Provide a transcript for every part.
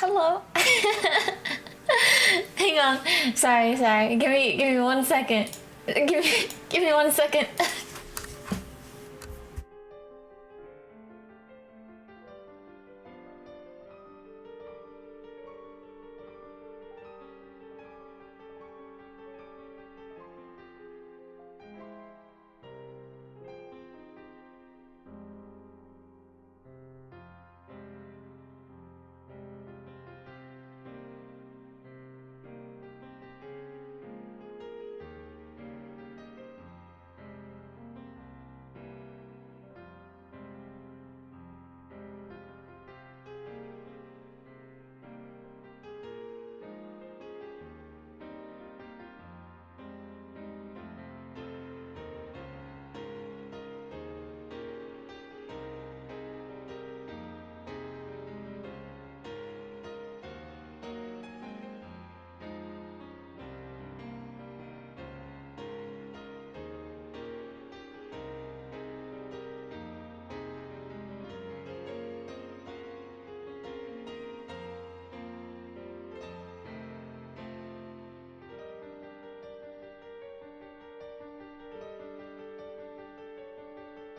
Hello. Hang on. Sorry. Give me 1 second. Give me 1 second.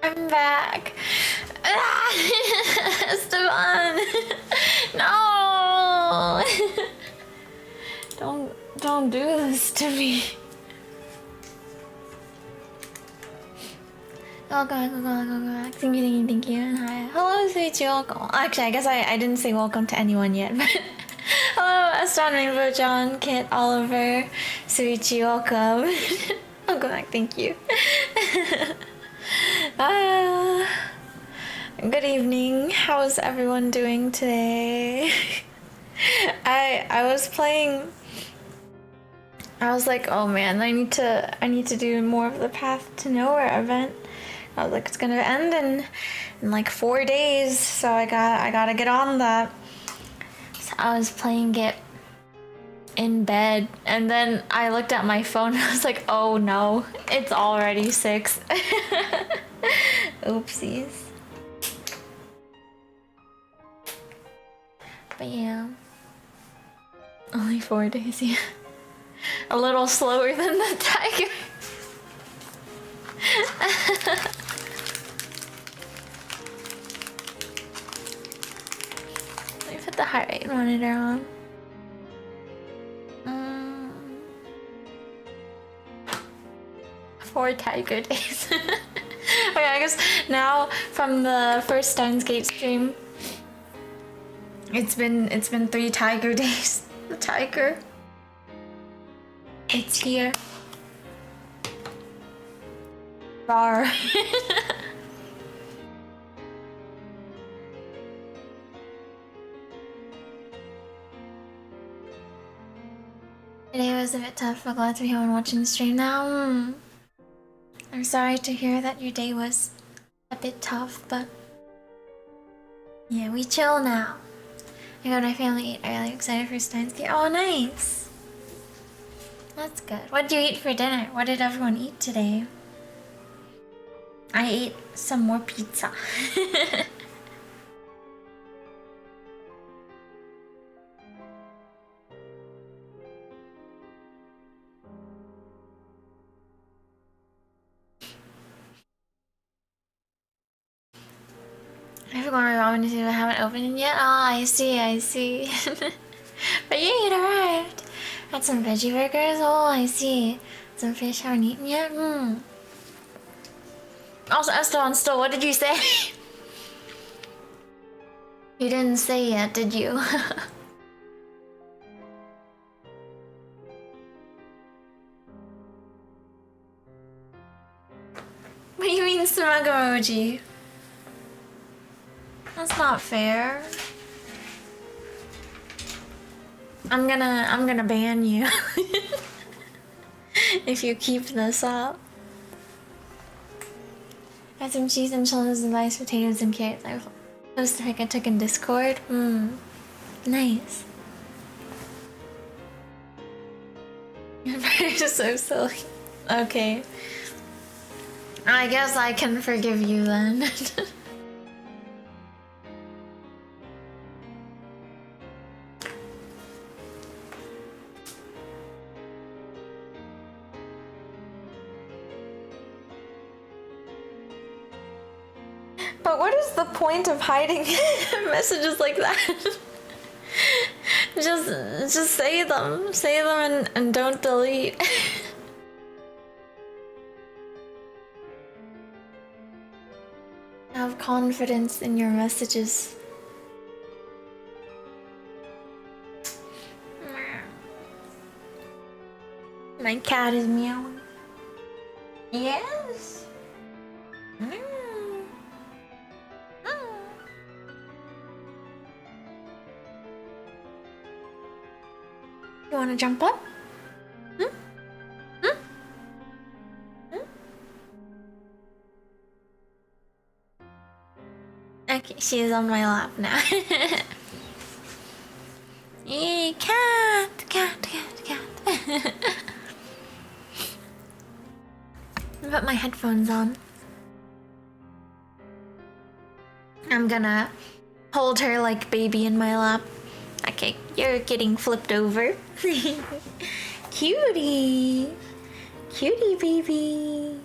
I'm back. Esteban! No! Don't do this to me. Welcome back. Thank you. And hi. Hello, sweet welcome. Actually, I guess I didn't say welcome to anyone yet, but hello, Aston Rainbow John, Kit, Oliver, sweet welcome. Welcome back, thank you. Good evening. How's everyone doing today? I was playing. I was like, oh man, I need to do more of the Path to Nowhere event. I was like, it's gonna end in like 4 days, so I gotta get on that. So I was playing it in bed, and then I looked at my phone and I was like, oh no, it's already 6. Oopsies. But yeah, only 4 days, yeah. A little slower than the tiger. Let me put the heart rate monitor on. 4 tiger days. Okay, I guess now from the first Steins Gate stream, it's been 3 tiger days. The tiger. It's here. Bar. Today was a bit tough, but glad to be home and watching the stream now. I'm sorry to hear that your day was a bit tough, but yeah, we chill now. I got my family ate early, excited for Steins Gate. Oh, nice. That's good. What did you eat for dinner? What did everyone eat today? I ate some more pizza. I forgot my ramen is I haven't opened it yet. Ah, I see. But you ate arrived. Had some veggie burgers. Oh, I see. Some fish haven't eaten yet. Also, Esteban, still, what did you say? You didn't say yet, did you? What do you mean, smug emoji? That's not fair. I'm gonna ban you if you keep this up. Got some cheese and chiles and rice, potatoes and carrots. I was to pick a chicken Discord. Nice. Your bird is so silly. Okay. I guess I can forgive you then. But what is the point of hiding messages like that? just say them. Say them and don't delete. Have confidence in your messages. My cat is meowing. Yes. You want to jump up? Hmm? Hmm? Hmm? Okay, she is on my lap now. Yay, cat. Put my headphones on. I'm gonna hold her like baby in my lap. Okay, you're getting flipped over. Cutie! Cutie baby!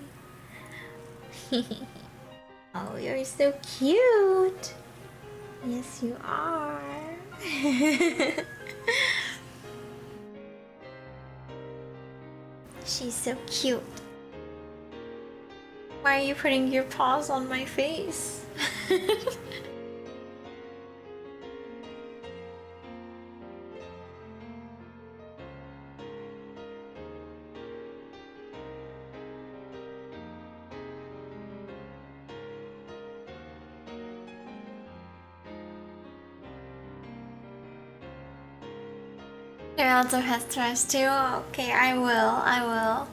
Oh, you're so cute! Yes, you are. She's so cute. Why are you putting your paws on my face? There are lots of head thrusts too? Okay, I will.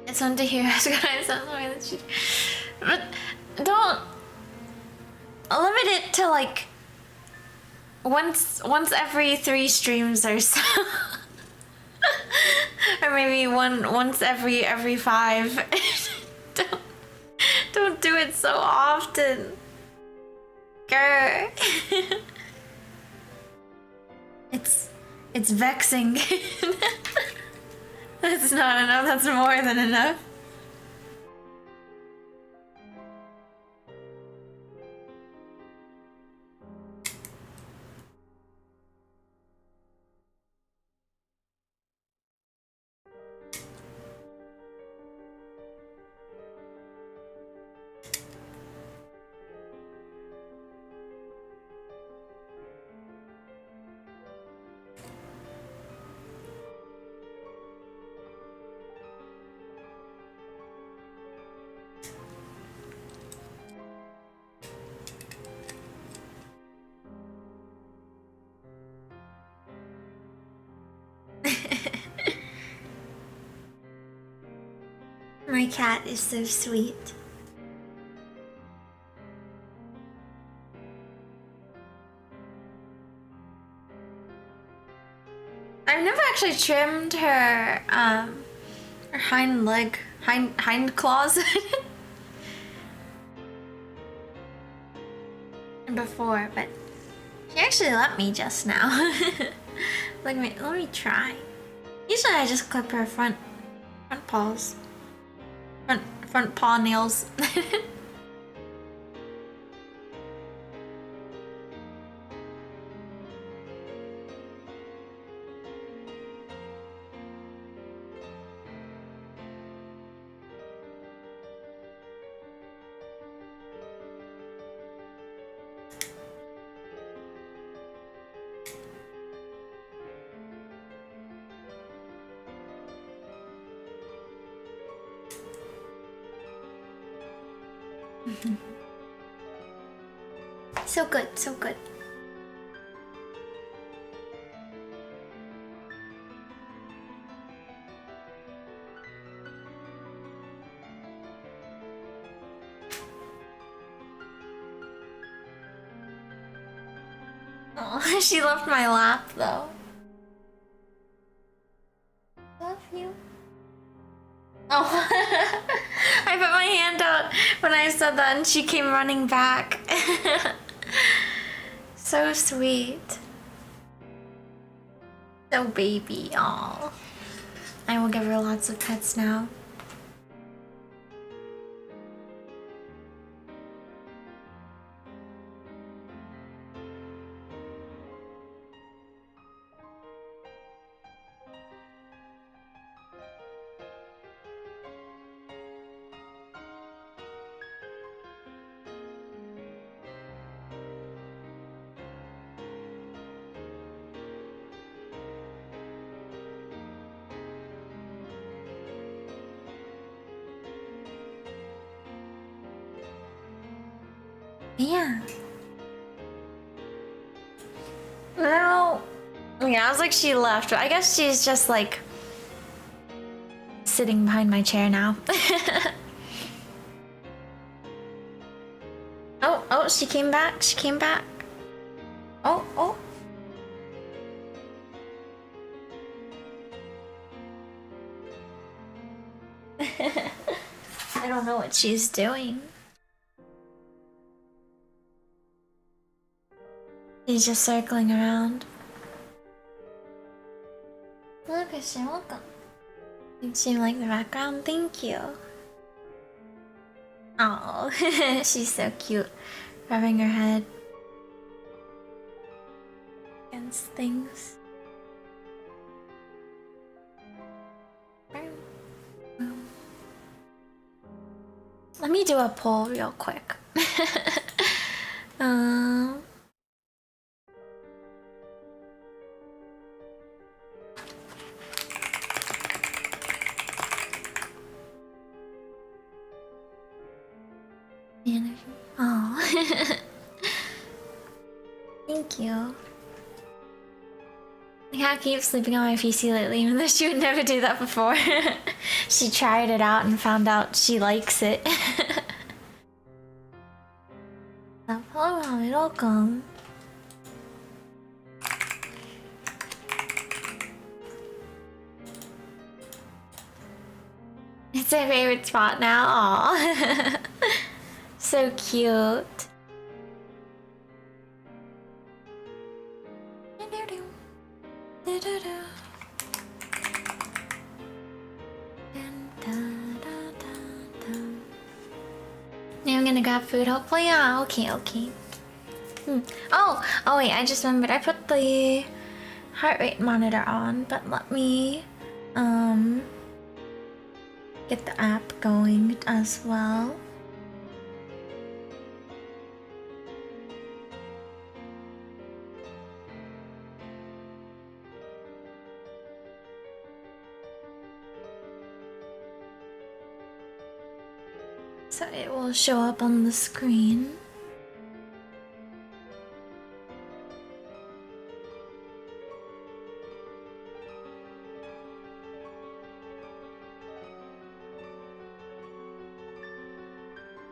It's fun to hear us guys on the way that you... But don't limit it to like once every 3 streams or so. Or maybe once every 5. Don't do it so often. Grr. It's vexing. That's not enough, that's more than enough. My cat is so sweet. I've never actually trimmed her hind claws before, but she actually let me just now. let me try. Usually I just clip her front paws. Front paw nails. So good, so good. Oh, she left my lap though. Love you. Oh, I put my hand out when I said that and she came running back. So sweet. So baby, aw. I will give her lots of pets now. Yeah. No. Yeah, I was like, she left. I guess she's just like sitting behind my chair now. Oh, she came back. She came back. Oh. I don't know what she's doing. She's just circling around. Look, you're welcome. Did you like the background? Thank you. Oh, she's so cute. Rubbing her head against things. Let me do a poll real quick. um, oh, thank you. I can't keep sleeping on my PC lately, even though she would never do that before. She tried it out and found out she likes it. Hello, mommy, welcome. It's my favorite spot now. Aww. So cute. Now I'm gonna grab food, hopefully. Yeah, okay. Oh wait, I just remembered I put the heart rate monitor on, but let me get the app going as well. So it will show up on the screen.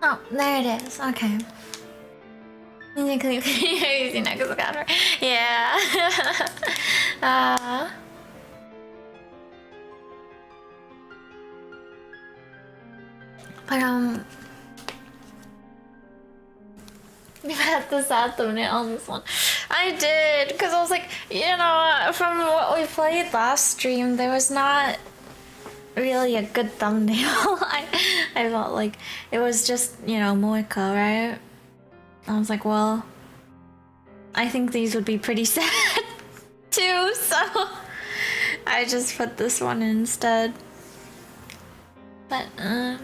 Oh, there it is. Okay. Using that because of camera. Yeah. But you had the sad thumbnail on this one. I did, because I was like, you know, from what we played last stream, there was not really a good thumbnail. I felt like it was just, you know, Moeka, right? I was like, well, I think these would be pretty sad too, so I just put this one instead. But I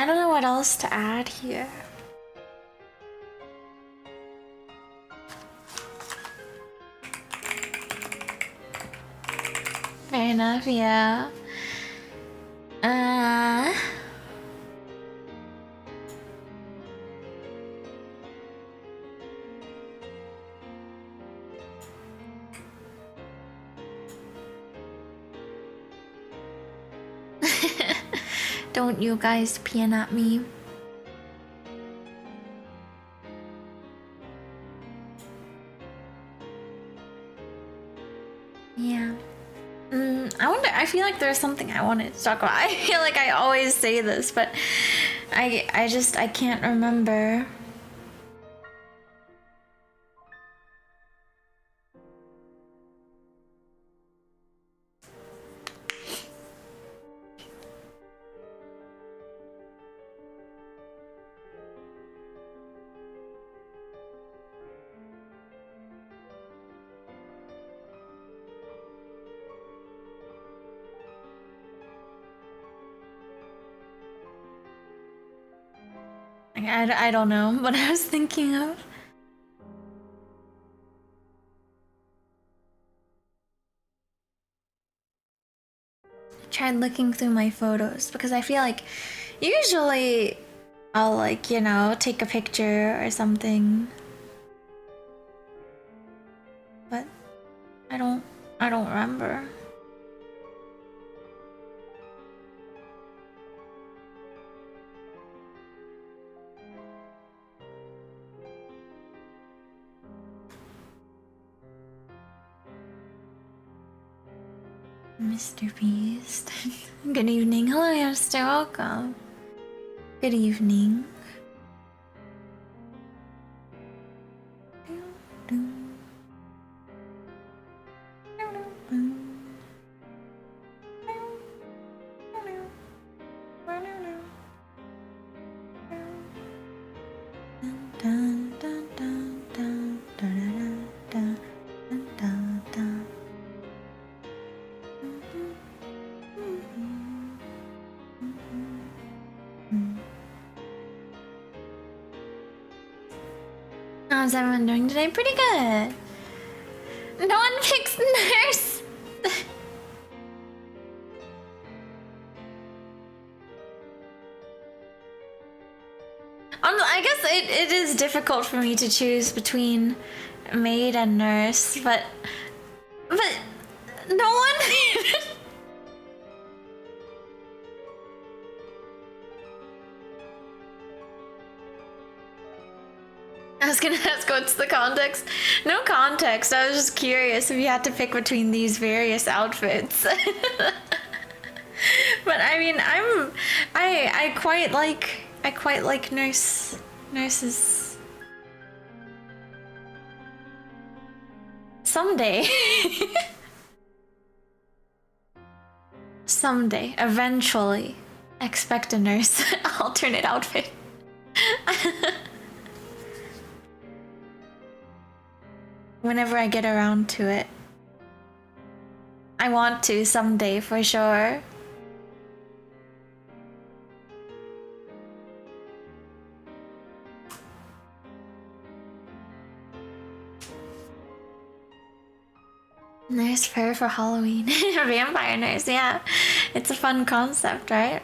don't know what else to add here. Fair enough, yeah. Don't you guys peeing at me. Yeah. I wonder, I feel like there's something I wanted to talk about. I feel like I always say this, but I can't remember. I don't know what I was thinking of. tried looking through my photos because I feel like usually I'll like, you know, take a picture or something. But I don't remember. Mr. Beast. Good evening. Hello, Yoster. Welcome. Good evening. How's everyone doing today? Pretty good. No one picks nurse. I guess it is difficult for me to choose between maid and nurse, but no one. I was gonna ask what's the context. No context. I was just curious if you had to pick between these various outfits. But I mean, I quite like nurses. Someday. Someday, eventually, expect a nurse alternate outfit. Whenever I get around to it. I want to someday for sure. Nurse fur for Halloween. Vampire nurse, yeah. It's a fun concept, right?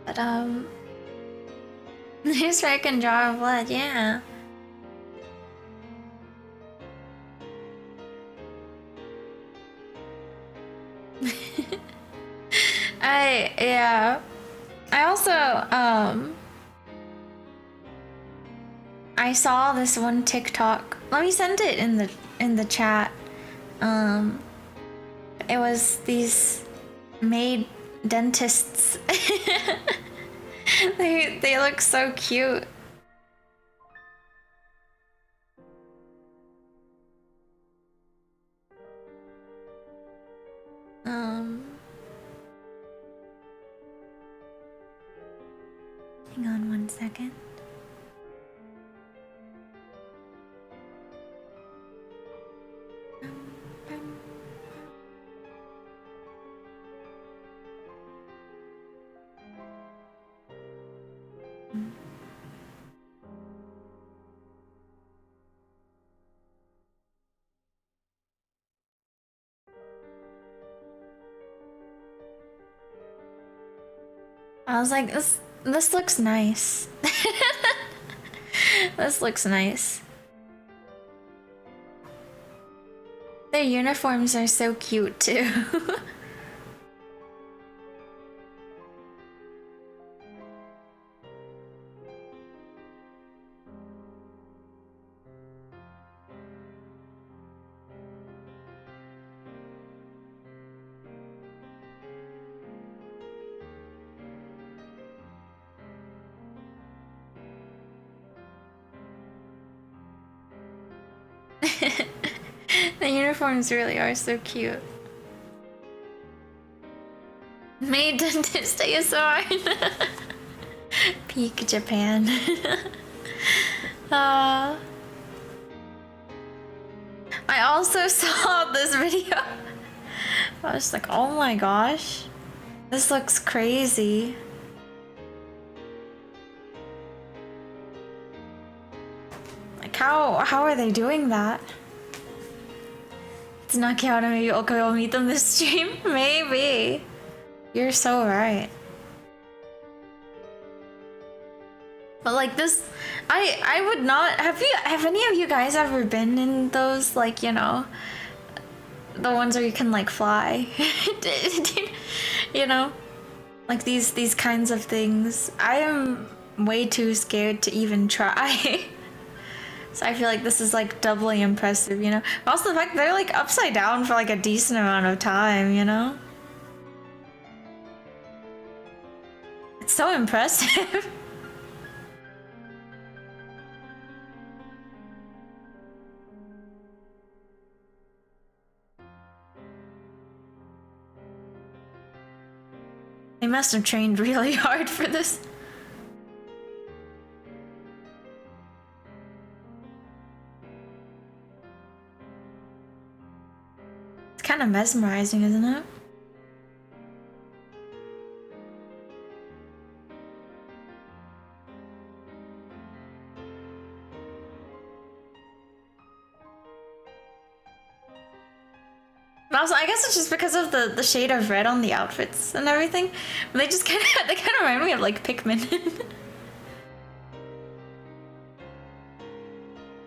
But nurse fur can draw blood, yeah. I also I saw this one TikTok. Let me send it in the chat. It was these maid dentists. they look so cute. Hang on one second. I was like, this looks nice. This looks nice. Their uniforms are so cute too. The uniforms really are so cute. Maid dentist ASMR. Peak Japan. I also saw this video. I was like, oh my gosh, this looks crazy. Like how are they doing that? It's not Kiara, maybe okay, we'll meet them this stream. Maybe. You're so right. But like this, I would not have any of you guys ever been in those, like, you know, the ones where you can like fly? You know, like these kinds of things. I am way too scared to even try. So I feel like this is like doubly impressive, you know. Also the fact they're like upside down for like a decent amount of time, you know. It's so impressive. They must have trained really hard for this. It's kind of mesmerizing, isn't it? Also, I guess it's just because of the shade of red on the outfits and everything. They just kind of remind me of like Pikmin.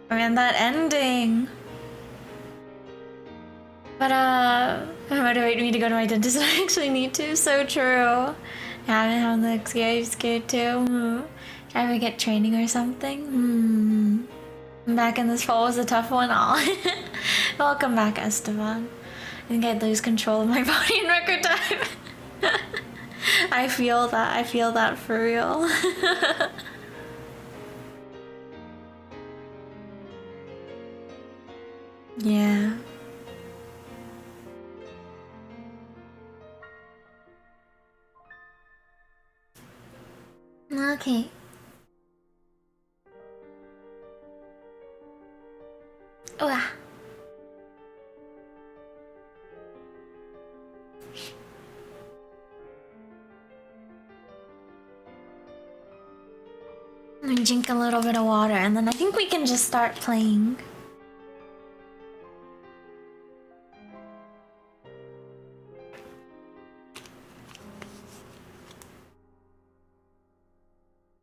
Oh man, that ending. But motivate me to go to my dentist. I actually need to. So true. Yeah, I'm like scared too. Should I ever get training or something? Back in this fall was a tough one. Welcome back, Esteban. I think I'd lose control of my body in record time. I feel that for real. Yeah. Okay. Wow. I'm gonna drink a little bit of water and then I think we can just start playing.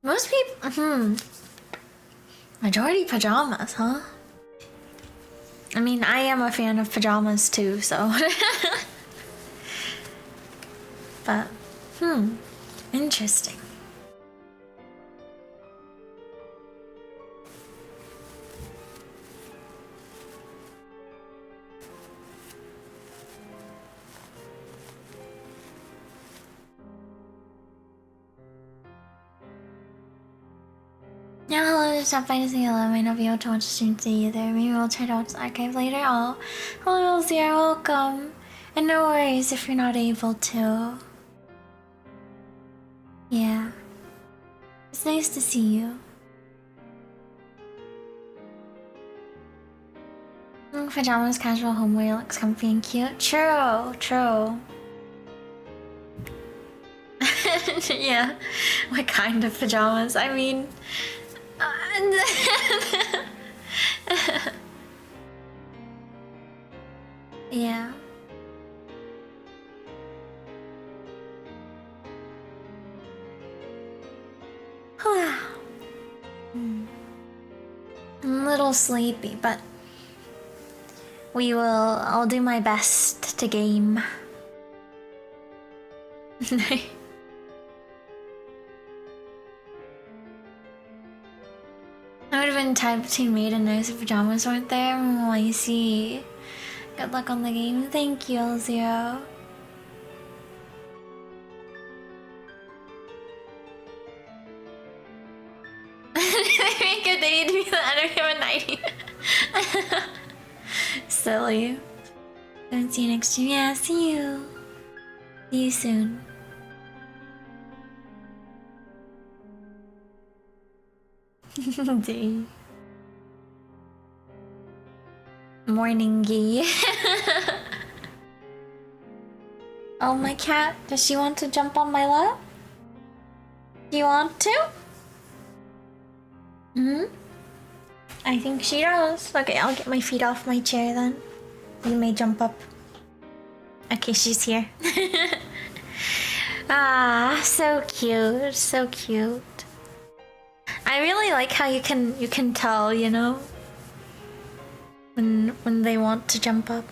Most people, majority pajamas, huh? I mean, I am a fan of pajamas too, so. But, interesting. Yeah, hello, stop by to say hello. I might not be able to watch the stream today either. Maybe we'll try to watch the archive later. Oh, hello, Zia, welcome. And no worries if you're not able to. Yeah. It's nice to see you. Pajamas, casual homeware, looks comfy and cute. True, true. Yeah. What kind of pajamas? I mean... Yeah. I'm a little sleepy, but I'll do my best to game. I would have been tied between maid and nurse if pajamas weren't there. Oh, I see. Good luck on the game. Thank you, Zero. They make a day to be the enemy of a nightie. Silly. Don't see you next stream. Yeah, see you. See you soon. Day. Morningy. Oh, my cat. Does she want to jump on my lap? Do you want to? I think she does. Okay, I'll get my feet off my chair then. You may jump up. Okay, she's here. Ah, so cute, so cute. I really like how you can tell, you know, when they want to jump up.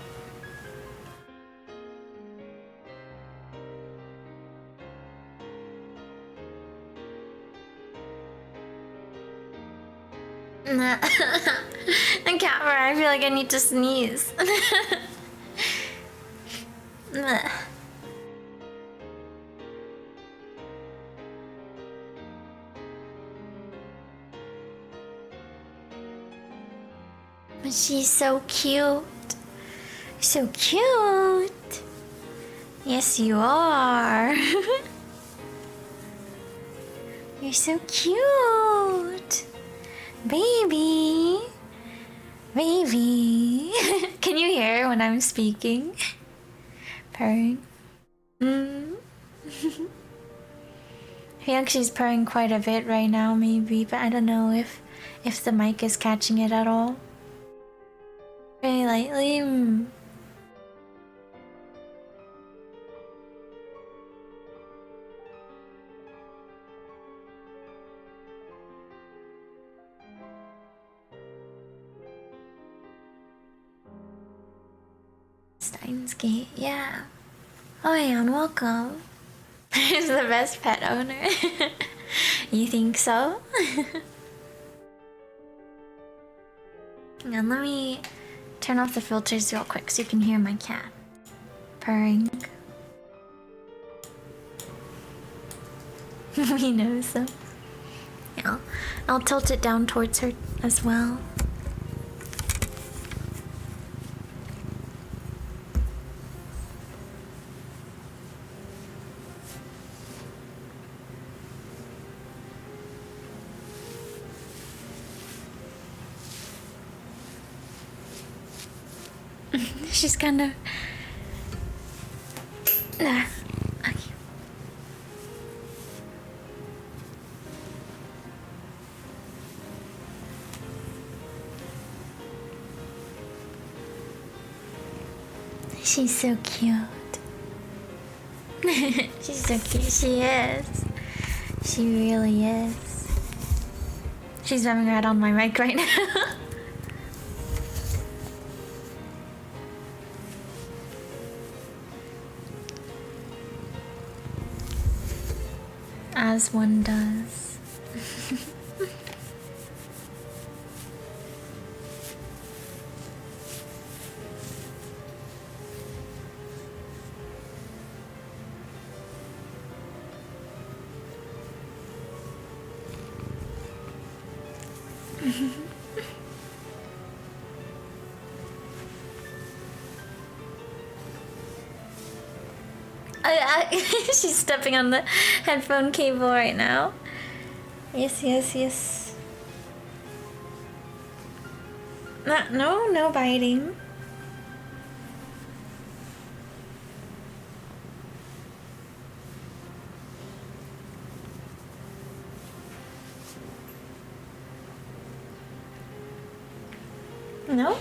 The camera, I feel like I need to sneeze. But she's so cute. So cute. Yes, you are. You're so cute. Baby. Baby. Can you hear when I'm speaking? Purring. I feel like she's purring quite a bit right now, maybe, but I don't know if the mic is catching it at all. Very lightly. Steins Gate, yeah. Oh, Aeon, welcome. He's the best pet owner. You think so? Hang on, let me turn off the filters real quick so you can hear my cat purring. He knows them. Yeah, I'll tilt it down towards her as well. She's kind of... Okay. She's so cute. She's so cute. She is. She really is. She's running right on my mic right now. As one does. She's stepping on the headphone cable right now. Yes, yes, yes. No biting. No.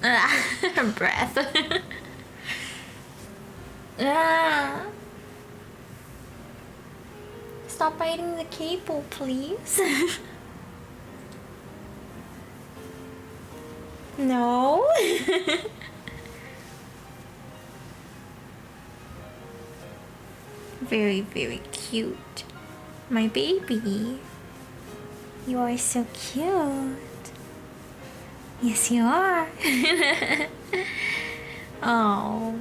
Her breath. Stop biting the cable, please. No. Very, very cute. My baby. You are so cute. Yes, you are. Oh.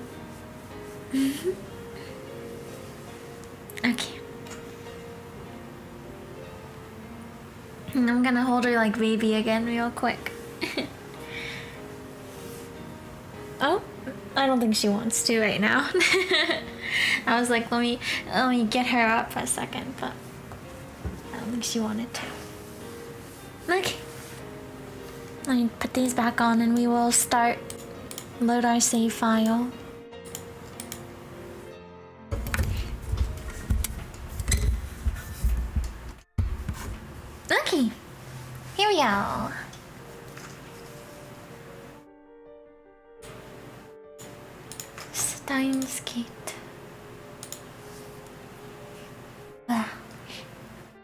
Okay. And I'm gonna hold her like baby again real quick. Oh, I don't think she wants to right now. I was like, let me get her up a second, but I don't think she wanted to. Okay. Let me put these back on and we will load our save file. Okay, here we go. Steins gate.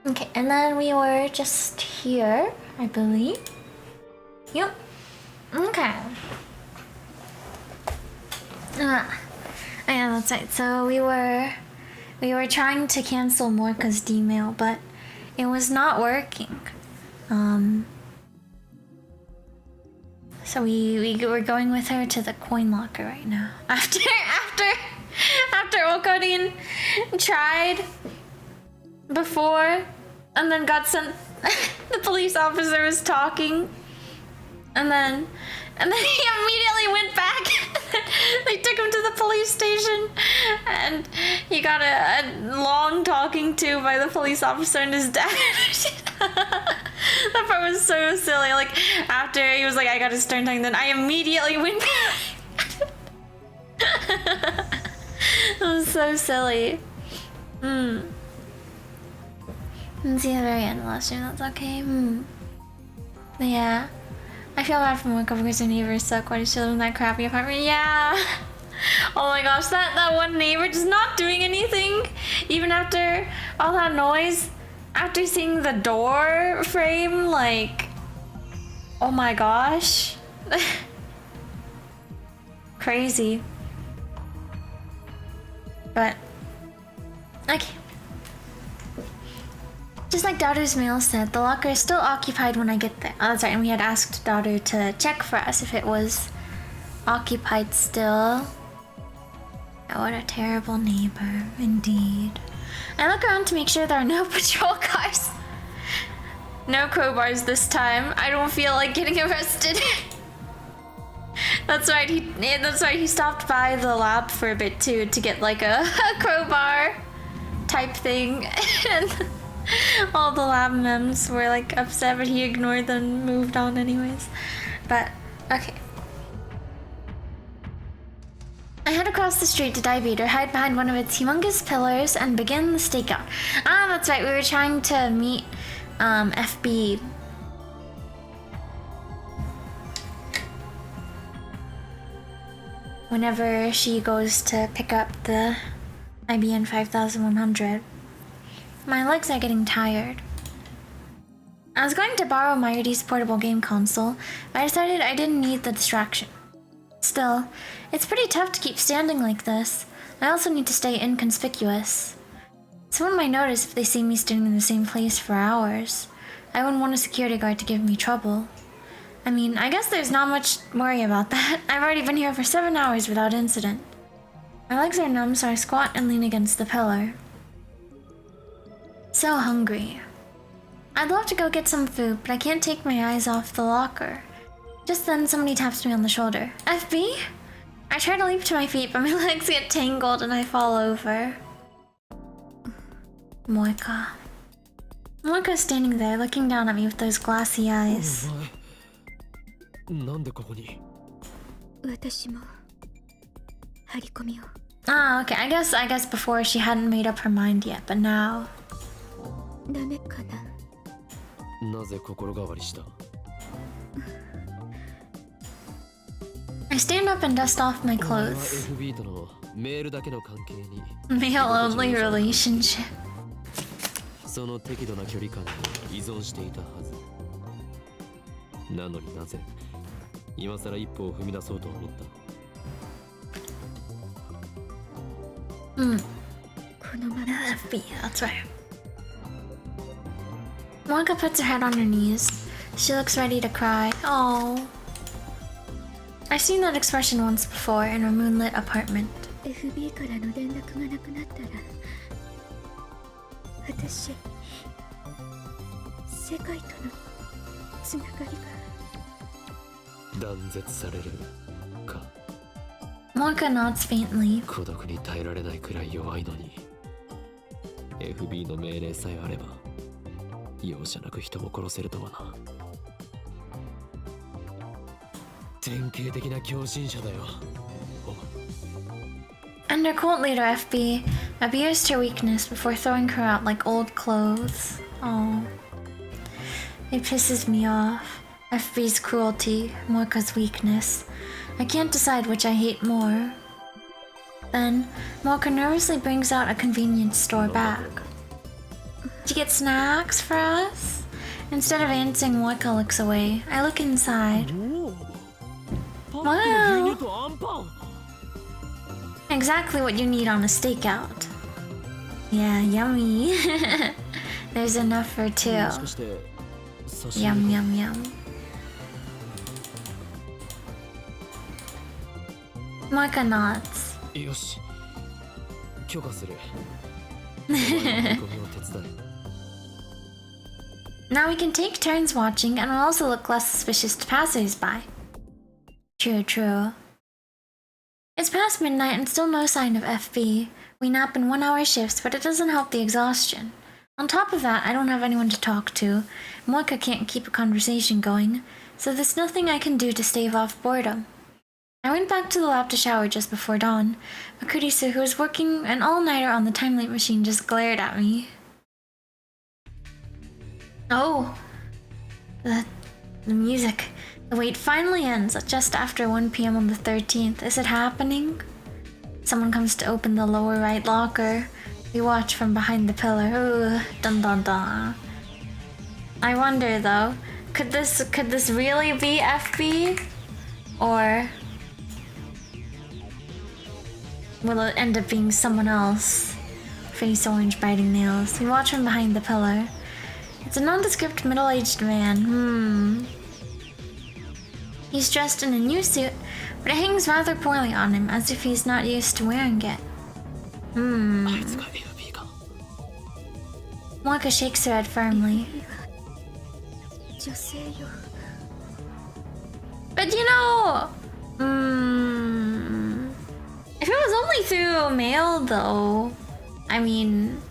Okay, and then we were just here, I believe. Yep. Okay. Yeah, that's right. So we were trying to cancel Morka's D-mail, but it was not working. So we're going with her to the coin locker right now. After Okarin tried before and then got sent. The police officer was talking, and then he immediately went back. They took him to the police station, and he got a long talking to by the police officer and his dad. That part was so silly. Like, after he was like, I got a stern tongue, then I immediately went back. It was so silly. See the very end of last year, that's okay. But yeah. I feel bad for Moeka because her neighbors suck. Why does she live in that crappy apartment? Yeah. Oh my gosh, that one neighbor just not doing anything. Even after all that noise. After seeing the door frame, like, oh my gosh. Crazy. But, okay. Just like Daughter's mail said, the locker is still occupied when I get there. Oh, that's right, and we had asked Daughter to check for us if it was occupied still. Oh, what a terrible neighbor, indeed. I look around to make sure there are no patrol cars. No crowbars this time. I don't feel like getting arrested. That's right, he stopped by the lab for a bit too to get like a crowbar type thing. And all the lab mems were like upset, but he ignored them and moved on anyways. But, okay. I head across the street to Diveater, hide behind one of its humongous pillars, and begin the stakeout. Ah, that's right, we were trying to meet FB. Whenever she goes to pick up the IBN 5100. My legs are getting tired. I was going to borrow Mayuri's portable game console, but I decided I didn't need the distraction. Still, it's pretty tough to keep standing like this. I also need to stay inconspicuous. Someone might notice if they see me standing in the same place for hours. I wouldn't want a security guard to give me trouble. I mean, I guess there's not much worry about that. I've already been here for 7 hours without incident. My legs are numb, so I squat and lean against the pillar. So hungry. I'd love to go get some food, but I can't take my eyes off the locker. Just then, somebody taps me on the shoulder. FB? I try to leap to my feet, but my legs get tangled and I fall over. Moeka. Moeka's standing there, looking down at me with those glassy eyes. Ah, okay. I guess before she hadn't made up her mind yet, but now. I stand up and dust off my clothes. Male-only relationship. FB, that's right. Moeka puts her head on her knees. She looks ready to cry. Oh. I've seen that expression once before in a moonlit apartment. Moeka nods faintly. Under cult leader FB abused her weakness before throwing her out like old clothes. Oh. It pisses me off. FB's cruelty, Morka's weakness. I can't decide which I hate more. Then, Morka nervously brings out a convenience store bag. Did you get snacks for us? Instead of answering, Morka looks away. I look inside. Wow! Exactly what you need on a stakeout. Yeah, yummy. There's enough for two. Yum, yum, yum. Morka nods. Now we can take turns watching and will also look less suspicious to passers-by. True, true. It's past midnight and still no sign of FB. We nap in 1-hour shifts, but it doesn't help the exhaustion. On top of that, I don't have anyone to talk to. Morka can't keep a conversation going, so there's nothing I can do to stave off boredom. I went back to the lab to shower just before dawn. Makurisu, who was working an all-nighter on the time-late machine, just glared at me. Oh! The music. The wait finally ends just after 1 p.m. on the 13th. Is it happening? Someone comes to open the lower right locker. We watch from behind the pillar. Ooh, dun dun dun. I wonder though, could this really be FB? Or will it end up being someone else? Face orange, biting nails. We watch from behind the pillar. It's a nondescript middle-aged man. He's dressed in a new suit, but it hangs rather poorly on him, as if he's not used to wearing it. Morka shakes her head firmly. But you know... if it was only through mail, though... I mean...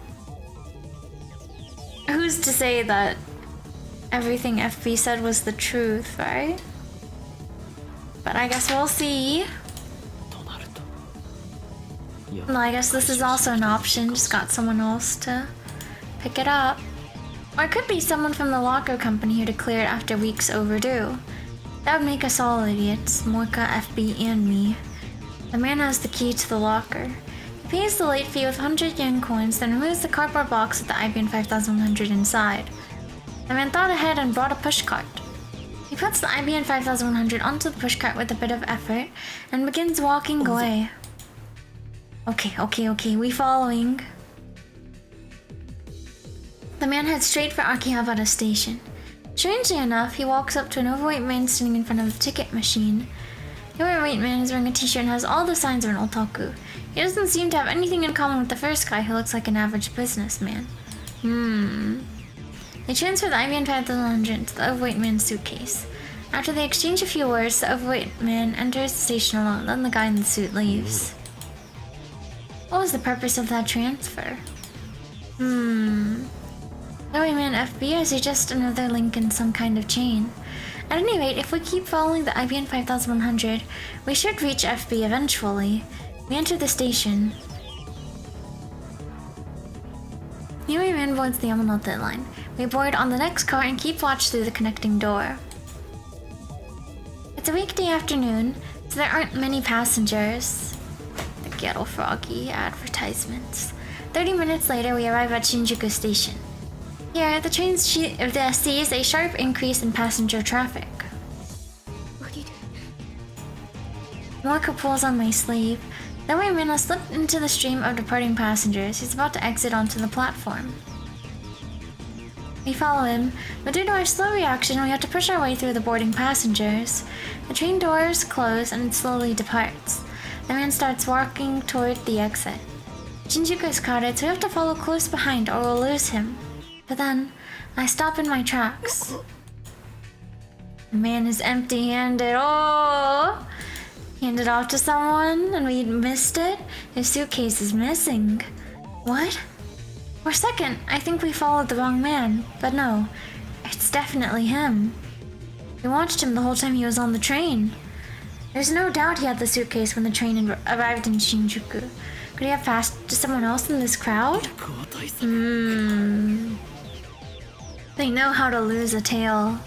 who's to say that everything FB said was the truth, right? But I guess we'll see. Well, I guess this is also an option, just got someone else to pick it up. Or it could be someone from the locker company who declared after weeks overdue. That would make us all idiots, Morka, FB, and me. The man has the key to the locker. He pays the late fee with 100 yen coins, then removes the cardboard box with the IBM 5100 inside. The man thought ahead and brought a pushcart. He puts the IBM 5100 onto the pushcart with a bit of effort and begins walking away. Okay, we following. The man heads straight for Akihabara Station. Strangely enough, he walks up to an overweight man standing in front of the ticket machine. The overweight man is wearing a t-shirt and has all the signs of an otaku. He doesn't seem to have anything in common with the first guy who looks like an average businessman. They transfer the IBM 5100 to the overweight man's suitcase. After they exchange a few words, the overweight man enters the station alone, then the guy in the suit leaves. What was the purpose of that transfer? The overweight man FB, or is he just another link in some kind of chain? At any rate, if we keep following the IBM 5100, we should reach FB eventually. We enter the station. The overweight man boards the Yamanote line. We board on the next car and keep watch through the connecting door. It's a weekday afternoon, so there aren't many passengers. The ghetto froggy advertisements. 30 minutes later, we arrive at Shinjuku Station. Here, the train sees a sharp increase in passenger traffic. Morka pulls on my sleeve. The overweight man has slipped into the stream of departing passengers. He's about to exit onto the platform. We follow him, but due to our slow reaction, we have to push our way through the boarding passengers. The train doors close and it slowly departs. The man starts walking toward the exit. Shinjuku is crowded, so we have to follow close behind or we'll lose him. But then, I stop in my tracks. The man is empty-handed. Oh! Handed off to someone and we missed it? His suitcase is missing. What? For a second, I think we followed the wrong man, but no, it's definitely him. We watched him the whole time he was on the train. There's no doubt he had the suitcase when the train arrived in Shinjuku. Could he have passed to someone else in this crowd? They know how to lose a tail.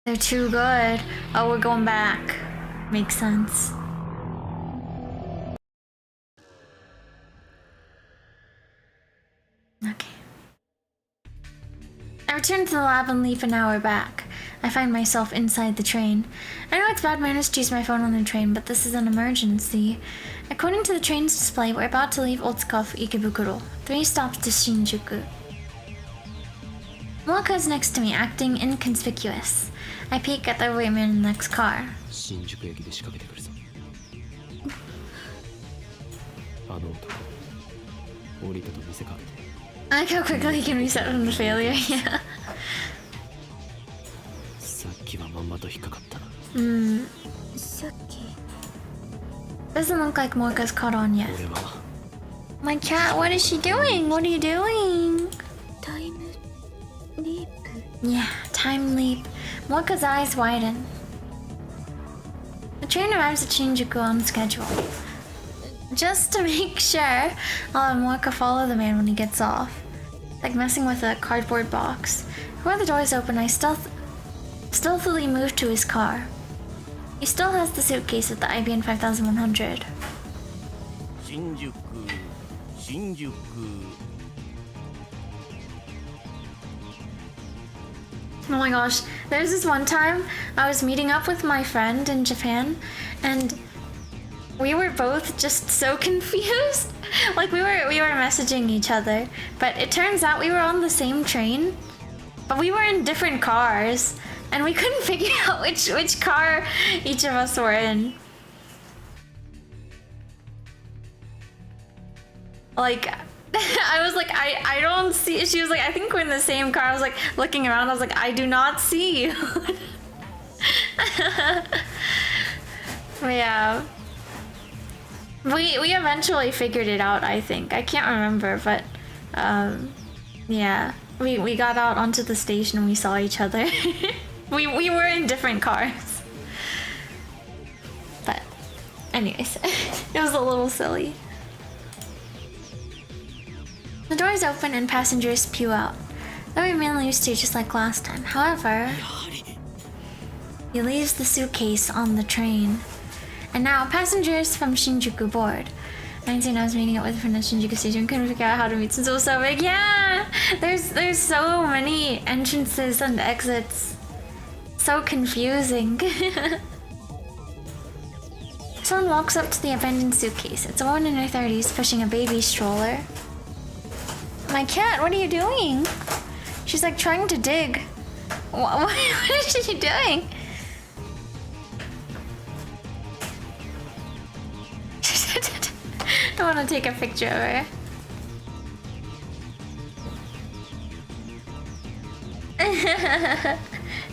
They're too good. Oh, we're going back. Makes sense. Okay. I return to the lab and leave an hour back. I find myself inside the train. I know it's bad manners to use my phone on the train, but this is an emergency. According to the train's display, we're about to leave Otsuka Ikebukuro. 3 stops to Shinjuku. Moeka is next to me, acting inconspicuous. I peek at the overweight man in the next car. I like how quickly he can reset from the failure, yeah. Doesn't look like Moeka's caught on yet. My cat, what is she doing? What are you doing? Time leap. Yeah, time leap. Moeka's eyes widen. The train arrives at Shinjuku on schedule. Just to make sure, I'll have Moeka follow the man when he gets off. Like messing with a cardboard box. Before the doors open, I stealthily move to his car. He still has the suitcase with the IBN 5100. Shinjuku. Oh my gosh, there's this one time I was meeting up with my friend in Japan and we were both just so confused. Like we were messaging each other, but it turns out we were on the same train, but we were in different cars and we couldn't figure out which car each of us were in. Like I was like, I don't see. She was like, I think we're in the same car. I was like looking around. I was like, I do not see you. But yeah, we eventually figured it out. I think I can't remember, but yeah, we got out onto the station and we saw each other. we were in different cars, but anyways, it was a little silly. The doors open and passengers spew out. That we mainly used to just like last time. However, he leaves the suitcase on the train. And now passengers from Shinjuku board. 19, I was meeting up with a friend at Shinjuku station. Couldn't figure out how to meet since it was so big. Yeah! There's so many entrances and exits. So confusing. Someone walks up to the abandoned suitcase. It's a woman in her 30s pushing a baby stroller. My cat, what are you doing? She's like trying to dig. What is she doing? I want to take a picture of her.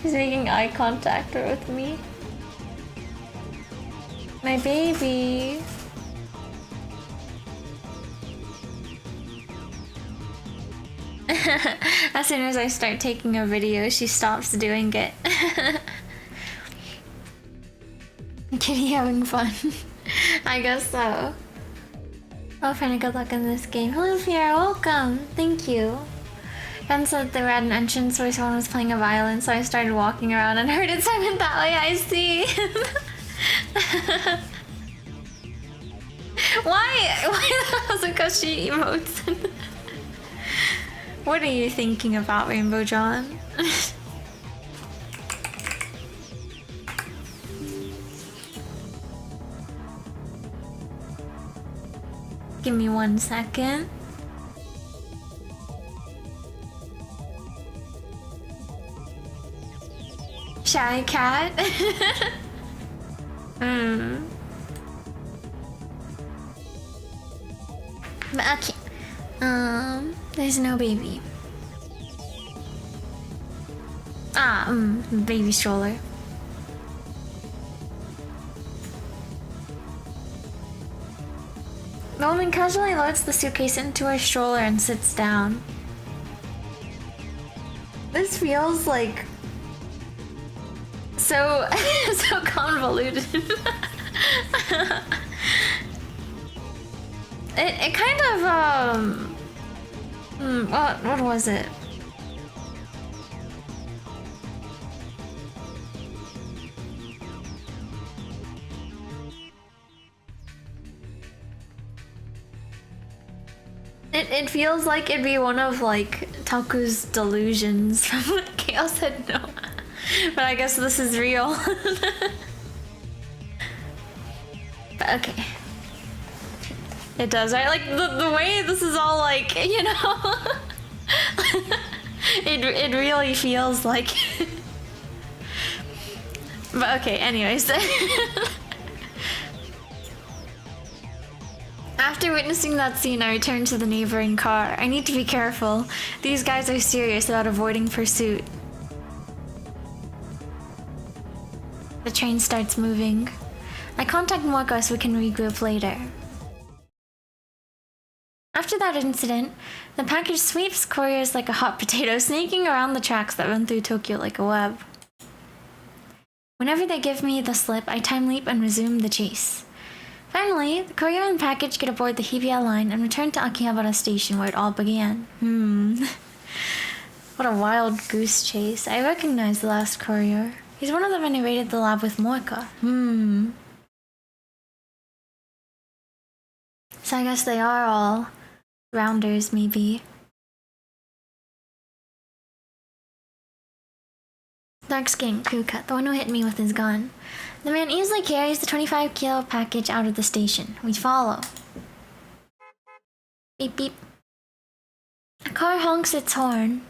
She's making eye contact with me. My baby. As soon as I start taking a video, she stops doing it. Kitty having fun. I guess so. Oh, friend, good luck in this game. Hello, Fiera, welcome. Thank you. Ben said they were at an entrance where someone was playing a violin, so I started walking around and heard it, so I went that way. I see. Why doesn't Koshi emotes? What are you thinking about, Rainbow John? Give me 1 second. Shy cat? But okay. There's no baby. Baby stroller. The woman casually loads the suitcase into her stroller and sits down. This feels like so so convoluted. It kind of what was it? It feels like it'd be one of like Taku's delusions from what Kale said no. But I guess this is real. But okay. It does, right? Like the way this is all like, you know. it really feels like. But okay, anyways. After witnessing that scene, I returned to the neighboring car. I need to be careful. These guys are serious about avoiding pursuit. The train starts moving. I contact Moeka so we can regroup later. After that incident, the package sweeps couriers like a hot potato, snaking around the tracks that run through Tokyo like a web. Whenever they give me the slip, I time leap and resume the chase. Finally, the courier and package get aboard the Hibiya line and return to Akihabara Station where it all began. What a wild goose chase. I recognize the last courier. He's one of the men who raided the lab with Moeka. So I guess they are all rounders, maybe. Dark-skinned crew cut, the one who hit me with his gun. The man easily carries the 25-kilo package out of the station. We follow. Beep beep. A car honks its horn.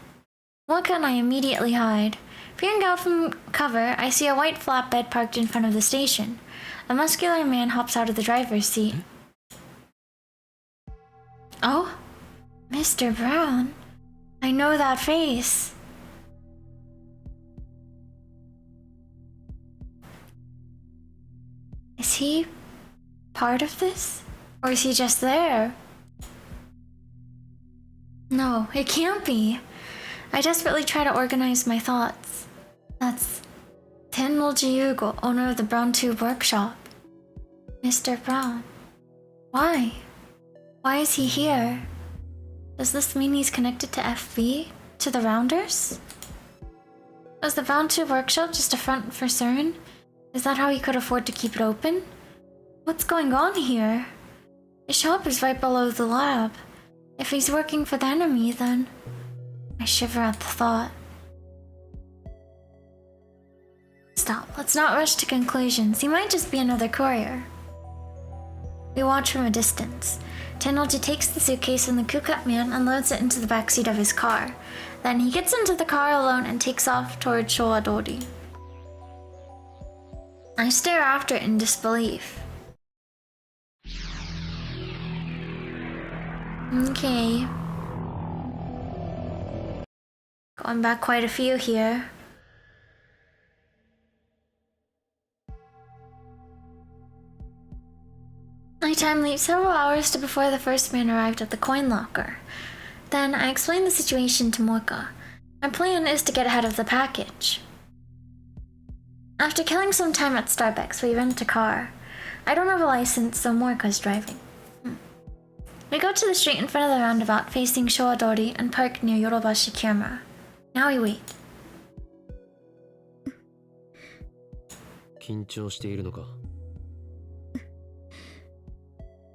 Moeka and I immediately hide. Peering out from cover, I see a white flatbed parked in front of the station. A muscular man hops out of the driver's seat. Oh? Mr. Brown? I know that face. Is he part of this? Or is he just there? No, it can't be. I desperately try to organize my thoughts. That's Tennoji Yugo, owner of the Brown Tube Workshop. Mr. Brown. Why? Why is he here? Does this mean he's connected to FB? To the Rounders? Was the Brown Tube Workshop just a front for CERN? Is that how he could afford to keep it open? What's going on here? His shop is right below the lab. If he's working for the enemy, then... I shiver at the thought. Stop, let's not rush to conclusions. He might just be another courier. We watch from a distance. Tennoji takes the suitcase and the Kukat man and loads it into the backseat of his car. Then he gets into the car alone and takes off toward Showa-dori. I stare after it in disbelief. Okay. Going back quite a few here. I time leap several hours to before the first man arrived at the coin locker. Then I explain the situation to Moeka. My plan is to get ahead of the package. After killing some time at Starbucks, we rent a car. I don't have a license, so Moeka's driving. We go to the street in front of the roundabout facing Showa-dori and park near Yorobashi Camera. Now we wait. 緊張しているのか。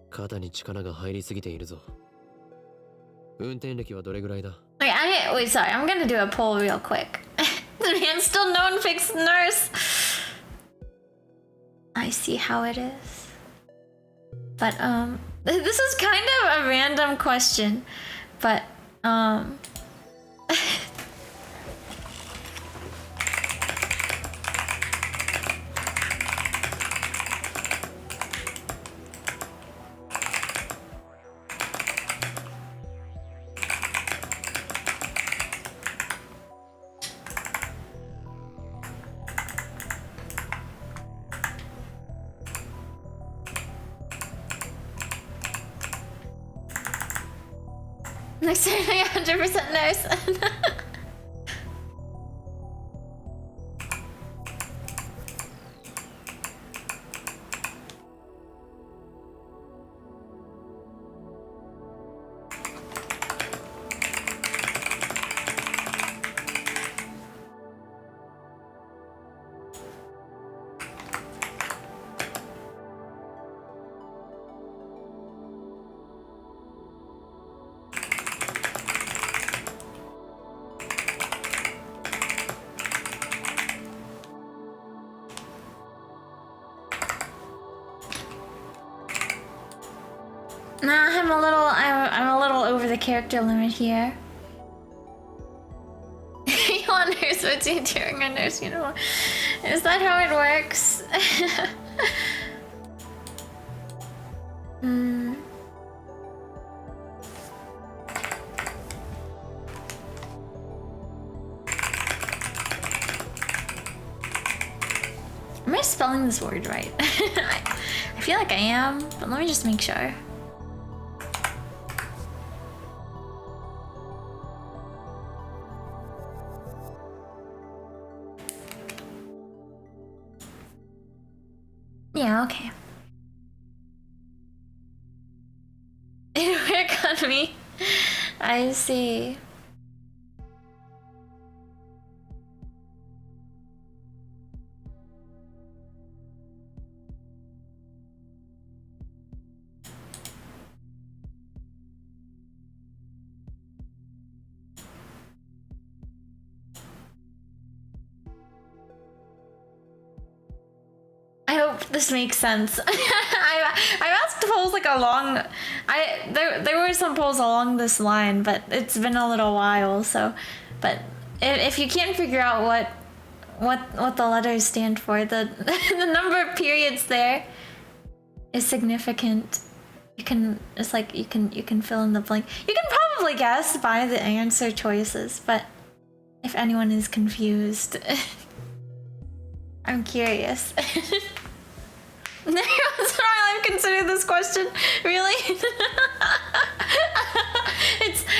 肩に力が入りすぎているぞ。運転歴はどれぐらいだ？ Wait, sorry, I'm gonna do a poll real quick. The man's still no one fixed nurse. I see how it is. But, this is kind of a random question. But, next time I 100% nurse. character limit here. You want nurse routine during a nurse uniform? Is that how it works? Hmm. Am I spelling this word right? I feel like I am, but let me just make sure. Yeah, okay. Work on me. I see. I hope this makes sense. I've asked polls like along. There were some polls along this line, but it's been a little while. So, but if you can't figure out what the letters stand for, the the number of periods there is significant. You can you can fill in the blank. You can probably guess by the answer choices, but if anyone is confused, I'm curious. Never once in my life considered this question. Really?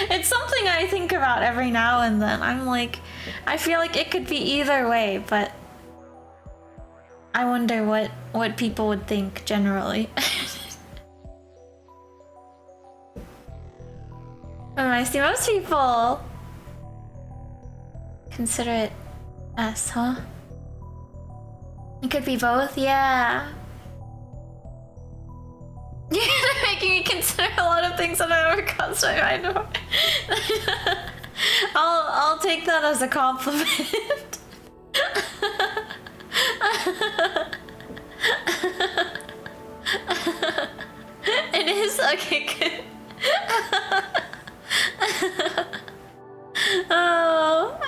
It's something I think about every now and then. I'm like, I feel like it could be either way, but I wonder what people would think generally. I see most people consider it S, huh? It could be both, yeah. You're making me consider a lot of things that I never considered. I know. I'll take that as a compliment. It is okay. Good. Oh.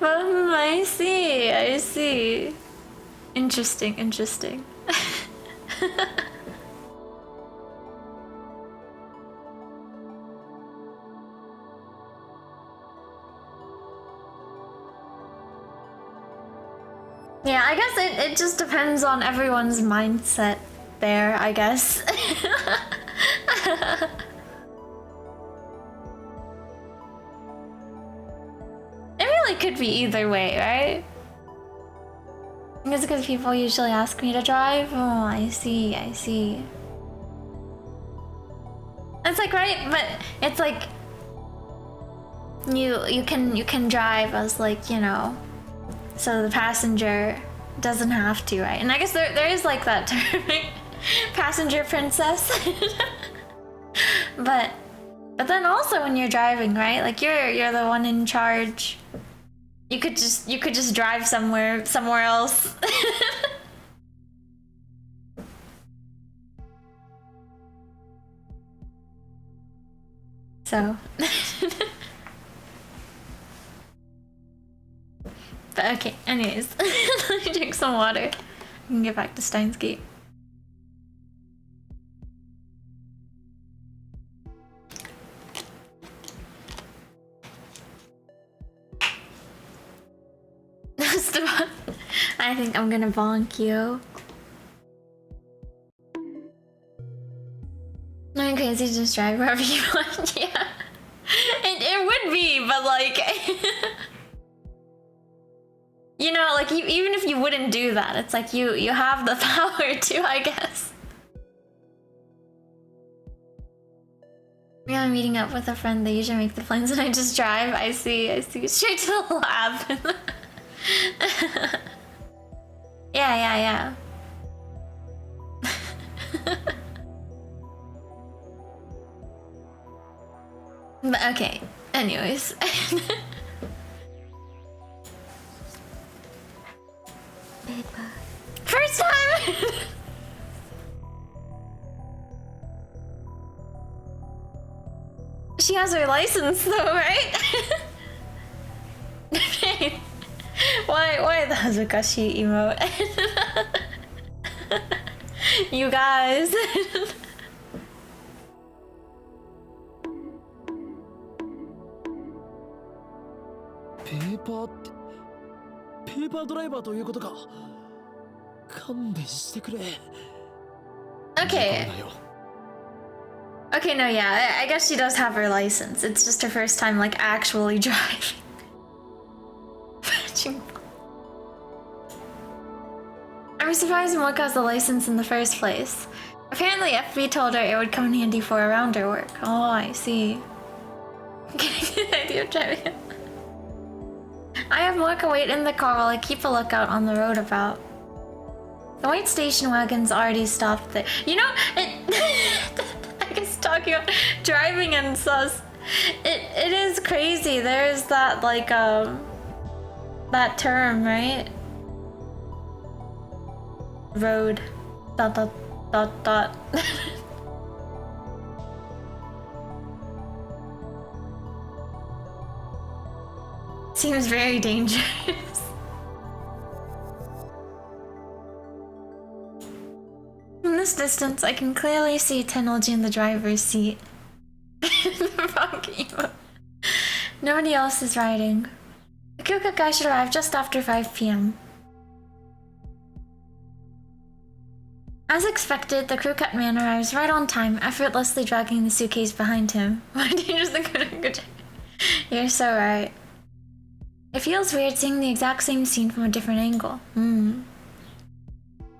I see. I see. Interesting. Interesting. Yeah, I guess it just depends on everyone's mindset there, I guess. It really could be either way, right? I guess because people usually ask me to drive. Oh, I see, I see. It's like, right, but it's like you can drive as like, you know, so the passenger doesn't have to, right? And I guess there is like that term, right? Passenger princess. But then also when you're driving, right? Like you're the one in charge. You could just drive somewhere else. So but okay, anyways. Let me drink some water. I can get back to Steins Gate. I think I'm gonna bonk you. I'm crazy, just drive wherever you want. Yeah. It would be, but like you know, like even if you wouldn't do that, it's like you have the power to, I guess. Yeah, I'm meeting up with a friend. They usually make the plans and I just drive. I see. Straight to the lab. Yeah. But okay, anyways. First time! She has her license though, right? Why the hazukashi emote? You guys. Paper ドライバーということか。勘弁してくれ。 Okay. Okay, no, yeah, I guess she does have her license. It's just her first time, like, actually driving. I'm surprised Mocha has the license in the first place. Apparently, FB told her it would come in handy for around her work. Oh, I see. Getting the idea of driving. I have Mocha wait in the car while I keep a lookout on the road about. The white station wagon's already stopped there. You know, it... I guess talking about driving and sus. It is crazy. There's that, like, that term, right? Road. ... Seems very dangerous. From this distance, I can clearly see Tennoji in the driver's seat. Nobody else is riding. The Kyukakai should arrive just after 5 p.m. As expected, the crew cut man arrives right on time, effortlessly dragging the suitcase behind him. Why dangerous the good? You're so right. It feels weird seeing the exact same scene from a different angle.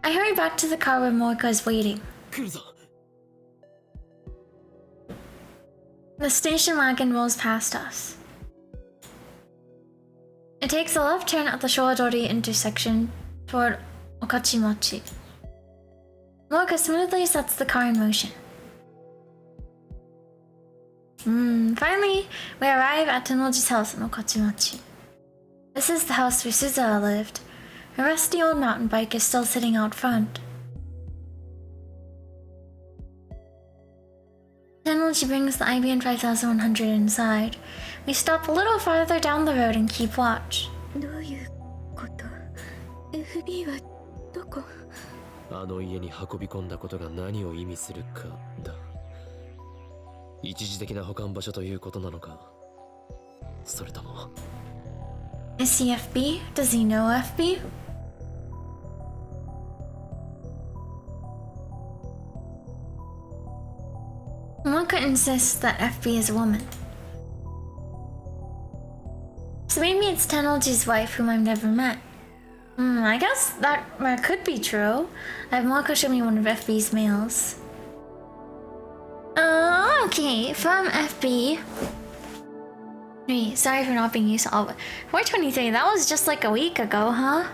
I hurry back to the car where Moika is waiting. The station wagon rolls past us. It takes a left turn at the Showadori intersection toward Okachimachi. Moika smoothly sets the car in motion. Finally, we arrive at Tennoji's house in Okachimachi. This is the house where Suzuha lived. Her rusty old mountain bike is still sitting out front. Tennoji brings the IBM 5100 inside. We stop a little farther down the road and keep watch. どういうこと？ FB はどこ？あの家に運び込んだことが何を意味するかだ。一時的な保管場所ということなのか、それとも。Is he FB? Does he know FB? Mocha insists that FB is a woman. So maybe it's Tennoji's wife whom I've never met. I guess that could be true. I have Mocha show me one of FB's mails. Okay, from FB. Wait, sorry for not being used to all. 423, that was just like a week ago, huh?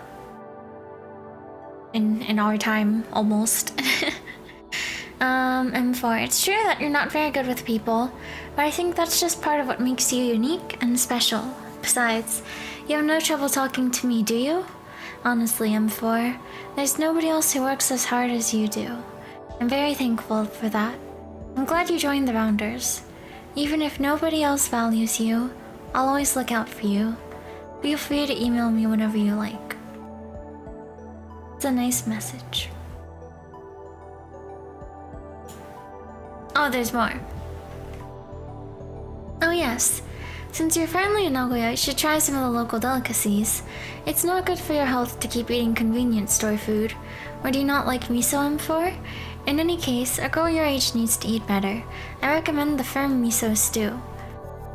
In our time, almost. M4, it's true that you're not very good with people, but I think that's just part of what makes you unique and special. Besides, you have no trouble talking to me, do you? Honestly, M4, there's nobody else who works as hard as you do. I'm very thankful for that. I'm glad you joined the Rounders. Even if nobody else values you, I'll always look out for you. Feel free to email me whenever you like. It's a nice message. Oh, there's more. Oh yes, since you're friendly in Nagoya, you should try some of the local delicacies. It's not good for your health to keep eating convenience store food. Or do you not like miso M4? In any case, a girl your age needs to eat better. I recommend the firm miso stew.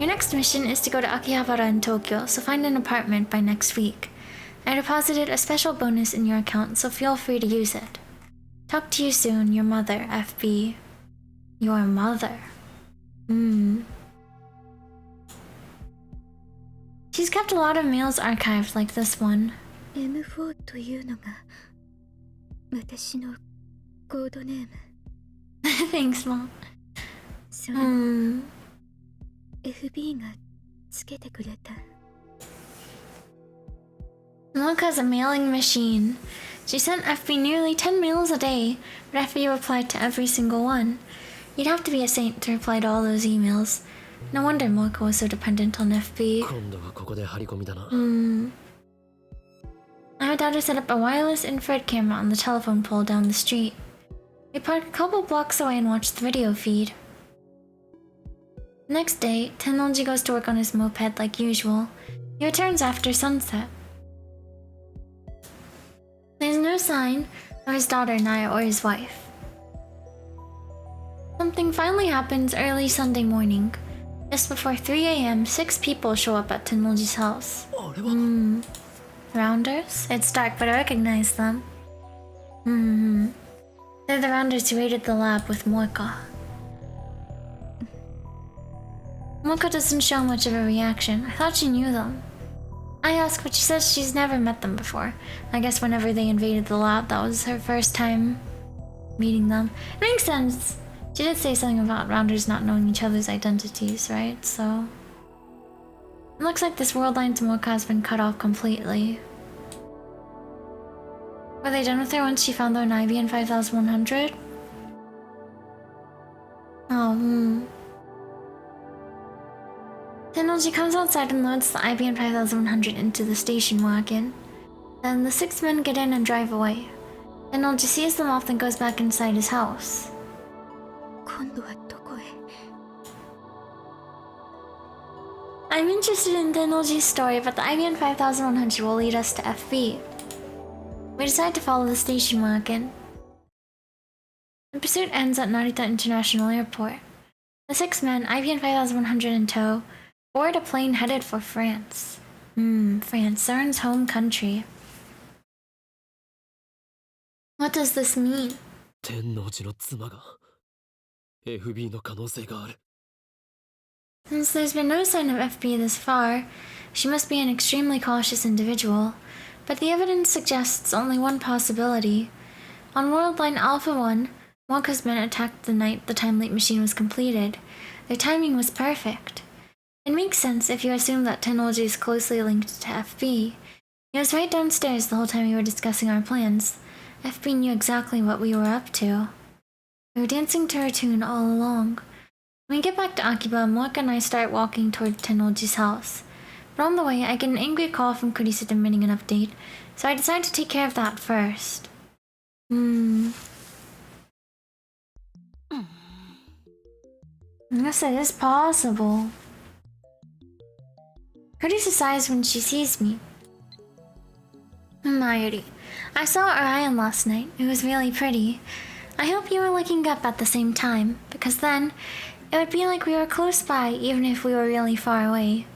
Your next mission is to go to Akihabara in Tokyo, so find an apartment by next week. I deposited a special bonus in your account, so feel free to use it. Talk to you soon, your mother, FB. Your mother. She's kept a lot of mails archived like this one. M4 というのが私のコードネーム。Thanks, Mom. それ FB がつけてくれた。Mocha's a mailing machine. She sent FB nearly 10 mails a day, but FB replied to every single one. You'd have to be a saint to reply to all those emails. No wonder Moeka was so dependent on FB. 今度はここで張り込みだな。My daughter set up a wireless infrared camera on the telephone pole down the street. We parked a couple blocks away and watched the video feed. The next day, Tennoji goes to work on his moped like usual. He returns after sunset. There's no sign of his daughter Naya or his wife. Something finally happens early Sunday morning. Just before 3 a.m., 6 people show up at Tennoji's house. Rounders? It's dark, but I recognize them. They're the rounders who raided the lab with Moeka. Moeka doesn't show much of a reaction. I thought she knew them. I ask, but she says she's never met them before. I guess whenever they invaded the lab, that was her first time meeting them. It makes sense. She did say something about rounders not knowing each other's identities, right? So... it looks like this world line to Moeka has been cut off completely. Were they done with her once she found their IBN 5100? Tennoji comes outside and loads the IBN 5100 into the station wagon. Then the 6 men get in and drive away. Tennoji sees them off and goes back inside his house. 今度はどこへ I'm interested in Tennoji's story, but the IBN 5100 will lead us to FB. We decide to follow the station wagon. The pursuit ends at Narita International Airport. The 6 men, IBN 5100 in tow, board a plane headed for France. France, Soren's home country. What does this mean? 天王寺の妻が FB の可能性がある。 Since there's been no sign of FB this far, she must be an extremely cautious individual. But the evidence suggests only one possibility. On World Line Alpha 1, Moeka's men attacked the night the time leap machine was completed. Their timing was perfect. It makes sense if you assume that Tennoji is closely linked to FB. He was right downstairs the whole time we were discussing our plans. FB knew exactly what we were up to. We were dancing to her tune all along. When we get back to Akiba, Moeka and I start walking toward Tennoji's house. But on the way, I get an angry call from Kurisa demanding an update, so I decide to take care of that first. I guess it is possible. Kurisa sighs when she sees me. Mayuri, I saw Orion last night. It was really pretty. I hope you were looking up at the same time, because then it would be like we were close by even if we were really far away.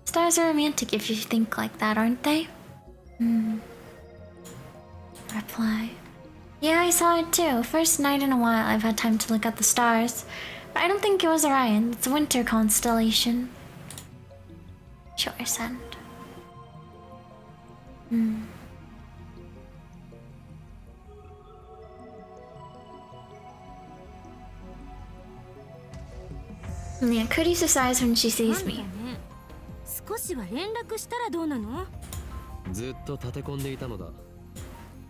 Stars are romantic if you think like that, aren't they? Reply. Yeah, I saw it too. First night in a while I've had time to look at the stars. But I don't think it was Orion. It's a winter constellation. Sure, send. Yeah, Kurisa sighs when she sees me. 少しは連絡したらどうなのずっと立て込んでいたのだ。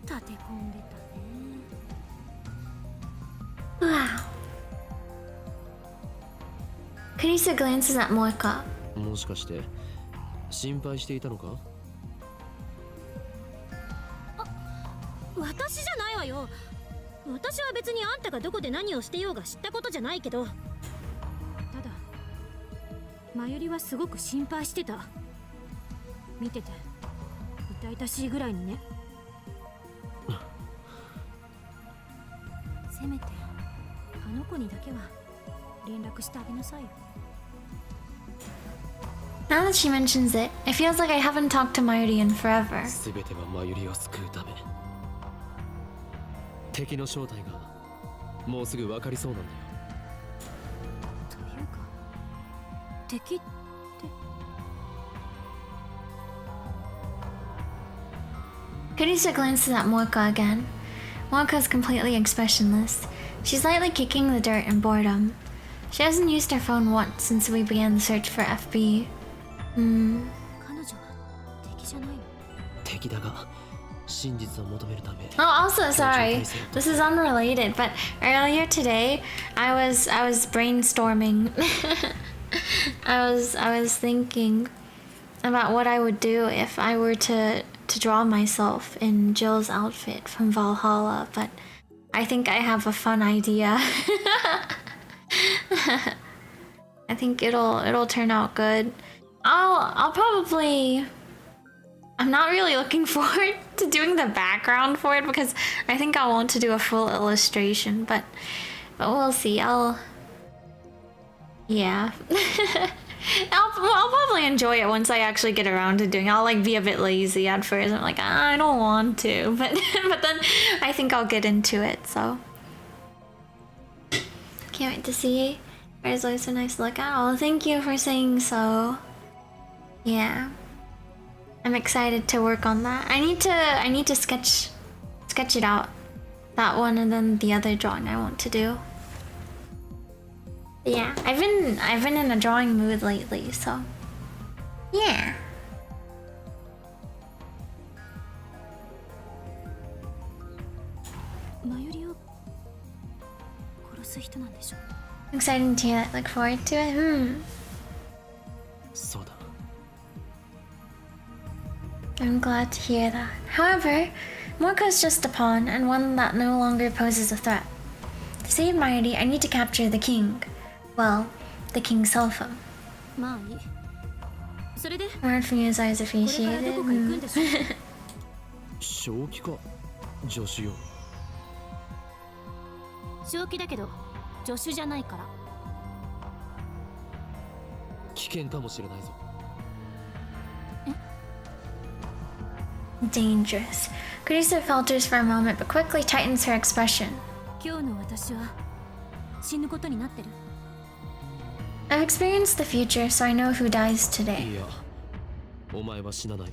立て込んでたね Wow. Kurisa glances at Moeka. もしかして心配していたのか？私じゃないわよ。私は別にあんたがどこで何をしてようが知ったことじゃないけど、ただマユリはすごく心配してた。見てて痛々しいぐらいにね。せめてあの子にだけは連絡してあげなさいよ。Now that she mentions it, it feels like I haven't talked to Mayuri in forever. すべてはマユリを救うため。敵の正体がもうすぐ分かりそうなんだよ。というか敵って。Kurisa glances at Moeka again. Moeka is completely expressionless. She's lightly kicking the dirt in boredom. She hasn't used her phone once since we began the search for FB. 彼女は敵じゃないの？敵だが真実を求めるため。 Oh, also sorry. This is unrelated, but earlier today I was brainstorming. I was thinking about what I would do if I were to draw myself in Jill's outfit from Valhalla, but I think I have a fun idea. I think it'll turn out good. I'll probably. I'm not really looking forward to doing the background for it because I think I want to do a full illustration, but we'll see. Yeah. I'll probably enjoy it once I actually get around to doing it. I'll like be a bit lazy at first. I'm like, I don't want to, but then I think I'll get into it. So can't wait to see. It's always so nice to look at. Oh, thank you for saying so. Yeah, I'm excited to work on that. I need to sketch it out, that one, and then the other drawing I want to do. Yeah, I've been in a drawing mood lately, so yeah. Exciting to hear that. Look forward to it.そうだ I'm glad to hear that. However, Morko's just a pawn and one that no longer poses a threat. To save Mighty, I need to capture the king. Well, the king's cell phone. Word from you is always appreciated. 正気か助手よ正気だけど助手じゃないから危険かもしれないぞ Dangerous. Kurisa falters for a moment but quickly tightens her expression. 今日の私は死ぬことになってる I've experienced the future, so I know who dies today. いやお前は死なない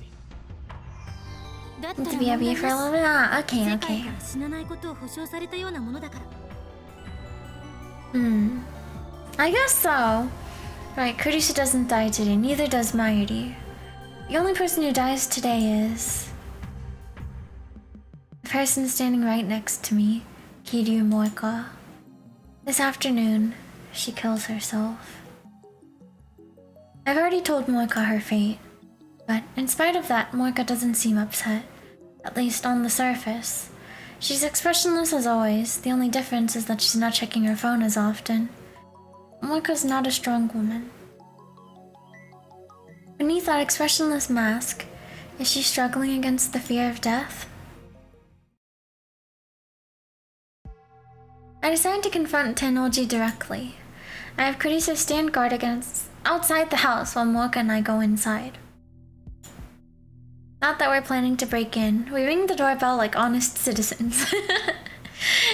To be happy for a little bit? Ah, okay, 世界 okay. から死なないことを保証されたようなものだから I guess so. Right, Kurisa doesn't die today, neither does Mayuri. The only person who dies today is the person standing right next to me, Kiryu Moeka. This afternoon, she kills herself. I've already told Moeka her fate, but in spite of that, Moeka doesn't seem upset, at least on the surface. She's expressionless as always, the only difference is that she's not checking her phone as often. Moeka's not a strong woman. Beneath that expressionless mask, is she struggling against the fear of death? I decide to confront Tennoji directly. I have Kurisa stand guard outside the house while Moeka and I go inside. Not that we're planning to break in. We ring the doorbell like honest citizens.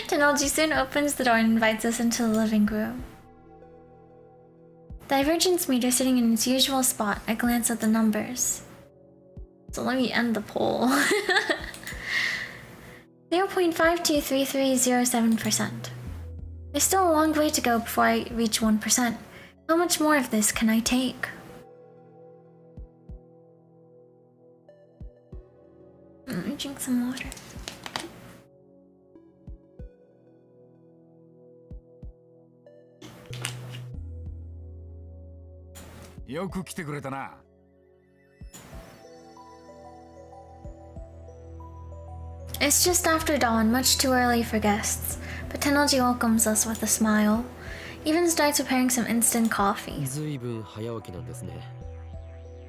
Tennoji soon opens the door and invites us into the living room. Divergence meter sitting in its usual spot, I glance at the numbers. So let me end the poll. 0.523307%. There's still a long way to go before I reach 1%. How much more of this can I take? Let me drink some water. It's just after dawn, much too early for guests, but Tennoji welcomes us with a smile. Even starts preparing some instant coffee. ずいぶん早起きなんですね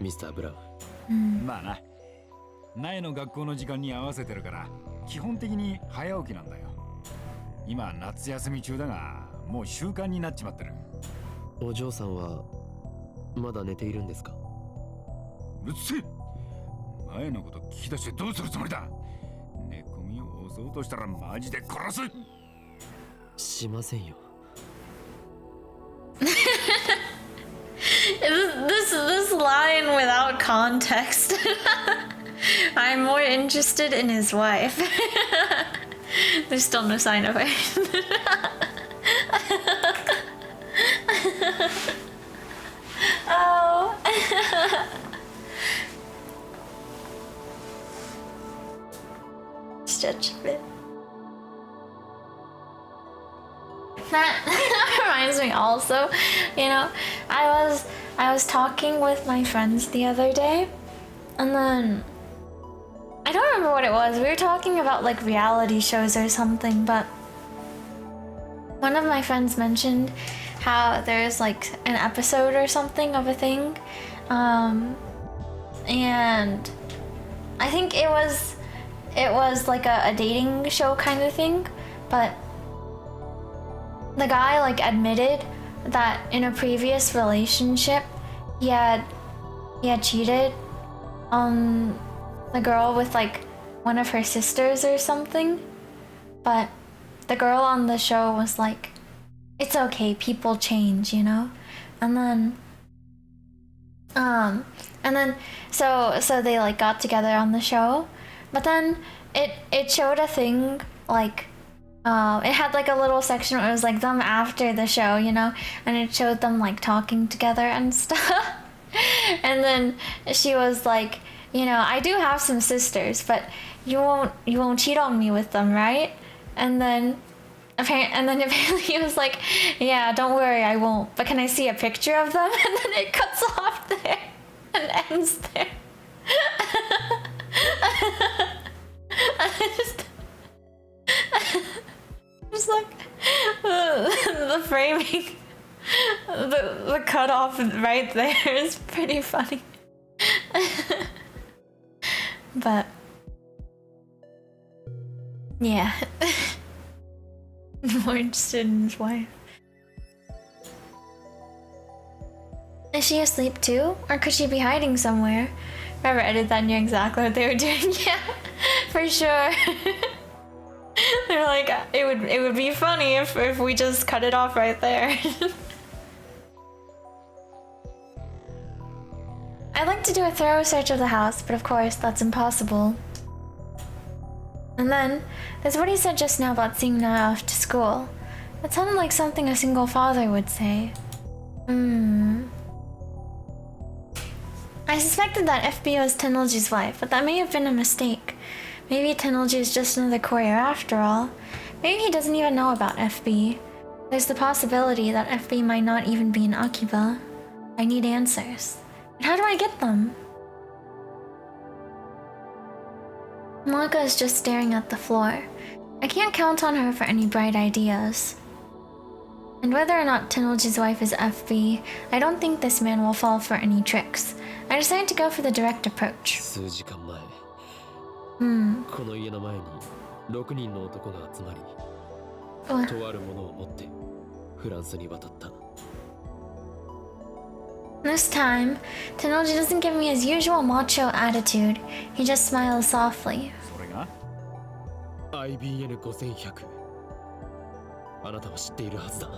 ミスター・ブラウンまあな苗の学校の時間に合わせてるから基本的に早起きなんだよ今夏休み中だがもう習慣になっちまってるお嬢さんはまだ寝ているんですかうるせえ前のこと聞き出してどうするつもりだ寝込みを襲うとしたらマジで殺すしませんよ This line without context. I'm more interested in his wife. There's still no sign of her. Oh. Stretch a bit. That reminds me also, you know, I was talking with my friends the other day, and then I don't remember what it was. We were talking about like reality shows or something, but one of my friends mentioned how there's like an episode or something of a thing, and I think it was like a dating show kind of thing, but the guy like admitted that in a previous relationship he had cheated on the girl with like one of her sisters or something, but the girl on the show was like, it's okay, people change, you know? And then so they like got together on the show, but then it showed a thing like it had like a little section where it was like them after the show, you know, and it showed them like talking together and stuff. And then she was like, you know, I do have some sisters, but you won't cheat on me with them, right? And then apparently he was like, yeah, don't worry, I won't, but can I see a picture of them? And then it cuts off there and ends there. Just like the framing, the cutoff right there is pretty funny. But yeah, more interested in his wife. Is she asleep too, or could she be hiding somewhere? Whoever edited that knew exactly what they were doing. Yeah, for sure. They're like, it would be funny if we just cut it off right there. I'd like to do a thorough search of the house, but of course that's impossible. And then there's what he said just now about seeing Naya off to school. That sounded like something a single father would say. I suspected that FB was Tenolji's wife, but that may have been a mistake. Maybe Tenolji is just another courier after all. Maybe he doesn't even know about FB. There's the possibility that FB might not even be in Akiba. I need answers. And how do I get them? Monika is just staring at the floor. I can't count on her for any bright ideas. And whether or not Tenolji's wife is FB, I don't think this man will fall for any tricks. I decided to go for the direct approach. 数時間前この家の前に6人の男が集まりとあるものを持ってフランスに渡った This time, Tenolji doesn't give me his usual macho attitude. He just smiles softly. それが IBN5100 あなたは知っているはずだ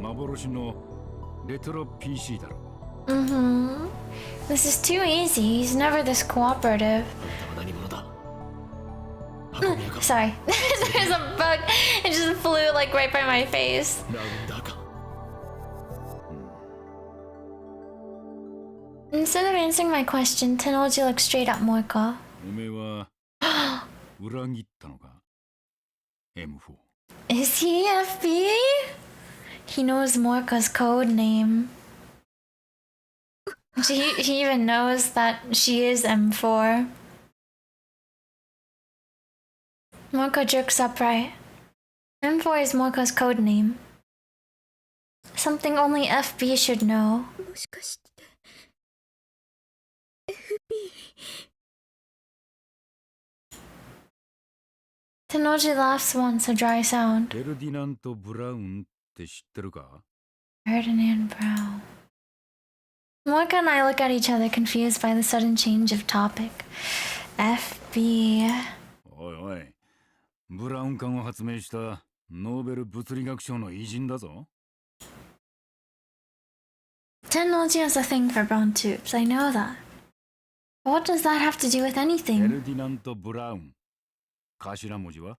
幻のレトロ PC だろ This is too easy. He's never this cooperative. あなたは何者だ Sorry. There's a bug. It just flew like right by my face. ラウンダーか Instead of answering my question, Tenolji looked straight at Moika. おめえは裏切ったのか M4 Is he FB? He knows Moika's code name. He even knows that she is M4. Moika jerks upright. M4 is Moika's code name. Something only FB should know. もしかして Tenolji laughs once, a dry sound. フェルディナント・ブラウンって知ってるか Ferdinand Brown. Moika and I look at each other, confused by the sudden change of topic. FB. おいおいブラウン管を発明したノーベル物理学賞の偉人だぞ Tenolji has a thing for brown tubes, I know that. But what does that have to do with フェ anything? ルディナント・ブラウン頭文字は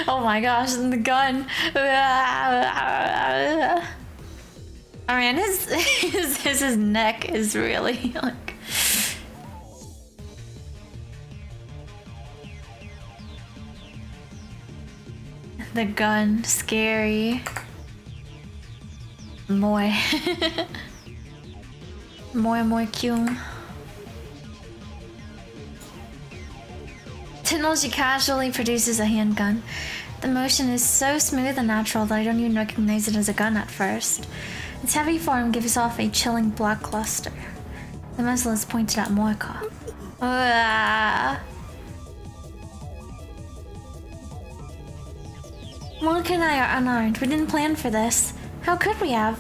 Oh my gosh, and the gun. I mean, his neck is really like... the gun. Scary. Moi. Moi kyung. Tennoji casually produces a handgun. The motion is so smooth and natural that I don't even recognize it as a gun at first. Its heavy form gives off a chilling black luster. The muzzle is pointed at Moeka. Moeka and I are unarmed. We didn't plan for this. How could we have?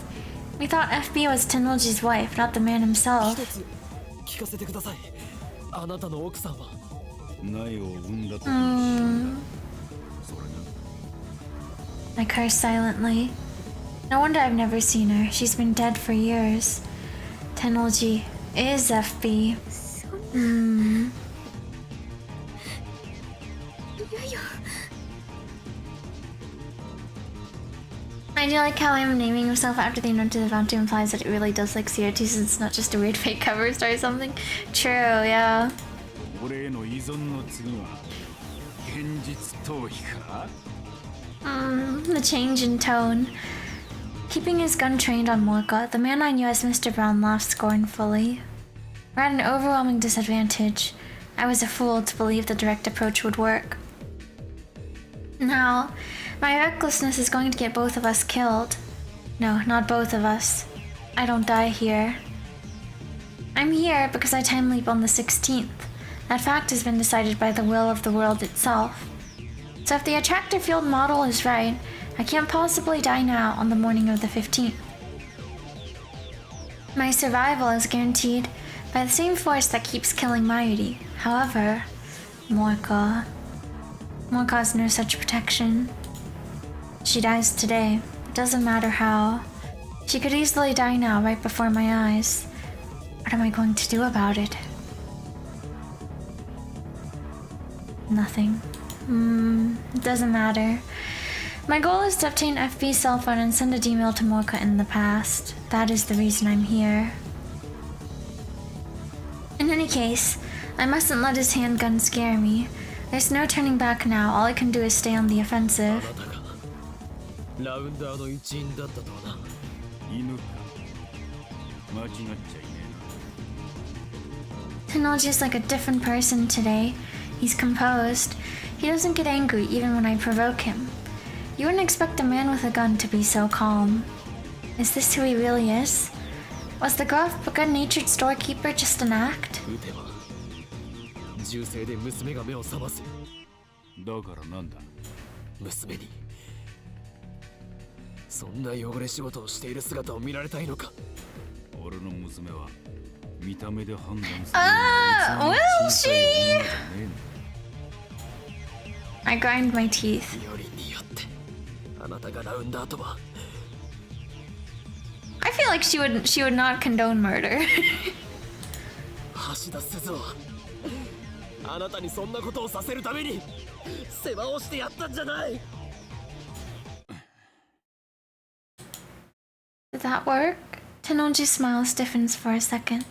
We thought FB was Tennoji's wife, not the man himself. 聞かせてください。あなたの奥さんは。苗を産んだと。それが。I curse silently. No wonder I've never seen her. She's been dead for years. Tennoji is FB. I do like how I'm naming himself after the note to the fountain implies that it really does like CO2 since it's not just a weird fake cover story or something. True, yeah. 俺への依存の次は現実逃避か? The change in tone. Keeping his gun trained on Moeka, the man I knew as Mr. Brown laughed scornfully. We're at an overwhelming disadvantage. I was a fool to believe the direct approach would work. Now, my recklessness is going to get both of us killed. No, not both of us. I don't die here. I'm here because I time leap on the 16th. That fact has been decided by the will of the world itself. So if the attractor field model is right, I can't possibly die now on the morning of the 15th. My survival is guaranteed by the same force that keeps killing Mayuri. However, Moeka has no such protection. She dies today. It doesn't matter how. She could easily die now, right before my eyes. What am I going to do about it? Nothing. It doesn't matter. My goal is to obtain FB's cell phone and send a email to Moeka in the past. That is the reason I'm here. In any case, I mustn't let his handgun scare me. There's no turning back now. All I can do is stay on the offensive. ラウンダーの一員だったとはな。犬か。間違っちゃいねえな。 Tennoji's like a different person today. He's composed. He doesn't get angry even when I provoke him. You wouldn't expect a man with a gun to be so calm. Is this who he really is? Was the gruff but good-natured storekeeper just an act? 撃てば銃声で娘が目を覚ます。だからなんだ。娘にそんな汚れ仕事をしている姿を見られたいのか。俺の娘は見た目で判断する。Will she? I grind my teeth. よりによってあなたがラウンダーとは。I feel like she would not condone murder. 橋田鈴はあなたにそんなことをさせるために世話をしてやったんじゃない。 Did that work? Tennoji's smile stiffens for a second.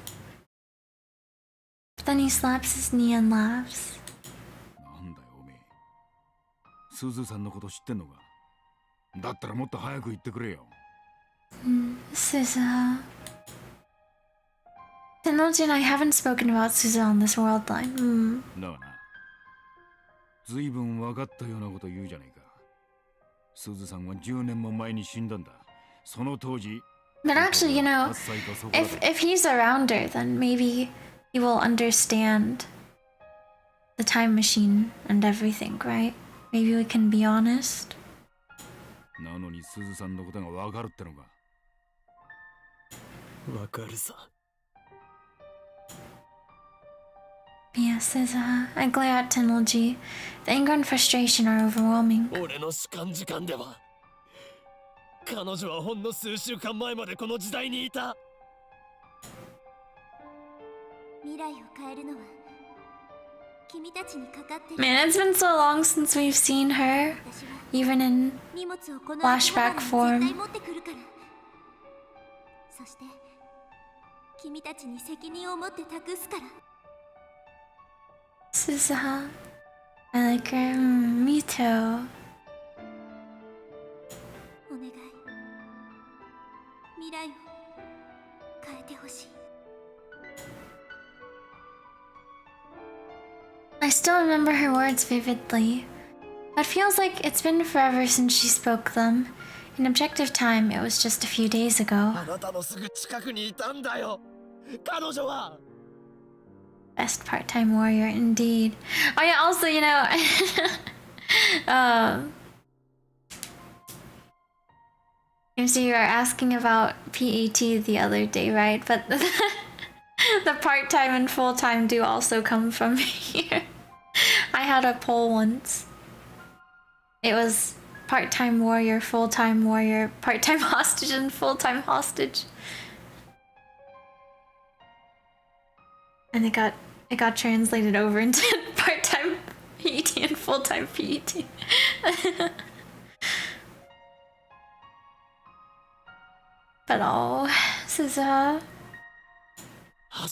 Then he slaps his knee and laughs. なんだよおめえ。すずさんのこと知ってんのか。だったらもっと早く言ってくれよ。Suzuha. Tennoji and I haven't spoken about Suzuha on this world line. だがな。ずいぶん分かったようなこと言うじゃないか。すずさんは10年も前に死んだんだ。その当時。But actually, you know, if he's around her, then maybe he will understand the time machine and everything, right? Maybe we can be honest. なのにすずさんのことが分かるってのか。わかるさ。 Yeah, Suzuha. I glare at Tennoji. The anger and frustration are overwhelming. 俺の主観時間では彼女はほんの数週間前までこの時代にいた。未来を変えるのは君たちにかかってる。 Man, it's been so long since we've seen her, even in 荷物をこの flashback 絶 form. 対持ってくるから。そして君たちに責任を持って託すから。 Suzuha. I like her. Me too. 未来を変えてほしい。 I still remember her words vividly. It feels like it's been forever since she spoke them. In objective time, it was just a few days ago. あなたのすぐ近くにいたんだよ彼女は Best part-time warrior, indeed. Oh yeah, also, you know, so you were asking about PAT the other day, right? But the part-time and full-time do also come from here. I had a poll once. It was part-time warrior, full-time warrior, part-time hostage, and full-time hostage. And it got translated over into part-time PET and full-time PET. But oh, Suza.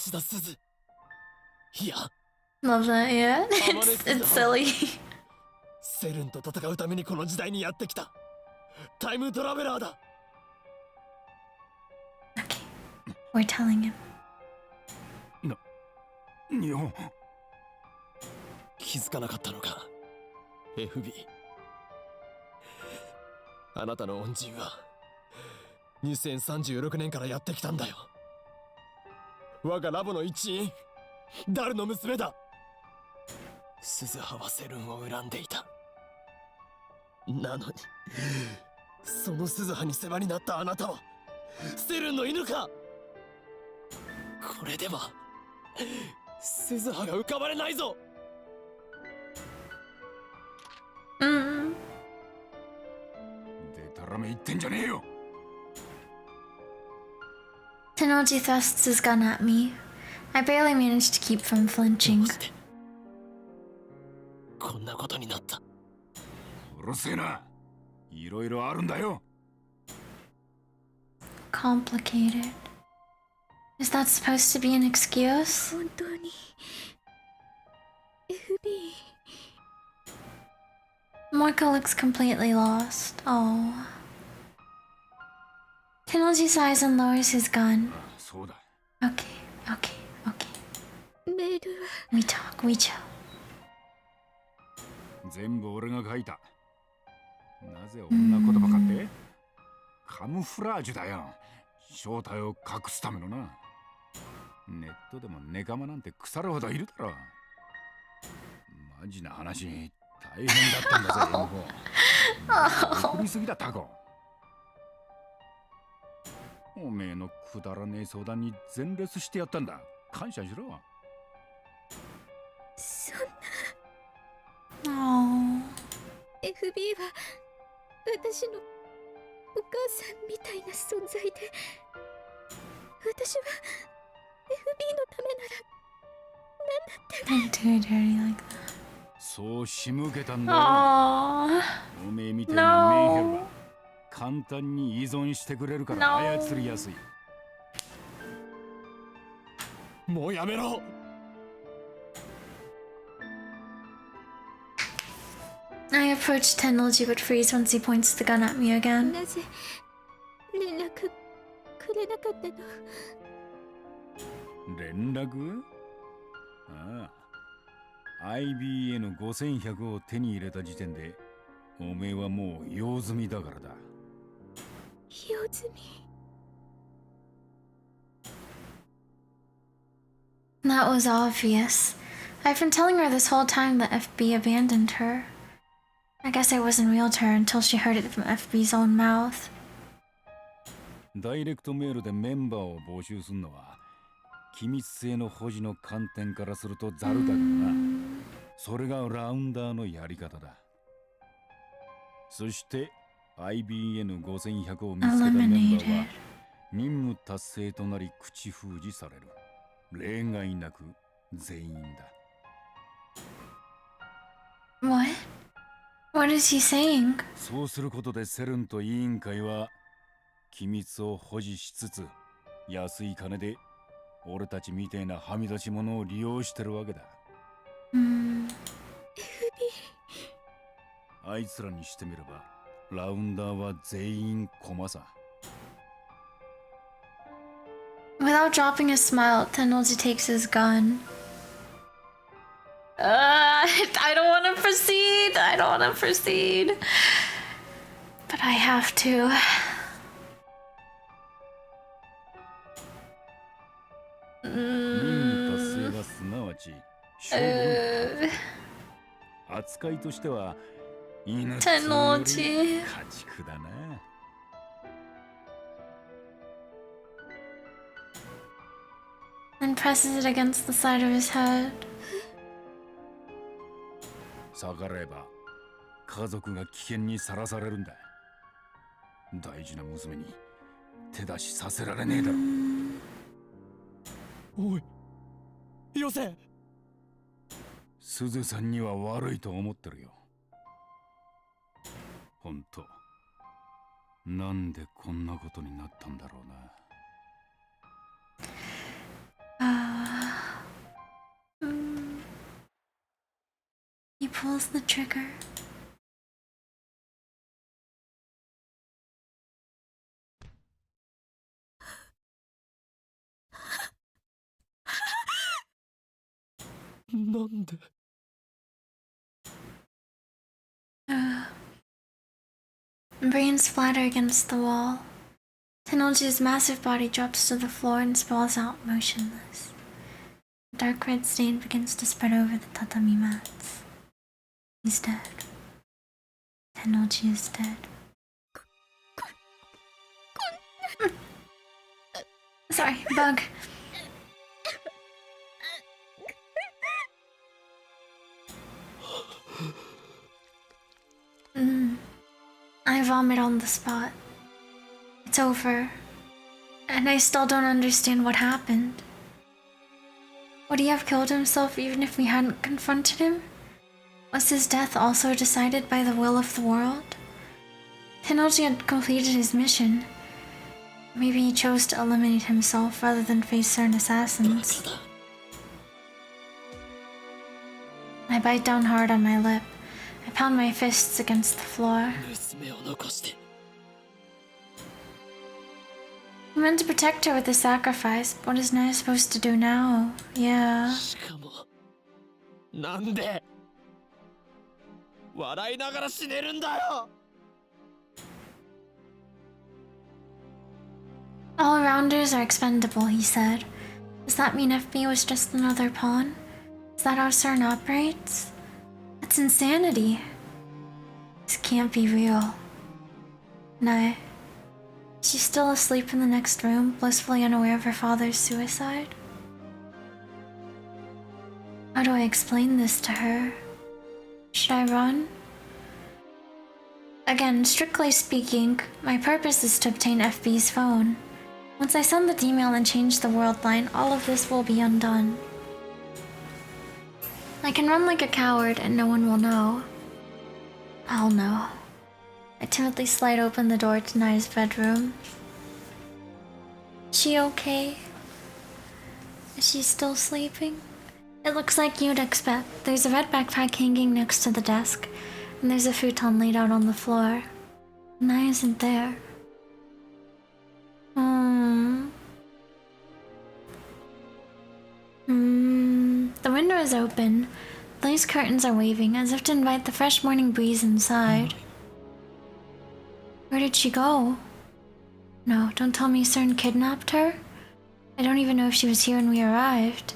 橋田鈴いや Love that, yeah. It's silly. セルンと戦うためにこの時代にやってきたタイムトラベラーだ Okay, we're telling him. 日本気づかなかったのか FB あなたの恩人は2036年からやってきたんだよ我がラボの一員ダルの娘だ鈴葉はセルンを恨んでいたなのにその鈴葉に世話になったあなたはセルンの犬かこれでは鈴葉が浮かばれないぞ Mm. でたらめ言ってんじゃねえよ Tenoji thrusts his gun at me. I barely managed to keep from ど flinching. うしてこんなことになった うるせえないろいろあるんだよ Complicated. Is that supposed to be an excuse? 本当に FB Moika looks completely lost. Oh. Tenoji sighs and lowers his gun. そうだ Okay, okay, okay. メールは We talk, we chill. 全部俺が書いたなぜ女言葉かってカムフラージュだよ正体を隠すためのなネットでもネカマなんて腐るほどいるだろマジな話大変だったんだぜ M4 送りすぎだタコおめえのくだらねえ相談に全レスしてやったんだ感謝しろそん Oh. な FB は私のお母さんみたいな存在で私は FB のためなら Don't do it dirty like that. そう仕向けたんだよ Aww. おめえみたいなメンヘルは簡単に依存してくれるから No. 操りやすいもうやめろ I approach Tennoji but freeze once he points the gun at me again. なぜ連絡くれなかったの連絡ああ IBN5100 を手に入れた時点でおめえはもう用済みだからだ用済み That was obvious. I've been telling her this whole time that FB abandoned her. I guess it wasn't real to her until she heard it from FB's own mouth. ダイレクトメールでメンバーを募集するのは機密性の保持の観点からするとザルだけどなそれがラウンダーのやり方だそして IBN5100 を見つけたメンバーは Eliminated. 任務達成となり口封じされる例外なく全員だ What? What is he saying? そうすることでセルンと委員会は機密を保持しつつ安い金で俺たちみてえなはみ出し者を利用してるわけだ Hmm. あいつらにしてみればラウンダーは全員駒さ Without dropping a smile, Tennoji takes his gun. I don't want to proceed. I don't want to proceed. But I have to. 任達成はすなわち将軍扱いとしては犬つより家畜だな。And presses it against the side of his head. 逆らえば家族が危険にさらされるんだ。大事な娘に手出しさせられねえだろ。おいよせ。すずさんには悪いと思ってるよ。ほんとなんでこんなことになったんだろうな。He pulls the trigger. Brains splatter against the wall. Tennoji's massive body drops to the floor and sprawls out motionless. A dark red stain begins to spread over the tatami mats. He's dead. Tennoji is dead. Sorry, bug. I vomit on the spot. It's over. And I still don't understand what happened. Would he have killed himself even if we hadn't confronted him? Was his death also decided by the will of the world? Tennoji had completed his mission. Maybe he chose to eliminate himself rather than face certain assassins. I bite down hard on my lip. I pound my fists against the floor. I meant to protect her with a sacrifice, but what is Naya supposed to do now? Yeah. なんで笑いながら死ねるんだよ。 All-rounders are expendable, he said. Does that mean FB was just another pawn? Is that how CERN operates? That's insanity. This can't be real. Naya. Is she still asleep in the next room, blissfully unaware of her father's suicide? How do I explain this to her? Should I run? Again, strictly speaking, my purpose is to obtain FB's phone. Once I send the email and change the world line, all of this will be undone. I can run like a coward and no one will know. I'll know. I timidly slide open the door to Naya's bedroom. Is she okay? Is she still sleeping? It looks like you'd expect. There's a red backpack hanging next to the desk, and there's a futon laid out on the floor. Naya isn't there. The window is open. The lace curtains are waving as if to invite the fresh morning breeze inside. Where did she go? No, don't tell me CERN kidnapped her. I don't even know if she was here when we arrived.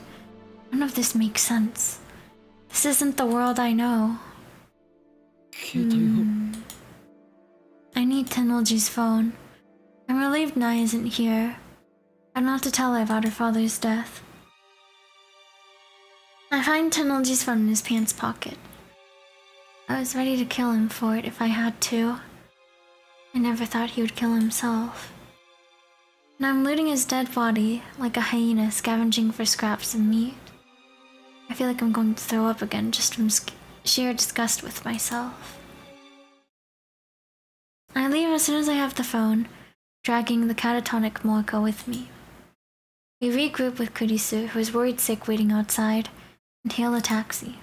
None of this makes sense. This isn't the world I know. I need Tennoji's phone. I'm relieved Naya isn't here. I'm not to tell her about her father's death. I find Tennoji's phone in his pants pocket. I was ready to kill him for it if I had to. I never thought he would kill himself. Now I'm looting his dead body like a hyena scavenging for scraps of meat. I feel like I'm going to throw up again just from sheer disgust with myself. I leave as soon as I have the phone, dragging the catatonic Morika with me. We regroup with Kurisu, who is worried sick waiting outside, and hail a taxi.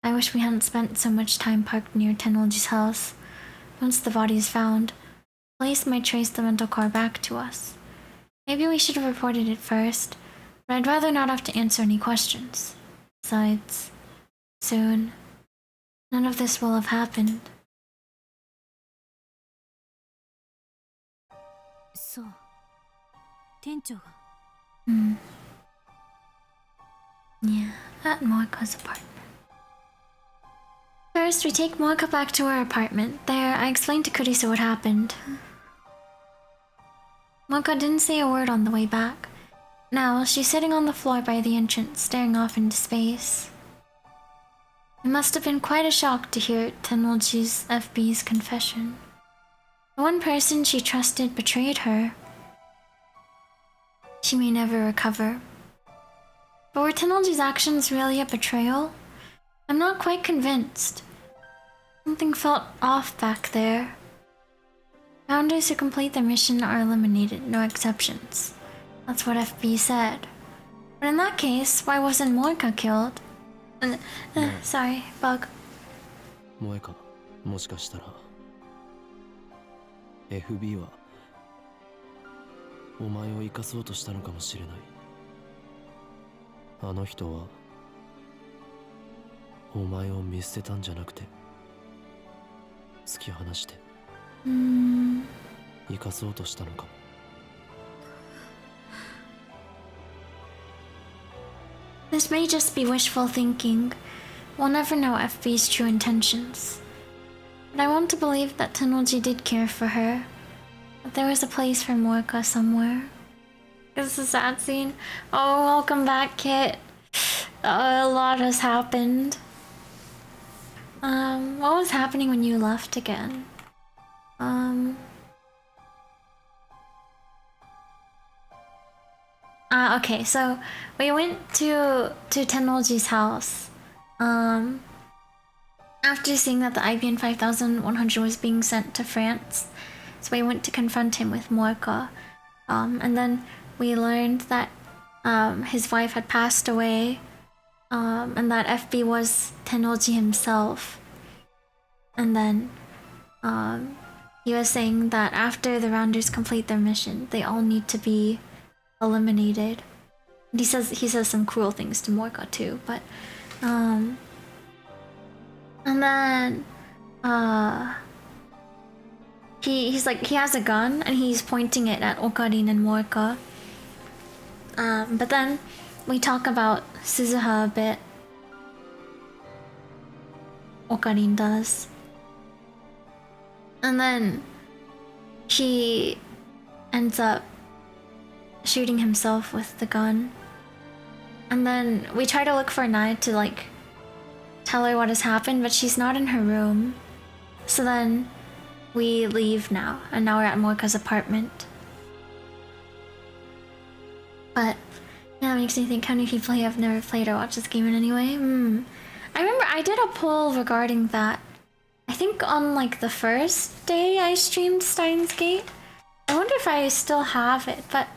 I wish we hadn't spent so much time parked near Tennoji's house. Once the body is found, police might trace the rental car back to us. Maybe we should have reported it first, but I'd rather not have to answer any questions. Besides, soon, none of this will have happened. そう店長が Yeah, at Moika's apartment. First, we take Moika back to her apartment. There, I explained to Kurisu what happened. Moika didn't say a word on the way back. Now, she's sitting on the floor by the entrance, staring off into space. It must have been quite a shock to hear Tennoji's FB's confession. The one person she trusted betrayed her. She may never recover. But were Tennoji's actions really a betrayal? I'm not quite convinced. Something felt off back there. Founders who complete their mission are eliminated, no exceptions. That's what FB said. But in that case, why wasn't Moika killed? Sorry, bug. 萌か、もしかしたら FB はお前を生かそうとしたのかもしれない。あの人はお前を見捨てたんじゃなくて突き放して生かそうとしたのかも。This may just be wishful thinking. We'll never know FB's true intentions. But I want to believe that Tennoji did care for her. That there was a place for Moika somewhere. This is a sad scene. Oh, welcome back, Kit. A lot has happened. What was happening when you left again? Okay, so we went to Tennoji's house. After seeing that the IBN 5100 was being sent to France, so we went to confront him with Moika. And then we learned that his wife had passed away, and that FB was Tennoji himself. And then he was saying that after the rounders complete their mission, they all need to be eliminated. And he says some cruel things to Moika too, but and then he's like, he has a gun and he's pointing it at Okarin and Moika. But then we talk about Suzuha a bit. Okarin does. And then he ends up shooting himself with the gun. And then we try to look for Nai to like tell her what has happened, but she's not in her room. So then we leave now, and now we're at Moika's apartment. But yeah, it makes me think, how many people have never played or watched this game in any way? I remember I did a poll regarding that. I think on like the first day I streamed Steins Gate. I wonder if I still have it, but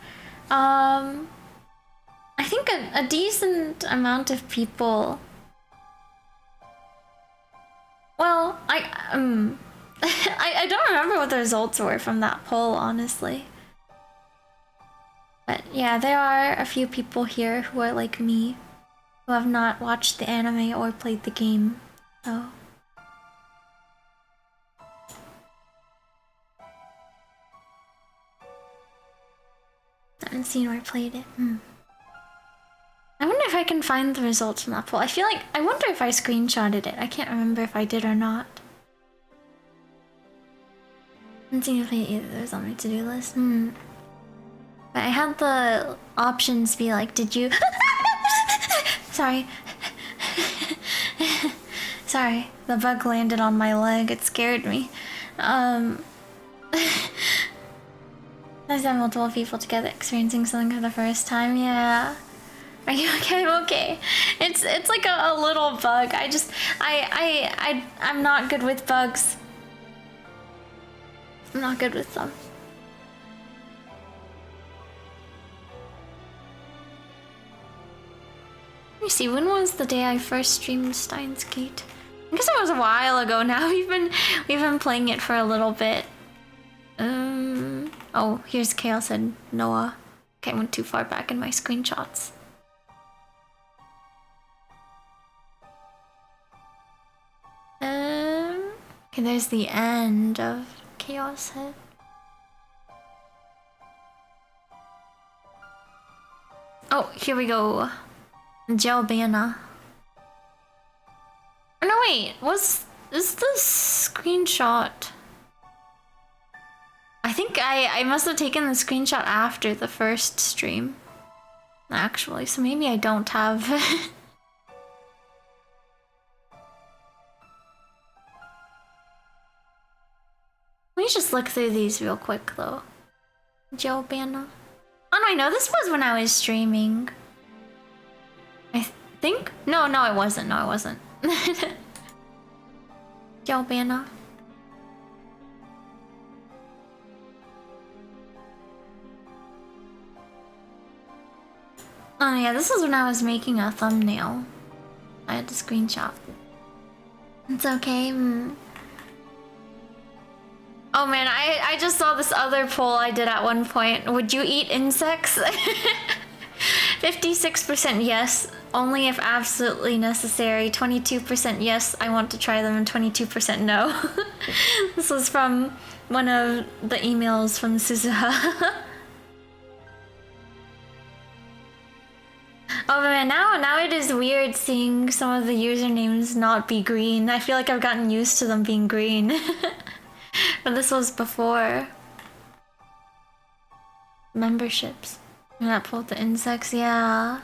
I think a decent amount of people. Well, I don't remember what the results were from that poll, honestly. But yeah, there are a few people here who are like me, who have not watched the anime or played the game, so. I haven't seen or played it. I wonder if I can find the results from that poll. I wonder if I screenshotted it. I can't remember if I did or not. I haven't seen if either of those on my to-do list. But I had the options be like, did you... Sorry. Sorry, the bug landed on my leg. It scared me. There's multiple people together experiencing something for the first time. Yeah. Are you okay? I'm okay. It's like a little bug. I'm not good with bugs. I'm not good with them. Let me see, when was the day I first streamed Steins Gate? I guess it was a while ago now. We've been playing it for a little bit. Oh, here's Chaos and Noah. Okay, I went too far back in my screenshots. Okay, there's the end of Chaos Head. Oh, here we go. Jalbana. Oh, no, wait. Is this screenshot? I think I must have taken the screenshot after the first stream. Actually, so maybe I don't have... Let me just look through these real quick, though. Jalbana. Oh no, I know this was when I was streaming. I think? No, it wasn't. No, it wasn't. Jalbana. Oh yeah, this is when I was making a thumbnail. I had to screenshot. It's okay. Oh man, I just saw this other poll I did at one point. Would you eat insects? 56% yes, only if absolutely necessary. 22% yes, I want to try them, and 22% no. This was from one of the emails from Suzuha. Oh man, now it is weird seeing some of the usernames not be green. I feel like I've gotten used to them being green. But this was before. Memberships. And that pulled the insects, yeah.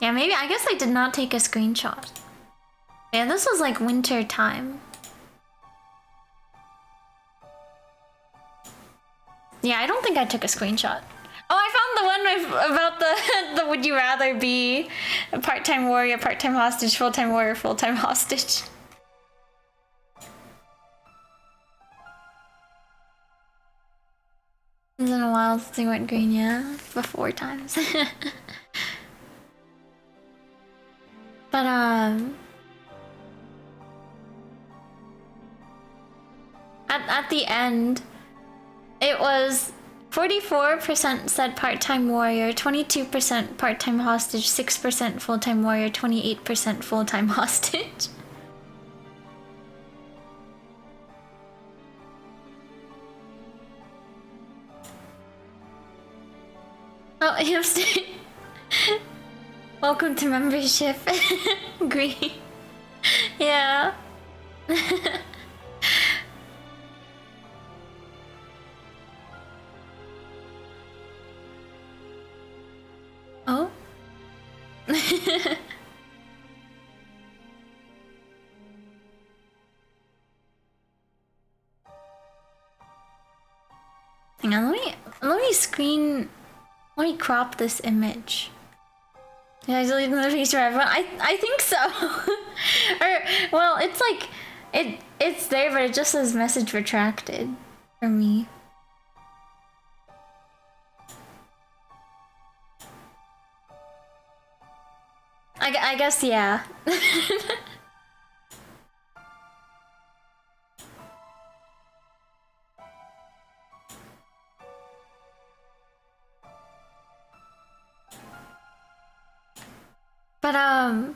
Yeah, maybe, I guess I did not take a screenshot. Yeah, this was like winter time. Yeah, I don't think I took a screenshot. Oh, I found the one about the would you rather be a part-time warrior, part-time hostage, full-time warrior, full-time hostage. It's been a while since I went green, yeah, for 4 times. But at the end, it was 44% said part-time warrior, 22% part-time hostage, 6% full-time warrior, 28% full-time hostage. Oh, hamster. Welcome to membership. Green. Yeah. Oh? Hang on, let me crop this image. Did I delete the picture of everyone? I think so. Or, well, it's like, it's there, but it just says message retracted for me. I guess, yeah. But, I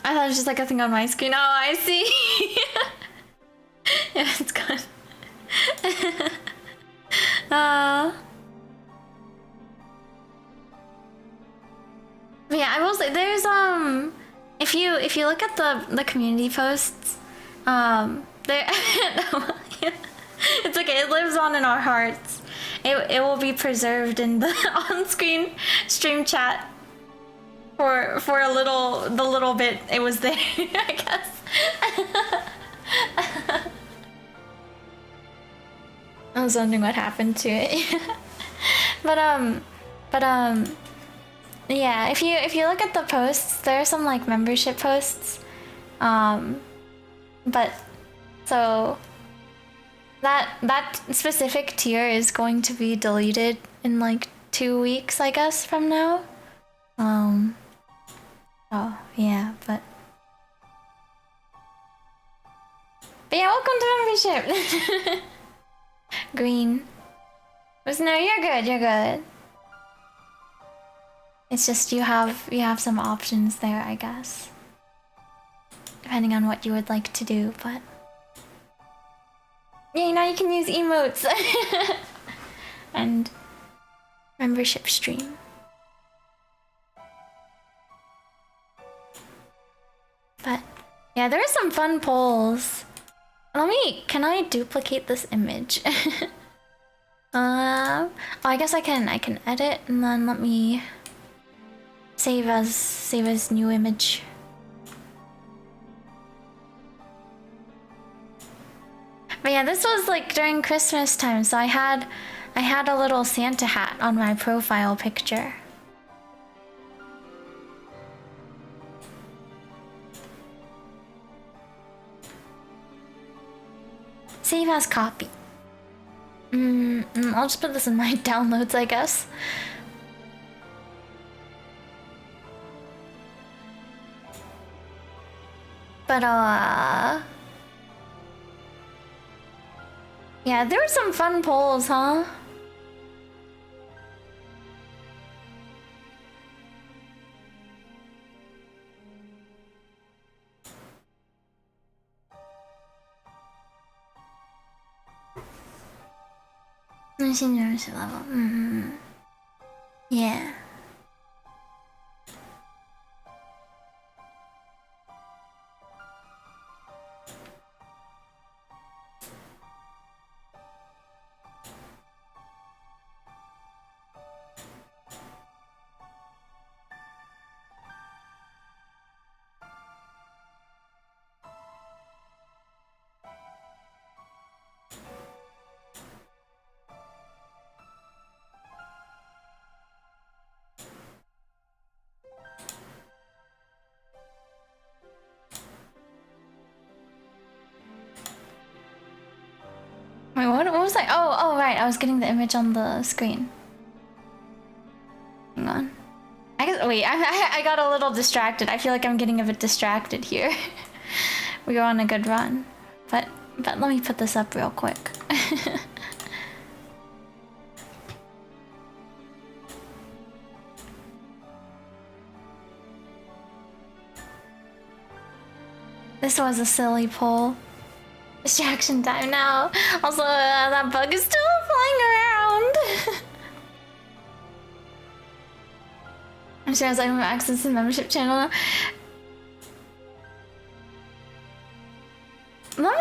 thought it was just like a thing on my screen. Oh, I see. Yeah, it's gone. But yeah, I will say there's if you look at the community posts, there it's okay, it lives on in our hearts. It will be preserved in the on-screen stream chat for the little bit it was there, I guess. I was wondering what happened to it. but yeah, if you look at the posts, there are some like membership posts. But so that specific tier is going to be deleted in like 2 weeks, I guess, from now. Oh yeah, but yeah, welcome to membership. green. No, you're good, you're good. It's just you have some options there, I guess. Depending on what you would like to do, but... Yay, now you can use emotes! And... membership stream. But... yeah, there are some fun polls. Can I duplicate this image? Oh, I guess I can edit and then let me save as new image. But yeah, this was like during Christmas time, so I had a little Santa hat on my profile picture. Save as copy. I'll just put this in my downloads, I guess. But yeah, there were some fun polls, huh? Seniorship level. Yeah. Wait, what was I? Oh, right. I was getting the image on the screen. Hang on. I guess. Wait, I got a little distracted. I feel like I'm getting a bit distracted here. We were on a good run, but let me put this up real quick. This was a silly poll. Distraction time now. Also, that bug is still flying around. I'm sure as I don't have access to the membership channel. Let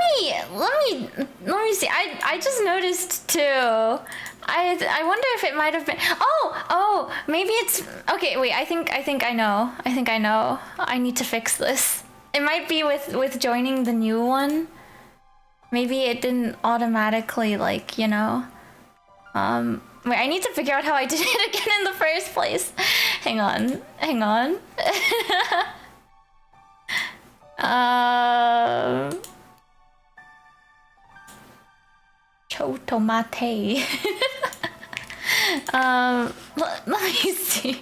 me see. I just noticed too. I wonder if it might have been. Oh, maybe it's okay. Wait, I think I know. I need to fix this. It might be with joining the new one. Maybe it didn't automatically, like, you know. Wait, I need to figure out how I did it again in the first place. Hang on. Chotomate. Let me see.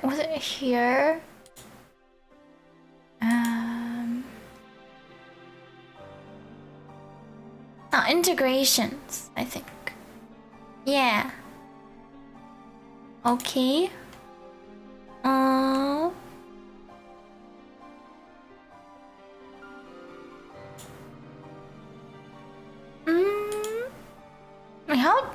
Was it here? Integrations, I think. Yeah. Okay. Wait, how?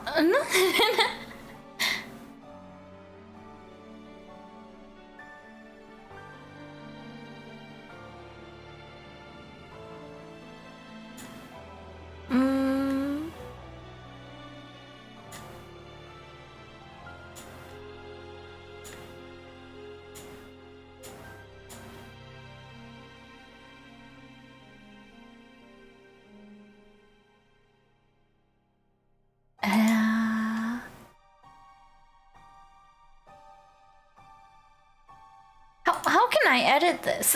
How can I edit this?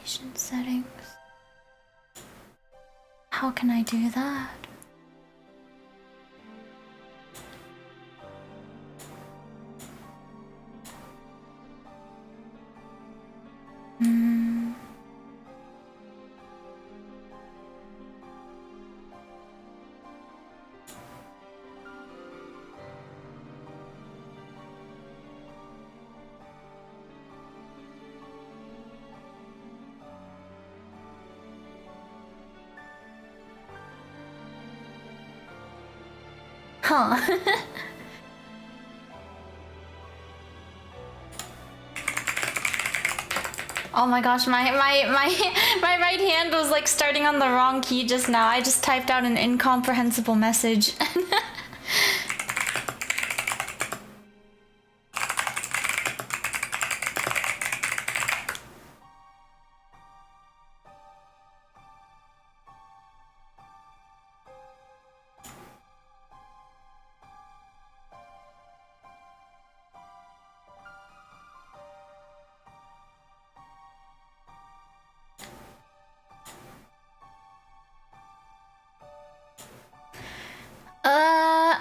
Notification settings. How can I do that? Huh. Oh my gosh, my right hand was like starting on the wrong key just now. I just typed out an incomprehensible message.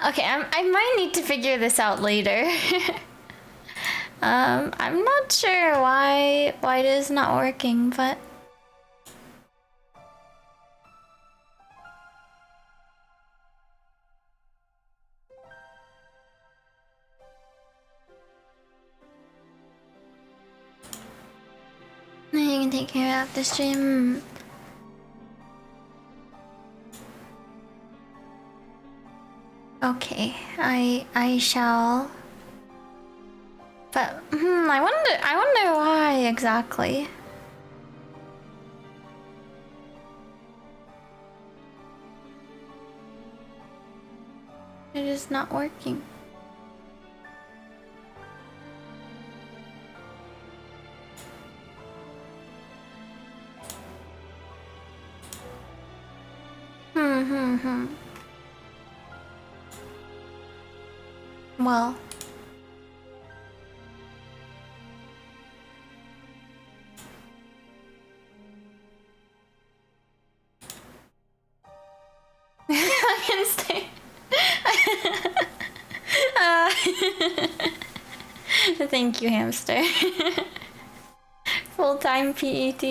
Okay, I might need to figure this out later. I'm not sure why it is not working, but you can take care of the stream. Okay, I shall. But I wonder why exactly. It is not working. Well. I can stay. Thank you, hamster. Full-time PET.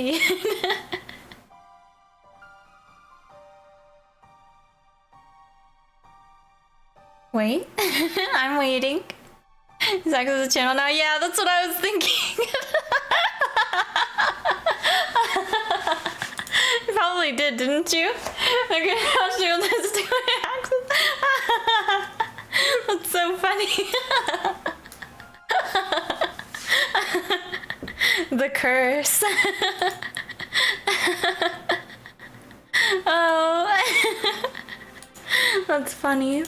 Wait, I'm waiting. Zach is the channel now. Yeah, that's what I was thinking. You probably did, didn't you? Okay, I'll show this to my access. That's so funny. The curse. Oh, that's funny.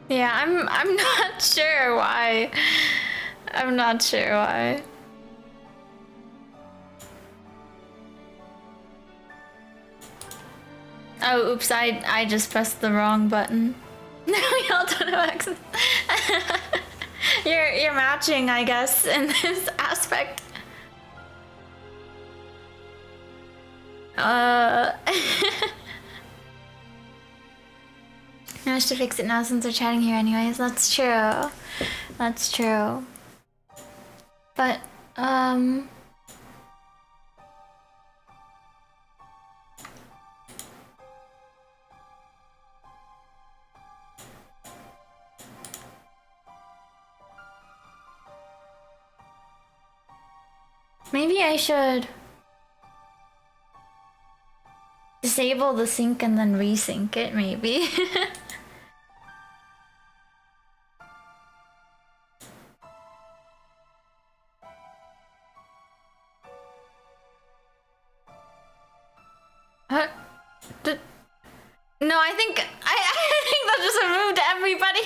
Yeah, I'm not sure why. I'm not sure why. Oh, oops, I just pressed the wrong button. No, y'all don't have access. You're matching, I guess, in this aspect. I should fix it now since we're chatting here anyways. That's true. That's true. But, maybe I should disable the sync and then resync it, maybe. No, I think that just removed everybody.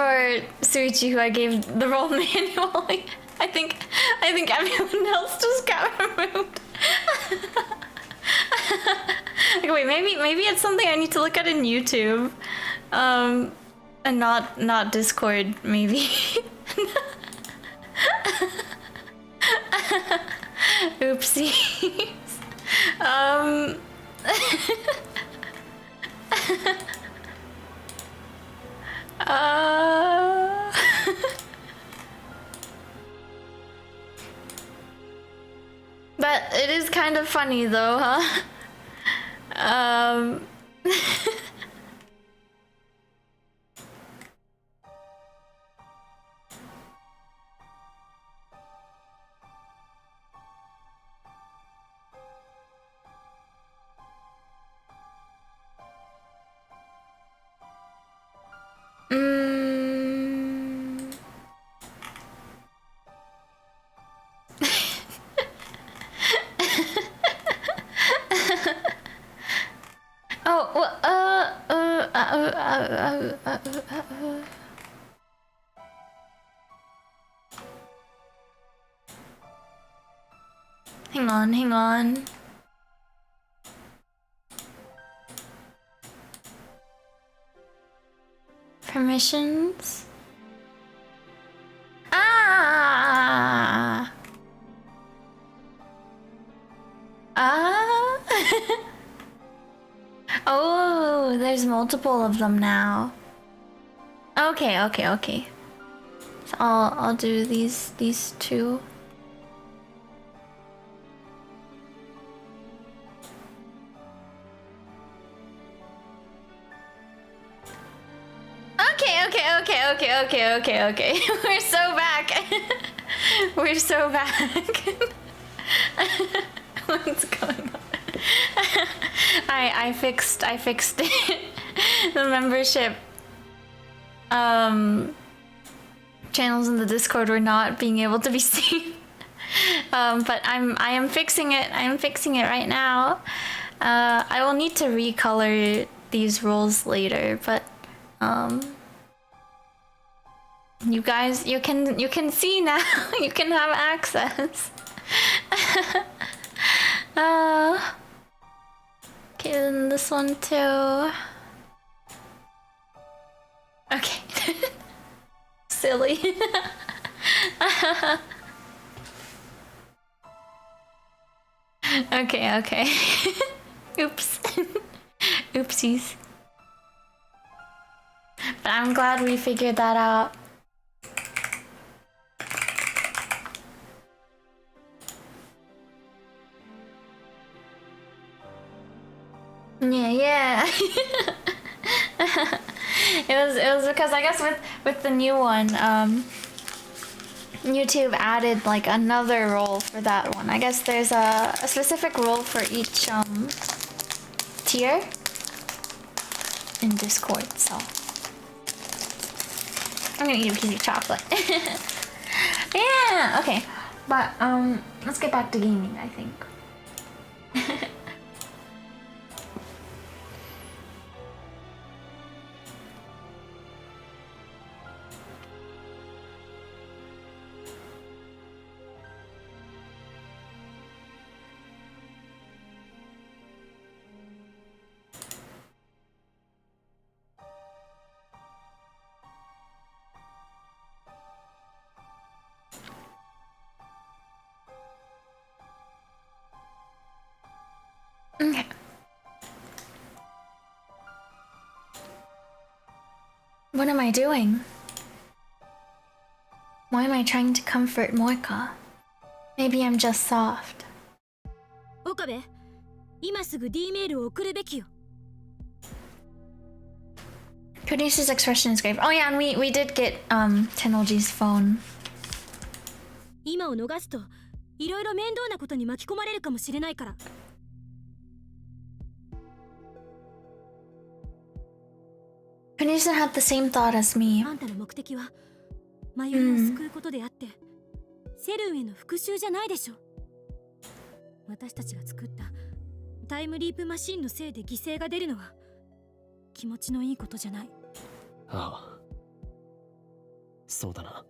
for Suichi, who I gave the role manually. I think everyone else just got removed. Okay, wait, maybe it's something I need to look at in YouTube, and not Discord, maybe. Oopsies. But it is kind of funny though, huh? Oh, well, hang on. Permissions? Ah! Oh, there's multiple of them now. Okay. So I'll do these two. Okay. We're so back. We're so back. What's going on? I fixed it. The membership channels in the Discord were not being able to be seen. But I am fixing it. I am fixing it right now. I will need to recolor these roles later, but you guys, you can see now. You can have access. Okay, then this one too. Okay. Silly. Okay. Oops. Oopsies. But I'm glad we figured that out. Yeah. It was because I guess with the new one, YouTube added like another role for that one. I guess there's a specific role for each tier in Discord, so I'm gonna eat a piece of chocolate. Yeah, okay. But let's get back to gaming, I think. Okay. What am I doing? Why am I trying to comfort Moeka? Maybe I'm just soft. 岡部、今すぐ D メールを送るべきよ。Producer's expression is great. Oh yeah, and we did get Tenolji's phone. 今を逃すといろいろ面倒なことに巻き込まれるかもしれないから。Producer had the same thought as me. あんたの目的はマユリを救うことであって、セルンへの復讐じゃないでしょ。私たちが作ったタイムリープマシンのせいで犠牲が出るのは気持ちのいいことじゃない。ああ、そうだな。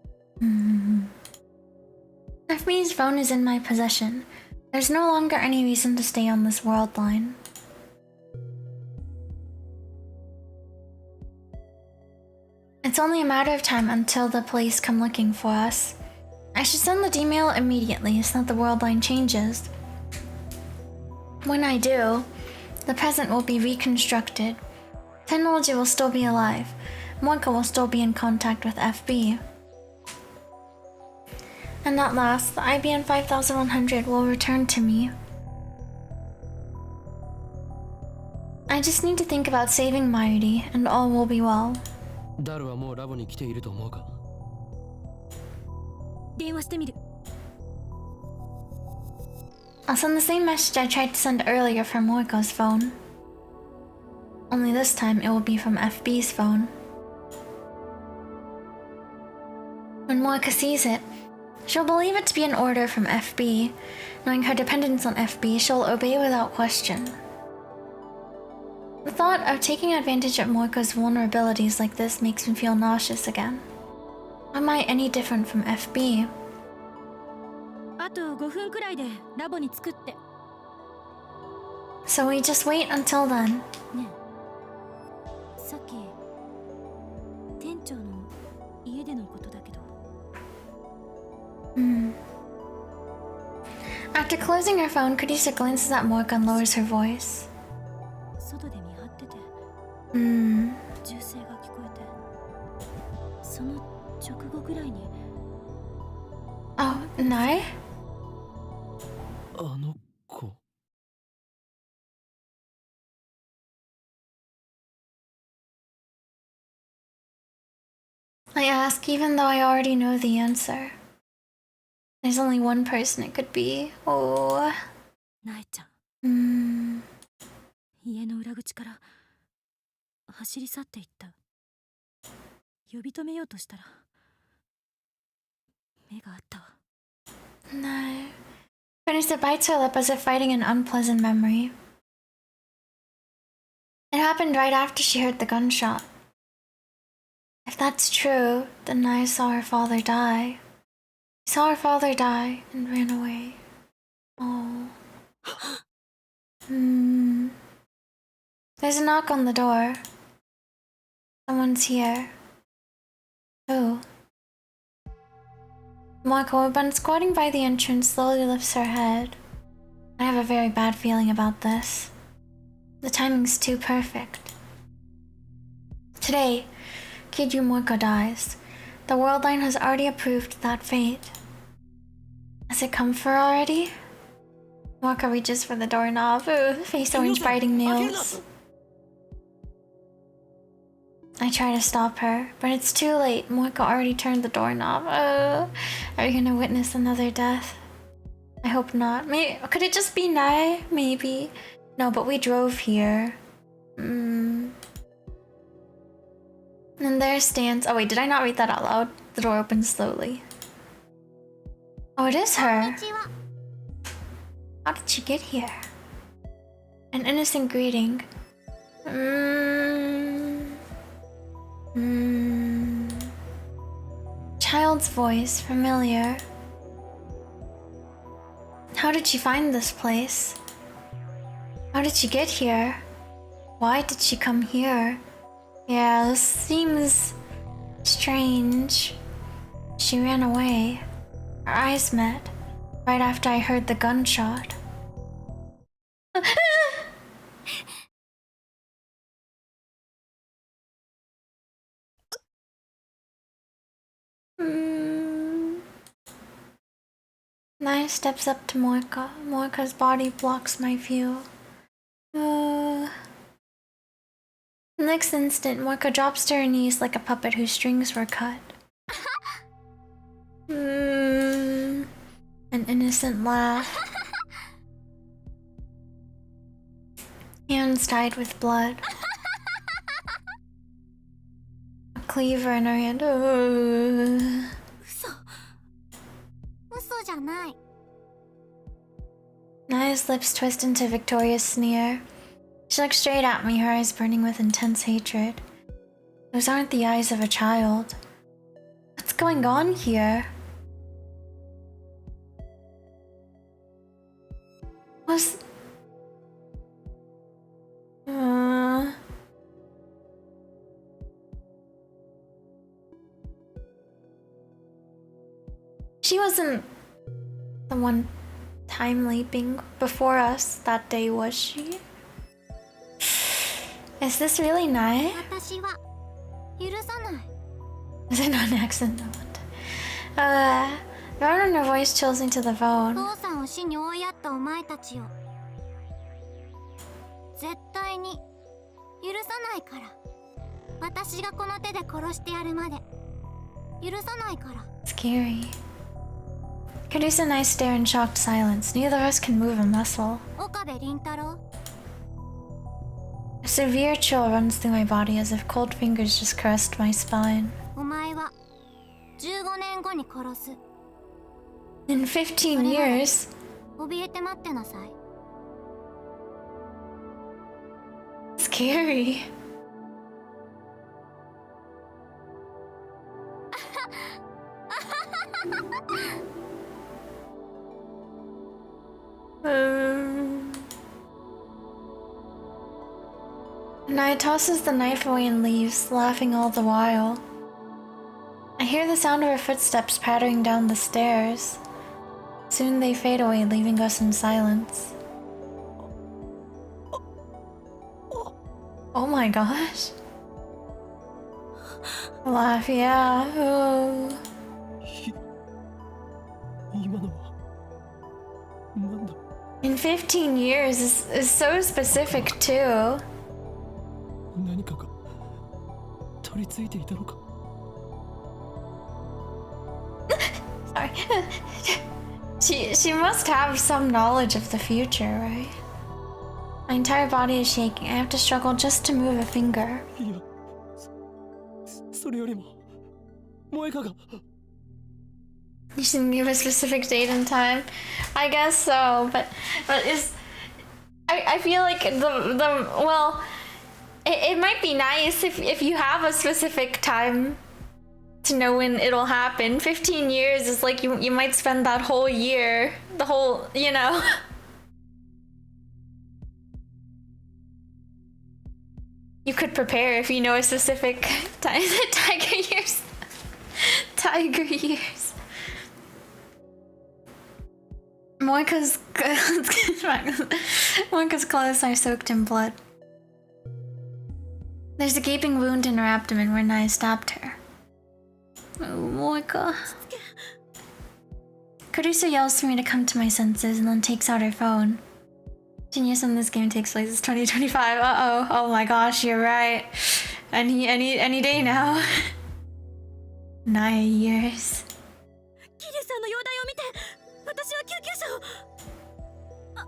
FB's phone is in my possession. There's no longer any reason to stay on this world line. It's only a matter of time until the police come looking for us. I should send the email immediately so that the world line changes. When I do, the present will be reconstructed. Tennoji will still be alive. Moeka will still be in contact with FB. And at last, the IBN 5100 will return to me. I just need to think about saving Mayuri, and all will be well. ダルはもうラボに来ていると思うか？電話してみる。 I'll send the same message I tried to send earlier from Moeka's phone. Only this time it will be from FB's phone. When Moeka sees it, she'll believe it to be an order from FB. Knowing her dependence on FB, she'll obey without question. The thought of taking advantage of Moeka's vulnerabilities like this makes me feel nauseous again. How am I any different from FB? あと5分くらいでラボに着くって。 So we just wait until then. ねえ、さっき店長の家でのことだけど。After closing her phone, Kadisha glances at Moeka and lowers her voice. 外で見張ってて銃声が聞こえて、その直後ぐらいに。 Oh, Nai? あの子。 I ask even though I already know the answer. There's only one person it could be. Oh. なえちゃん、 Hmm. 家の裏口から走り去っていった。呼び止めようとしたら目があったわ。 No. Vanessa bites her lip as if fighting an unpleasant memory. It happened right after she heard the gunshot. If that's true, then I saw her father die. She saw her father die and ran away. Oh. There's a knock on the door. Someone's here. Who? Moeka, who had been squatting by the entrance, slowly lifts her head. I have a very bad feeling about this. The timing's too perfect. Today, Kiryu Moeka dies. The world line has already approved that fate. Has it come for already? Moeka reaches for the doorknob. Ooh, face orange biting nails. I try to stop her, but it's too late. Moeka already turned the doorknob. Oh, are we gonna witness another death? I hope not. Maybe, could it just be Nai? Maybe. No, but we drove here. And there stands... Oh wait, did I not read that out loud? The door opens slowly. Oh, it is her. How did she get here? An innocent greeting. Child's voice, familiar. How did she find this place? How did she get here? Why did she come here? Yeah, this seems strange. She ran away. Our eyes met right after I heard the gunshot. Naya steps up to Moeka. Moeka's body blocks my view. Next instant, Moeka drops to her knees like a puppet whose strings were cut. An innocent laugh. Hands dyed with blood. A cleaver in her hand. Naya's lips twist into a victorious sneer. She looks straight at me, her eyes burning with intense hatred. Those aren't the eyes of a child. What's going on here? Was... She wasn't the one time leaping before us that day, was she? Is this really nice? 私は許さない。 Is it not an accident? Rounder her voice chills into the phone. 父さんを死に追いやったお前たちを絶対に許さないから。私がこの手で殺してやるまで許さないから。 Scary. Caduce and I stare in shocked silence. Neither of us can move a muscle. 岡部倫太郎 A severe chill runs through my body as if cold fingers just caressed my spine. お前は15年後に殺す。 In 15 years? 怯えて待ってなさい。 Scary. Nai tosses the knife away and leaves, laughing all the while. I hear the sound of her footsteps pattering down the stairs. Soon they fade away, leaving us in silence. Oh my gosh. Laugh, yeah. Oh. 今のはなんだ。 In 15 years is so specific too. 何かが取り付いていたのか。 Sorry. She must have some knowledge of the future, right? My entire body is shaking. I have to struggle just to move a finger. いや、それよりも萌香が。 You shouldn't give a specific date and time. I guess so, but is I feel like the well, it might be nice if you have a specific time to know when it'll happen. 15 years is like you might spend that whole year, the whole, you know. You could prepare if you know a specific time. Tiger years. Tiger years. Moika's clothes are soaked in blood. There's a gaping wound in her abdomen where Nai stabbed her. Oh, Moika. Caruso yells for me to come to my senses and then takes out her phone. Genius when this game takes place is 2025. Uh-oh. Oh my gosh, you're right. Any day now. 9 years. 桐生さんの容体を見て私は救急車を。あ、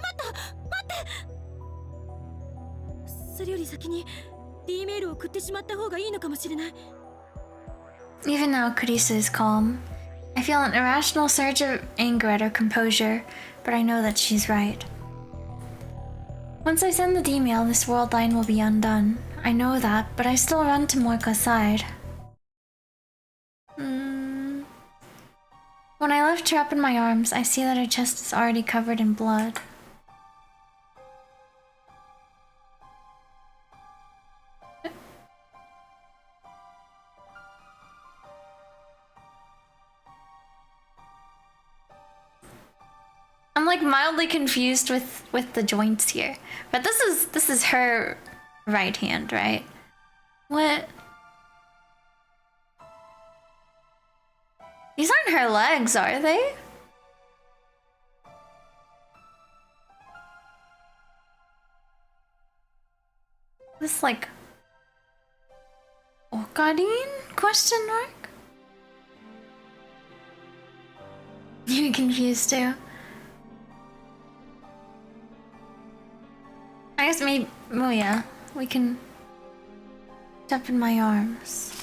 待ってそれより先に D メールを送ってしまった方がいいのかもしれない。 Even now, Carissa is calm. I feel an irrational surge of anger at her composure, but I know that she's right. Once I send the D-mail, this world line will be undone. I know that, but I still run to Moika's side. When I lift her up in my arms, I see that her chest is already covered in blood. I'm like mildly confused with the joints here, but this is her right hand, right? What? These aren't her legs, are they? This like Okarin? Question mark? You're confused too. I guess maybe, oh yeah, we can step in my arms.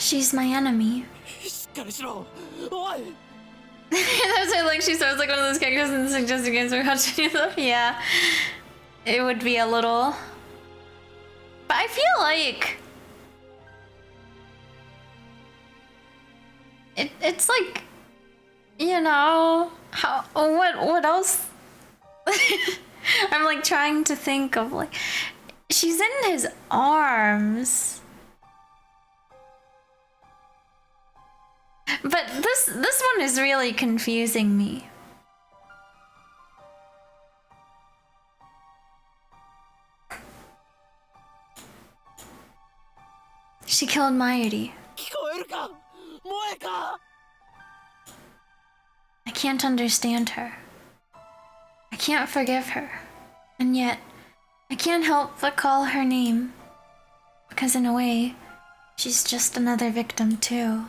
She's my enemy. しっかりしろおい That's why, like, she sounds like one of those characters in the suggested games where watching stuff. Yeah. It would be a little. But I feel like. It's like. You know. How. What else? I'm like trying to think of like. She's in his arms. But this one is really confusing me. She killed Mayuri. 聞こえるか萌えか I can't understand her. I can't forgive her. And yet, I can't help but call her name. Because in a way, she's just another victim too.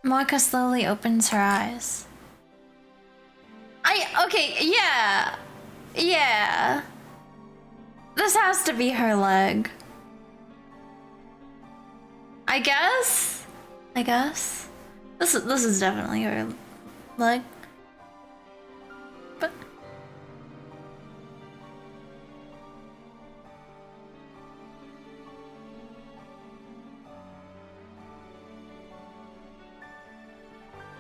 Moeka slowly opens her eyes. Okay, yeah. Yeah. This has to be her leg. I guess? This is definitely her leg. But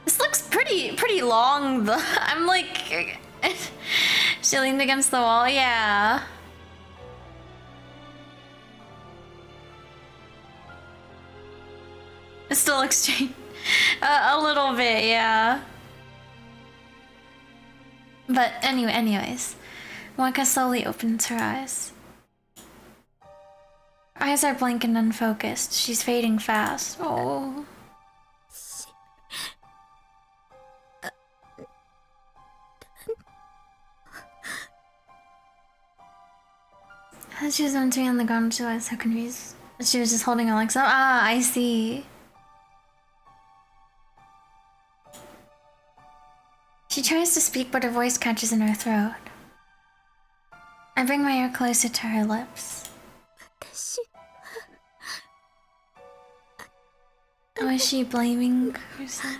this looks pretty long. I'm like she leaned against the wall, yeah. It still looks strange. A little bit, yeah. But anyways, Moeka slowly opens her eyes. Her eyes are blank and unfocused. She's fading fast. Oh. As she was entering on the ground, she was so confused. She was just holding on like so. Ah, I see. She tries to speak, but her voice catches in her throat. I bring my ear closer to her lips. Oh, is she blaming herself?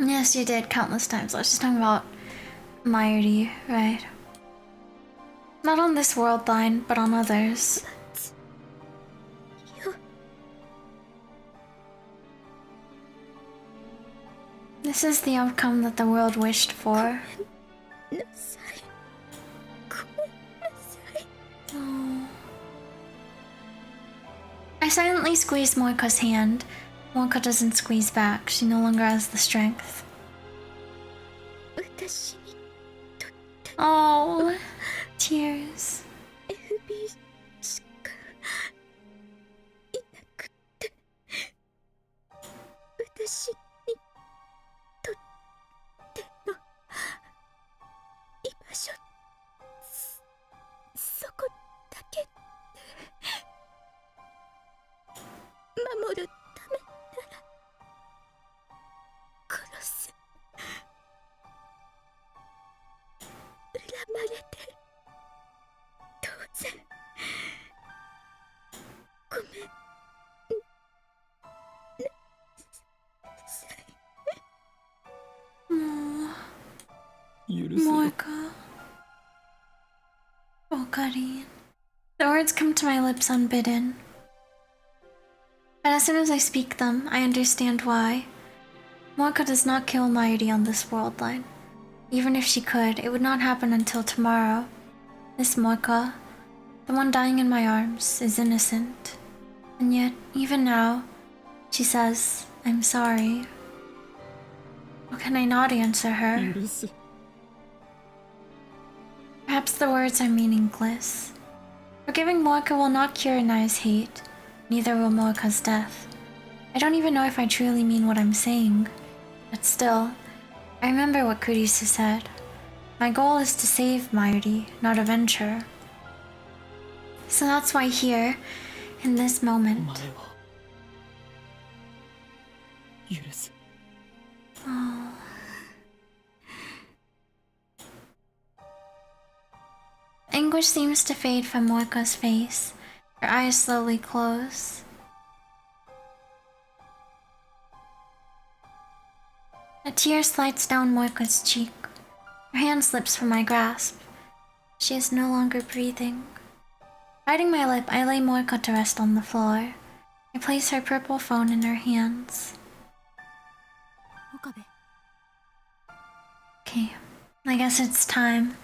Yes, you did countless times. I was just talking about Mayuri, right? Not on this world line, but on others. This is the outcome that the world wished for. Oh. I silently squeezed Moeka's hand. Moeka doesn't squeeze back. She no longer has the strength. Oh, tears. Moeka. Oh, Karin. The words come to my lips unbidden. But as soon as I speak them, I understand why. Moeka does not kill Mayuri on this world line. Even if she could, it would not happen until tomorrow. This Moeka, the one dying in my arms, is innocent. And yet, even now, she says, I'm sorry. How can I not answer her? Perhaps the words are meaningless. Forgiving Moeka will not cure Nai's hate, neither will Moeka's death. I don't even know if I truly mean what I'm saying. But still, I remember what Kurisu said. My goal is to save Mayuri, not avenge her. So that's why here, in this お moment. 前を許す。 Oh. Anguish seems to fade from Moika's face. Her eyes slowly close. A tear slides down Moika's cheek. Her hand slips from my grasp. She is no longer breathing. Biting my lip, I lay Moika to rest on the floor. I place her purple phone in her hands. 岡部 Okay, I guess it's time.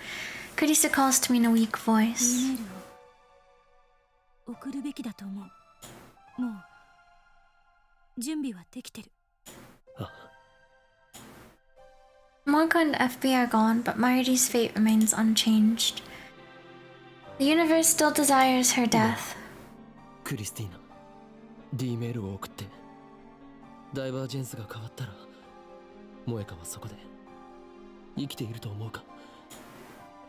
Kurisa calls to me in a weak E voice. メールを送るべきだと思う。もう準備はできてる。 Moika and FB are gone, but Mayuri's fate remains unchanged. The universe still desires her death. クリスティーナ D メールを送って、ダイバージェンスが変わったら萌香はそこで生きていると思うか。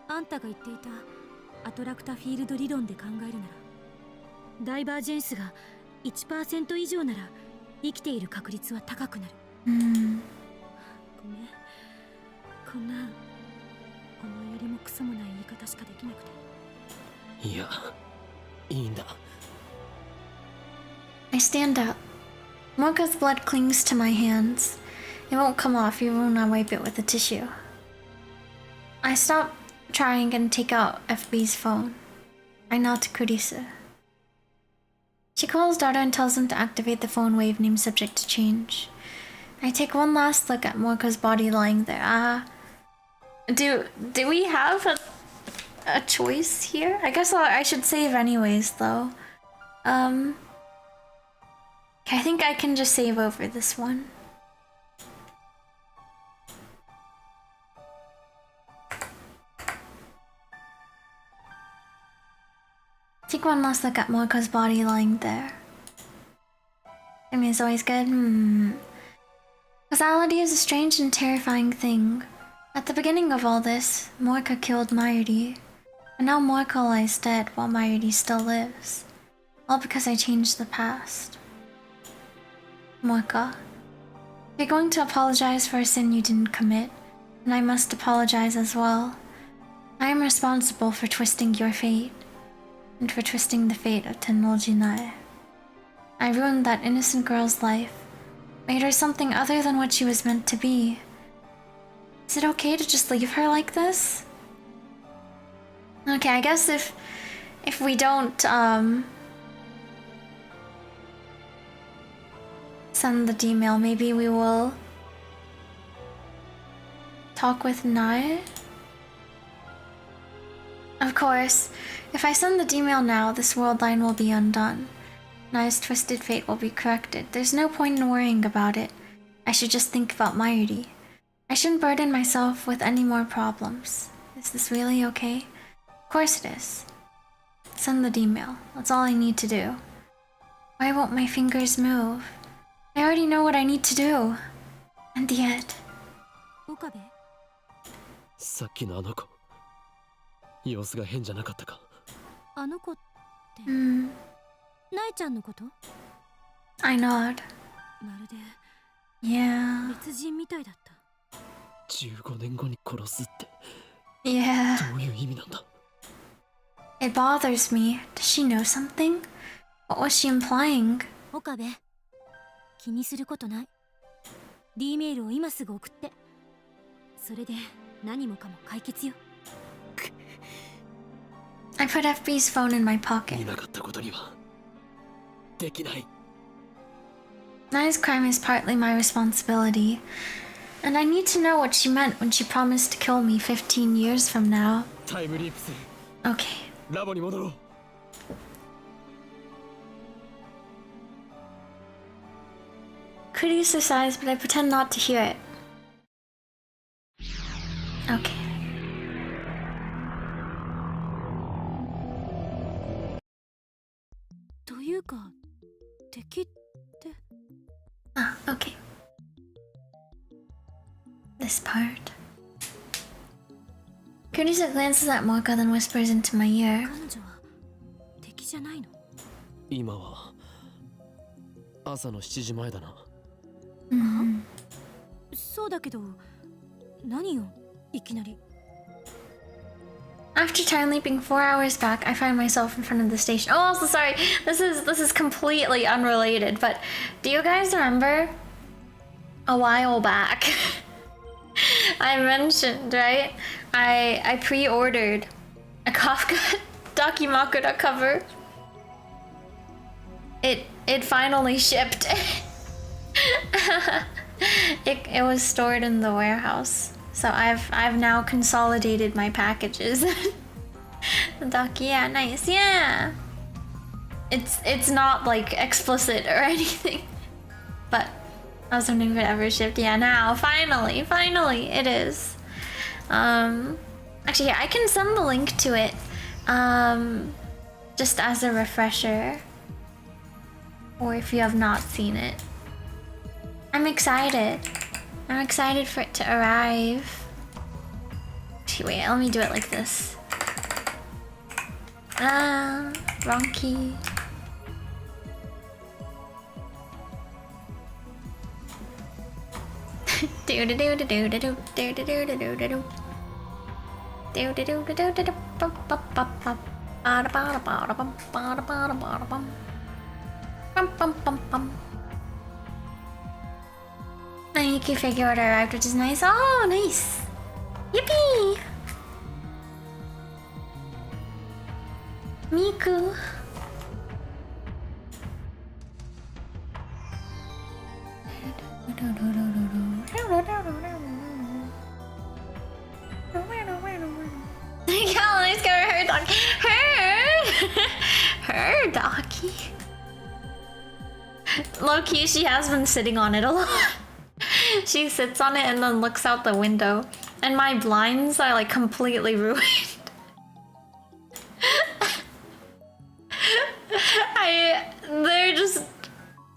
あんたが言っていたアトラクタフィールド理論で考えるなら、ダイバージェンスが 1% 以上なら生きている確率は高くなる。ごめん、こんな思いやりもクソもない言い方しかできなくて。いや、いいんだ。 I stand up. Moika's blood clings to my hands. It won't come off even when I wipe it with a tissue. I stop trying and take out FB's phone. I nod to Kurisa. She calls Dara and tells him to activate the phone wave name subject to change. I take one last look at Moika's body lying there. Do we have a choice here? I guess I should save anyways, though. I think I can just save over this one. Take one last look at Moika's body lying there. I mean, it's always good. Causality is a strange and terrifying thing. At the beginning of all this, Moika killed Mayuri. And now Moika lies dead while Mayuri still lives. All because I changed the past. Moika, if you're going to apologize for a sin you didn't commit, then I must apologize as well. I am responsible for twisting your fate, and for twisting the fate of Tennoljinae. I ruined that innocent girl's life, made her something other than what she was meant to be. Is it okay to just leave her like this? Okay, I guess if we don't send the email, maybe we will talk with Nae. Of course, if I send the email now, this world line will be undone. Nae's twisted fate will be corrected. There's no point in worrying about it. I should just think about Mayuri. I shouldn't burden myself with any more problems. Is this really okay? Of course it is. Send the email. That's all I need to do. Why won't my fingers move? I already know what I need to do. And yet... 岡部、さっきのあの子、様子が変じゃなかったか。あの子って、Hmm. ナエちゃんのこと？ I nod. まるで Yeah. 別人みたいだった。15年後に殺すって Yeah. どういう意味なんだ。 It bothers me. Does she know something? What was she implying? 岡部、気にすることない。D メールを今すぐ送って。それで何もかも解決よ。I put FB's phone in my pocket. いなかったことにはできない。 Nae's crime is partly my responsibility. And I need to know what she meant when she promised to kill me 15 years from now. タイムリープする。 Okay. ラボに戻ろう。 Kurisa sighs, but I pretend not to hear it. Okay. というか、敵って。 Ah, okay. This part. Kurisa glances at Moika, then whispers into my ear. 彼女は敵じゃないの？今は朝の7時前だな。そうだけど、何よ、いきなり。After time leaping 4 hours back, I find myself in front of the station. Oh, also sorry. This is completely unrelated, but do you guys remember a while back I mentioned, right? I pre-ordered a Kafka Dakimakura cover. It finally shipped. It was stored in the warehouse. So I've now consolidated my packages. The Daki, yeah, nice, yeah. It's not like explicit or anything. But I was wondering if it ever shipped. Yeah, now finally it is. Actually, yeah, I can send the link to it. Just as a refresher. Or if you have not seen it. I'm excited. I'm excited for it to arrive. Actually, wait, let me do it like this. Wrong key. Nike figure order arrived, which is nice. Oh, nice! Yippee! Miku. Let's go her dog. Her doggy. Low key, she has been sitting on it a lot. She sits on it and then looks out the window, and my blinds are like completely ruined.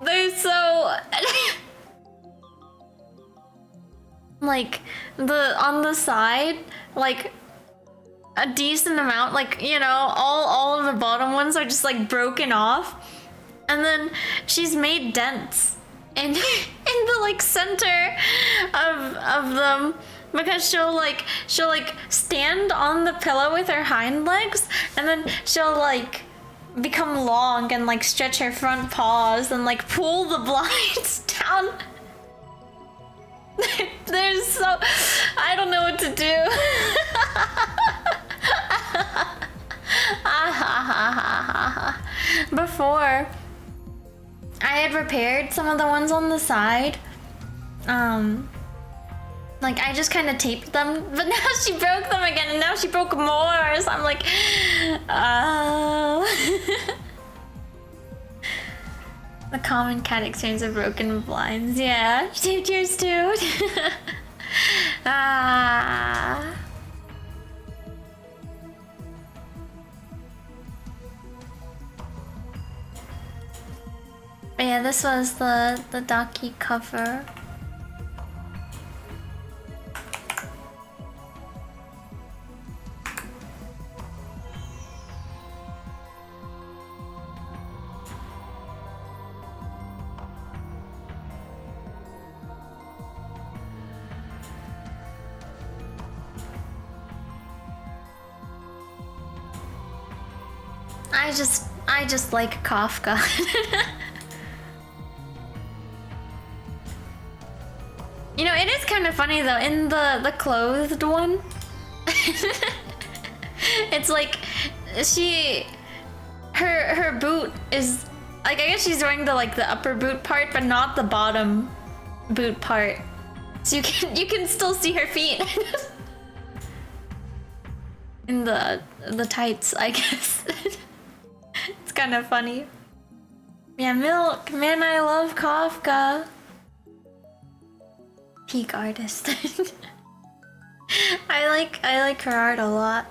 They're so like on the side, like a decent amount, like, you know, all of the bottom ones are just like broken off, and then she's made dents in the like center of them, because she'll like stand on the pillow with her hind legs, and then she'll like become long and like stretch her front paws and like pull the blinds down. There's so, I don't know what to do. Before, I had repaired some of the ones on the side. Like I just kind of taped them, but now she broke them again, and now she broke more, so I'm like, The common cat experience of broken blinds. Yeah, you taped yours too. But yeah, this was the Daki cover. I just like Kafka. You know, it is kind of funny though, in the clothed one. It's like her boot is like, I guess she's wearing the upper boot part, but not the bottom boot part. So you can still see her feet. In the tights, I guess. It's kind of funny. Yeah, Milk, man, I love Kafka. Peak artist. I like her art a lot.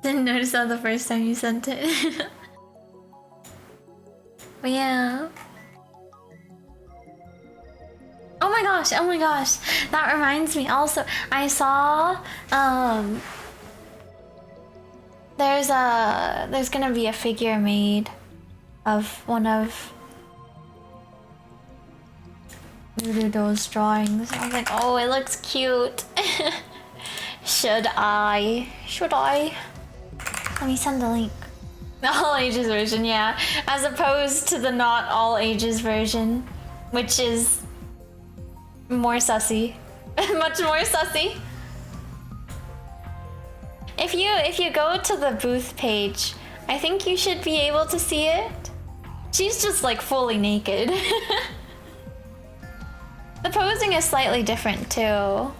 Didn't notice that the first time you sent it. But yeah. Oh my gosh, that reminds me also, I saw there's gonna be a figure made of one of those drawings. I was like, oh, it looks cute. Should I? Let me send the link. The all ages version, yeah. As opposed to the not all ages version, which is more sussy. Much more sussy. If you go to the booth page, I think you should be able to see it. She's just like fully naked. The posing is slightly different too.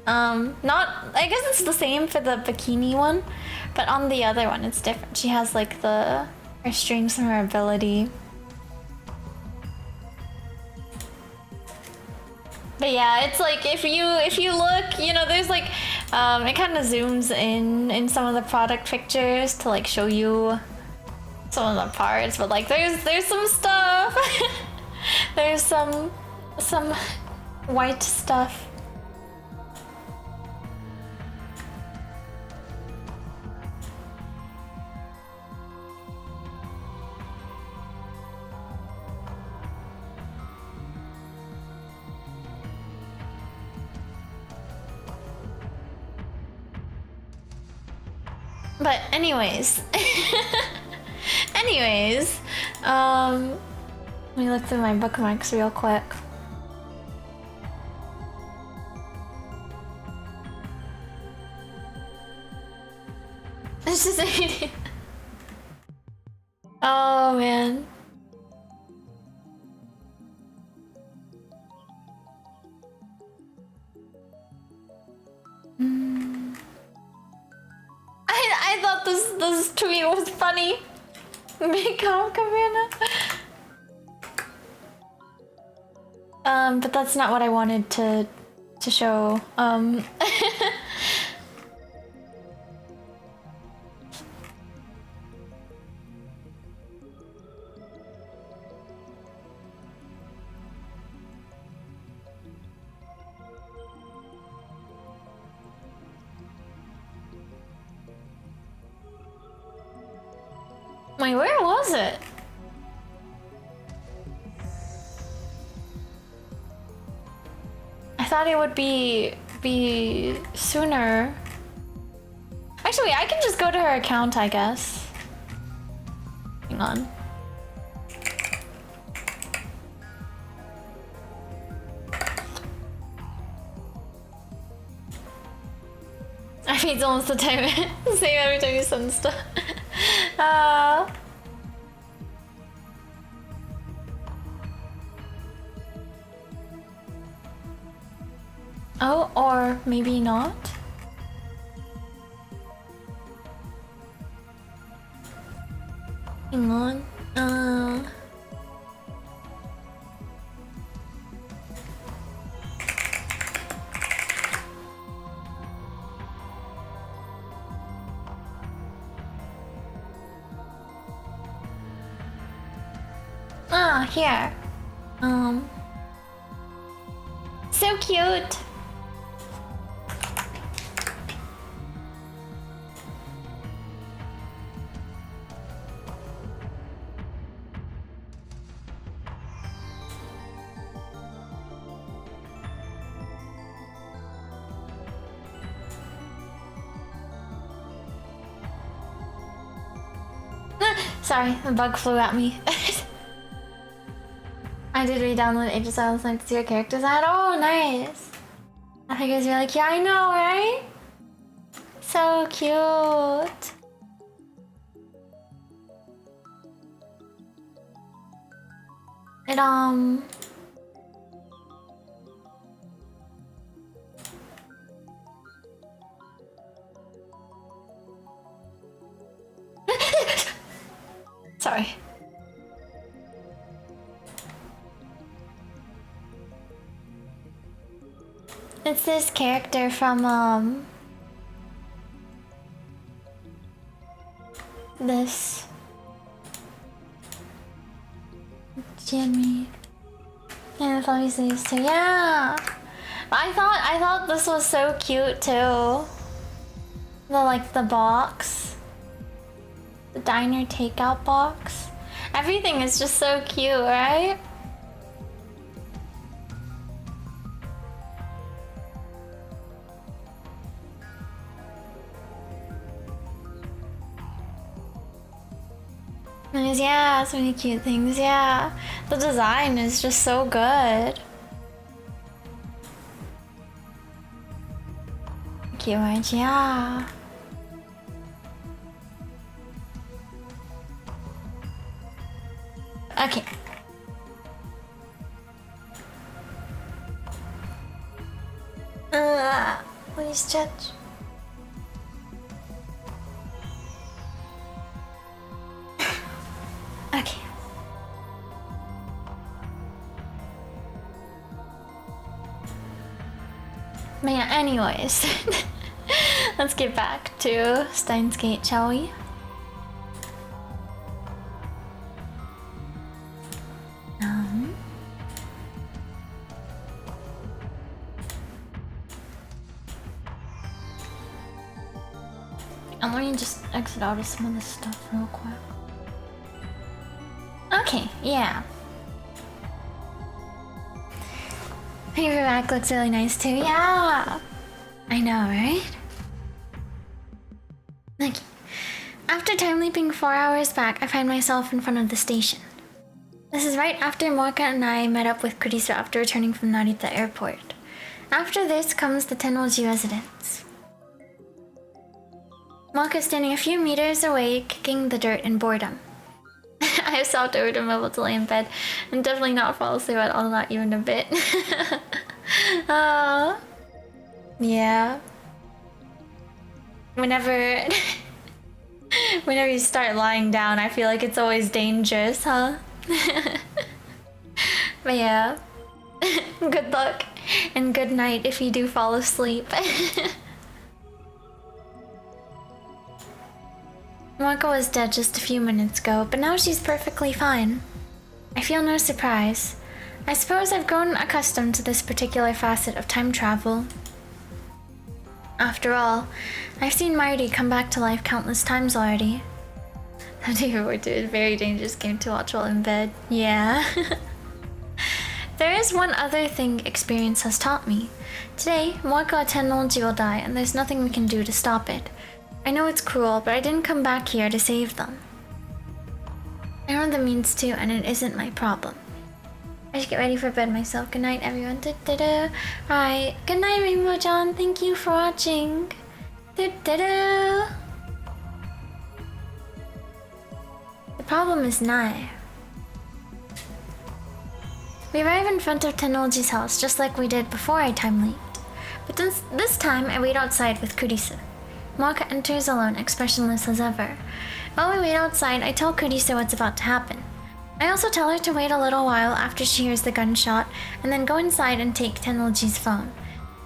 I guess it's the same for the bikini one, but on the other one it's different. She has like her strengths and her ability. But yeah, it's like if you look, you know, there's like it kind of zooms in some of the product pictures to like show you some of the parts, but like there's some stuff. There's some white stuff. But anyways, let me look through my bookmarks real quick. It's just oh man. I thought this tweet was funny. Make up, Cabana. But that's not what I wanted to show. Wait, where was it? I thought it would be sooner. Actually, I can just go to her account, I guess. Hang on. I mean, it's almost the time. Same every time you send stuff. Oh, or maybe not. Hang on. Here. So cute. Sorry, the bug flew at me. I did re-download Age of Silence and to see your characters ad. Oh, nice. I think you guys were like, yeah, I know, right? So cute. It Sorry. It's this character from this Jimmy. And it's obviously these two. Yeah. I thought this was so cute too. The box. The diner takeout box. Everything is just so cute, right? Yeah, so many cute things, yeah. The design is just so good. Cute, right? Yeah. Okay. Please stretch. Okay. But yeah, anyways. Let's get back to Steins Gate, shall we? And let me just exit out of some of this stuff real quick. Okay, yeah. Your back looks really nice too. Yeah, I know, right? Okay. After time leaping 4 hours back, I find myself in front of the station. This is right after Moeka and I met up with Kurisu after returning from Narita Airport. After this comes the Tennoji residence. Moeka is standing a few meters away, kicking the dirt in boredom. I have stopped over to mobile to lay in bed and definitely not fall asleep at all, not even a bit. Yeah. Whenever you start lying down, I feel like it's always dangerous, huh? But yeah. Good luck and good night if you do fall asleep. Moeka was dead just a few minutes ago, but now she's perfectly fine. I feel no surprise. I suppose I've grown accustomed to this particular facet of time travel. After all, I've seen Marty come back to life countless times already. Have you ever worked a very dangerous game to watch while in bed? Yeah. There is one other thing experience has taught me. Today, Moeka Tennoji will die, and there's nothing we can do to stop it. I know it's cruel, but I didn't come back here to save them. I know the means to, and it isn't my problem. I should get ready for bed myself. Good night, everyone. Alright, good night, Rainbow John. Thank you for watching. The problem is nigh. We arrive in front of Tennoji's house, just like we did before I time leaped. But this time, I wait outside with Kurisu. Moeka enters alone, expressionless as ever. While we wait outside, I tell Kurisu what's about to happen. I also tell her to wait a little while after she hears the gunshot, and then go inside and take Tennoji's phone.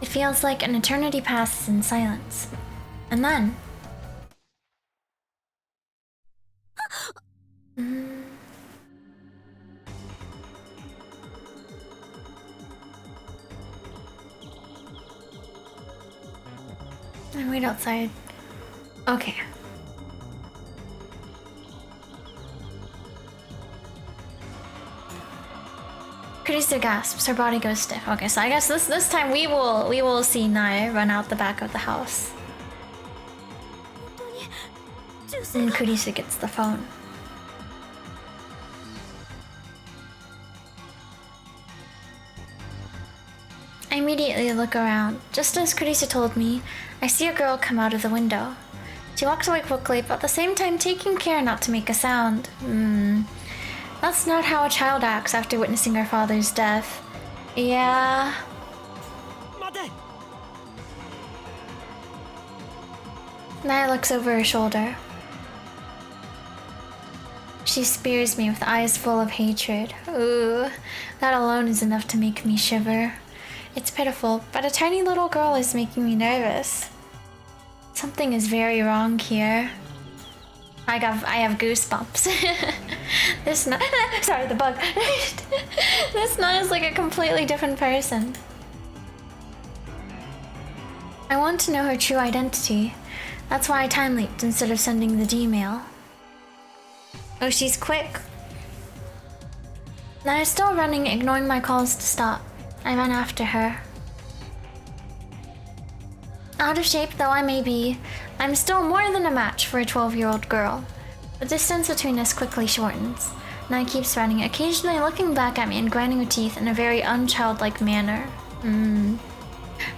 It feels like an eternity passes in silence. And then... I wait outside. Okay. Kurisu gasps, her body goes stiff. Okay, so I guess this time we will see Nae run out the back of the house. And Kurisu gets the phone. I immediately look around. Just as Kurisu told me, I see a girl come out of the window. She walks away quickly, but at the same time taking care not to make a sound. That's not how a child acts after witnessing her father's death. Yeah. Nae looks over her shoulder. She spears me with eyes full of hatred. Ooh, that alone is enough to make me shiver. It's pitiful, but a tiny little girl is making me nervous. Something is very wrong here. I have goosebumps. This Nae, sorry, the bug. This Nae is like a completely different person. I want to know her true identity. That's why I time leaped instead of sending the Gmail. Oh, she's quick. Naya's still running, ignoring my calls to stop. I ran after her. Out of shape though I may be, I'm still more than a match for a 12-year-old girl. The distance between us quickly shortens. Naya keeps running, occasionally looking back at me and grinding her teeth in a very unchildlike manner.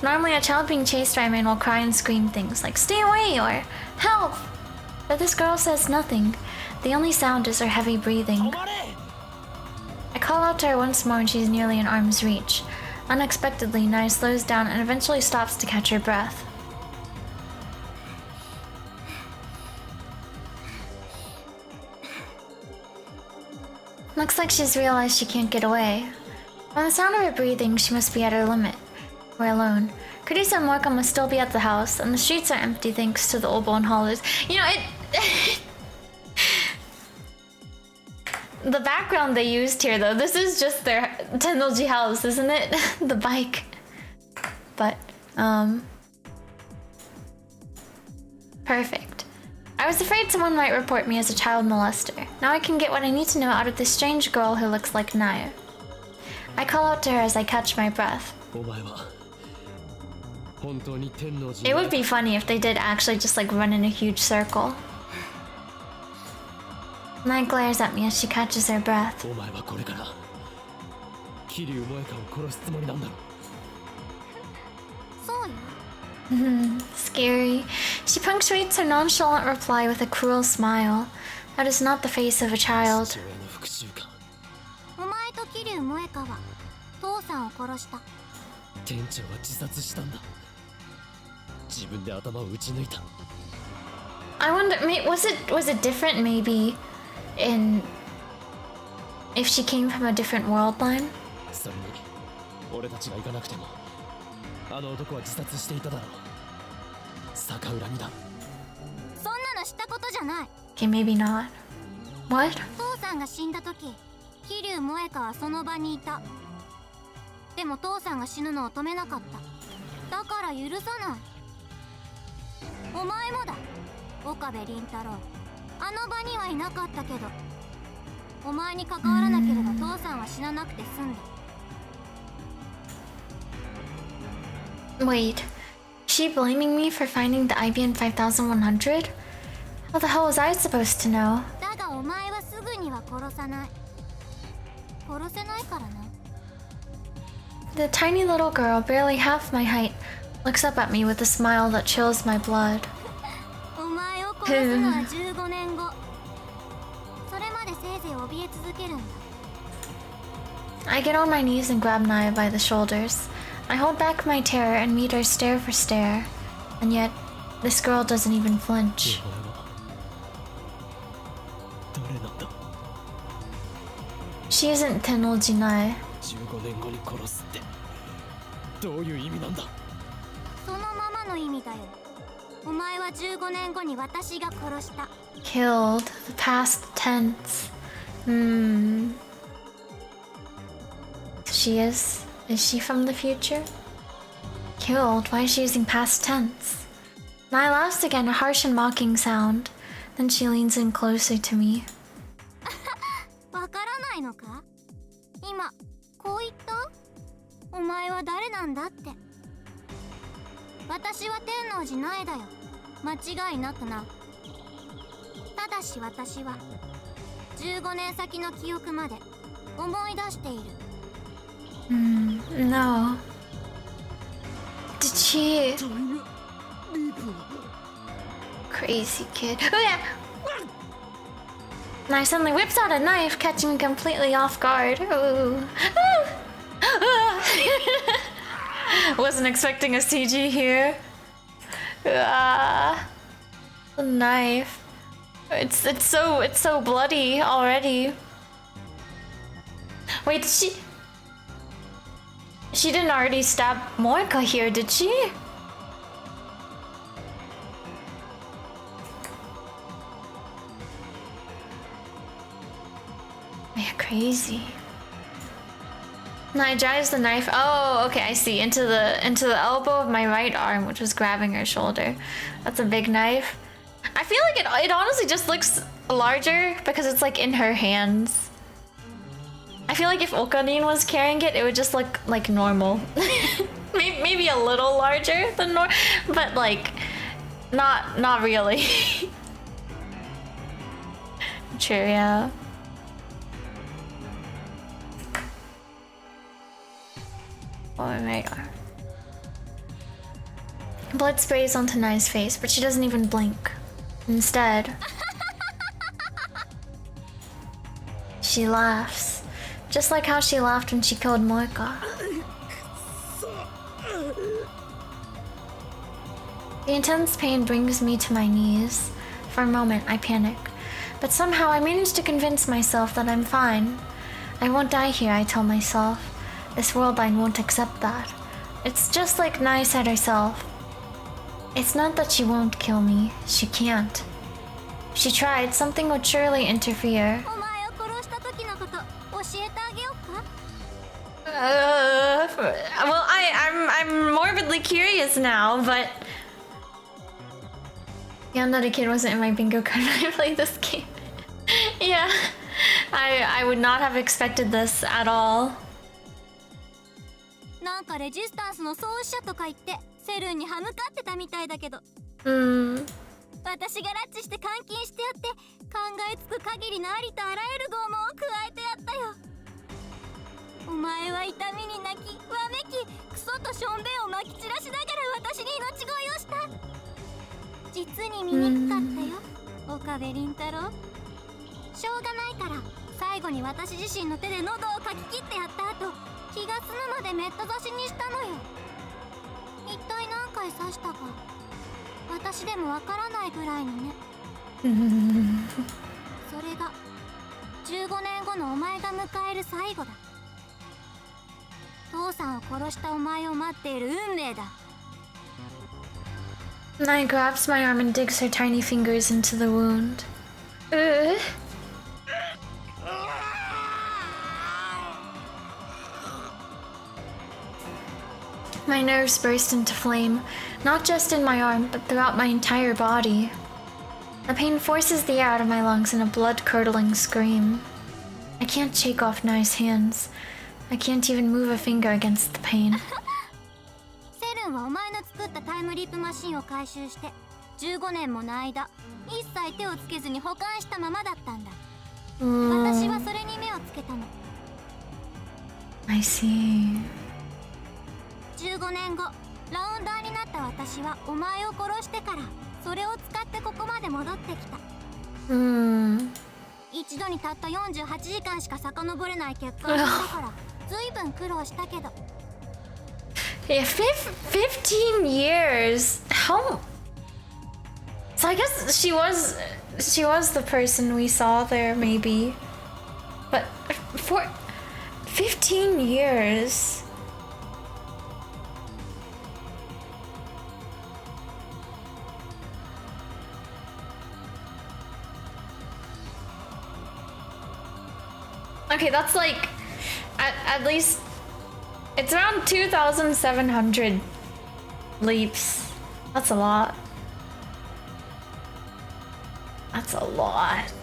Normally a child being chased by a man will cry and scream things like "Stay away" or "Help!" But this girl says nothing. The only sound is her heavy breathing. I call out to her once more and she's nearly in arm's reach. Unexpectedly, Naya slows down and eventually stops to catch her breath. Looks like she's realized she can't get away. From the sound of her breathing, she must be at her limit. We're alone. Chris and Morka must still be at the house, and the streets are empty thanks to the Obon haulers. You know, the background they used here, though, this is just their Tennoji house, isn't it? The bike. But, perfect. I was afraid someone might report me as a child molester. Now I can get what I need to know out of this strange girl who looks like Naya. I call out to her as I catch my breath. It would be funny if they did actually just like run in a huge circle. Naya glares at me as she catches her breath. Scary. She punctuates her nonchalant reply with a cruel smile. That is not the face of a child. I wonder, was it different maybe in if she came from a different world line? Okay, maybe not. What? 父さんが死んだ時、桐生萌香はその場にいた。でも父さんが死ぬのを止めなかった。だから許さない。お前もだ、岡部倫太郎。あの場にはいなかったけど、お前に関わらなければ父さんは死ななくて済んだ。Wait, she blaming me for finding the IBN 5100? How the hell was I supposed to know? だがお前はすぐには殺さない。殺せないからな。The tiny little girl, barely half my height, looks up at me with a smile that chills my blood. お前を殺すのは15年後。それまでせいぜい怯え続けるんだ。I get on my knees and grab Naya by the shoulders. I hold back my terror and meet her stare for stare. And yet, this girl doesn't even flinch. She isn't Tennoji Naya. そのままの意味だよ。お前は15年後に私が殺した。Killed. The past tense. She is? Is she from the future? Killed? Why is she using past tense? Naya laughs again, a harsh and mocking sound. Then she leans in closer to me. わからないのか？今、こう言った？お前は誰なんだって。私は天王寺苗だよ。間違いなくな。ただし私は15年先の記憶まで思い出している。No. Did she? Crazy kid. Oh yeah! Naya suddenly whips out a knife, catching me completely off guard. Ooh. Wasn't expecting a CG here. The knife. It's so bloody already. Wait, did she? She didn't already stab Moika here, did she? Yeah, crazy. No, I drives the knife. Oh, okay, I see. Into the elbow of my right arm, which was grabbing her shoulder. That's a big knife. I feel like it honestly just looks larger because it's like in her hands. I feel like if Okarin was carrying it, it would just look like normal. Maybe a little larger than normal, but like not really. True, yeah. Oh, my arm. Blood sprays onto Nai's face, but she doesn't even blink. Instead, she laughs. Just like how she laughed when she killed Moeka. The intense pain brings me to my knees. For a moment, I panic. But somehow I manage to convince myself that I'm fine. I won't die here, I tell myself. This world line won't accept that. It's just like Nai said herself. It's not that she won't kill me. She can't. If she tried, something would surely interfere. Well, I'm morbidly curious now, but Yandere Kid wasn't in my bingo card when I played this game. Yeah, I would not have expected this at all. なんかレジスタンスの創始者とか言ってセルンに歯向かってたみたいだけど、私が拉致して監禁してやって考えつく限りのありとあらゆる拷問を加えてやったよ。お前は痛みに泣きわめきクソとしょんべんをまき散らしながら私に命乞いをした。実に醜かったよ、岡部倫太郎。しょうがないから最後に私自身の手で喉をかき切ってやった後、気が済むまでめった刺しにしたのよ。一体何回刺したか私でもわからないぐらいのね。それが15年後のお前が迎える最後だ。父さんを殺したお前を待っている運命だ。Nai grabs my arm and digs her tiny fingers into the wound. My nerves burst into flame, not just in my arm, but throughout my entire body. The pain forces the air out of my lungs in a blood-curdling scream. I can't shake off Nai's hands. I can't even move a finger against the pain. セルンはお前の作ったタイムリープマシンを回収して15年もの間一切手をつけずに保管したままだったんだ。私はそれに目をつけたの。I see. 15年後ラウンダーになった私はお前を殺してからそれを使ってここまで戻ってきた。一度にたった48時間しか遡れない結果をしたから随分苦労したけど。Yeah, 15 years. How? So I guess she was the person we saw there, maybe. But for 15 years. Okay, that's like at least it's around 2,700 leaps. That's a lot. That's a lot.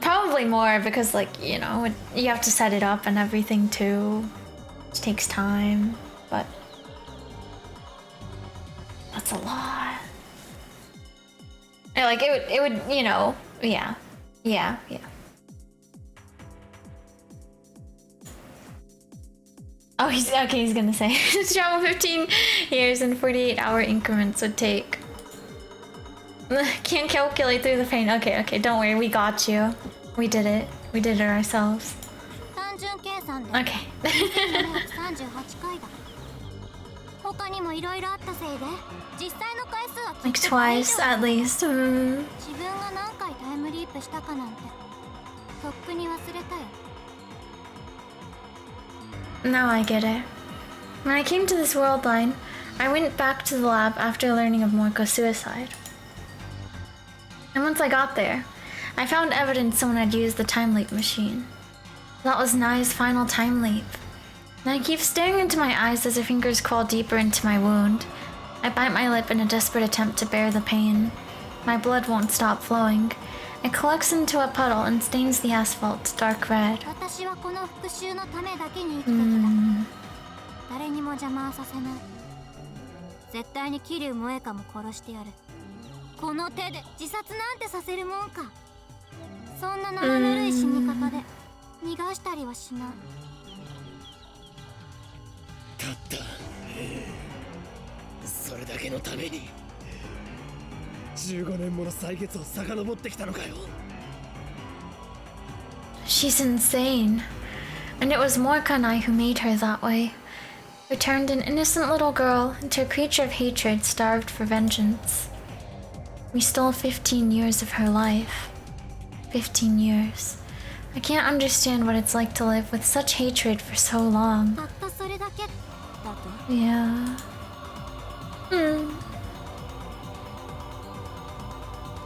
Probably more because, like, you know, you have to set it up and everything too. It takes time, but that's a lot. Like it would, you know, yeah. Oh, he's gonna say travel 15 years and 48-hour increments would take. Can't calculate through the pain. Okay, don't worry, we got you. We did it ourselves. Okay. Like twice at least. Now I get it. When I came to this world line, I went back to the lab after learning of Moeka's suicide. And once I got there, I found evidence someone had used the time leap machine. That was Nai's final time leap. And I keep staring into my eyes as her fingers crawl deeper into my wound. I bite my lip in a desperate attempt to bear the pain. My blood won't stop flowing. It collects into a puddle and stains the asphalt dark red. 私はこの復讐のためだけに生きてきた。誰にも邪魔はさせない。絶対に桐生萌香も殺してやる。この手で自殺なんてさせるもんか。そんな生ぬるい死に方で逃がしたりはしない。たったそれだけのために15年もの歳月を遡ってきたのかよ。 She's insane. And it was Moeka and I who made her that way. We turned an innocent little girl into a creature of hatred starved for vengeance. We stole 15 years of her life. 15 years. I can't understand what it's like to live with such hatred for so long. たったそれだけだと。 Yeah.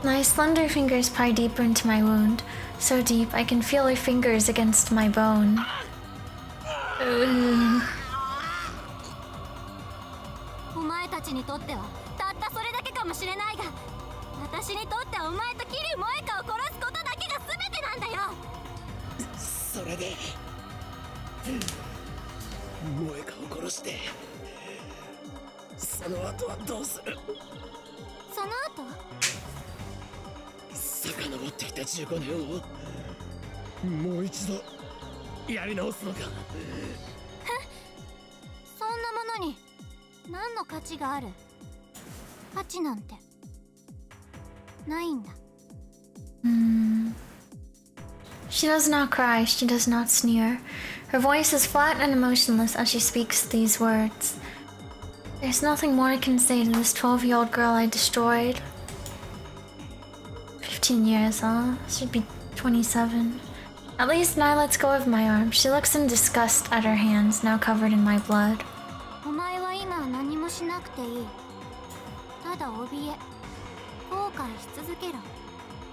My slender fingers pry deeper into my wound, so deep I can feel her fingers against my bone. Ugh. お前たちにとってはたったそれだけかもしれないが、私にとってはお前と桐生萌香を殺すことだけが全てなんだよ。それで萌香を殺してその後はどうする。その後遡ってきた15年をもう一度やり直すのか。そんなものに何の価値がある。価値なんてないんだ。She does not cry, she does not sneer. Her voice is flat and emotionless as she speaks these words. There's nothing more I can say to this 12-year-old girl I destroyed. 15 years, huh? Should be 27. At least Nai lets go of my arm. She looks in disgust at her hands, now covered in my blood. お前は今何もしなくていい。ただ怯え後悔し続けろ。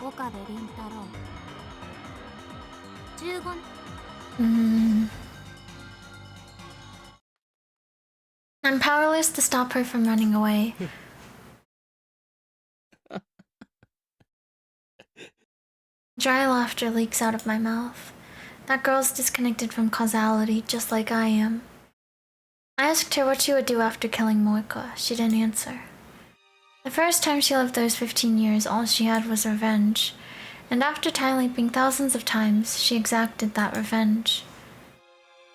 岡部倫太郎。15年。I'm powerless to stop her from running away. Dry laughter leaks out of my mouth. That girl's disconnected from causality, just like I am. I asked her what she would do after killing Moeka. She didn't answer. The first time she lived those 15 years, all she had was revenge. And after time leaping thousands of times, she exacted that revenge.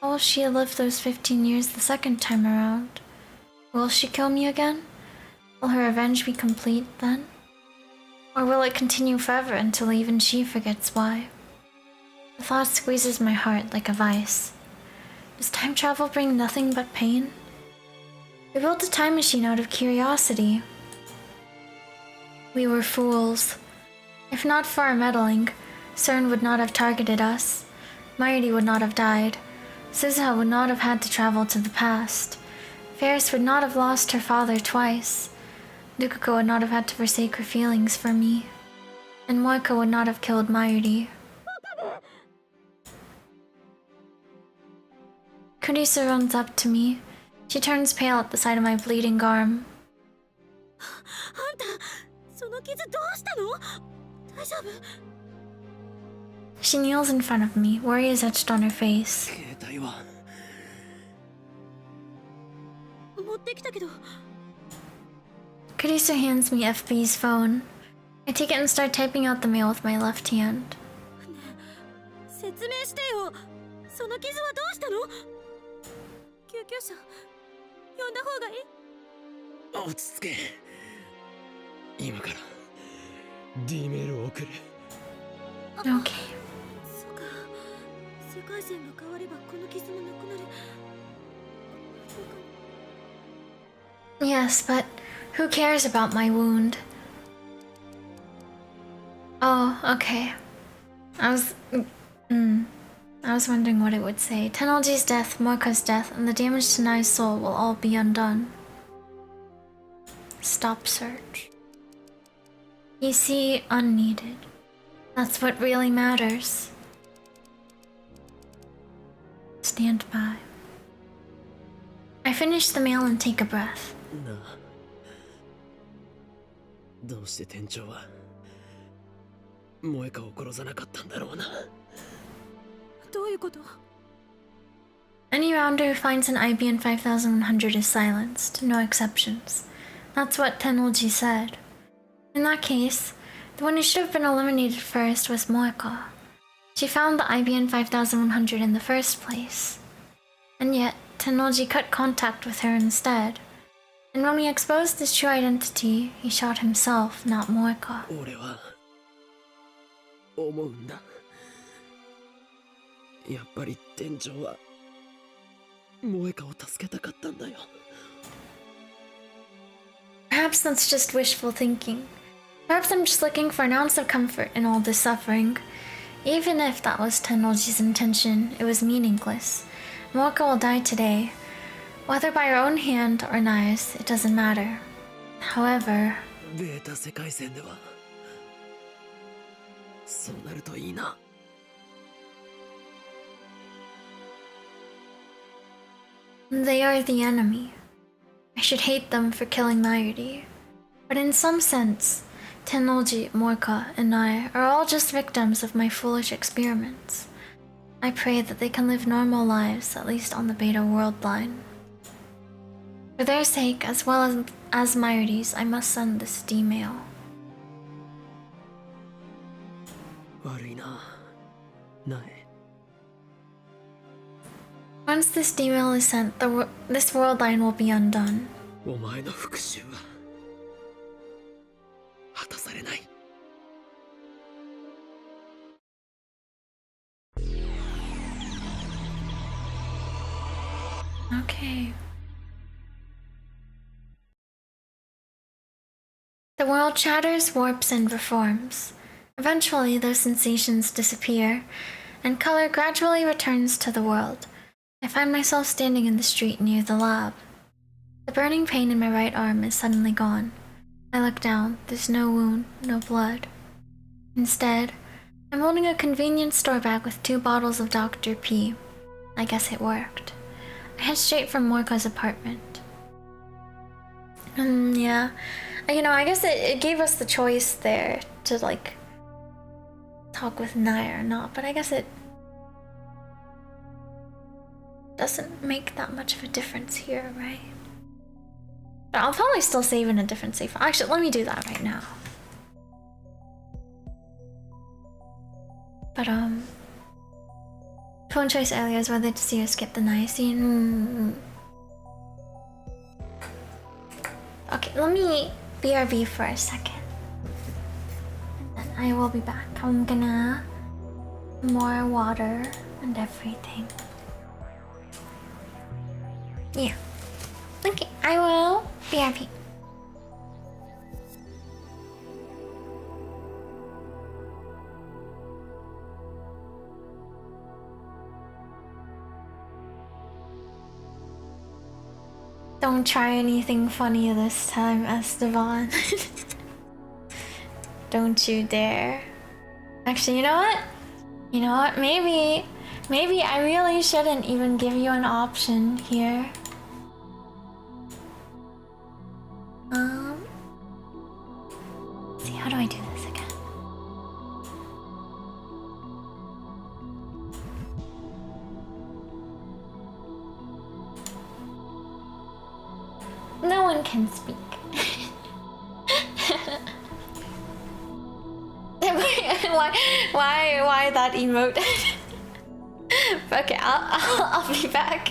How will she live those 15 years the second time around? Will she kill me again? Will her revenge be complete then? Or will it continue forever until even she forgets why? The thought squeezes my heart like a vice. Does time travel bring nothing but pain? We built a time machine out of curiosity. We were fools. If not for our meddling, CERN would not have targeted us. Mighty would not have died. Suzuha would not have had to travel to the past. Ferris would not have lost her father twice. Dukuko would not have had to forsake her feelings for me. And Moeka would not have killed Mayuri. Kurisu runs up to me. She turns pale at the sight of my bleeding arm. あんた、その傷どうしたの？大丈夫？ She kneels in front of me, worry is etched on her face. 携帯は持ってきたけど。 Kurisu hands me FB's phone. I take it and start typing out the mail with my left hand. 説明してよ。その傷はどうしたの？救急車呼んだ方がいい？落ち着け。今から D メールを送る。 Okay. そうか。世界線が変わればこの傷もなくなる。 Yes, but who cares about my wound? Oh, okay. I was wondering what it would say. Tenalji's death, Moeka's death, and the damage to Nai's soul will all be undone. Stop search. You see, unneeded. That's what really matters. Stand by. I finish the meal and take a breath. なあ、どうして店長は萌香を殺さなかったんだろうな。どういうこと？ Any rounder who finds an IBN 5100 is silenced, no exceptions. That's what Tennoji said. In that case, the one who should have been eliminated first was Moeka. She found the IBN 5100 in the first place. And yet, Tennoji cut contact with her instead. And when he exposed his true identity, he shot himself, not Moeka. 俺は思うんだ。やっぱり店長は萌香を助けたかったんだよ。Perhaps that's just wishful thinking. Perhaps I'm just looking for an ounce of comfort in all this suffering. Even if that was Tennoji's intention, it was meaningless. Moeka will die today. Whether by her own hand or Nai's, it doesn't matter. However... ベータ世界線ではそうなるといいな。They are the enemy. I should hate them for killing Nairi. But in some sense, Tennoji, Moeka, and I are all just victims of my foolish experiments. I pray that they can live normal lives, at least on the Beta world line. For their sake, as well as Myri's, I must send this D-mail. 悪いな、ない。Once this D-mail is sent, this world line will be undone. お前の復讐は果たされない。Okay. The world chatters, warps, and reforms. Eventually, those sensations disappear, and color gradually returns to the world. I find myself standing in the street near the lab. The burning pain in my right arm is suddenly gone. I look down, there's no wound, no blood. Instead, I'm holding a convenience store bag with 2 bottles of Dr. P. I guess it worked. I head straight from Moeka's apartment. Yeah. You know, I guess it gave us the choice there to, like, talk with Nai or not, but I guess it doesn't make that much of a difference here, right? But I'll probably still save in a different save. Actually, let me do that right now. But, phone choice earlier is whether to see or skip the Nai scene. Okay, let me BRB for a second. And then I will be back. I'm gonna more water and everything. Yeah. Okay, I will BRB. Don't try anything funny this time, Esteban. Don't you dare. Actually, you know what? You know what? Maybe I really shouldn't even give you an option here. See, how do I do this again? No one can speak. why that emote? Okay, I'll be back.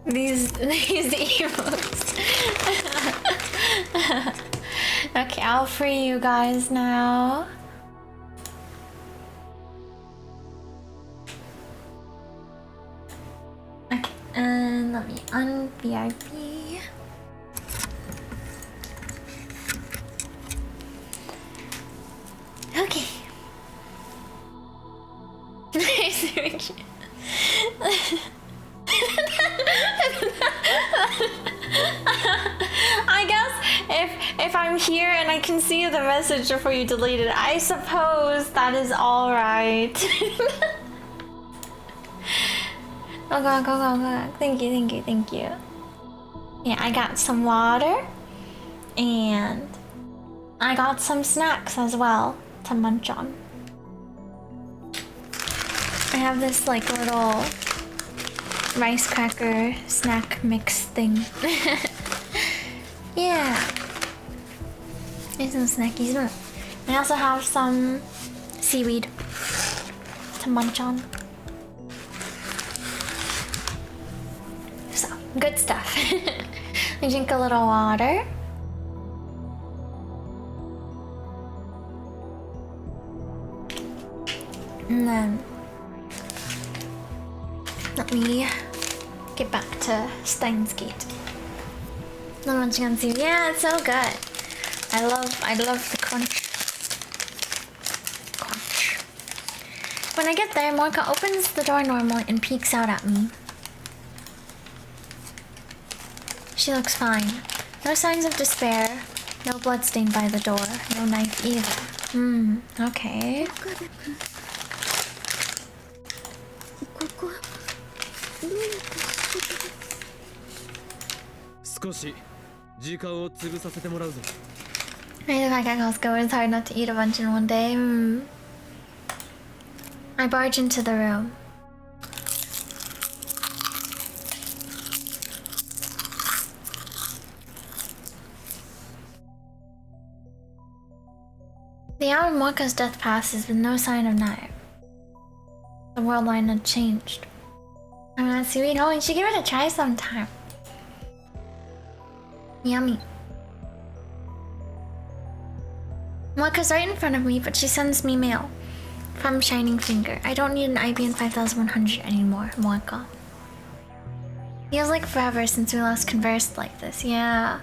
These emotes. Okay, I'll free you guys now. Okay, and let me un-VIP. Okay. I guess if I'm here and I can see the message before you delete it, I suppose that is all right. Oh god, go. Thank you. Yeah, I got some water and I got some snacks as well to munch on. I have this like little rice cracker snack mix thing. Yeah. There's some snackies. I also have some seaweed to munch on. So, good stuff. I drink a little water. And then let me get back to Steins Gate. The munching on seaweed. Yeah, it's so good. I love the crunch. When I get there, Moika opens the door normally and peeks out at me. She looks fine. No signs of despair. No blood stain by the door. No knife either. Okay. 少し時間を潰させてもらうぞ。 I look like a Costco. It's hard not to eat a bunch in one day. I barge into the room. The hour of Moika's death passes with no sign of knife. The world line had changed. I'm not seaweed. Oh, you should give it a try sometime. Yummy. Moika's right in front of me, but she sends me mail. From Shining Finger. I don't need an IBN 5100 anymore, Moika. Feels like forever since we last conversed like this. Yeah.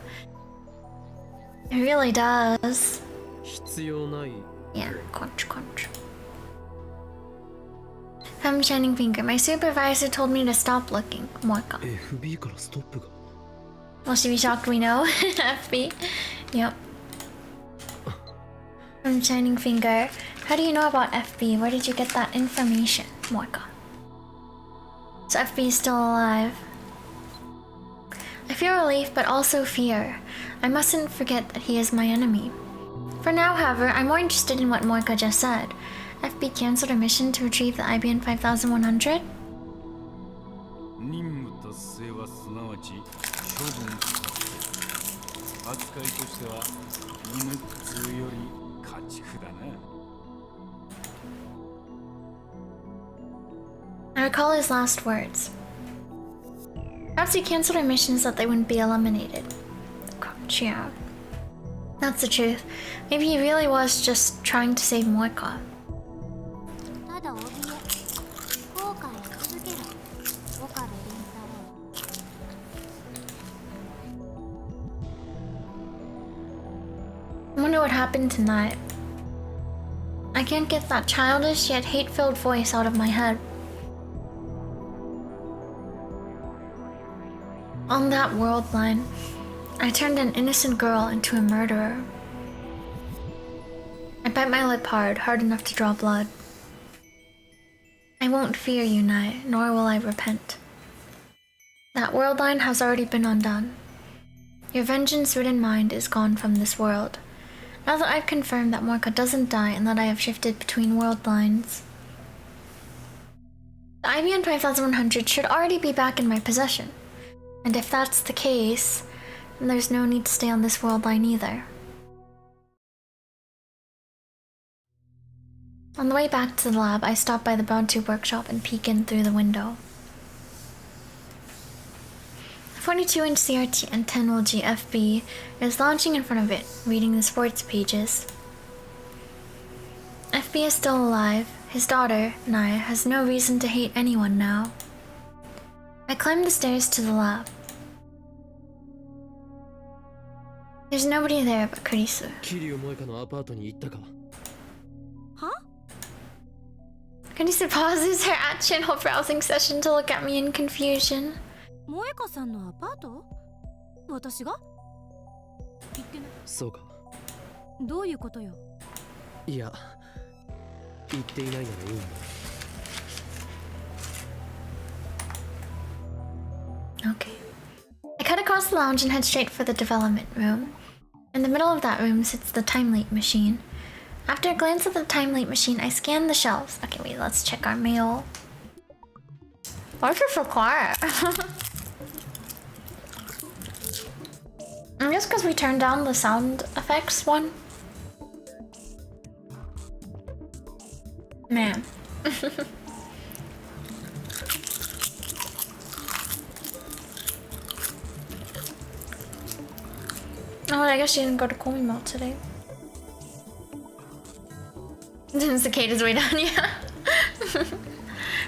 It really does. 必要ない。 Yeah, crunch. From Shining Finger. My supervisor told me to stop looking, Moika. FB からストップが。 Will she be shocked we know? FB. Yep. From Shining Finger. How do you know about FB? Where did you get that information, Moika? So FB is still alive. I feel relief, but also fear. I mustn't forget that he is my enemy. For now, however, I'm more interested in what Moika just said. FB canceled her mission to retrieve the IBN 5100? 任務達成はすなわち処分扱いとしては犬っつうより家畜だな。 I recall his last words. Perhaps he canceled her mission so that they wouldn't be eliminated. Crunch, yeah. That's the truth. Maybe he really was just trying to save Moika. ただ怯え後悔し続けろ岡部倫太郎 I wonder what happened tonight. I can't get that childish yet hate-filled voice out of my head. On that world line, I turned an innocent girl into a murderer. I bite my lip hard enough to draw blood. I won't fear you, Nai, nor will I repent. That world line has already been undone. Your vengeance-ridden mind is gone from this world. Now that I've confirmed that Moika doesn't die and that I have shifted between world lines, the IBN 5100 should already be back in my possession. And if that's the case, then there's no need to stay on this world line either. On the way back to the lab, I stop by the Brown Tube workshop and peek in through the window. 42-inch CRT and 10LG FB is launching in front of it, reading the sports pages. FB is still alive. His daughter, Naya, has no reason to hate anyone now. I climbed the stairs to the lab. There's nobody there but Kurisu. 桐生萌香のアパートに行ったか Kurisu pauses her action while browsing session to look at me in confusion. 萌香さんのアパート？私が？行ってない。そうか。どういうことよ？いや、行っていないならいいんだ。 Okay. I cut across the lounge and head straight for the development room. In the middle of that room sits the time leap machine. After a glance at the time leap machine, I scan the shelves. Okay, wait, let's check our mail. Why is it so quiet? I guess because we turned down the sound effects one. Man. Oh, I guess she didn't go to Komimo today. Didn't cicadas way down, yeah.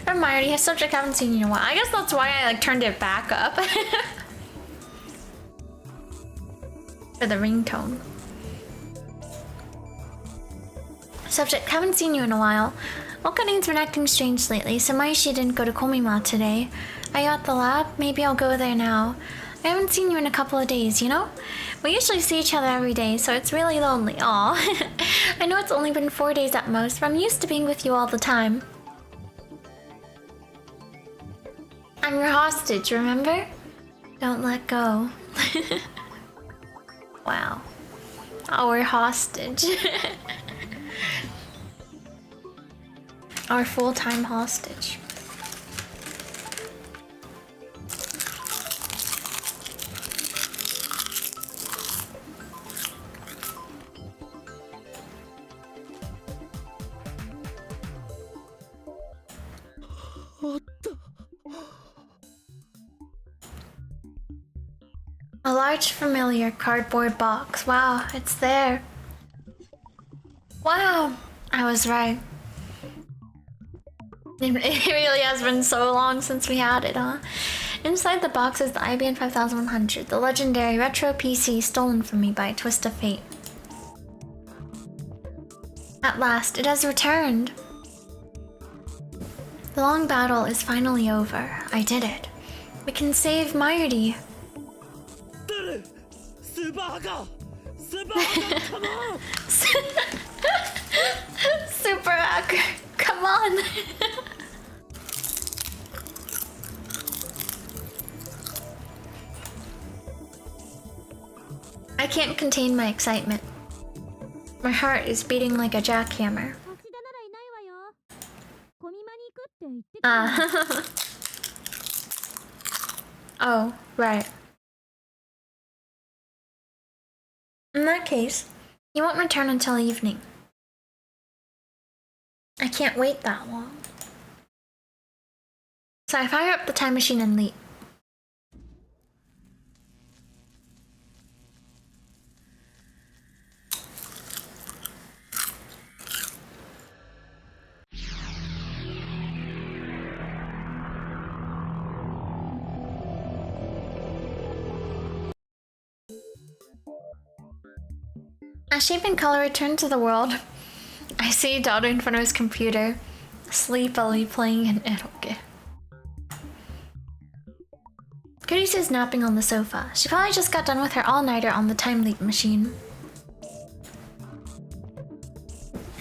From Marty, his subject haven't seen you in a while. I guess that's why I like turned it back up. For the ringtone. Subject, haven't seen you in a while. Okarin's been acting strange lately, so Maishi didn't go to Komima today. Are you at the lab? Maybe I'll go there now. I haven't seen you in a couple of days, you know? We usually see each other every day, so it's really lonely. Aw. I know it's only been 4 days at most, but I'm used to being with you all the time. I'm your hostage, remember? Don't let go. Wow. Our hostage. Our full-time hostage. A large familiar cardboard box. Wow, it's there. Wow, I was right. It really has been so long since we had it, huh? Inside the box is the IBM 5100, the legendary retro PC stolen from me by a twist of fate. At last, it has returned. The long battle is finally over. I did it. We can save Marty. Super hacker! Super hacker, come on! Super hacker, come on! I can't contain my excitement. My heart is beating like a jackhammer. Oh, right. In that case, he won't return until evening. I can't wait that long. So I fire up the time machine and leap. As shape and color return to the world, I see daughter in front of his computer, sleepily playing an eroge. Kurisu is napping on the sofa. She probably just got done with her all-nighter on the time leap machine.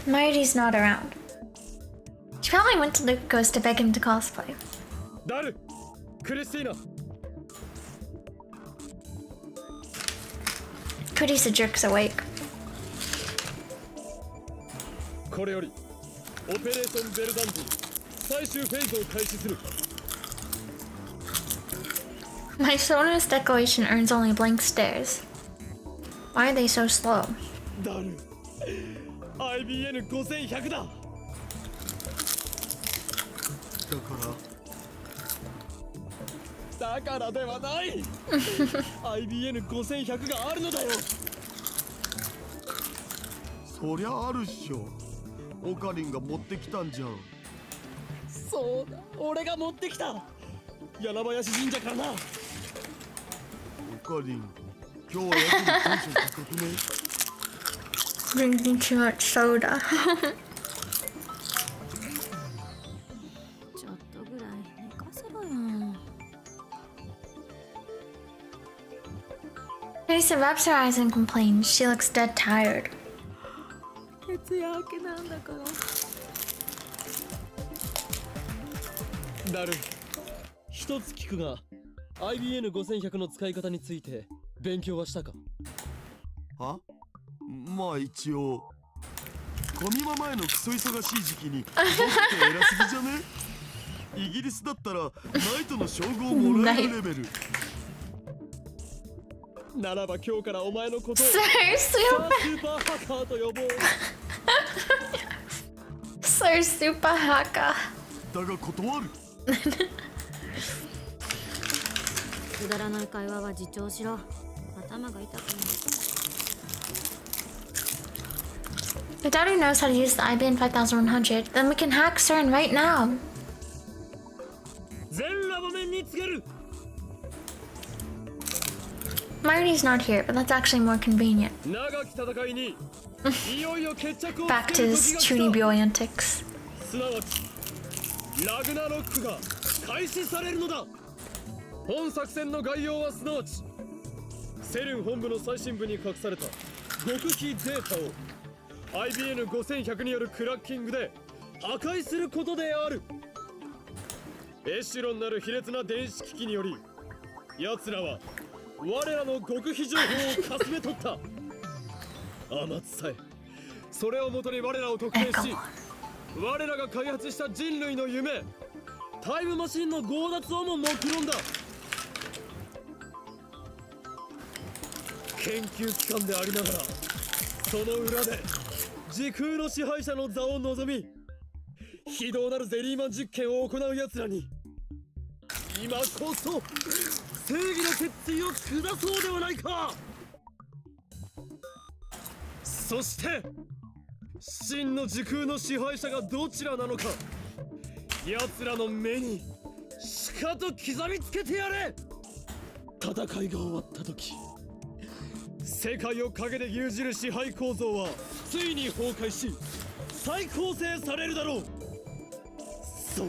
Marty's not around. She probably went to Luca's to beg him to cosplay. Daru! Christina! Kurisu jerks awake. これよりオペレーションベルダンジ最終フェーズを開始する My sonorous declaration earns only blank stares. Why are they so slow? ダル IBN5100 だだからだからではない。IBN5100 があるのだよ。そりゃあるっしょ。オカリンが持ってきたんじゃん。そうだ、俺が持ってきた。柳林神社からな。オカリン、今日はやけにテンション高くね。Drinking too much soda. ちょっとぐらい寝かせろよ。Teresa rubs her eyes and complains. She looks dead tired. 徹夜明けなんだから。ダル、一つ聞くが IBN5100 の使い方について勉強はしたか？は？まあ一応。ファミマ前のクソ忙しい時期に僕って偉すぎじゃね？イギリスだったらナイトの称号もらえるレベル。ならば今日からお前のことを Sir ス Super ーパーハッカーと呼ぼう。Sir Super Haka. だが断る。くだらない会話は自重しろ。頭が痛くなる。My daughter knows how to use the IBN 5100. Then we can hack CERN right now. 全ラボ面に告げる。 Marty's not here, but that's actually more convenient. 長き戦いにいよいよ決着を Back つけ to る his 時が Chuny 来た。 Boy antics. すなわちラグナロックが開始されるのだ。本作戦の概要はすなわちセルン本部の最新部に隠された極秘データを IBN5100 によるクラッキングで破壊することである。エシュロンなる卑劣な電子機器により奴らは我らの極秘情報をかすめ取った。天津さえそれをもとに我らを特定し、我らが開発した人類の夢タイムマシンの強奪をも目論んだ。研究機関でありながらその裏で時空の支配者の座を望み非道なるゼリーマン実験を行う奴らに今こそ正義の決意を下そうではないか。そして真の時空の支配者がどちらなのか奴らの目にしかと刻みつけてやれ。戦いが終わった時世界を陰で牛耳る支配構造はついに崩壊し再構成されるだろう。そう。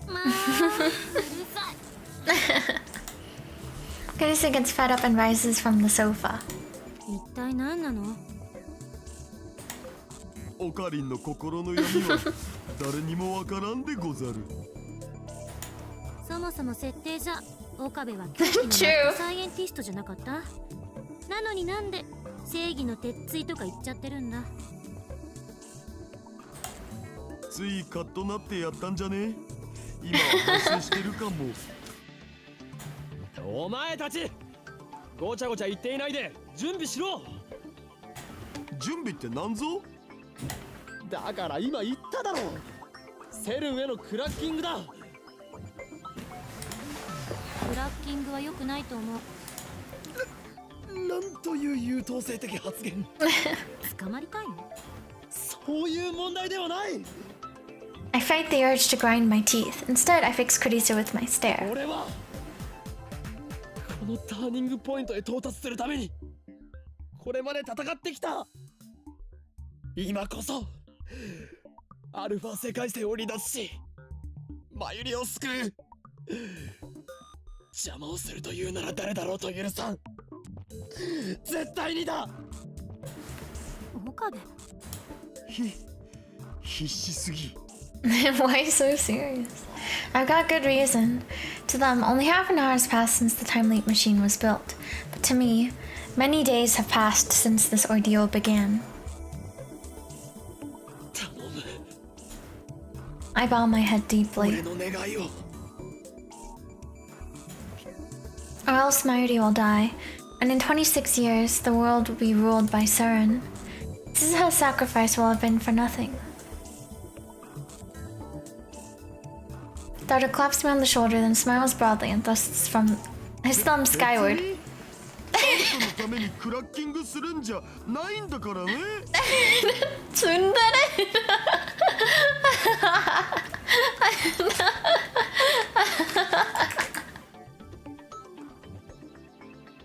まあうるさい。 Teresa gets fed up and rises from the sofa. 一体何なの？オカリンの心の闇は誰にもわからんでござる。そもそも設定じゃ岡部は狂気のマッドサイエンティストじゃなかった？なのになんで正義の鉄槌とか言っちゃってるんだ。ついカッとなってやったんじゃね？今は反省してるかも。お前たちごちゃごちゃ言っていないで準備しろ。準備って何ぞ？だから今言っただろう。セルンへのクラッキングだ。クラッキングは良くないと思う。なんという優等生的発言。捕まりたいの？そういう問題ではない。 I fight the urge to grind my teeth. Instead, I fix Teresa with my stare. 俺はこのターニングポイントへ到達するためにこれまで戦ってきた。今こそアルファ世界線を離脱しマユリを救う。邪魔をするというなら誰だろうと許さん。絶対にだ。岡部。必死すぎ。Why so serious? I've got good reason. To them, only half an hour has passed since the time leap machine was built. But to me, many days have passed since this ordeal began. I bow my head deeply. Or else Mairi will die, and in 26 years, the world will be ruled by Surin. Suzuha's sacrifice will have been for nothing. Daughter claps me on the shoulder, then smiles broadly and thrusts from his thumb skyward. 誰かのためにクラッキングするんじゃないんだからね。Tsundere.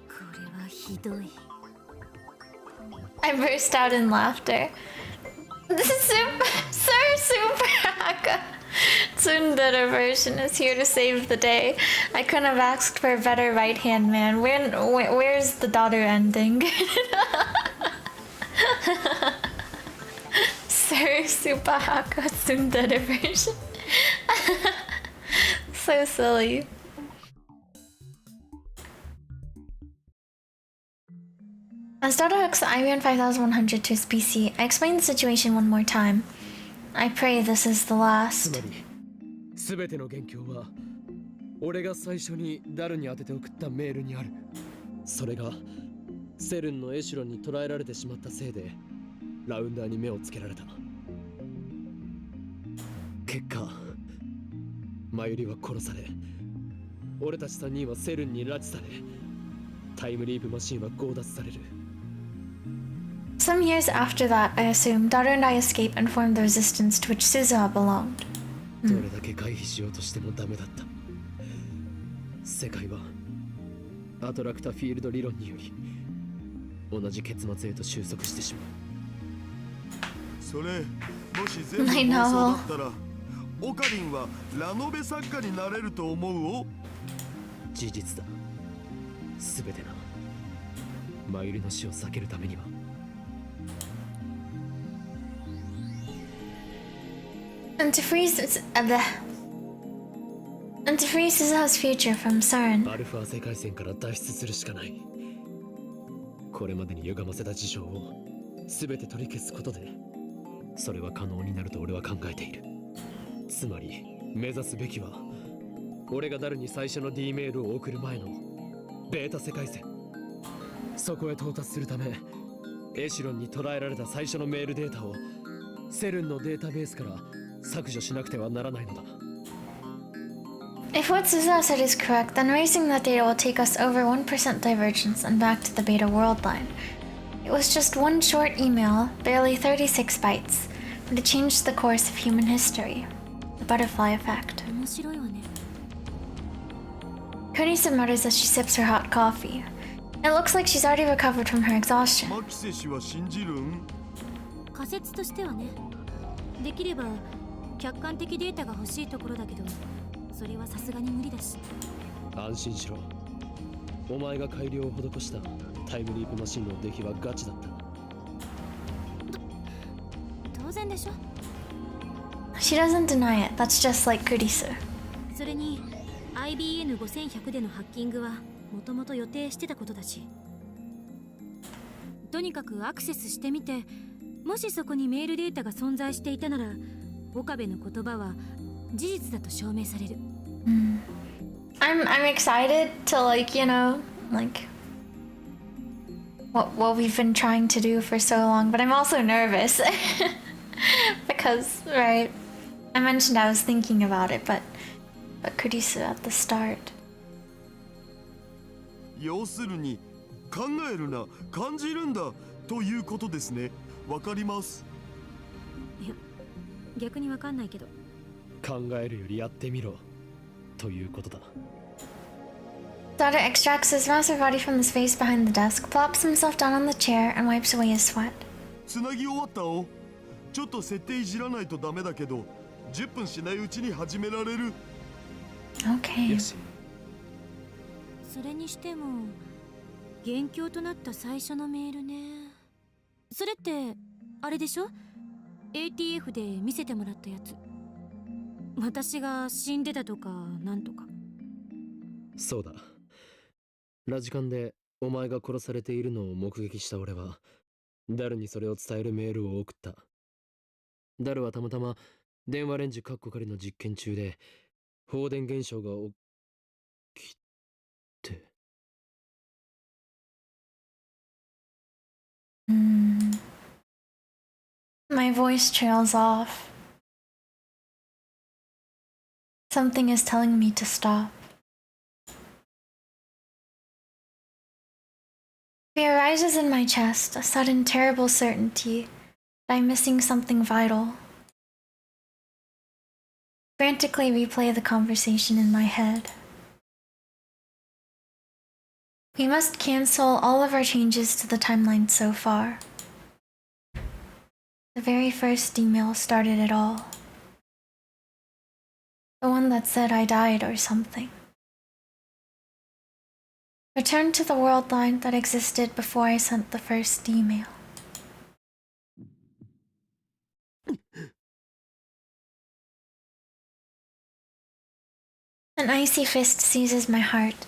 これはひどい。 I burst out in laughter. This is Sir Super Haka. Tsundere version is here to save the day. I couldn't have asked for a better right-hand man. Where's the daughter ending? Sir Super Haka Tsundere version. So silly. As daughter hooks the IBN 5100 to his PC, I explain the situation one more time. I pray this is the つ last. まり全ての元凶は俺が最初にダルに当てて送ったメールにある。それがセルンのエシュロンに捕らえられてしまったせいでラウンダーに目をつけられた。結果マユリは殺され、俺たち3人はセルンに拉致され、タイムリープマシンは強奪される。 Some years after that, I assume, daughter and I escape and form the resistance to which Suzuha belonged. どれだけ回避しようとしてもダメだった。世界はアトラクタフィールド理論により同じ結末へと収束してしまう。それもし全部放送だったらオカリンはラノベ作家になれると思うお。事実だ。すべてな。マユリの死を避けるためには。And to free Suzuha's future from Surin. アルファ世界線から脱出するしかない。これまでに歪ませた事象をすべて取り消すことで、それは可能になると俺は考えている。つまり目指すべきは、俺がダルに最初の D メールを送る前のベータ世界線。そこへ到達するため、エシュロンに捉えられた最初のメールデータをセルンのデータベースから削除しなくてはならないのだ。 If what Suzuha said is correct, then erasing that data will take us over 1% divergence and back to the beta world line. It was just one short email, barely 36 bytes, but it changed the course of human history. The butterfly effect. 面白いわね。 Kunisa mutters as she sips her hot coffee. It looks like she's already recovered from her exhaustion. マキセ氏は信じるん？仮説としてはね。できれば客観的データが欲しいところだけど、それはさすがに無理だし。安心しろ。お前が改良を施したタイムリープマシンの出来はガチだった。当然でしょ。 She doesn't deny it. That's just like Kurisu. それに IBN5100 でのハッキングはもともと予定してたことだし、とにかくアクセスしてみて、もしそこにメールデータが存在していたなら、岡部の言葉は事実だと証明される。I'm excited to like what we've been trying to do for so long, but I'm also nervous because right, I mentioned I was thinking about it, but Kurisu at the start. 要するに考えるな、感じるんだということですね。わかります。いや、逆にわかんないけど。考えるよりやってみろということだ。Daughter extracts his massive body from the space behind the desk, plops himself down on the chair, and wipes away his sweat. つなぎ終わったお。ちょっと設定いじらないとダメだけど、10分しないうちに始められる。Okay. よし。それにしても元凶となった最初のメールね。それってあれでしょ？ ATF で見せてもらったやつ。私が死んでたとかなんとか。そうだ。ラジカンでお前が殺されているのを目撃した俺はダルにそれを伝えるメールを送った。ダルはたまたま電話レンジカッコ仮の実験中で放電現象が起きて。My voice trails off. Something is telling me to stop. Fear rises in my chest, a sudden terrible certainty that I'm missing something vital. Frantically replay the conversation in my head. We must cancel all of our changes to the timeline so far. The very first email started it all. The one that said I died or something. Return to the world line that existed before I sent the first email. An icy fist seizes my heart,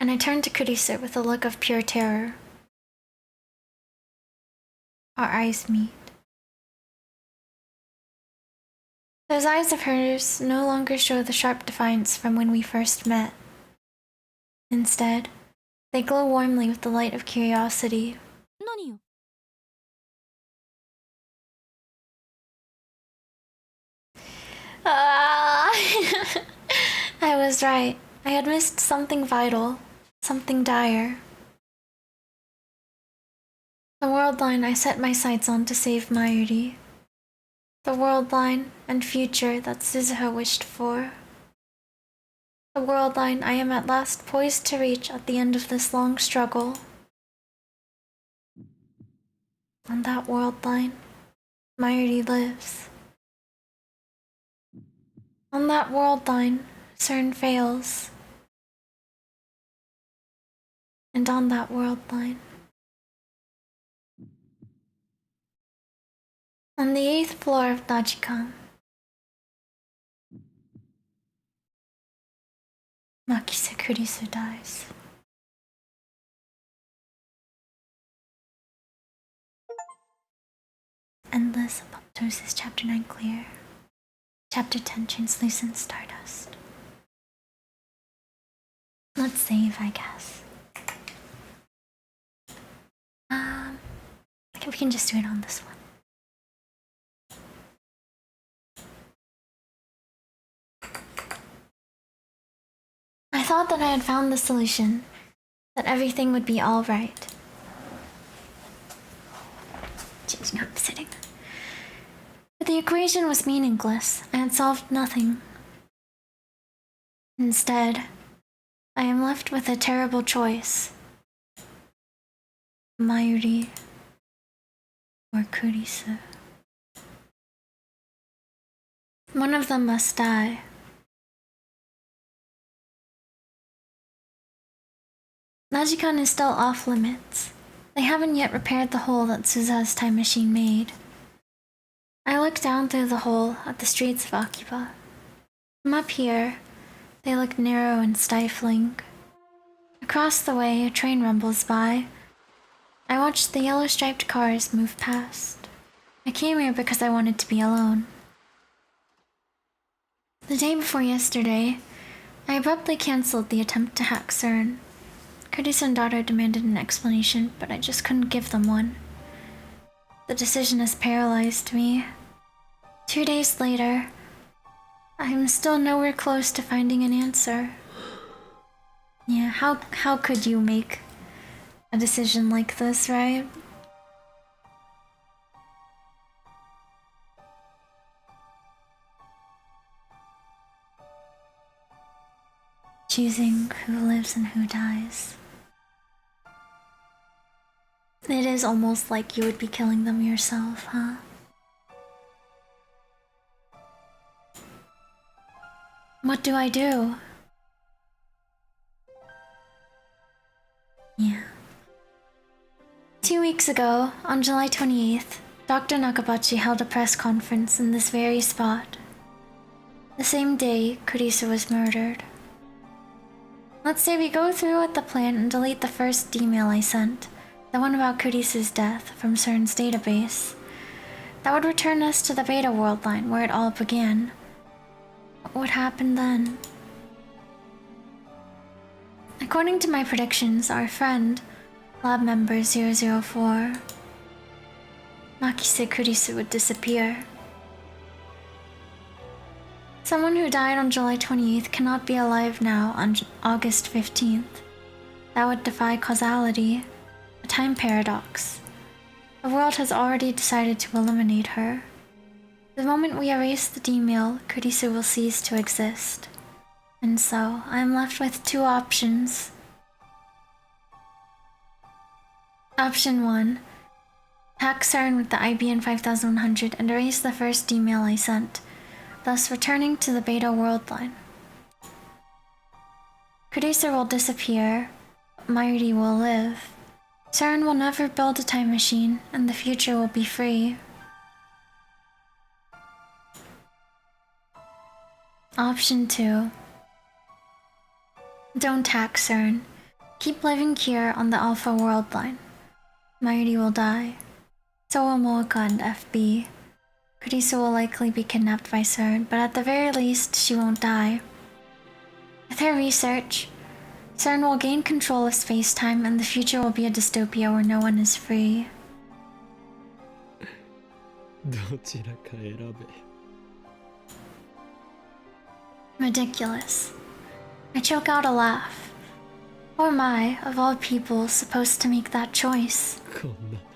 and I turn to Kurisu with a look of pure terror. Our eyes meet. Those eyes of hers no longer show the sharp defiance from when we first met. Instead, they glow warmly with the light of curiosity. 何よ。 Ah! I was right. I had missed something vital, something dire. The world line I set my sights on to save Mayuri. The world line and future that Suzuha wished for. The world line I am at last poised to reach at the end of this long struggle. On that world line, Mayuri lives. On that world line, CERN fails. And on that world line, on the 8th floor of Najikan, Makise Kurisu dies. Endless Apoptosis, Chapter 9 clear. Chapter 10 Translucent Stardust. Let's save, I guess. I think we can just do it on this one. I thought that I had found the solution, that everything would be all right. Changing up sitting. But the equation was meaningless. I had solved nothing. Instead, I am left with a terrible choice. Mayuri or Kurisu. One of them must die. Najikan is still off limits. They haven't yet repaired the hole that Suza's time machine made. I look down through the hole at the streets of Akiba. From up here, they look narrow and stifling. Across the way, a train rumbles by. I watch the yellow-striped cars move past. I came here because I wanted to be alone. The day before yesterday, I abruptly cancelled the attempt to hack CERN. Curtis and daughter demanded an explanation, but I just couldn't give them one. The decision has paralyzed me. 2 days later, I am still nowhere close to finding an answer. Yeah, how could you make a decision like this, right? Choosing who lives and who dies. It is almost like you would be killing them yourself, huh? What do I do? Yeah. 2 weeks ago, on July 28th, Dr. Nakabachi held a press conference in this very spot. The same day, Kurisu was murdered. Let's say we go through with the plan and delete the first email I sent, the one about Kurisu's death, from CERN's database. That would return us to the Beta world line where it all began. What would happen then? According to my predictions, our friend, lab member 004, Makise Kurisu, would disappear. Someone who died on July 28th cannot be alive now on August 15th. That would defy causality, a time paradox. The world has already decided to eliminate her. The moment we erase the D-mail, Kurisu will cease to exist. And so, I am left with two options. Option 1. Hack CERN with the IBN 5100 and erase the first D-mail I sent, thus returning to the beta world line. Kurisu will disappear, but Mayuri will live. CERN will never build a time machine, and the future will be free. Option 2. Don't hack CERN. Keep living here on the Alpha world line. Mayuri will die. So will Moeka and FB. Kurisu will likely be kidnapped by CERN, but at the very least, she won't die. With her research, CERN will gain control of space-time and the future will be a dystopia where no one is free. どちらか選べ。 Ridiculous. I choke out a laugh. Or am I, of all people, supposed to make that choice? こんなの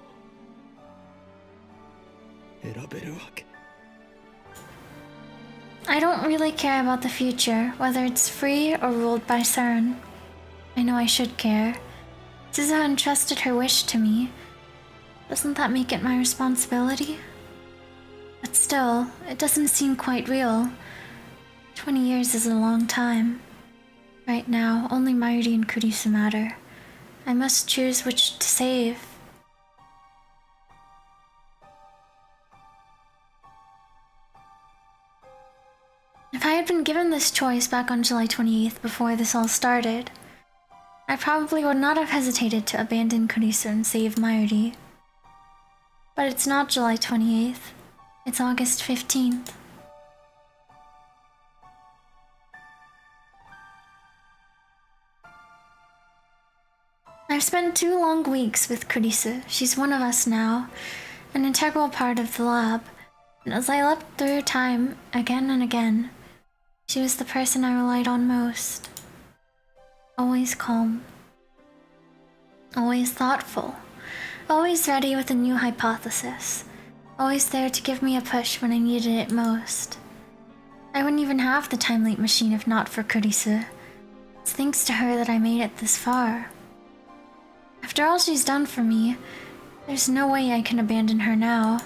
選べるわけ。 I don't really care about the future, whether it's free or ruled by CERN. I know I should care. Suzuha entrusted her wish to me. Doesn't that make it my responsibility? But still, it doesn't seem quite real. 20 years is a long time. Right now, only Mayuri and Kurisu matter. I must choose which to save. If I had been given this choice back on July 28th before this all started, I probably would not have hesitated to abandon Kurisu and save Mayuri. But it's not July 28th, it's August 15th. I've spent 2 long weeks with Kurisu. She's one of us now, an integral part of the lab. And as I leapt through time again and again, she was the person I relied on most. Always calm. Always thoughtful. Always ready with a new hypothesis. Always there to give me a push when I needed it most. I wouldn't even have the time leap machine if not for Kurisu. It's thanks to her that I made it this far. After all she's done for me, there's no way I can abandon her now.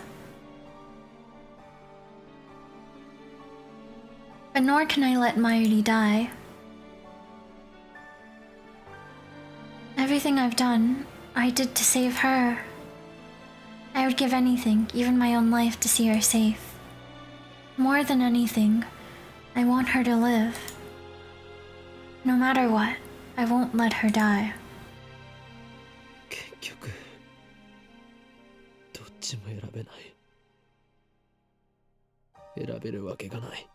But nor can I let Mayuri die. Everything I've done, I did to save her. I would give anything, even my own life, to see her safe. More than anything, I want her to live. No matter what, I won't let her die. 結局どっちも選べない。選べるわけがない。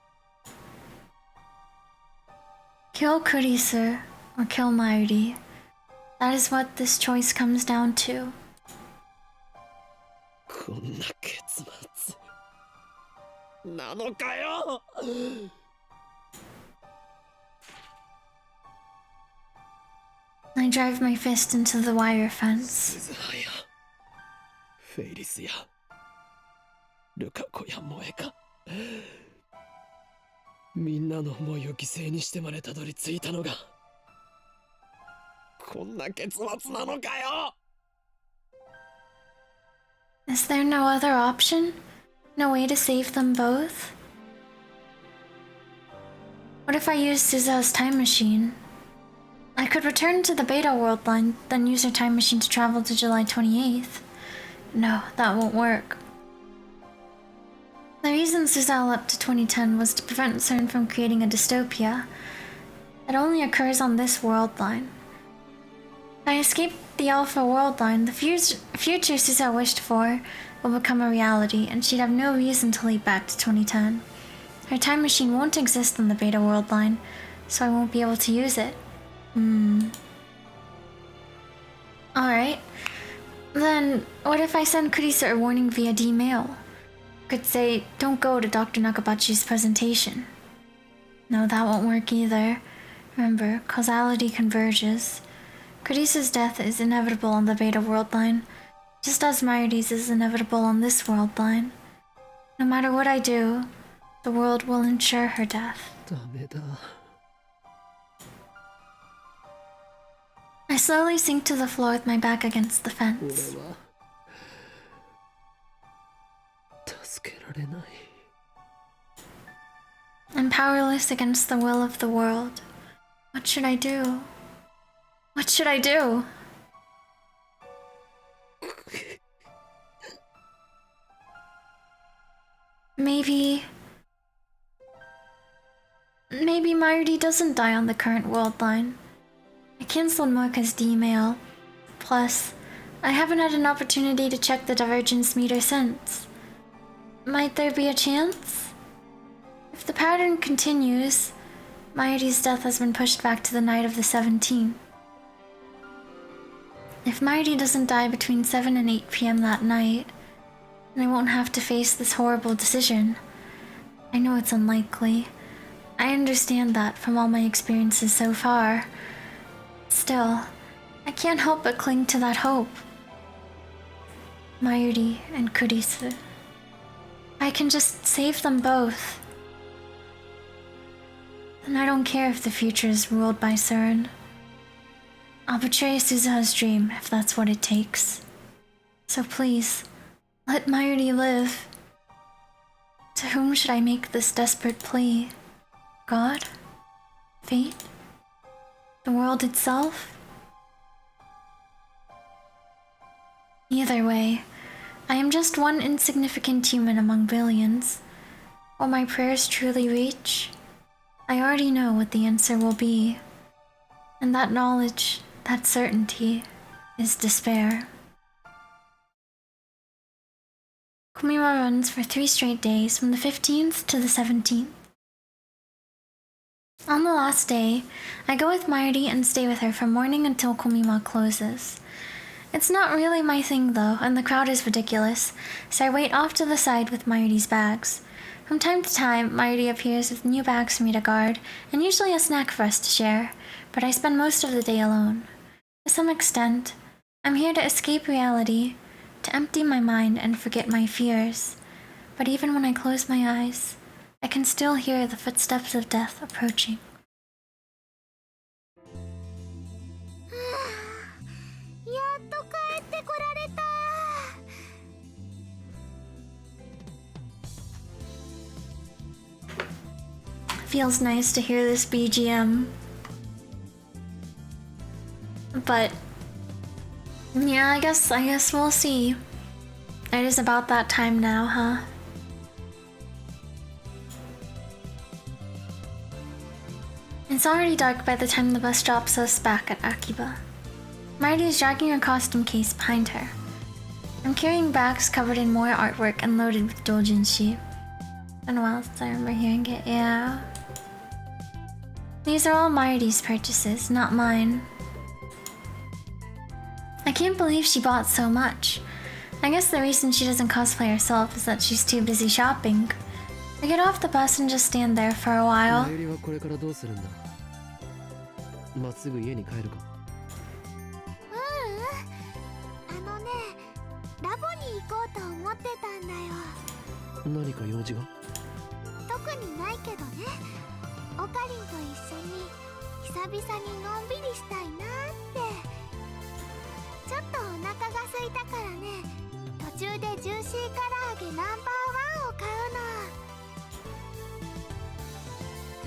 Kill Kurisu or kill Mayuri. That is what this choice comes down to. こんな結末なのかよ。 I drive my fist into the wire fence. 鈴葉やフェイリスやルカ子や萌えか、みんなの思いを犠牲にしてまでたどり着いたのがこんな結末なのかよ。 Is there no other option? No way to save them both? What if I use Suzuha's time machine? I could return to the beta world line, then use her time machine to travel to July 28th. No, that won't work. The reason Suzuha leapt to 2010 was to prevent CERN from creating a dystopia. It only occurs on this world line. If I escape the Alpha world line, the future Suzuha wished for will become a reality, and she'd have no reason to leap back to 2010. Her time machine won't exist on the beta world line, so I won't be able to use it. Alright. Then, what if I send Kurisu a warning via D-mail? Could say, don't go to Dr. Nakabachi's presentation. No, that won't work either. Remember, causality converges. Kurisa's death is inevitable on the Beta world line, just as Mayuri's is inevitable on this world line. No matter what I do, the world will ensure her death. ダメだ。 I slowly sink to the floor with my back against the 俺 fence. は助けられない。 I'm powerless against the will of the world. What should I do? What should I do? Maybe Mayuri doesn't die on the current world line. I cancelled Moeka's D-mail. Plus, I haven't had an opportunity to check the divergence meter since. Might there be a chance? If the pattern continues, Mayuri's death has been pushed back to the night of the 17th. If Mayuri doesn't die between 7 and 8 p.m. that night, then I won't have to face this horrible decision. I know it's unlikely. I understand that from all my experiences so far. Still, I can't help but cling to that hope. Mayuri and Kurisu. I can just save them both. Then I don't care if the future is ruled by Surin. I'll betray Suzuha's dream if that's what it takes. So please, let Mayuri live. To whom should I make this desperate plea? God? Fate? The world itself? Either way, I am just one insignificant human among billions. Will my prayers truly reach? I already know what the answer will be. And that knowledge, that certainty, is despair. Komima runs for 3 straight days from the 15th to the 17th. On the last day, I go with Mayuri and stay with her from morning until Komima closes. It's not really my thing though, and the crowd is ridiculous, so I wait off to the side with Mayuri's bags. From time to time, Mayuri appears with new bags for me to guard, and usually a snack for us to share, but I spend most of the day alone. To some extent, I'm here to escape reality, to empty my mind and forget my fears. But even when I close my eyes, I can still hear the footsteps of death approaching. やっと帰ってこられた。 Feels nice to hear this BGM. But yeah, I guess we'll see. It is about that time now, huh? It's already dark by the time the bus drops us back at Akiba. Mayuri is dragging her costume case behind her. I'm carrying bags covered in more artwork and loaded with doujinshi. Been a while since I remember hearing it, yeah. These are all Mayuri's purchases, not mine. I can't believe she bought so much. I guess the reason she doesn't cosplay herself is that she's too busy shopping. I get off the bus and just stand there for a while. マユリはこれからどうするんだ。まっすぐ家に帰るか。ラボに行こうと思ってたんだよ。何か用事が？特にないけどね。オカリンと一緒に久々にのんびりしたいなって。ちょっとお腹が空いたからね。途中でジューシー唐揚げナンバーワンを買う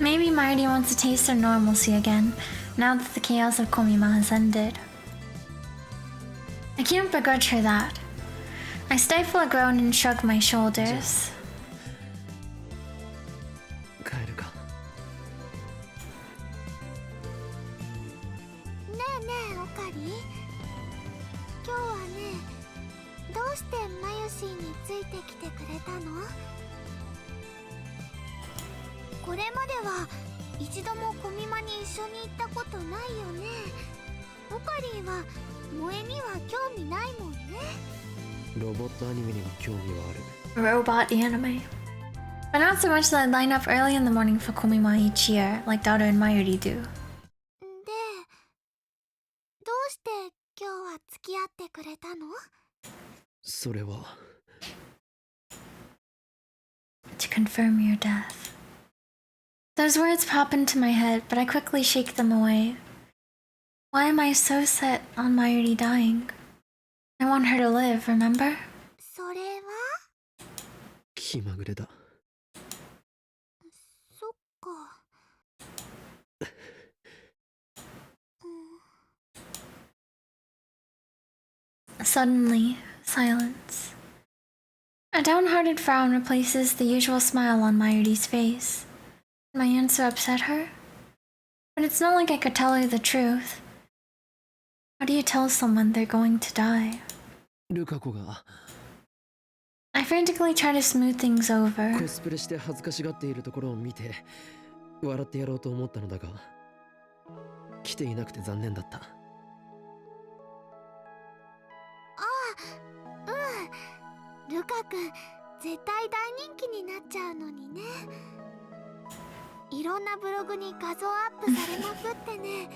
の。 Maybe Mayuri wants a taste of normalcy again, now that the chaos of Komima has ended. I can't begrudge her that. I stifle a groan and shrug my shoulders. 帰るか。ねえねえオカリン。今日はね、どうしてマユシーについてきてくれたの？これまでは一度もコミマに一緒に行ったことないよね。オカリンは萌えには興味ないもんね。ロボットアニメには興味はある。Robot anime. But not so much that I line up early in the morning for Komima each year, like Dado and Mayuri do. で、どうして今日は付き合ってくれたの？それは To confirm your death. Those words pop into my head, but I quickly shake them away. Why am I so set on Mayuri dying? I want her to live, remember? それは？気まぐれだ。そっか。Suddenly, silence. A downhearted frown replaces the usual smile on Mayuri's face. Did my answer upset her? But it's not like I could tell her the truth. How do you tell someone they're going to die? ルカ子が I frantically try to smooth things over. コスプレして恥ずかしがっているところを見て笑ってやろうと思ったのだが来ていなくて残念だった。ルカ君、絶対大人気になっちゃうのにね。いろんなブログに画像アップされまくってね。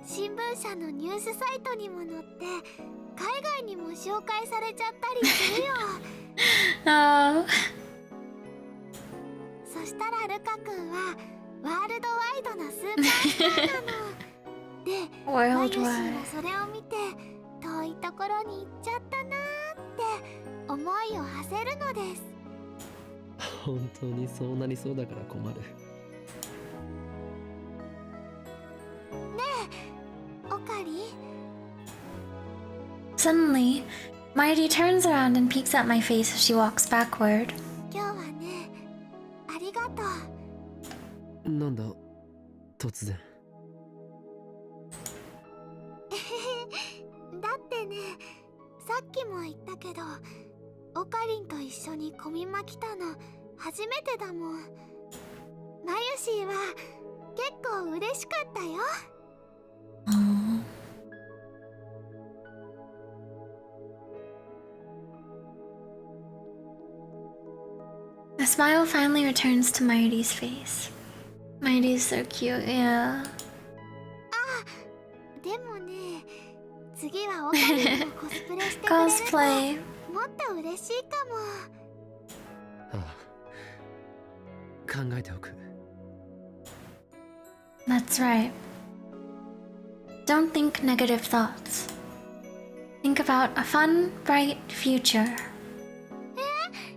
新聞社のニュースサイトにも載って海外にも紹介されちゃったりするよ。Oh. そしたらルカ君はワールドワイドなスーパースターなの。で、マユシーはそれを見て遠いところに行っちゃったなーって思いを馳せるのです。本当にそうなりそうだから困る。ねえ、オカリ。Suddenly, Mayuri turns around and peeks at my face as she walks backward. 今日はね、ありがとう。なんだ突然。だってね、さっきも言ったけどオカリンと一緒にコミマ来たの初めてだもん。マユシーは結構嬉しかったよ。Aww. The smile finally returns to Mayuri's face. Mayuri's so cute, yeah. でもね、次はオカリンもコスプレしてくれると Cosplay. もっと嬉しいかも。ああ考えておく。 That's right. Don't think negative thoughts. Think about a fun, bright future.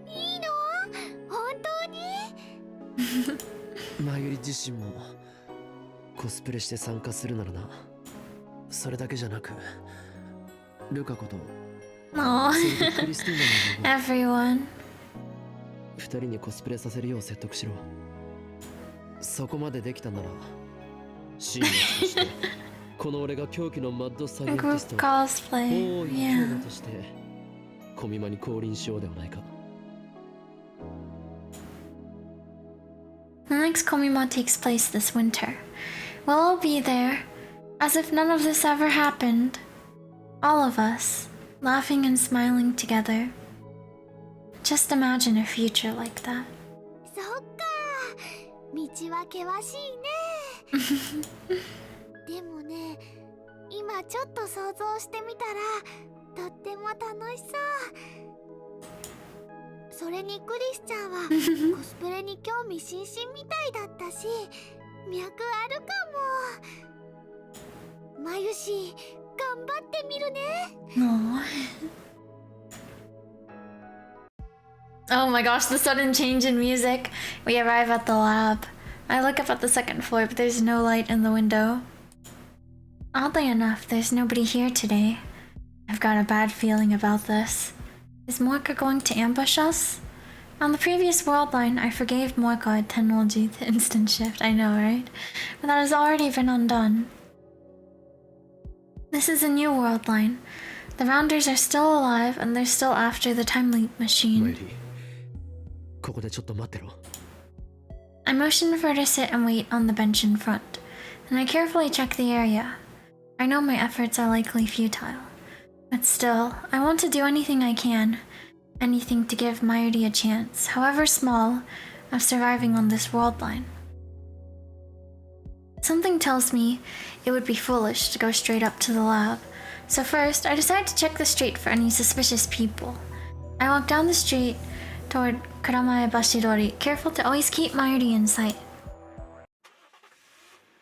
いいの？本当に？マユリ自身もコスプレして参加するならな。それだけじゃなくルカ子と Aww. それとクリスティーナの Everyone. 二人にコスプレさせるよう説得しろ。そこまでできたならシーンとしてこの俺が狂気のマッドサイエンティ Group スト cosplay. 大いに Yeah. 強打としてコミマに降臨しようではないか。 The next Komima takes place this winter. We'll all be there, as if none of this ever happened. All of us, laughing and smiling together. Just imagine a future like that. そっか、道は険しいね。でもね、今ちょっと想像してみたらとっても楽しそう。それにクリスちゃんはコスプレに興味津々みたいだったし、脈あるかも。マユシ、頑張ってみるね。 Oh my gosh, the sudden change in music. We arrive at the lab. I look up at the second floor, but there's no light in the window. Oddly enough, there's nobody here today. I've got a bad feeling about this. Is Morka going to ambush us? On the previous world line, I forgave Morka at Tennoji the instant shift, I know, right? But that has already been undone. This is a new world line. The Rounders are still alive, and they're still after the time leap マユ machine. リここでちょっと待ってろ。 I motion for her to sit and wait on the bench in front, and I carefully check the area. I know my efforts are likely futile, but still, I want to do anything I can, anything to give Mayuri a chance, however small, of surviving on this world line. Something tells me it would be foolish to go straight up to the lab, so first I decide to check the street for any suspicious people. I walk down the street toward Kuramae Bashidori, careful to always keep Mayuri in sight.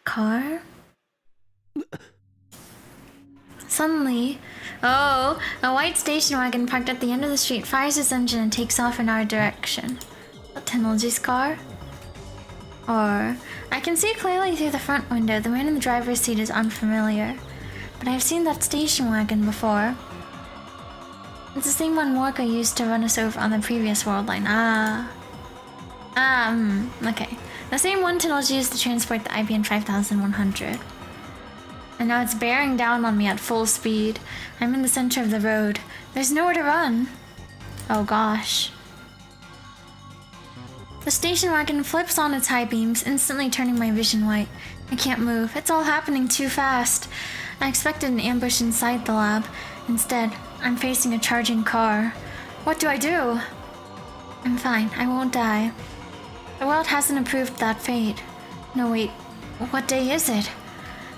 Car? Suddenly, a white station wagon parked at the end of the street fires its engine and takes off in our direction. A Tennoji's car? Or, I can see clearly through the front window. The man in the driver's seat is unfamiliar, but I've seen that station wagon before. It's the same one Morka used to run us over on the previous world line. Okay. The same one Tennoji used to transport the IBN 5100. And now it's bearing down on me at full speed. I'm in the center of the road. There's nowhere to run. Oh gosh. The station wagon flips on its high beams, instantly turning my vision white. I can't move. It's all happening too fast. I expected an ambush inside the lab. Instead, I'm facing a charging car. What do I do? I'm fine. I won't die. The world hasn't approved that fate. No, wait. What day is it?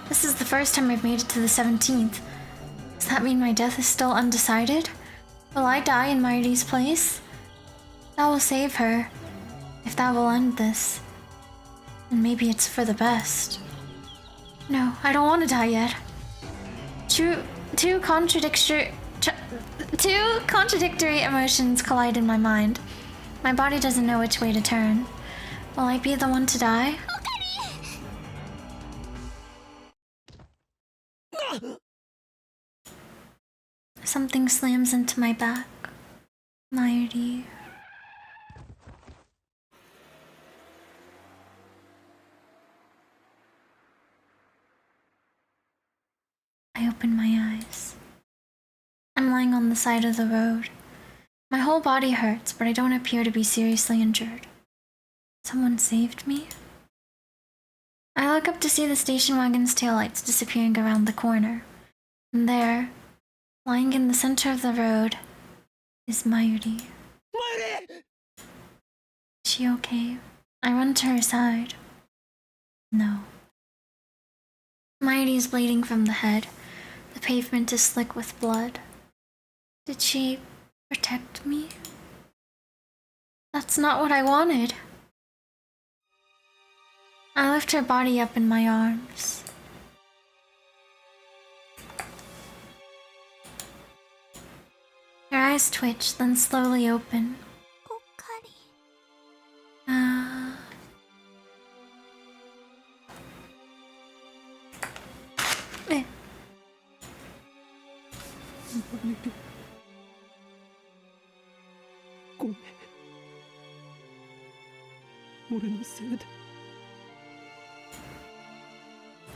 This is the first time I've made it to the 17th. Does that mean my death is still undecided? Will I die in Mayuri's place? That will save her. If that will end this. And maybe it's for the best. No, I don't want to die yet. Two contradictory emotions collide in my mind. My body doesn't know which way to turn. Will I be the one to die? Something slams into my back. Mayuri. I open my eyes. I'm lying on the side of the road. My whole body hurts, but I don't appear to be seriously injured. Someone saved me? I look up to see the station wagon's taillights disappearing around the corner. And there, lying in the center of the road, is Mayuri. Mayuri! Is she okay? I run to her side. No. Mayuri is bleeding from the head. The pavement is slick with blood. Did she protect me? That's not what I wanted. I lift her body up in my arms. Her eyes twitch, then slowly open.ごめん。俺のせいで。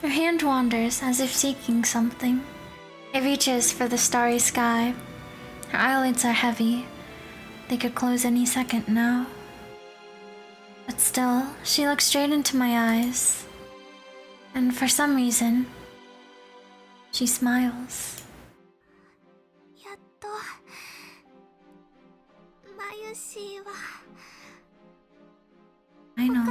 Her hand wanders as if seeking something. It reaches for the starry sky. Her eyelids are heavy. They could close any second now. But still, she looks straight into my eyes. And for some reason, she smiles. I know.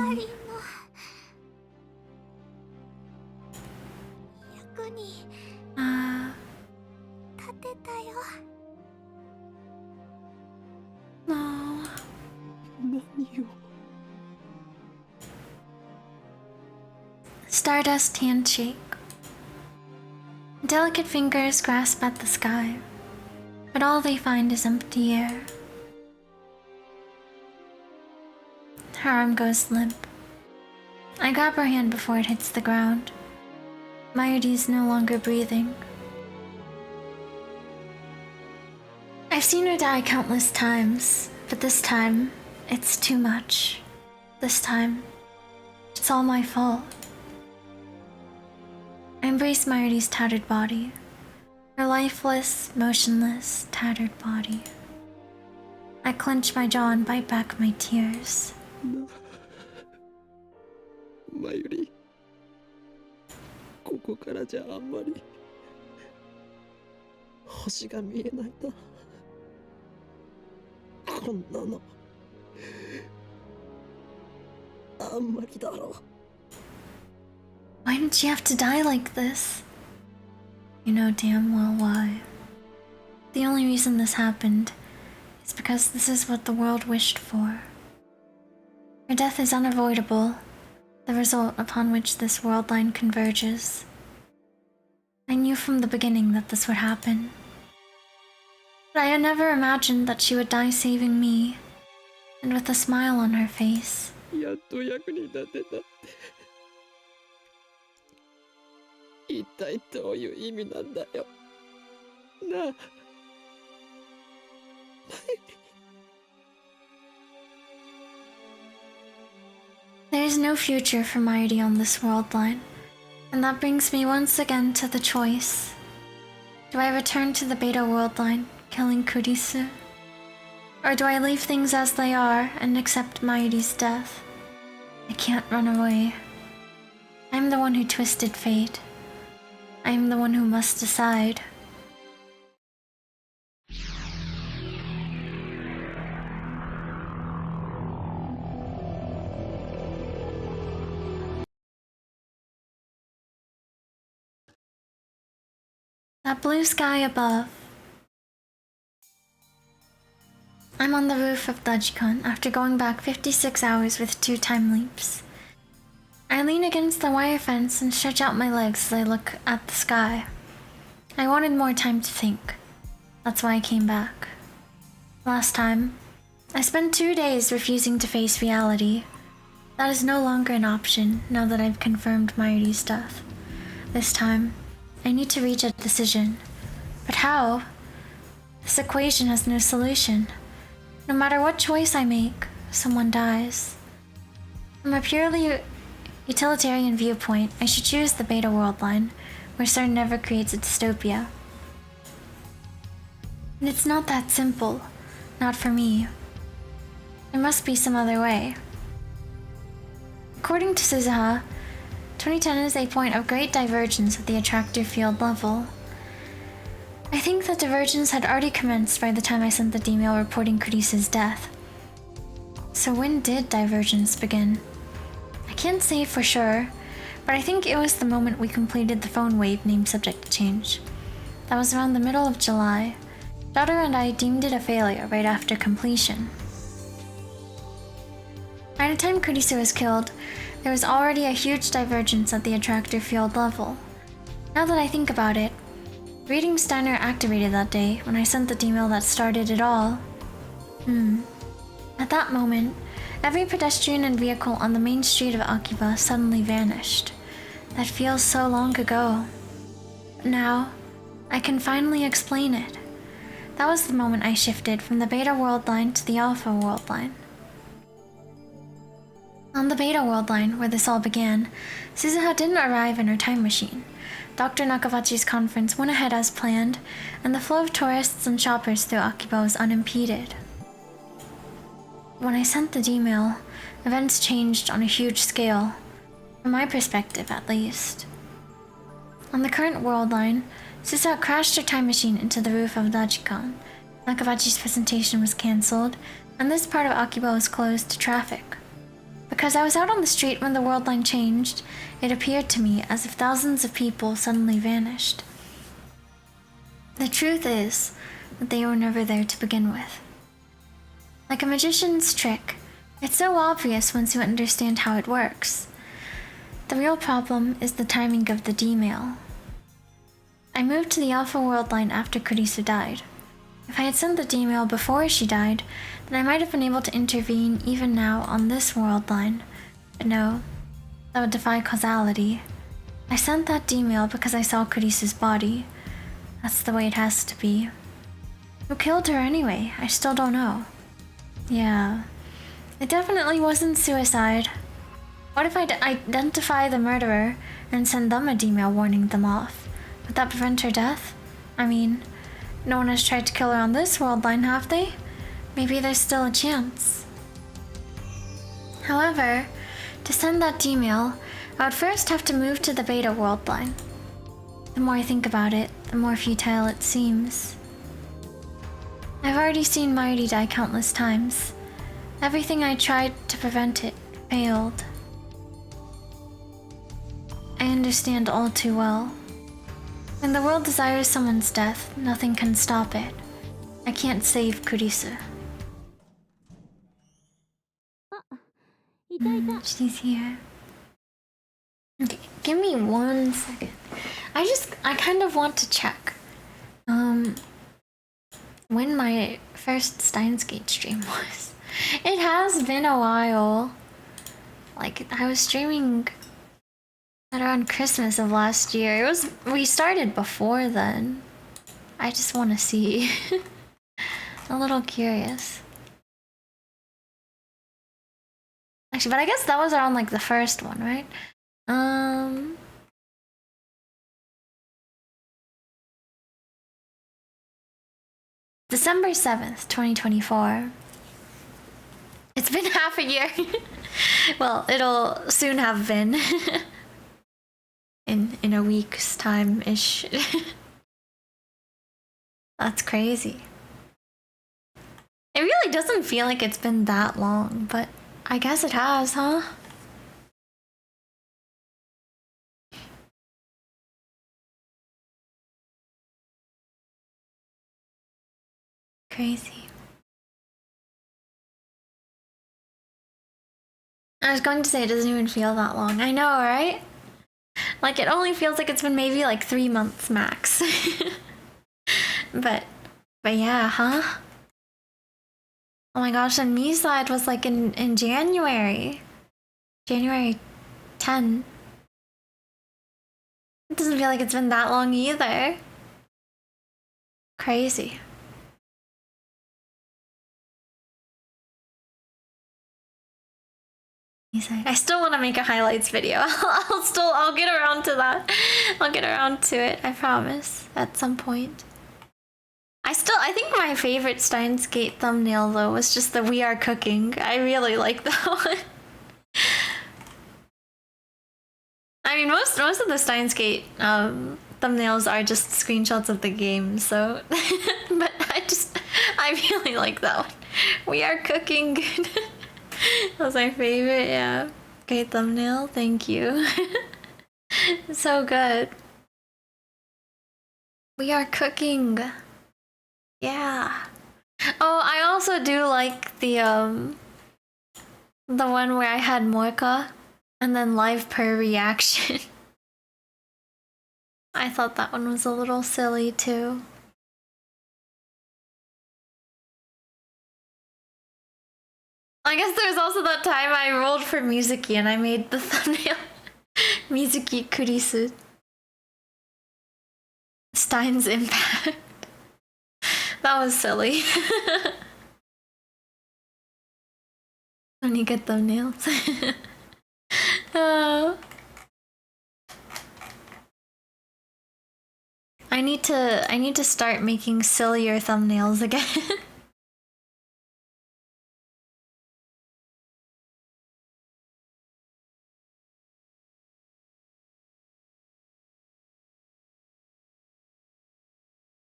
No. Stardust handshake. Delicate fingers grasp at the sky, but all they find is empty air. Her arm goes limp. I grab her hand before it hits the ground. Mayuri is no longer breathing. I've seen her die countless times, but this time, it's too much. This time, it's all my fault. I embrace Mayuri's tattered body. Her lifeless, motionless, tattered body. I clench my jaw and bite back my tears. マユリ、ここからじゃあんまり星が見えないな。こんなのあんまりだろ Why did she have to die like this? You know damn well why. The only reason this happened is because this is what the world wished for. Her death is unavoidable, the result upon which this world line converges. I knew from the beginning that this would happen. But I had never imagined that she would die saving me, and with a smile on her face. やっと役に立てたって一体どういう意味なんだよなあ There is no future for Mighty on this world line, and that brings me once again to the choice. Do I return to the Beta world line, killing Kurisu? Or do I leave things as they are and accept Mighty's death? I can't run away. I'm the one who twisted fate. I'm the one who must decide. That blue sky above. I'm on the roof of Dajikon after going back 56 hours with 2 time leaps. I lean against the wire fence and stretch out my legs as I look at the sky. I wanted more time to think. That's why I came back. Last time, I spent 2 days refusing to face reality. That is no longer an option now that I've confirmed Mayuri's death. This time, I need to reach a decision. But how? This equation has no solution. No matter what choice I make, someone dies. From a purely utilitarian viewpoint, I should choose the Beta world line, where Sir never creates a dystopia. And it's not that simple. Not for me. There must be some other way. According to Suzuha, 2010 is a point of great divergence at the attractor field level. I think the divergence had already commenced by the time I sent the email reporting Kurisu's death. So when did divergence begin? I can't say for sure, but I think it was the moment we completed the phone wave named subject change. That was around the middle of July. Daughter and I deemed it a failure right after completion. By the time Kurisu was killed, there was already a huge divergence at the attractor field level. Now that I think about it, reading Steiner activated that day when I sent the email that started it all. At that moment, every pedestrian and vehicle on the main street of Akiba suddenly vanished. That feels so long ago. But now, I can finally explain it. That was the moment I shifted from the Beta world line to the Alpha world line. On the Beta world line, where this all began, Suzuha didn't arrive in her time machine. Dr. Nakabachi's conference went ahead as planned, and the flow of tourists and shoppers through Akiba was unimpeded. When I sent the email, events changed on a huge scale, from my perspective at least. On the current world line, Suzuha crashed her time machine into the roof of Dajikon. Nakabachi's presentation was cancelled, and this part of Akiba was closed to traffic. Because I was out on the street when the world line changed, it appeared to me as if thousands of people suddenly vanished. The truth is that they were never there to begin with. Like a magician's trick, it's so obvious once you understand how it works. The real problem is the timing of the D-mail. I moved to the Alpha world line after Kurisu died. If I had sent the D-mail before she died, then I might have been able to intervene even now on this world line. But no, that would defy causality. I sent that D-mail because I saw Kurisu's body. That's the way it has to be. Who killed her anyway? I still don't know. Yeah, it definitely wasn't suicide. What if I identify the murderer and send them a D-mail warning them off? Would that prevent her death? I mean, no one has tried to kill her on this world line, have they? Maybe there's still a chance. However, to send that email, I would first have to move to the Beta world line. The more I think about it, the more futile it seems. I've already seen Mayuri die countless times. Everything I tried to prevent it failed. I understand all too well. When the world desires someone's death, nothing can stop it. I can't save Kurisu. She's here. Okay, give me 1 second. I kind of want to check when my first Steins Gate stream was. It has been a while. Like, I was streaming at around Christmas of last year. We started before then. I just want to see. A little curious. Actually, but I guess that was around like the first one, right? December 7th, 2024. It's been half a year. Well, it'll soon have been. in a week's time-ish. That's crazy. It really doesn't feel like it's been that long, but I guess it has, huh? Crazy. I was going to say it doesn't even feel that long. I know, right? Like, it only feels like it's been maybe like 3 months max. But yeah, huh? Oh my gosh, and Misa, it was like in January. January 10. It doesn't feel like it's been that long either. Crazy. I still want to make a highlights video. I'll get around to that. I'll get around to it, I promise, at some point. I think my favorite Steins Gate thumbnail though was just the "We Are Cooking." I really like that one. I mean, most of the Steins Gate thumbnails are just screenshots of the game, so but I really like that one. "We Are Cooking." That was my favorite, yeah. Great thumbnail, thank you. So good. We are cooking. Yeah. Oh, I also do like the one where I had Morka and then live per reaction. I thought that one was a little silly too. I guess there was also that time I rolled for Mizuki and I made the thumbnail Mizuki Kurisu. Stein's Impact. That was silly. Funny good thumbnails. I need to start making sillier thumbnails again.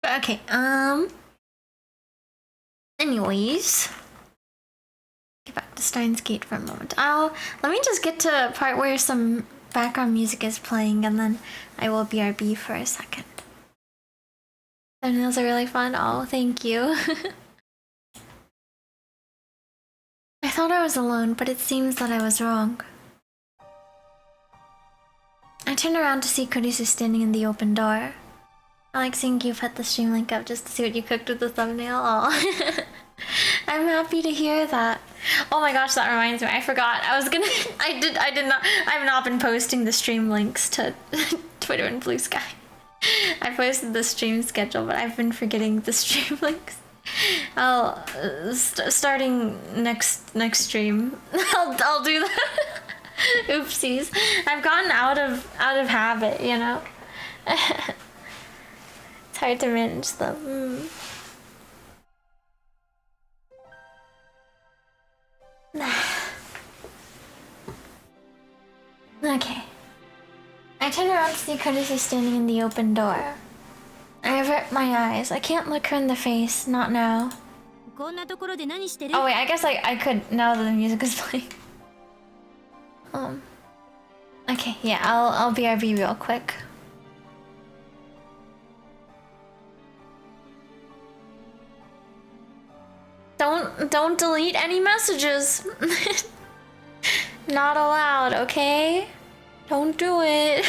Okay, anyways, get back to Steins Gate for a moment. Let me just get to a part where some background music is playing and then I will BRB for a second. Thumbnails are really fun. Oh, thank you. I thought I was alone, but it seems that I was wrong. I turned around to see Kurisu standing in the open door. I like seeing you put the stream link up just to see what you cooked with the thumbnail. Aw. I'm happy to hear that. Oh my gosh, that reminds me. I forgot. I've not been posting the stream links to Twitter and Blue Sky. I posted the stream schedule, but I've been forgetting the stream links. I'll starting next stream. I'll do that. Oopsies. I've gotten out of habit, you know. It's hard to manage them. Okay. I turn around to see Kurisu standing in the open door. I avert my eyes. I can't look her in the face, not now. Oh wait, I guess I could now that the music is playing. Okay, yeah, I'll BRB real quick. Don't delete any messages. Not allowed, okay? Don't do it.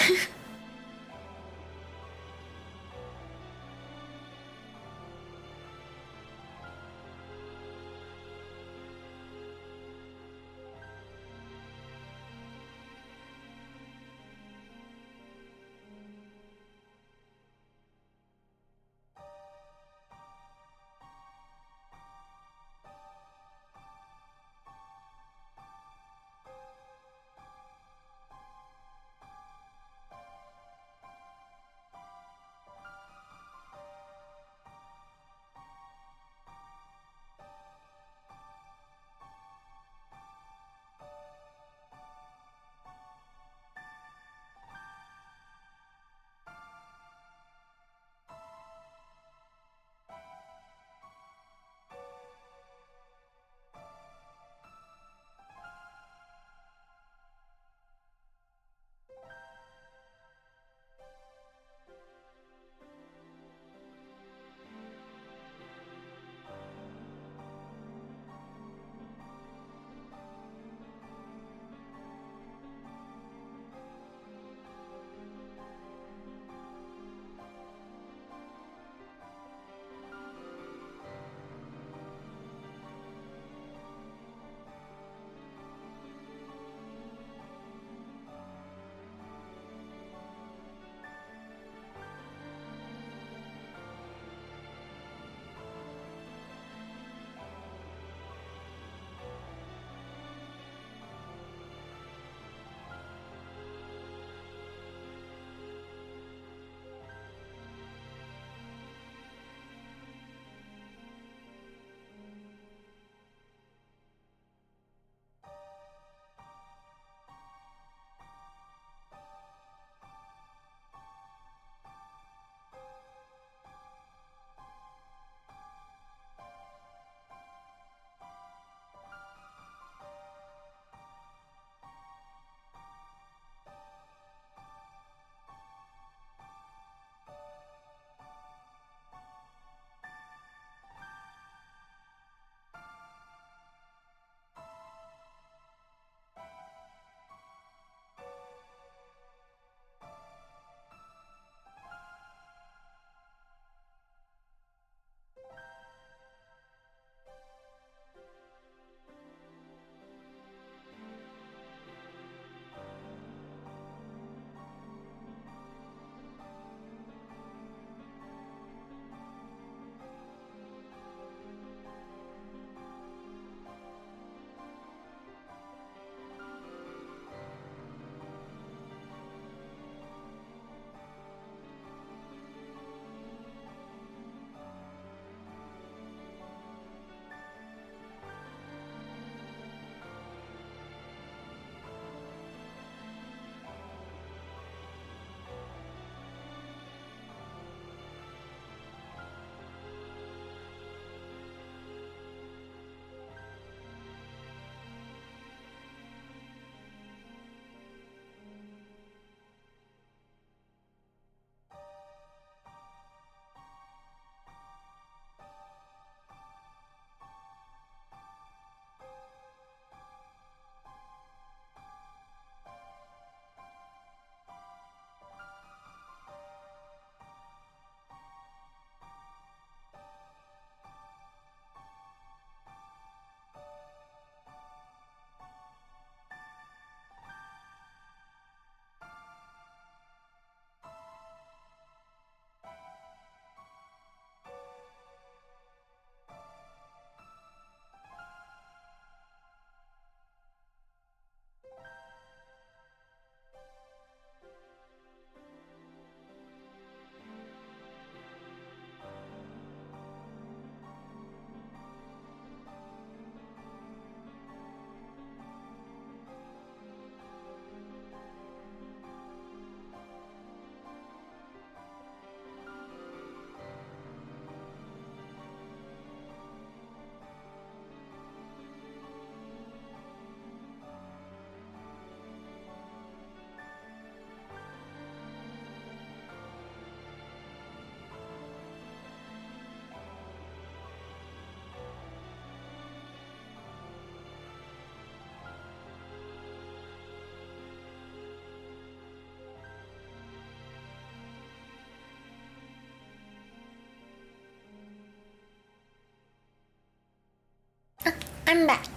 I'm back.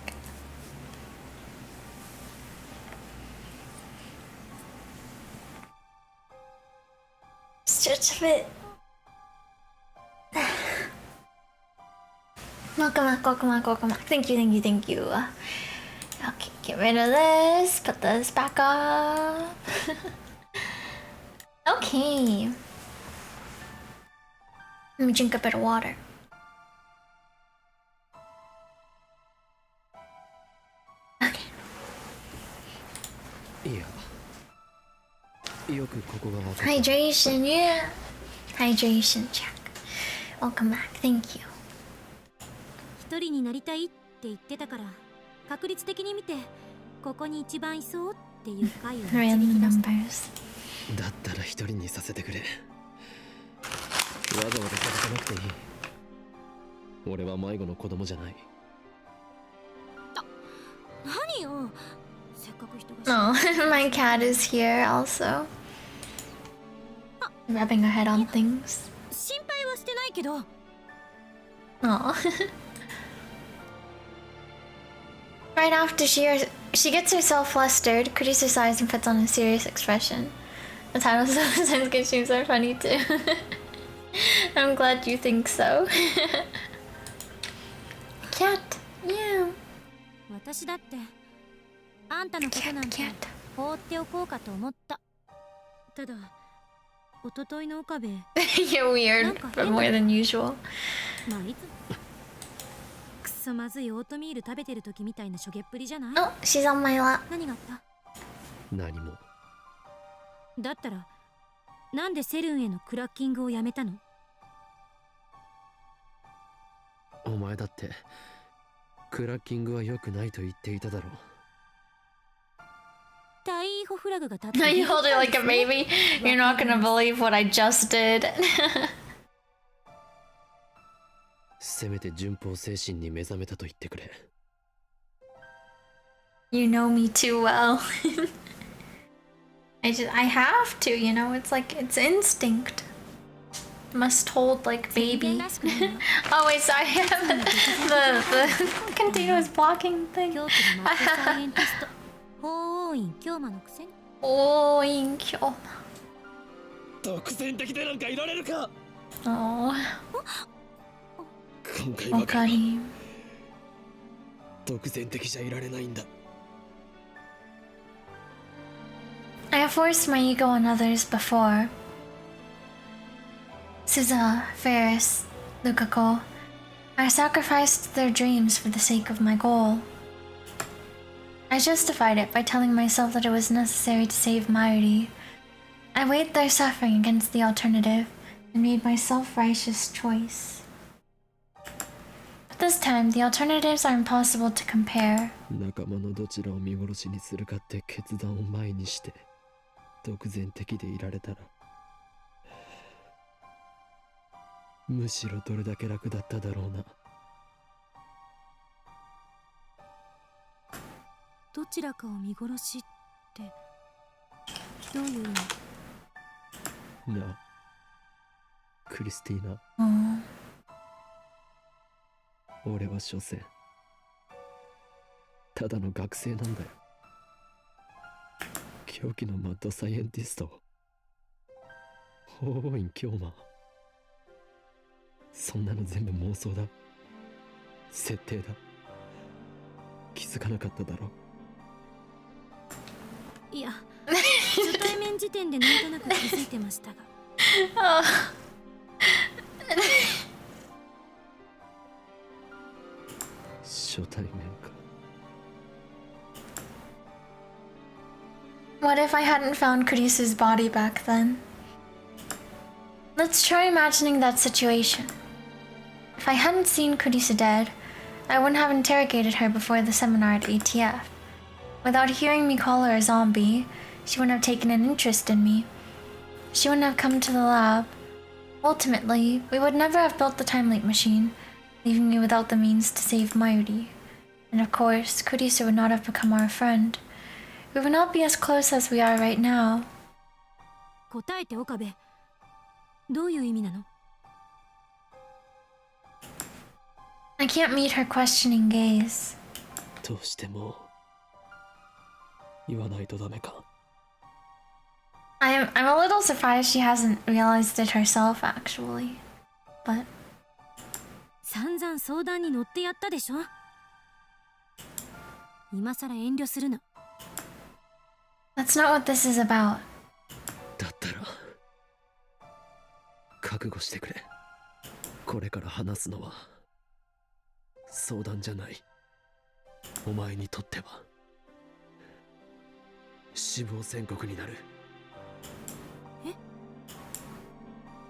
It's just a bit. Welcome back, welcome back, welcome back. Thank you, thank you, thank you. Okay, get rid of this. Put this back up. Okay. Let me drink a bit of water. Okay. いや、よくここが分かった。 Hydration, yeah. Hydration check. Welcome back. Thank you. 一人になりたいって言ってたから、確率的に見てここに一番いそうっていう回を導き Random 出した。 numbers. だったら一人にさせてくれ。わざわざさせなくていい。俺は迷子の子供じゃない。何よ、せっかく人が。 Oh, my cat is here also. Rubbing her head on things. 心配はしてないけど。 Oh. Right after she gets herself flustered, Kurisu sighs and puts on a serious expression. The titles of the Sensuke streams are funny too. I'm glad you think so. Cat, yeah. 私だってあんたのことなんて Cat. 放っておこうかと思った。ただ一昨日の岡部、 You're weird, but more than usual. まあいつくそまずいオートミール食べてる時みたいなしょげっぷりじゃない？ Oh, she's on my lap. 何があった？何も。だったらなんでセルンへのクラッキングをやめたの？お前だってクラッキングは良くないと言っていただろう。大捕フラグが立って No, you hold it like a baby. You're not gonna believe what I just did. せめて順法精神に目覚めたと言ってくれ。 You know me too well. I have to, you know, it's like, it's instinct. Must hold like baby. Oh wait, sorry, the continuous blocking thing. 京都のマッドサイエンティスト法王院京馬のくせに。 Oh, Inkyo. 独善的でなんかいられるか。 Oh, 今回ばかり Okari. 独善的じゃいられないんだ。 I have forced my ego on others before. Suza, Ferris, Lukako. I sacrificed their dreams for the sake of my goal. I justified it by telling myself that it was necessary to save Mairi. I weighed their suffering against the alternative and made my self-righteous choice. But this time, the alternatives are impossible to compare. 仲間のどちらを見殺しにするかって決断を前にして独善的でいられたらむしろどれだけ楽だっただろうな。どちらかを見殺しってどういう意味？なあクリスティーナ、 Oh. 俺は所詮ただの学生なんだよ。狂気のマッドサイエンティスト法王院京馬、そんなの全部妄想だ、設定だ。気づかなかっただろう。いや、初対面時点でなんとなく気づいてましたが。 Oh. 初対面か。 What if I hadn't found Kurisu's body back then? Let's try imagining that situation. If I hadn't seen Kurisu dead, I wouldn't have interrogated her before the seminar at ATF. Without hearing me call her a zombie, she wouldn't have taken an interest in me. She wouldn't have come to the lab. Ultimately, we would never have built the time leap machine, leaving me without the means to save Mayuri. And of course, Kurisu would not have become our friend. We would not be as close as we are right now. 答えて岡部。どういう意味なの？ I can't meet her questioning gaze. どうしても言わないとダメか。I'm a little surprised she hasn't realized it herself actually. But 散々相談に乗ってやったでしょ。今さら遠慮するな。 that's not what this is about. だったら覚悟してくれ。これから話すのは相談じゃない。お前にとっては死亡宣告になる。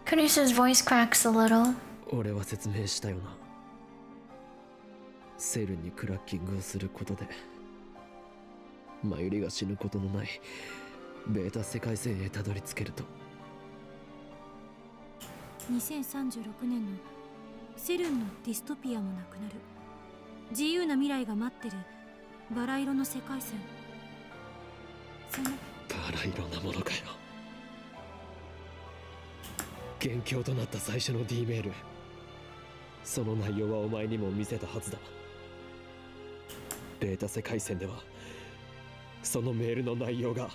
Kurisa's voice cracks a little. 俺は説明したよな。セルにクラッキングをすることでマユリが死ぬことのないベータ世界線へたどり着けると。2036年のセルンのディストピアもなくなる。自由な未来が待ってるバラ色の世界線。そのバラ色なものかよ。元凶となった最初の D メール、その内容はお前にも見せたはずだ。ベータ世界線ではそのメールの内容が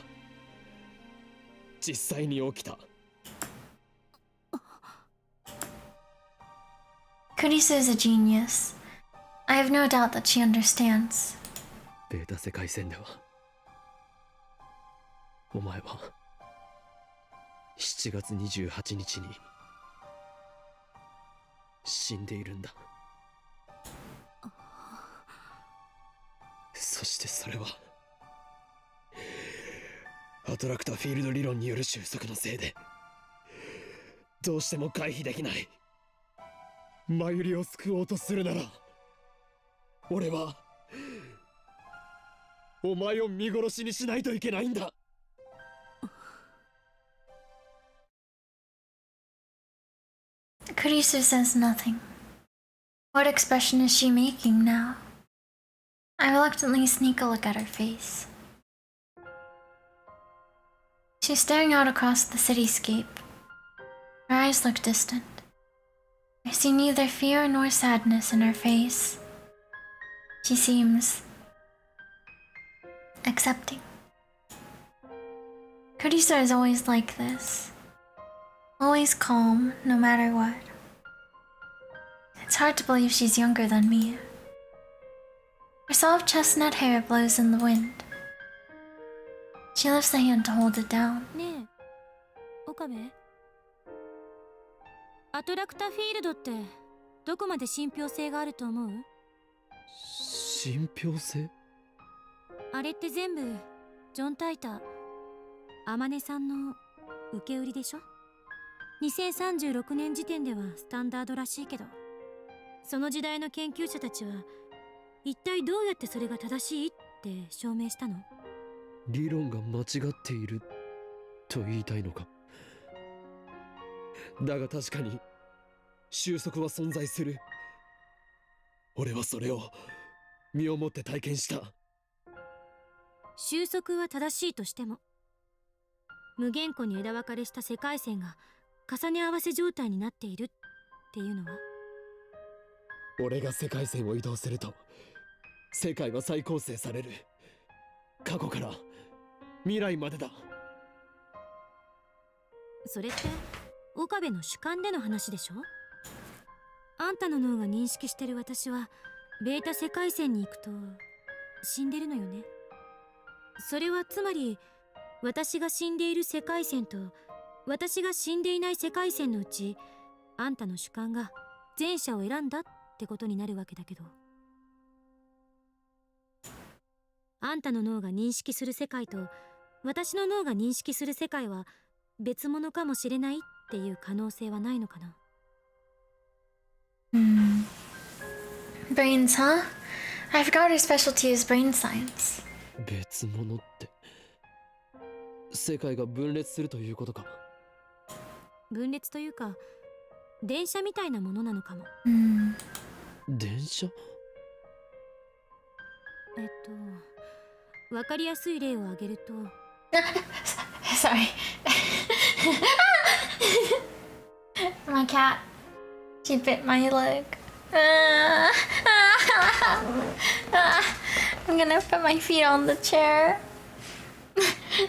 実際に起きた。Kurisa is a genius. I have no doubt that she understands. ベータ世界線ではお前は7月28日に死んでいるんだ。そしてそれはアトラクターフィールド理論による収束のせいでどうしても回避できない。マユリを救おうとするなら俺はお前を見殺しにしないといけないんだ。Kurisu says nothing. What expression is she making now? I reluctantly sneak a look at her face. She's staring out across the cityscape. Her eyes look distant. I see neither fear nor sadness in her face. She seems accepting. Kurisu is always like this. Always calm, no matter what. It's hard to believe she's younger than me. Her soft chestnut hair blows in the wind. She lifts a hand to hold it down. ねえ、岡部。アトラクターフィールドってどこまで信憑性があると思う？信憑性？あれって全部ジョン・タイター、天音さんの受け売りでしょ。2036年時点ではスタンダードらしいけど、その時代の研究者たちは一体どうやってそれが正しいって証明したの？理論が間違っていると言いたいのか。だが確かに収束は存在する。俺はそれを身をもって体験した。収束は正しいとしても、無限個に枝分かれした世界線が重ね合わせ状態になっているっていうのは？俺が世界線を移動すると世界は再構成される。過去から未来までだ。それって岡部の主観での話でしょ？あんたの脳が認識してる私はベータ世界線に行くと死んでるのよね。それはつまり私が死んでいる世界線と私が死んでいない世界線のうちあんたの主観が前者を選んだってことになるわけだけど、あんたの脳が認識する世界と私の脳が認識する世界は別物かもしれないっていう可能性はないのかな。Brains, huh? I forgot her specialty is brain science. 別物って世界が分裂するということか。分裂というか電車みたいなものなのかも。電車？わかりやすい例を挙げるとSorry. My cat. She bit my leg. I'm gonna put my feet on the chair.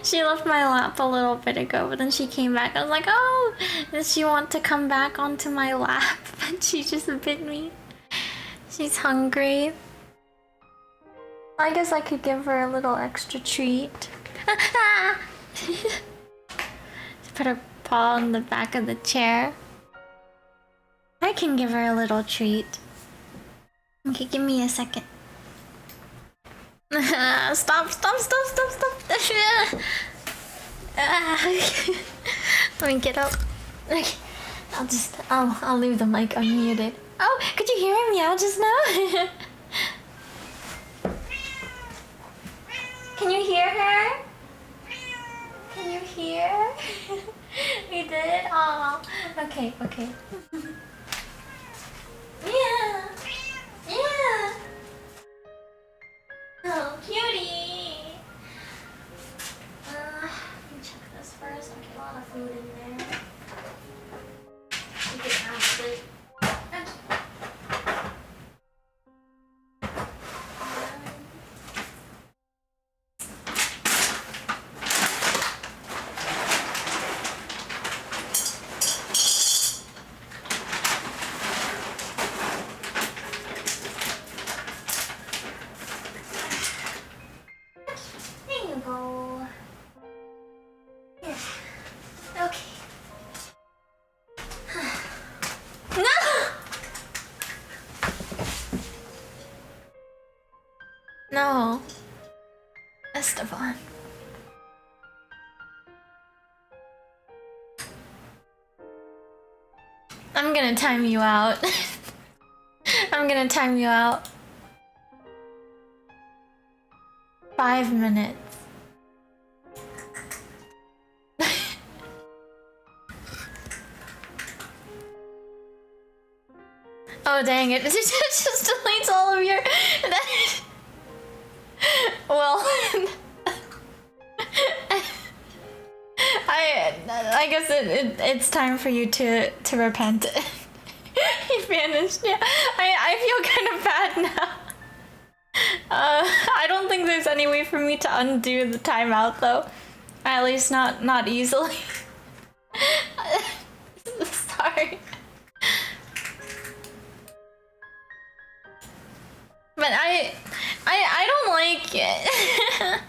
She left my lap a little bit ago, but then she came back. I was like, oh, does she want to come back onto my lap? But she just bit me. She's hungry. I guess I could give her a little extra treat. Put her paw on the back of the chair. I can give her a little treat. Okay, give me a second. Stop. Let me get up. Okay. I'll leave the mic unmuted. Oh, could you hear him meow just now? Can you hear her? Can you hear? We did? Oh, okay. Yeah. Oh, cutie. Let me check this first. Okay, a lot of food in there. You can have it. There you go. Here. Okay. No! No. Esteban. I'm gonna time you out. I'm gonna time you out. 5 minutes. Oh dang it! It just deletes all of your. Well, I guess it's time for you to repent. He vanished. Yeah, I feel kind of bad now. I don't think there's any way for me to undo the timeout though. At least not easily. Sorry. But I don't like it.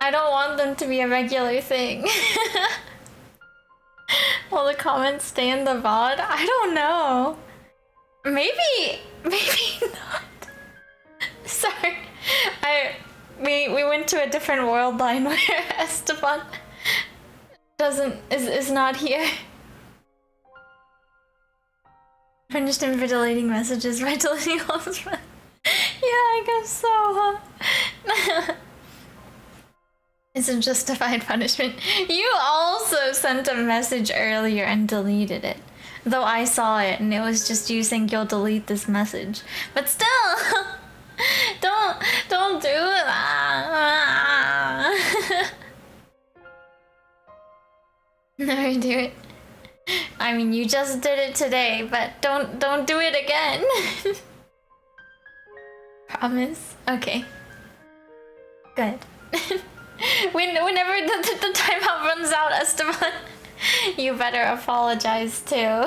I don't want them to be a regular thing. Will the comments stay in the VOD? I don't know. Maybe not. Sorry. We went to a different world line where Esteban is not here. Finished invigilating messages by deleting all his friends. Yeah, I guess so, huh? It's a justified punishment. You also sent a message earlier and deleted it. Though I saw it and it was just you saying you'll delete this message. But still, don't do that. Never do it. I mean, you just did it today, but don't do it again. Promise? Okay. Good. Whenever the timeout runs out, Esteban, you better apologize too.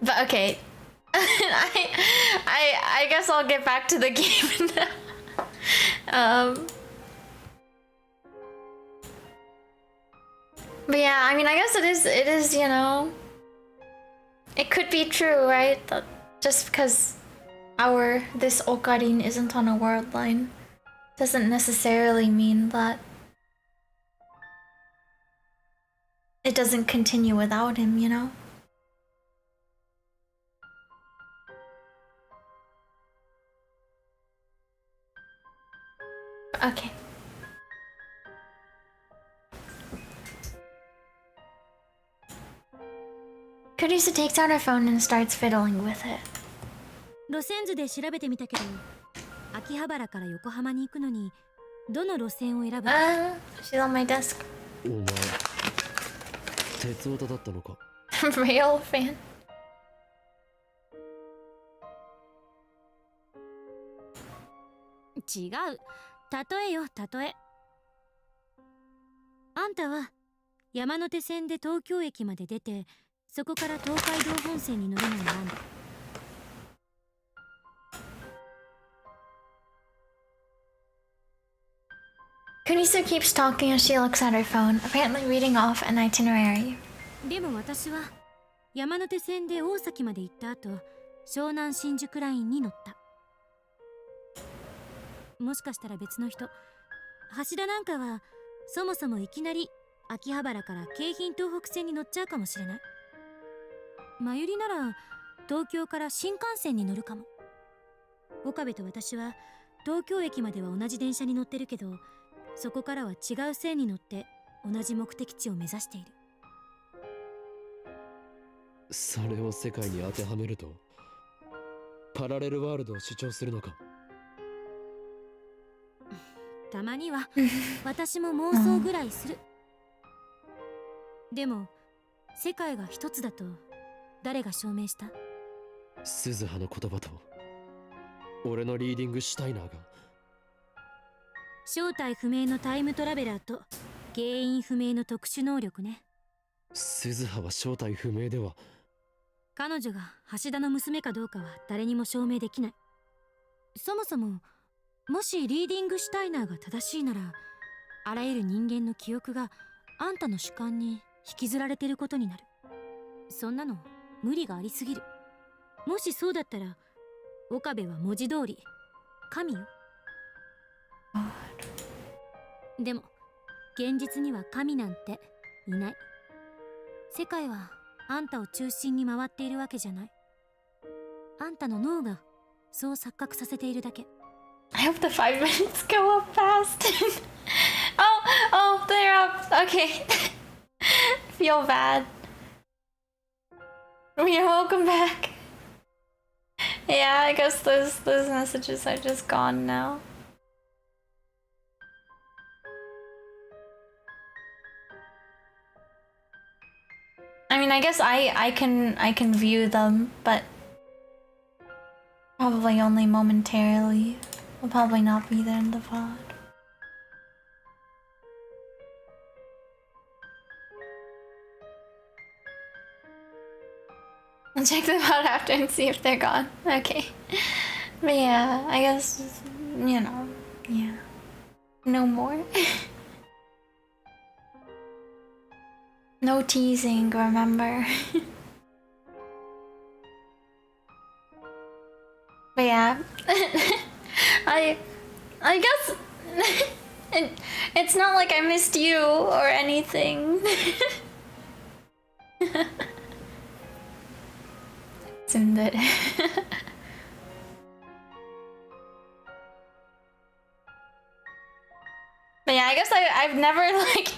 But okay. I guess I'll get back to the game now. But yeah, I mean, I guess it is, you know, it could be true, right? That just because this Okarin isn't on a world line doesn't necessarily mean that it doesn't continue without him, you know? Okay. Kurisa takes out her phone and starts fiddling with it. 路線図で調べてみたけど、秋葉原から横浜に行くのにどの路線を選ぶ？ She's on my desk. お前鉄オタだったのか。Real fan. 違う。例えよ、例え。あんたは山手線で東京駅まで出て、そこから東海道本線に乗るのを選んだ。Kunisu keeps talking as she looks at her phone, apparently reading off an itinerary. でも私は山手線で大崎まで行った後、湘南新宿ラインに乗った。もしかしたら別の人、橋田なんかはそもそもいきなり秋葉原から京浜東北線に乗っちゃうかもしれない。真由里なら東京から新幹線に乗るかも。岡部と私は東京駅までは同じ電車に乗ってるけど、そこからは違う線に乗って同じ目的地を目指している。それを世界に当てはめるとパラレルワールドを主張するのか。たまには私も妄想ぐらいする。でも世界が一つだと誰が証明した？鈴葉の言葉と俺のリーディングシュタイナーが。正体不明のタイムトラベラーと原因不明の特殊能力ね。鈴葉は正体不明では。彼女が橋田の娘かどうかは誰にも証明できない。そもそももしリーディングシュタイナーが正しいなら、あらゆる人間の記憶があんたの主観に引きずられてることになる。そんなの無理がありすぎる。もしそうだったら岡部は文字通り神よ。でも現実には神なんていない。世界はあんたを中心に回っているわけじゃない。あんたの脳がそう錯覚させているだけ。I hope the 5 minutes go up fast. oh, they're up. Okay. Feel bad. You're welcome back. Yeah, I guess those messages are just gone now. I mean, I guess I can view them, but probably only momentarily. Will probably not be there in the VOD. I'll check them out after and see if they're gone. Okay. But yeah, I guess, you know, yeah. No more. No teasing, remember. But yeah. I guess it's not like I missed you or anything. Tsundere. But yeah, I guess I've never like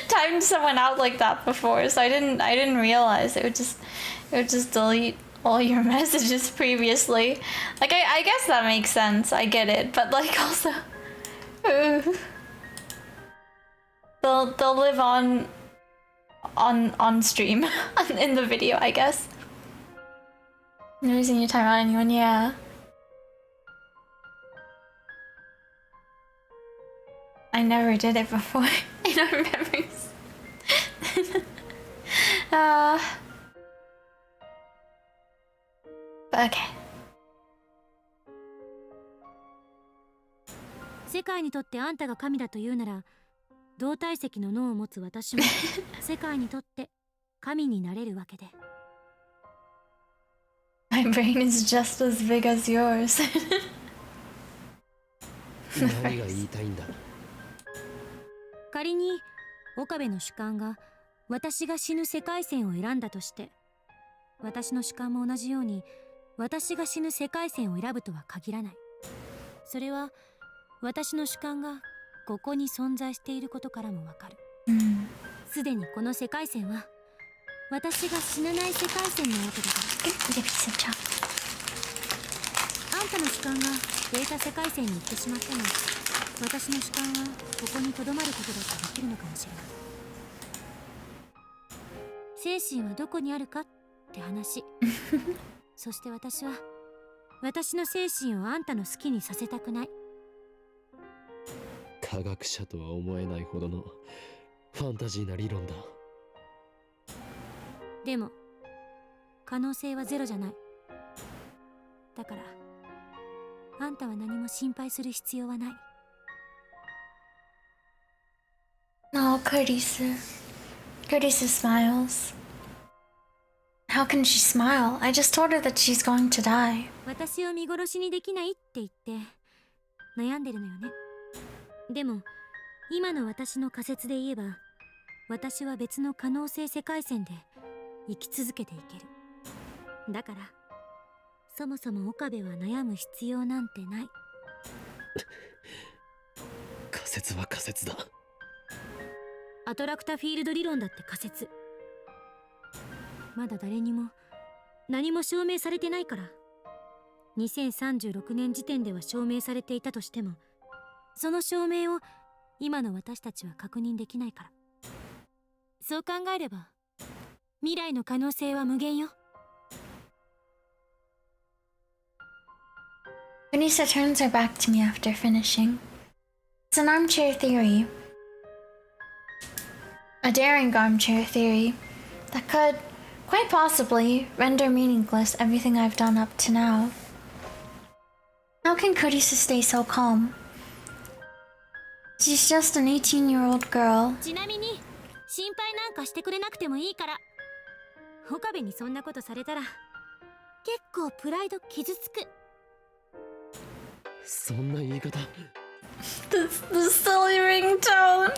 timed someone out like that before, so I didn't realize it would just delete all your messages previously. Like I guess that makes sense. I get it, but like also they'll live on stream in the video, I guess. Never seen you time out anyone, yeah. I never did it before in our memories. Okay. 世界にとってあんたが神だというなら、同体積の脳を持つ私も世界にとって神になれるわけで。My brain is just as big as yours. 何が言いたいんだ。仮に岡部の主観が私が死ぬ世界線を選んだとして、私の主観も同じように私が死ぬ世界線を選ぶとは限らない。それは私の主観がここに存在していることからもわかる。すでにこの世界線は私が死なない世界線なわけだから。あんたの主観がデータ世界線に行ってしまっても、私の主観はここに留まることだってできるのかもしれない。精神はどこにあるかって話。そして私は私の精神をあんたの好きにさせたくない。科学者とは思えないほどのファンタジーな理論だ。でも可能性はゼロじゃない。だからあんたは何も心配する必要はない。No, Curtis. Curtis smiles. How can she smile? I just told her that she's going to die. 私を見殺しにできないって言って悩んでるのよね。でも今の私の仮説で言えば、私は別の可能性世界線で生き続けていける。だからそもそも岡部は悩む必要なんてない。仮説は仮説だ。アトラクタフィールド理論だって仮説。まだ誰にも何も証明されてないから。2036年時点では証明されていたとしても、その証明を今の私たちは確認できないから。そう考えれば未来の可能性は無限よ。Vanessa turns her back to me after finishing. It's an armchair theory. A daring armchair theory that could, quite possibly, render meaningless everything I've done up to now. How can Kurisa stay so calm? She's just an 18-year-old girl. ちなみに心配なんかしてくれなくてもいいから。岡部にそんなことされたら結構プライド傷つく。そんな言い方。The silly ringtone.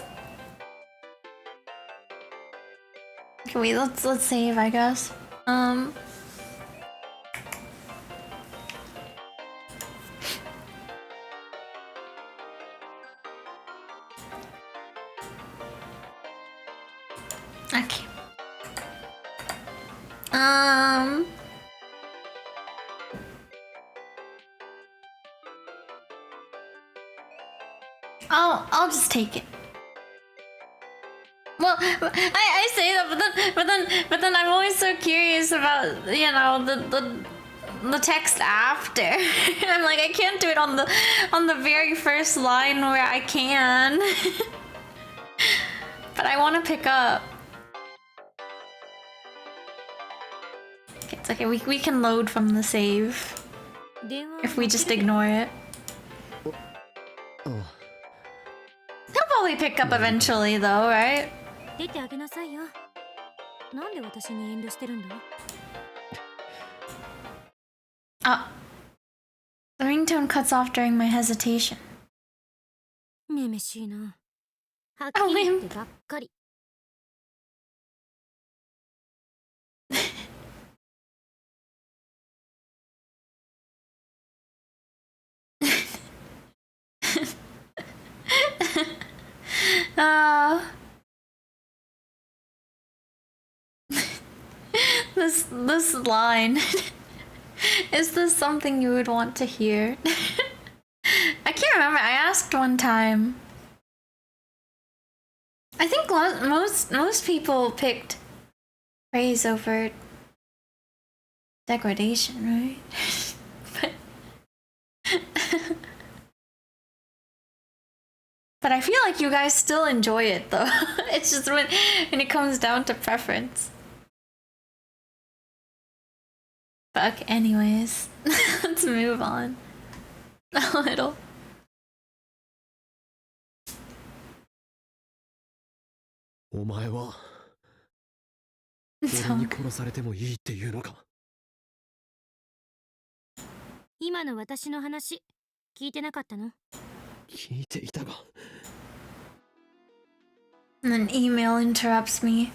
Okay, wait, let's save, I guess. Okay. I'll just take it. Well, I say that, but then I'm always so curious about, you know, the text after. I'm like, I can't do it on the very first line where I can. But I want to pick up. Okay, it's okay. We can load from the save if we just ignore it. Oh. He'll probably pick up eventually, though, right? 出てあげなさいよ。なんで私に遠慮してるんだ？ The ringtone cuts off during my hesitation. めめしいな。はっきり言ってばっかり。This line. Is this something you would want to hear? I can't remember. I asked one time. I think most people picked praise over degradation, right? But I feel like you guys still enjoy it, though. It's just when it comes down to preference. But okay, anyways, let's move on a little. お前は俺に殺されてもいいっていうのか。今の私の話聞いてなかったの？聞いていたが。And an email interrupts me.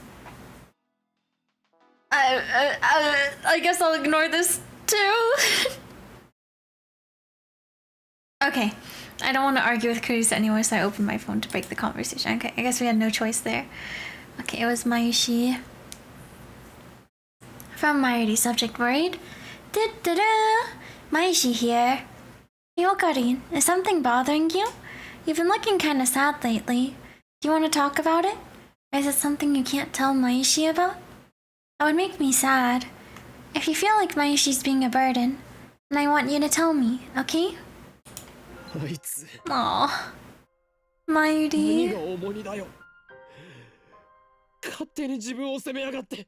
I guess I'll ignore this too. Okay, I don't want to argue with Curtis anymore, so I opened my phone to break the conversation. Okay, I guess we had no choice there. Okay, it was Maishi. From Mayuri, subject worried. Da-da-da! Maishi here. Hey, Okarin, is something bothering you? You've been looking kind of sad lately. Do you want to talk about it? Or is it something you can't tell Maishi about? That would make me sad. If you feel like Mayushi's being a burden, then I want you to tell me, okay? あいつ Aw. 何 Mayuri. が重荷だよ。勝手に自分を責めやがって。ふ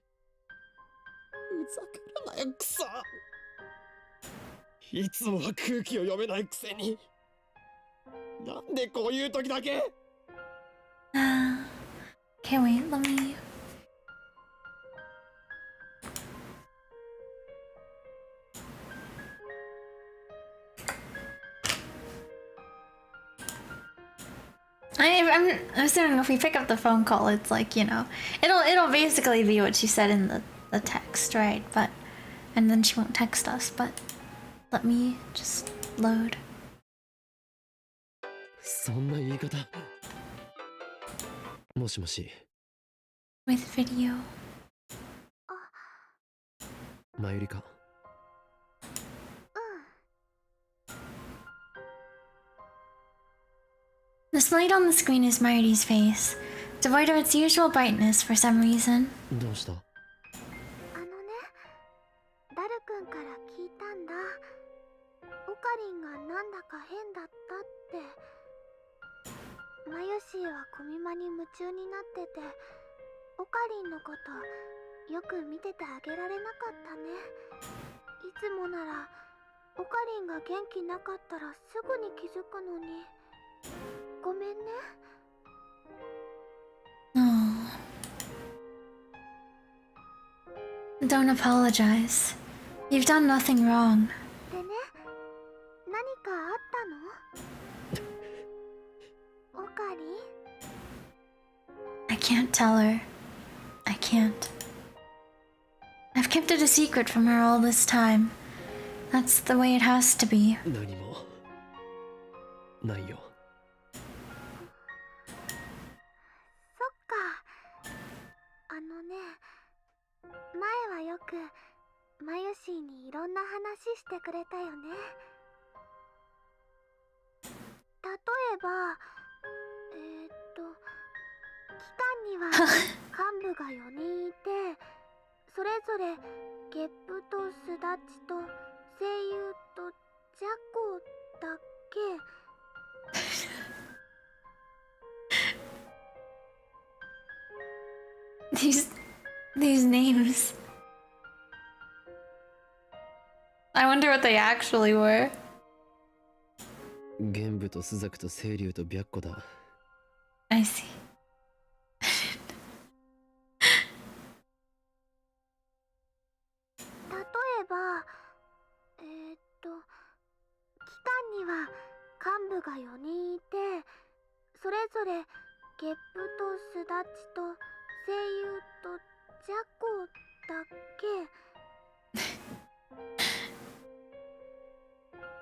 ざけるなよクソ。いつもは空気を読めないくせに、なんでこういう時だけ。 Okay, wait, let me... I'm assuming if we pick up the phone call, it's like, you know, it'll basically be what she said in the text, right? But, and then she won't text us, but let me just load. そんな言い方。もしもし。 With video. マユリか。The slide on the screen is Marty's face, devoid of its usual brightness for some reason. どうした？ダル君から聞いたんだ。オカリンがなんだか変だったって。マユシーはコミマに夢中になってて、オカリンのことよく見ててあげられなかったね。いつもならオカリンが元気なかったらすぐに気づくのに。ごめんね。 Oh. Don't apologize. You've done nothing wrong. でね、何かあったの？オカリン？ I can't tell her. I can't. I've kept it a secret from her all this time. That's the way it has to be. 何もないよ。そっか。前はよくマユシーにいろんな話してくれたよね。例えば、機関には幹部が4人いて、それぞれゲップとスダチと声優とジャコだっけ。These names. I wonder what they actually were. 玄武とスザクと清流と白虎だ。I see. 例えば、機関には幹部が4人いて、それぞれゲップとスダチと声優とジャコだっけ。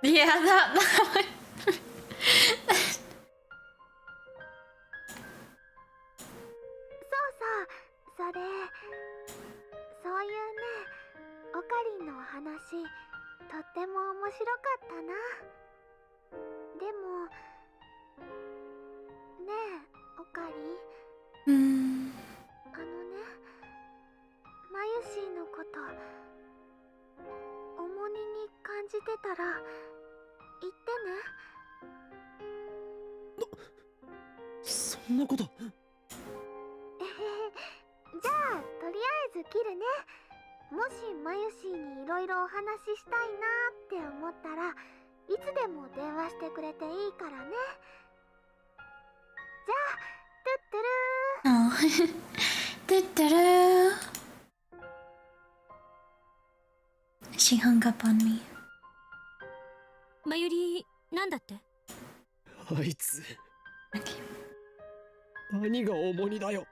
Yeah, that one. そういうね、オカリンのお話、とっても面白かったな。でも、ねえ、オカリン。マユシーのこと、重荷に感じてたら、言ってね。そんなこと。じゃあとりあえず切るね。もしマユシーにいろいろお話ししたいなって思ったらいつでも電話してくれていいからね。じゃあトゥットゥルー。 Oh. Doo-doo-doo. She hung up on me. マユリ、なんだって？あいつ何が重荷だよ。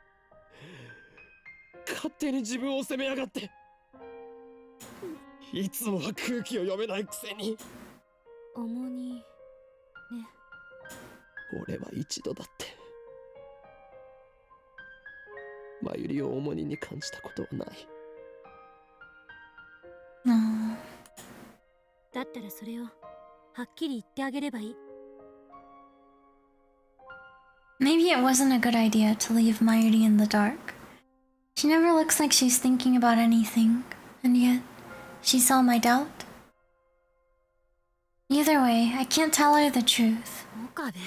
勝手に自分を責めやがって。いつもは空気を読めないくせに。重荷ね。俺は一度だってマユリを重荷に感じたことはない。 No. だったらそれをはっきり言ってあげればいい。 Maybe it wasn't a good idea to leave Mayuri in the dark. She never looks like she's thinking about anything, and yet she saw my doubt. Either way, I can't tell her the truth. 岡部、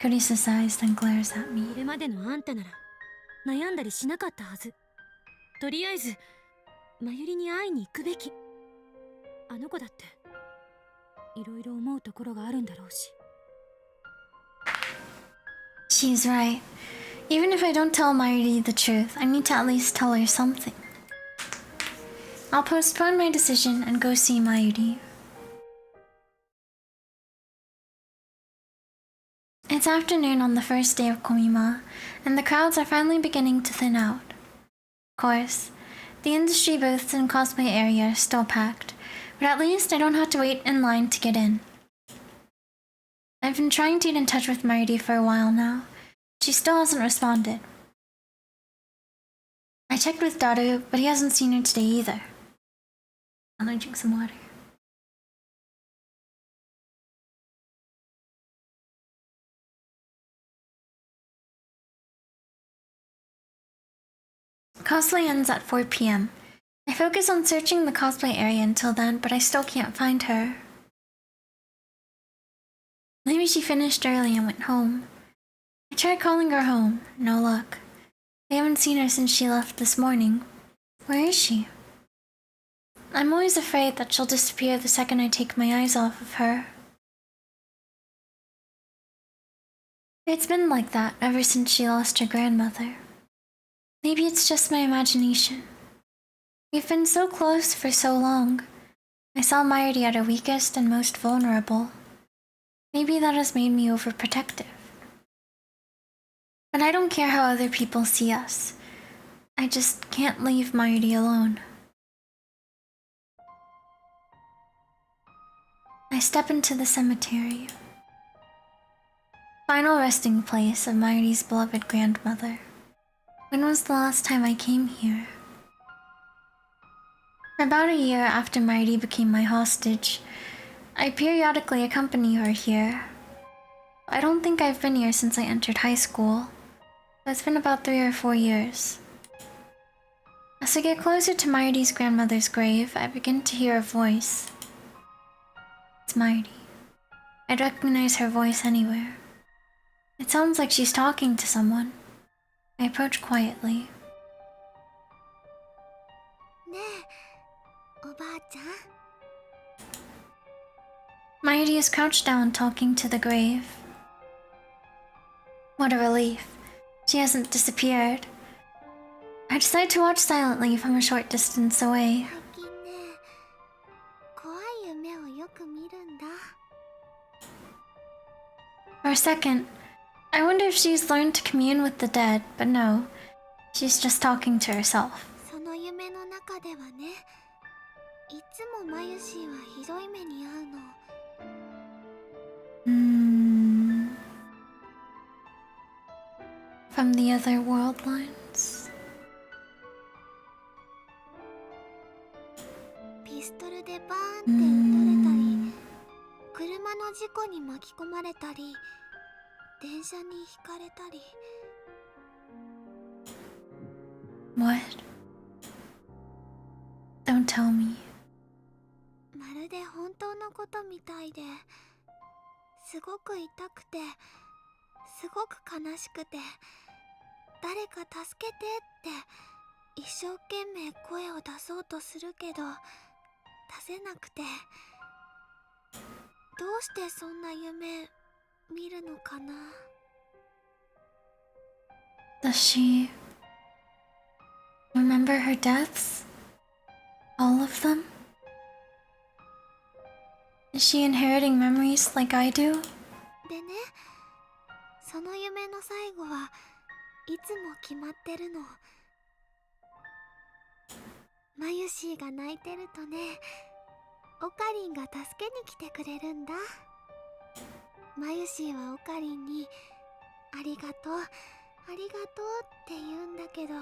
Kurisa sighs, then glares at me. これまでのあんたなら悩んだりしなかったはず。とりあえずまゆりに会いに行くべき。あの子だっていろいろ思うところがあるんだろうし。 She's right. Even if I don't tell Mayuri the truth, I need to at least tell her something. I'll postpone my decision and go see Mayuri. It's afternoon on the first day of Komima, and the crowds are finally beginning to thin out. Of course, the industry booths and cosplay area are still packed, but at least I don't have to wait in line to get in. I've been trying to get in touch with Mayuri for a while now. She still hasn't responded. I checked with Daru, but he hasn't seen her today either. I'm gonna drink some water. Cosplay ends at 4 p.m. I focus on searching the cosplay area until then, but I still can't find her. Maybe she finished early and went home. I tried calling her home, no luck. I haven't seen her since she left this morning. Where is she? I'm always afraid that she'll disappear the second I take my eyes off of her. It's been like that ever since she lost her grandmother. Maybe it's just my imagination. We've been so close for so long. I saw Mayuri at her weakest and most vulnerable. Maybe that has made me overprotective. But I don't care how other people see us. I just can't leave Mayuri alone. I step into the cemetery. Final resting place of Mayuri's beloved grandmother. When was the last time I came here? For about a year after Mayuri became my hostage, I periodically accompany her here. I don't think I've been here since I entered high school. It's been about 3 or 4 years. As I get closer to Mayuri's grandmother's grave, I begin to hear a voice. It's Mayuri. I'd recognize her voice anywhere. It sounds like she's talking to someone. I approach quietly. ねえ、おばあちゃん。 Mayuri is crouched down talking to the grave. What a relief. She hasn't disappeared. I decide to watch silently from a short distance away. 最近ね、怖い夢をよく見るんだ。 For a second, I wonder if she's learned to commune with the dead, but no, she's just talking to herself. その夢の中ではね、いつもマユシーはひどい目に遭うの。 From the other world lines. ピストルでバーンって撃たれたり、車の事故に巻き込まれたり、電車にひかれたり。 What? Don't tell me. まるで本当のことみたいで、すごく痛くて、すごく悲しくて、誰か助けてって一生懸命声を出そうとするけど出せなくて、どうしてそんな夢見るのかな。 Does she remember her deaths? All of them? Is she inheriting memories like I do? でね、その夢の最後はいつも決まってるの。マユシーが泣いてるとね、オカリンが助けに来てくれるんだ。マユシーはオカリンにありがとう、ありがとうって言うんだけど、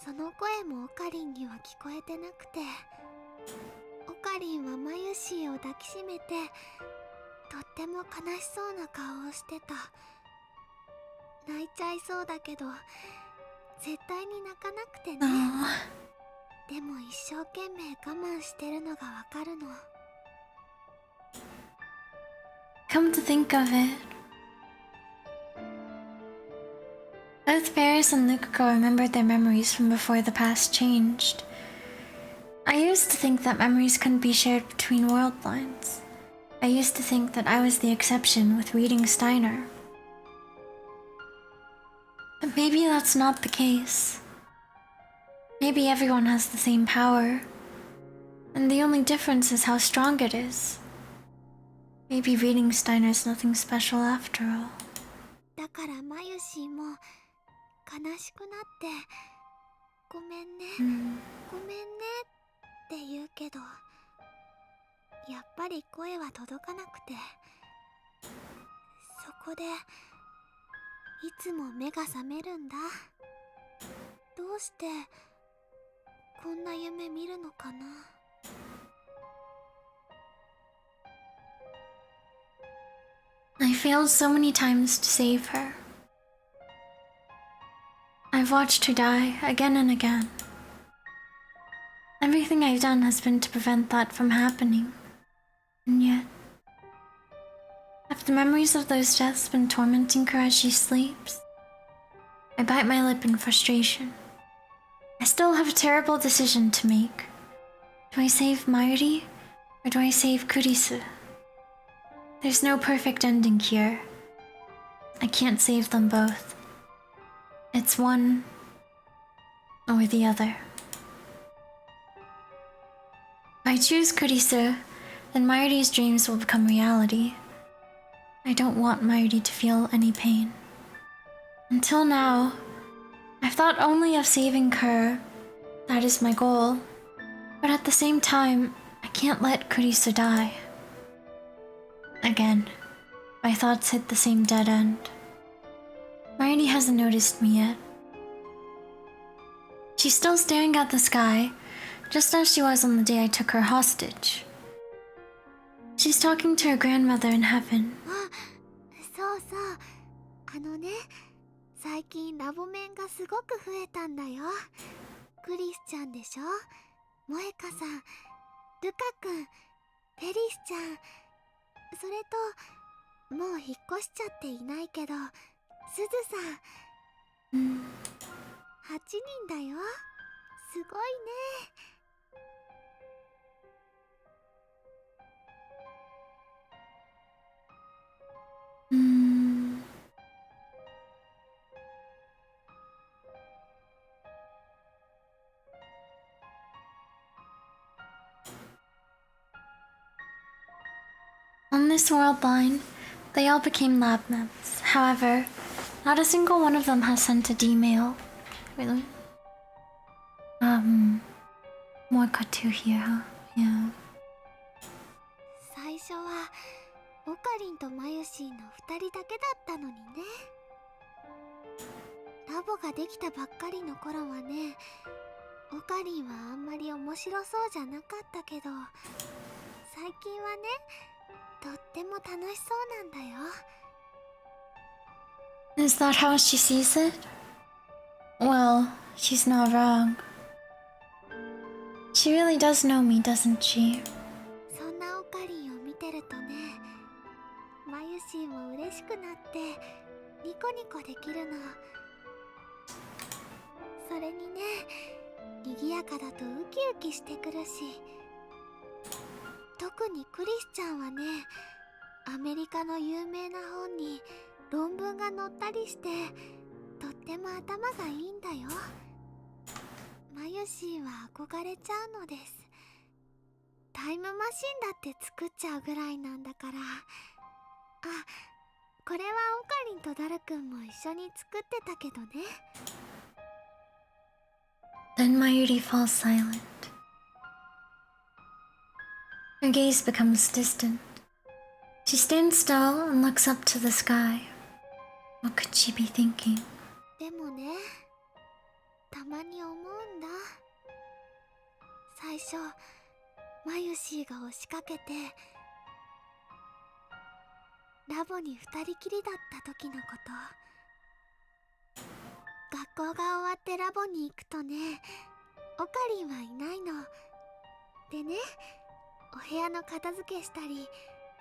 その声もオカリンには聞こえてなくて、オカリンはマユシーを抱きしめてとっても悲しそうな顔をしてた。泣いちゃいそうだけど絶対に泣かなくてね。 Oh. でも一生懸命我慢してるのがわかるの。 Come to think of it, both Paris and Lukaku remembered their memories from before the past changed. I used to think that memories couldn't be shared between world lines. I used to think that I was the exception with reading Steiner. But maybe that's not the case. Maybe everyone has the same power, and the only difference is how strong it is. Maybe reading Steiner's nothing special after all. だからマユシーも悲しくなってごめんね、ごめんねって言うけど、やっぱり声は届かなくて、そこでいつも目が覚めるんだ。どうしてこんな夢見るのかな。I failed so many times to save her. I've watched her die again and again. Everything I've done has been to prevent that from happening. And yet, have the memories of those deaths been tormenting her as she sleeps? I bite my lip in frustration. I still have a terrible decision to make. Do I save Mayuri, or do I save Kurisu? There's no perfect ending here. I can't save them both. It's one or the other. If I choose Kurisu, then Mayuri's dreams will become reality. I don't want Mayuri to feel any pain. Until now, I've thought only of saving her. That is my goal. But at the same time, I can't let Kurisu die. Again, my thoughts hit the same dead end. Mayuri hasn't noticed me yet. She's still staring at the sky, just as she was on the day I took her hostage. She's talking to her grandmother in heaven. そうそう、最近ラボメンがすごく増えたんだよ。クリスちゃんでしょ、萌香さん、ルカ君、ペリスちゃん、それともう引っ越しちゃっていないけどすずさん。8人だよ、すごいね。On this world line, they all became lab maps. However, not a single one of them has sent a D-mail. Really? More Katu here, huh? Yeah. 最初はオカリンとマユシーの2人だけだったのにね。ラボができたばっかりの頃はね、オカリンはあんまり面白そうじゃなかったけど、最近はね、とっても楽しそうなんだよ。Is that how she sees it? Well, she's not wrong. She really does know me, doesn't she? そんなオカリンを見てるとね、マユシーも嬉しくなってニコニコできるの。それにね、賑やかだとウキウキしてくるし、特にクリスちゃんはね、アメリカの有名な本に論文が載ったりして、とっても頭がいいんだよ。マユシーは憧れちゃうのです。タイムマシンだって作っちゃうぐらいなんだから。あ、これはオカリンとダルくんも一緒に作ってたけどね。Then Mayuri falls silent. Her gaze becomes distant. She stands still and looks up to the sky. What could she be thinking? でもね、たまに思うんだ。最初マユシーが押しかけてラボに2人きりだった時のこと。学校が終わってラボに行くとね、オカリンはいないの。でね、お部屋の片付けしたり、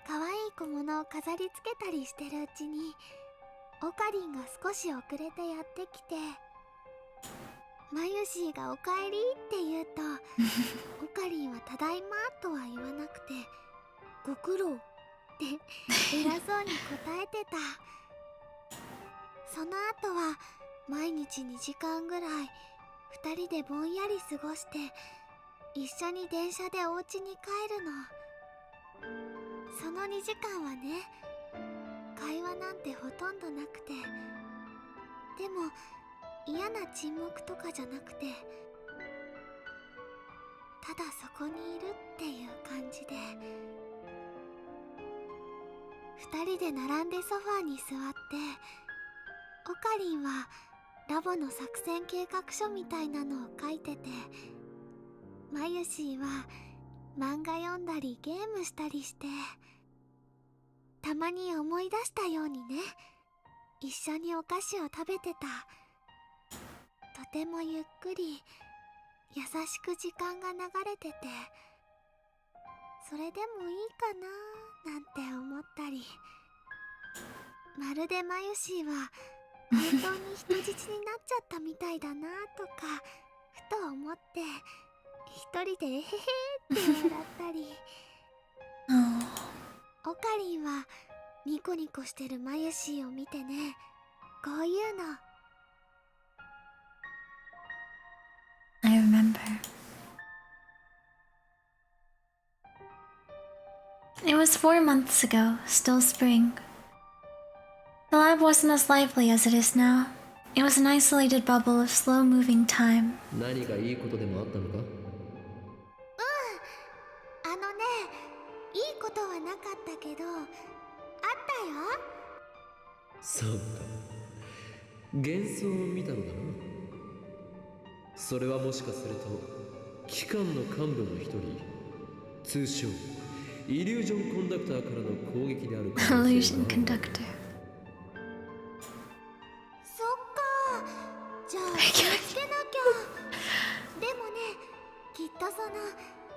可愛い小物を飾り付けたりしてるうちに、オカリンが少し遅れてやってきて、マユシーがおかえりって言うと、オカリンはただいまとは言わなくて、ご苦労って偉そうに答えてた。その後は毎日2時間ぐらい2人でぼんやり過ごして、一緒に電車でお家に帰るの。その2時間はね、会話なんてほとんどなくて、でも嫌な沈黙とかじゃなくて、ただそこにいるっていう感じで、2人で並んでソファーに座って、オカリンはラボの作戦計画書みたいなのを書いてて、マユシーは漫画読んだりゲームしたりして、たまに思い出したようにね、一緒にお菓子を食べてた。とてもゆっくり優しく時間が流れてて、それでもいいかななんて思ったり、まるでマユシーは本当に人質になっちゃったみたいだなとかふと思って、一人でえへへって笑ったりオカリンはニコニコしてるマユシーを見てね、こういうの。I remember. It was 4 months ago, still spring. The lab wasn't as lively as it is now. It was an isolated bubble of slow-moving time. 何かいいことでもあったのか？いいことはなかったけど、あったよ。そうか。幻想を見たのだな。それはもしかすると機関の幹部の一人、通称イリュージョンコンダクターからの攻撃である可能性 Illusion がある。 conductor. そっか、じゃあ気をつけなきゃ。でもね、きっとその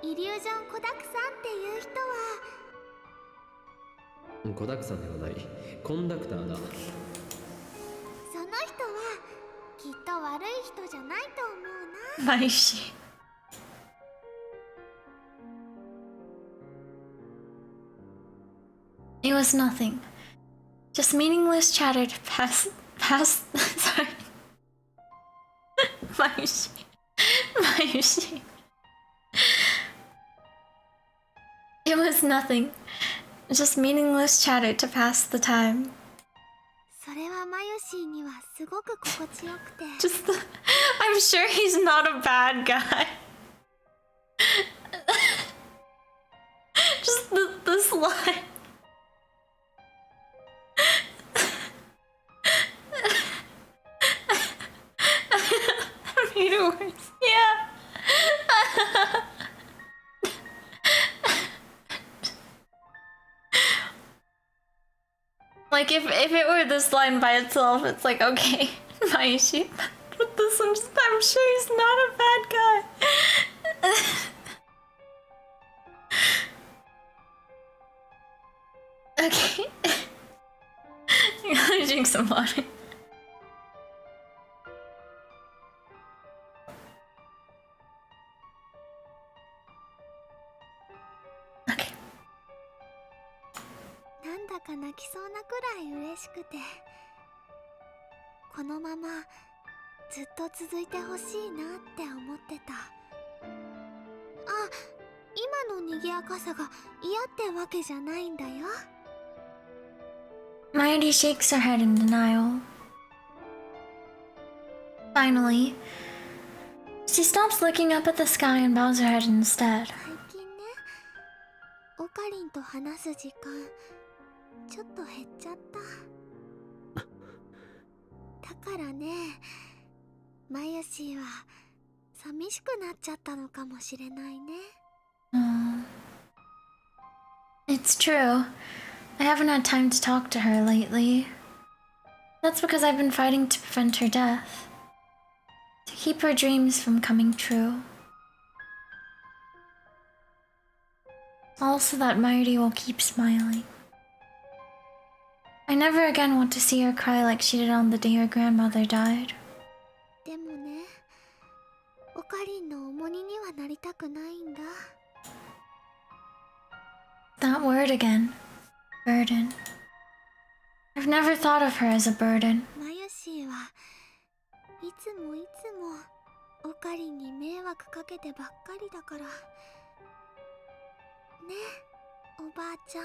イリュージョンコダクさんっていう人は、コダクさんではない、コンダクターだ。その人はきっと悪い人じゃないと思うな。Maishi. It was nothing. Just meaningless chatter to pass sorry. Maishi. It was nothing. Just meaningless chatter to pass the time. それはマユシーにはすごく心地よくて。Just I'm sure he's not a bad guy. Just this line. Made it worse. Yeah. Like if it were this line by itself, it's like okay, Maishi. But this one, I'm sure he's not a bad guy. Okay. I'm gonna drink some water. Okay. なんだか泣きそうなくらい嬉しくて、このままずっと続いてほしいなって思ってた。あ、今の賑やかさが嫌ってわけじゃないんだよ。Mighty shakes her head in denial. Finally, she stops looking up at the sky and bows her head instead. 最近ね、オカリンと話す時間ちょっと減っちゃった。だからね、マユシーは寂しくなっちゃったのかもしれないね。It's true. I haven't had time to talk to her lately. That's because I've been fighting to prevent her death. keep her dreams from coming true. Also that Mayuri will keep smiling. I never again want to see her cry like she did on the day her grandmother died. でもね、オカリンの重荷にはなりたくないんだ。That word again. Burden. I've never thought of her as a burden. マユシーはいつもオカリンに迷惑かけてばっかりだから。ね、おばあちゃん。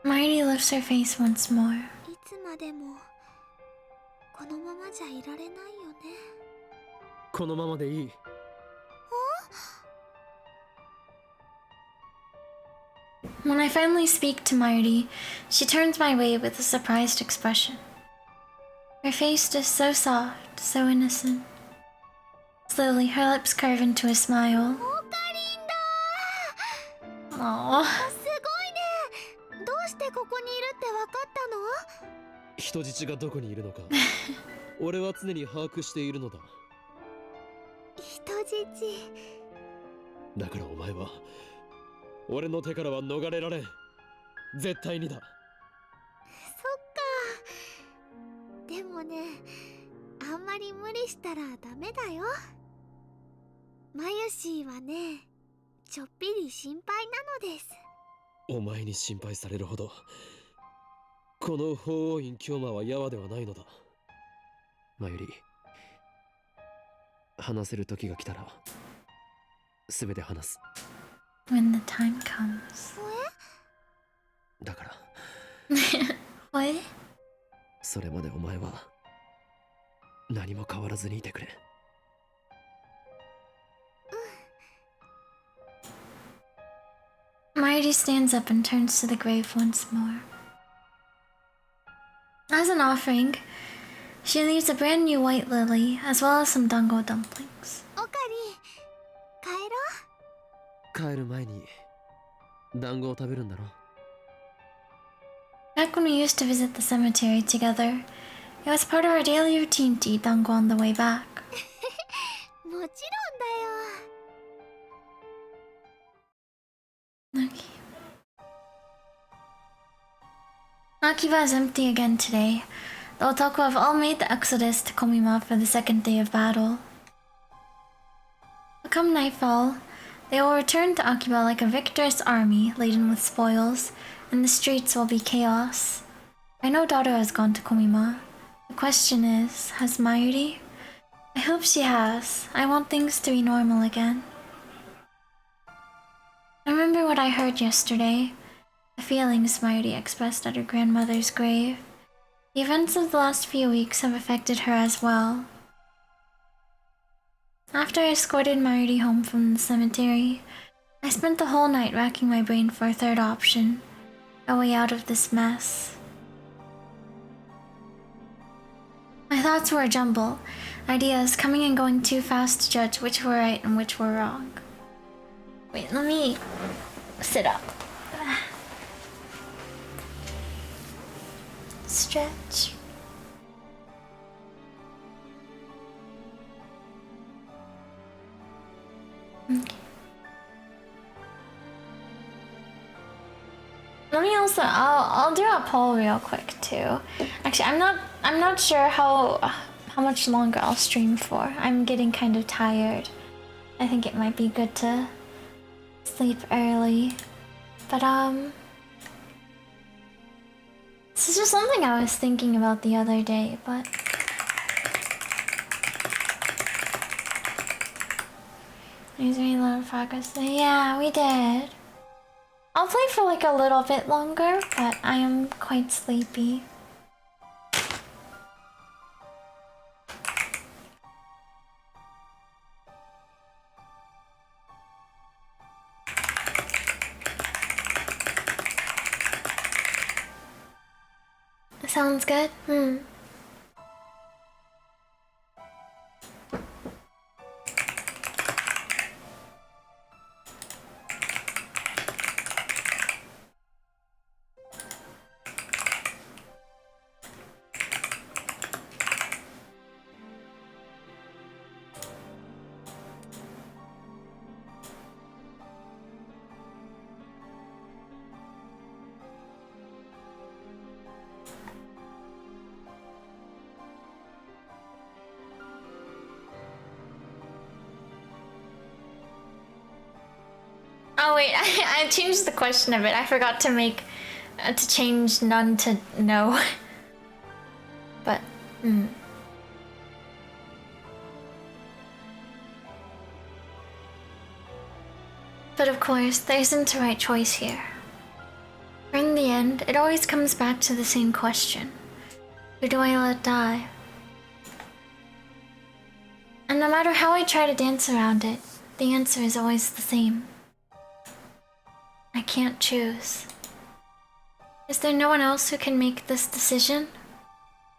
Mayuri lifts her face once more. いつまでもこのままじゃいられないよね。このままでいい。When I finally speak to Mayuri, she turns my way with a surprised expression. Her face is so soft, so innocent. Slowly, her lips curve into a smile. オカリンだ Aww. ー。すごいね。どうしてここにいるってわかったの？人質がどこにいるのか俺は常に把握しているのだ。人質。だからお前は俺の手からは逃れられん。絶対にだ。そっか。でもね、あんまり無理したらダメだよ。マユシーはね、ちょっぴり心配なのです。お前に心配されるほどこの法王院京馬はヤワではないのだ。マユリ、話せる時が来たら全て話す。When the time comes. だから What? それまでお前は何も変わらずにいてくれ。Mayuri stands up and turns to the grave once more. As an offering, she leaves a brand new white lily as well as some dango dumplings. オカリン、帰ろう。帰る前に団子を食べるんだろ。 Back when we used to visit the cemetery together, it was part of our daily routine to eat dango on the way back. もちろんだよ。Akiba is empty again today. The Otaku have all made the exodus to Komima for the second day of battle. But come nightfall, they will return to Akiba like a victorious army laden with spoils, and the streets will be chaos. I know Dado has gone to Komima. The question is, has Mayuri? I hope she has. I want things to be normal again. I remember what I heard yesterday. The feelings Mayuri expressed at her grandmother's grave. The events of the last few weeks have affected her as well. After I escorted Mayuri home from the cemetery, I spent the whole night racking my brain for a third option, a way out of this mess. My thoughts were a jumble, ideas coming and going too fast to judge which were right and which were wrong. Wait, let me sit up. Stretch. Okay. Let me also I'll do a poll real quick too. Actually, I'm not sure how much longer I'll stream for. I'm getting kind of tired. I think it might be good to sleep early. But this is just something I was thinking about the other day, but there's really a lot of progress there. Yeah, we did. I'll play for like a little bit longer, but I am quite sleepy. Sounds good? Oh wait, I changed the question a bit. I forgot to make to change none to no. But But of course, there isn't a right choice here. For in the end, it always comes back to the same question. Who do I let die? And no matter how I try to dance around it, the answer is always the same. I can't choose. Is there no one else who can make this decision?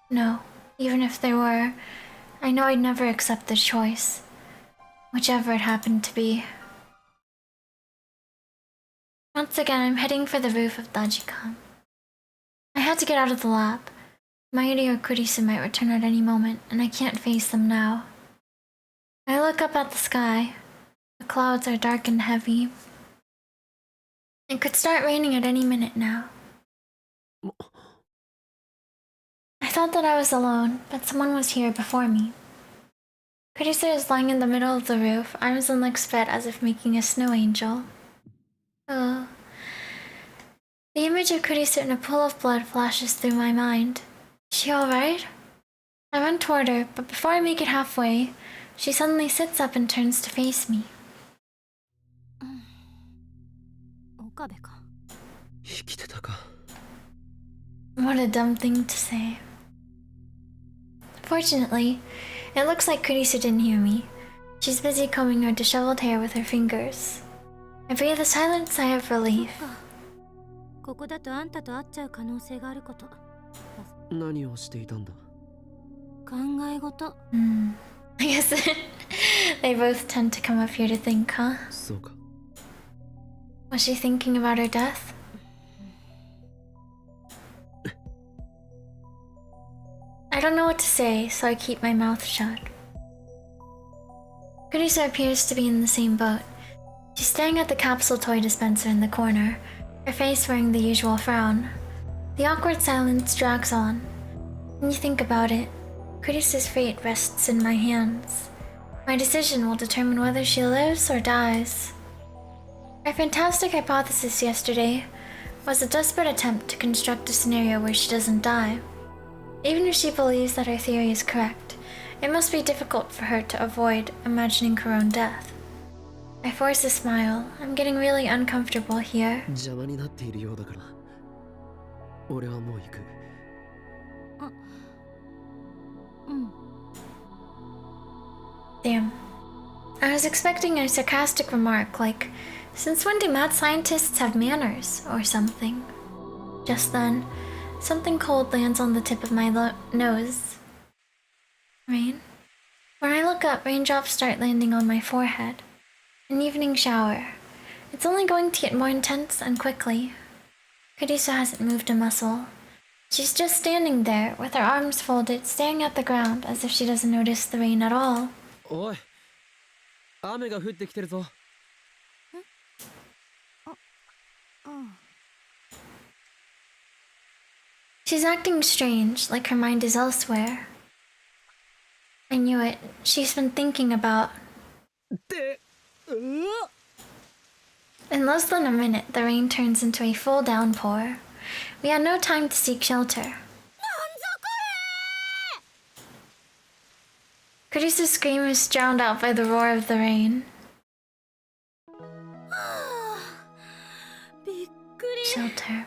No, even if there were, I know I'd never accept the choice, whichever it happened to be. Once again, I'm heading for the roof of Dajikan. I had to get out of the lab. Mayuri or Kurisu might return at any moment, and I can't face them now. I look up at the sky. The clouds are dark and heavy. It could start raining at any minute now. I thought that I was alone, but someone was here before me. Kurisu is lying in the middle of the roof, arms and legs spread as if making a snow angel. Oh. The image of Kurisu in a pool of blood flashes through my mind. Is she alright? I run toward her, but before I make it halfway, she suddenly sits up and turns to face me. What a dumb thing to say. Fortunately, it looks like Kurisu didn't hear me. She's busy combing her disheveled hair with her fingers. I breathe a silent sigh of relief. ここだとあんたと会っちゃう可能性があること。何をしていたんだ？考え事。I guess they both tend to come up here to think, huh? そうか。Was she thinking about her death? I don't know what to say, so I keep my mouth shut. Kurisu appears to be in the same boat. She's staring at the capsule toy dispenser in the corner, her face wearing the usual frown. The awkward silence drags on. When you think about it, Kurisu's fate rests in my hands. My decision will determine whether she lives or dies. Our fantastic hypothesis yesterday was a desperate attempt to construct a scenario where she doesn't die. Even if she believes that our theory is correct, it must be difficult for her to avoid imagining her own death. I force a smile. I'm getting really uncomfortable here. 邪魔になっているようだから。俺はもう行く。Damn. I was expecting a sarcastic remark like, "Since when do mad scientists have manners?" or something. Just then, something cold lands on the tip of my nose. Rain? When I look up, raindrops start landing on my forehead. An evening shower. It's only going to get more intense and quickly. Kurisu hasn't moved a muscle. She's just standing there, with her arms folded, staring at the ground as if she doesn't notice the rain at all. おい、雨が降ってきてるぞ。She's acting strange, like her mind is elsewhere. I knew it. She's been thinking about... In less than a minute, the rain turns into a full downpour. We had no time to seek shelter. Kurisu's scream is drowned out by the roar of the rain. Shelter.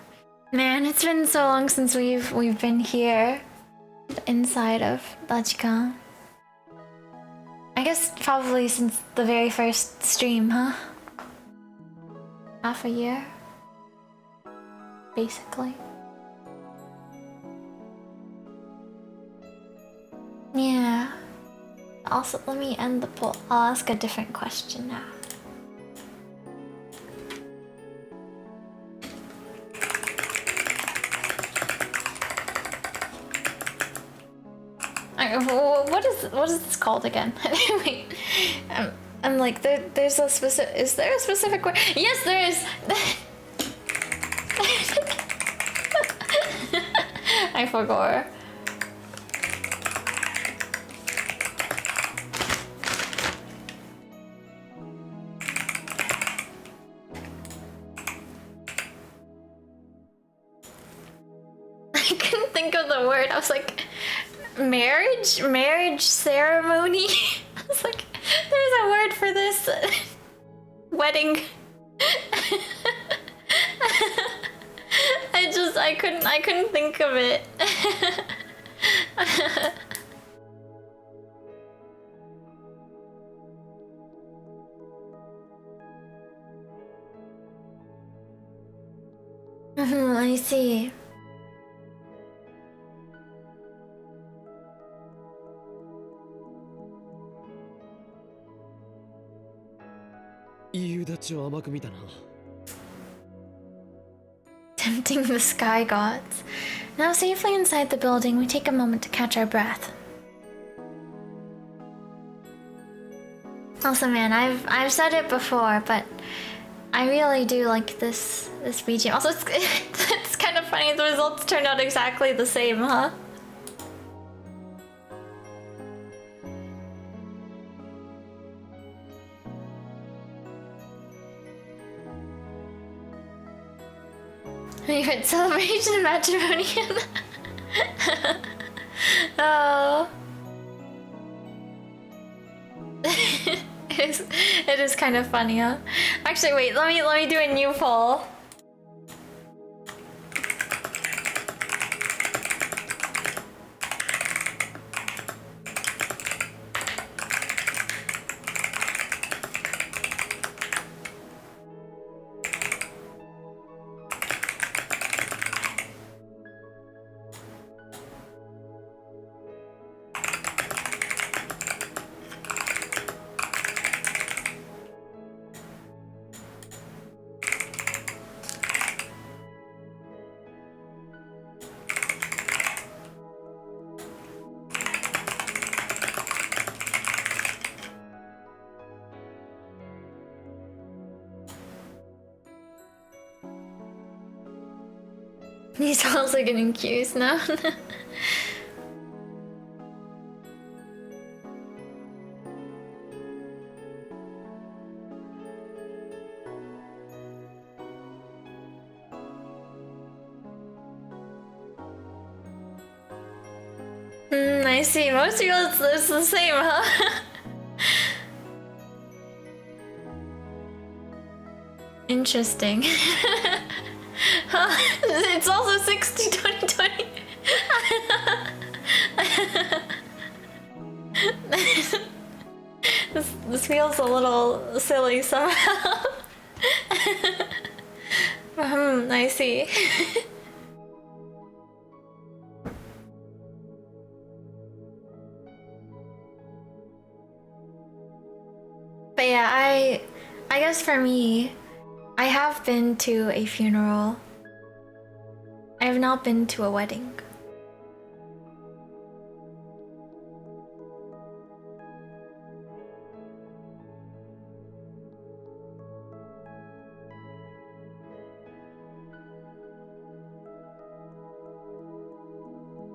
Man, it's been so long since we've been here, inside of Dajikan. I guess probably since the very first stream, huh? Half a year, basically. Yeah. Also, let me end the poll. I'll ask a different question now. What is this called again? Wait, I'm like there's a specific. Is there a specific word? Yes, there is. I forgot. couldn't think of the word. I was like, marriage ceremony. I was like, there's a word for this. Wedding. I couldn't think of it. I see. Tempting the sky gods. Now safely inside the building, we take a moment to catch our breath. Also, man, I've said it before, but I really do like this BGM. Also, it's kind of funny. The results turned out exactly the same, huh? You heard celebration of matrimony. Oh. It is kind of funny, huh? Actually, wait, let me do a new poll. He's also getting cues now. I see. Most people it's the same, huh? Interesting. Huh? It's also 60-20-20. This feels a little silly somehow. I see. But yeah, I guess for me, I have been to a funeral. I have not been to a wedding.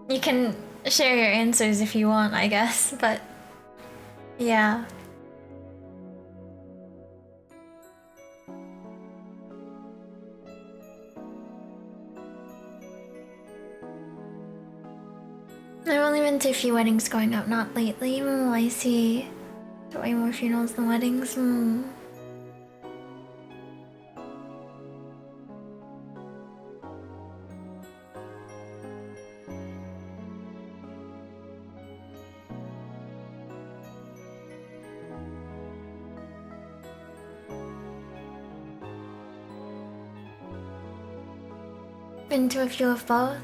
You can share your answers if you want, I guess, but yeah. I've only been to a few weddings growing up, not lately. I see. Way more funerals than weddings. Been to a few of both.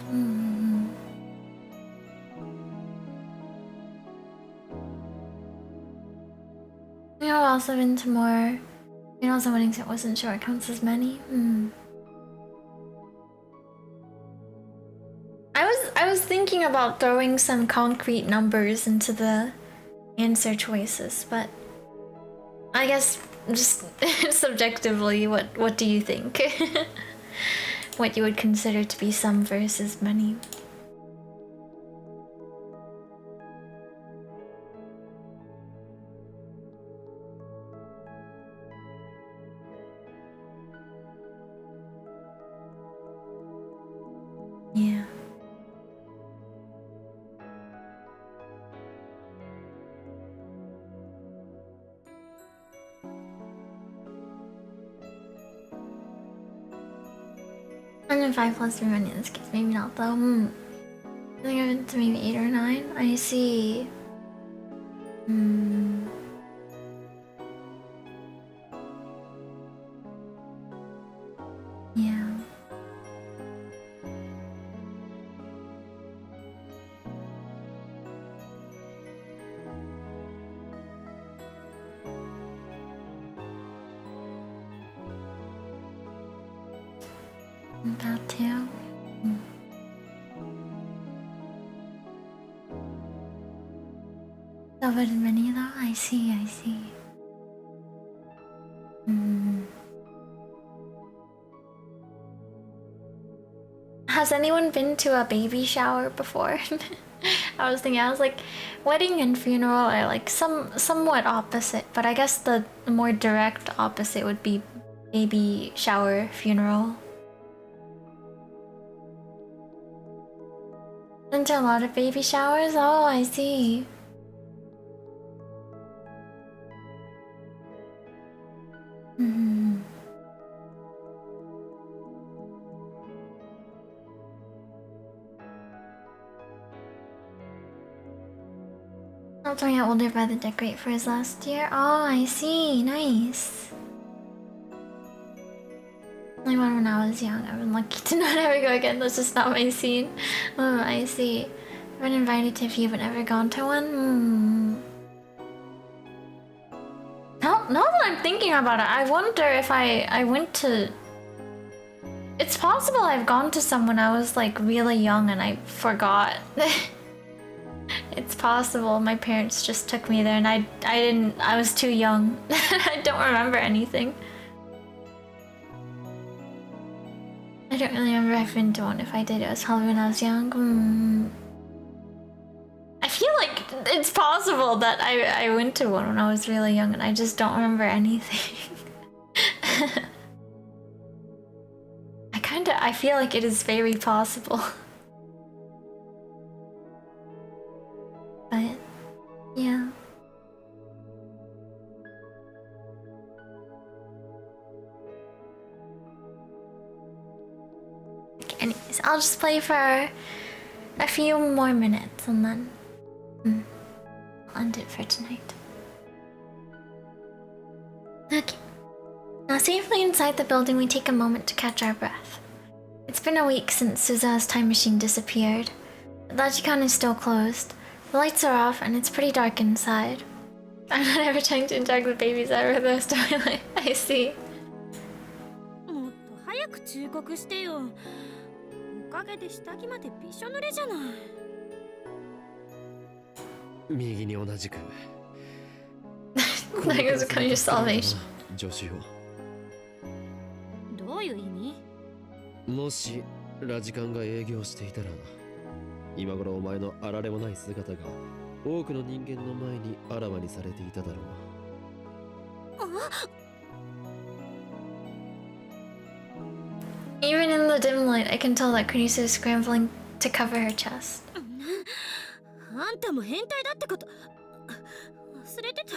I've also been to more funerals and weddings. I wasn't sure it counts as many. I was thinking about throwing some concrete numbers into the answer choices, but I guess just subjectively, what do you think? What you would consider to be some versus many? Yeah. 105 plus 3 money in this case. Maybe not though. I think I've been to maybe 8 or 9. I see. Yeah. About 2. Covered in many though? I see, I see. Has anyone been to a baby shower before? I was thinking, I was like, wedding and funeral are like somewhat opposite, but I guess the more direct opposite would be baby shower, funeral. Been to a lot of baby showers? Oh, I see. Not turning out older by the decorate for his last year. Oh, I see. Nice. Only one when I was young. I've been lucky to not ever go again. That's just not my scene. Oh, I see. I've been invited to a few but never gone to one. Now that I'm thinking about it, I wonder if I went to... It's possible I've gone to some when I was like really young and I forgot. It's possible my parents just took me there and I was too young. I don't remember anything. I don't really remember if I've been to one. If I did, it was probably when I was young. I feel like it's possible that I went to one when I was really young and I just don't remember anything. I feel like it is very possible. But, yeah. Okay, anyways, I'll just play for a few more minutes and then I'll end it for tonight. Okay. Now safely inside the building, we take a moment to catch our breath. It's been a week since Suza's time machine disappeared. The Rajikan is still closed. The lights are off and it's pretty dark inside. I'm not ever trying to interact with babies ever though, Starlight. I see. もっと早く忠告してよ。おかげで下着までびしょ濡れじゃない。右に同じく。That is kind of salvation. 助手を。どういう意味？もしラジカンが営業していたら、今頃お前のあられもない姿が多くの人間の前にあらわにされていただろう。Even in the dim light, I can tell that Kurisu is scrambling to cover her chest. あんたも変態だってこと忘れてた。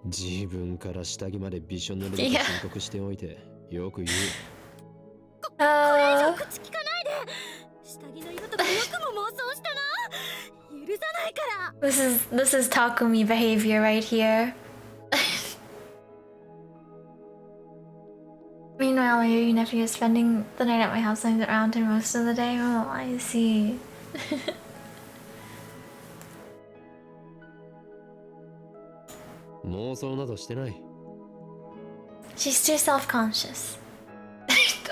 自分から下着までびしょ濡れだと申告しておいてよく言う。これ以上口聞かないで。下着の色とかよくも妄想したな。許さないから。This is Takumi behavior right here. Meanwhile, my baby nephew is spending the night at my house and around him most of the day. Oh, I see. She's too self-conscious.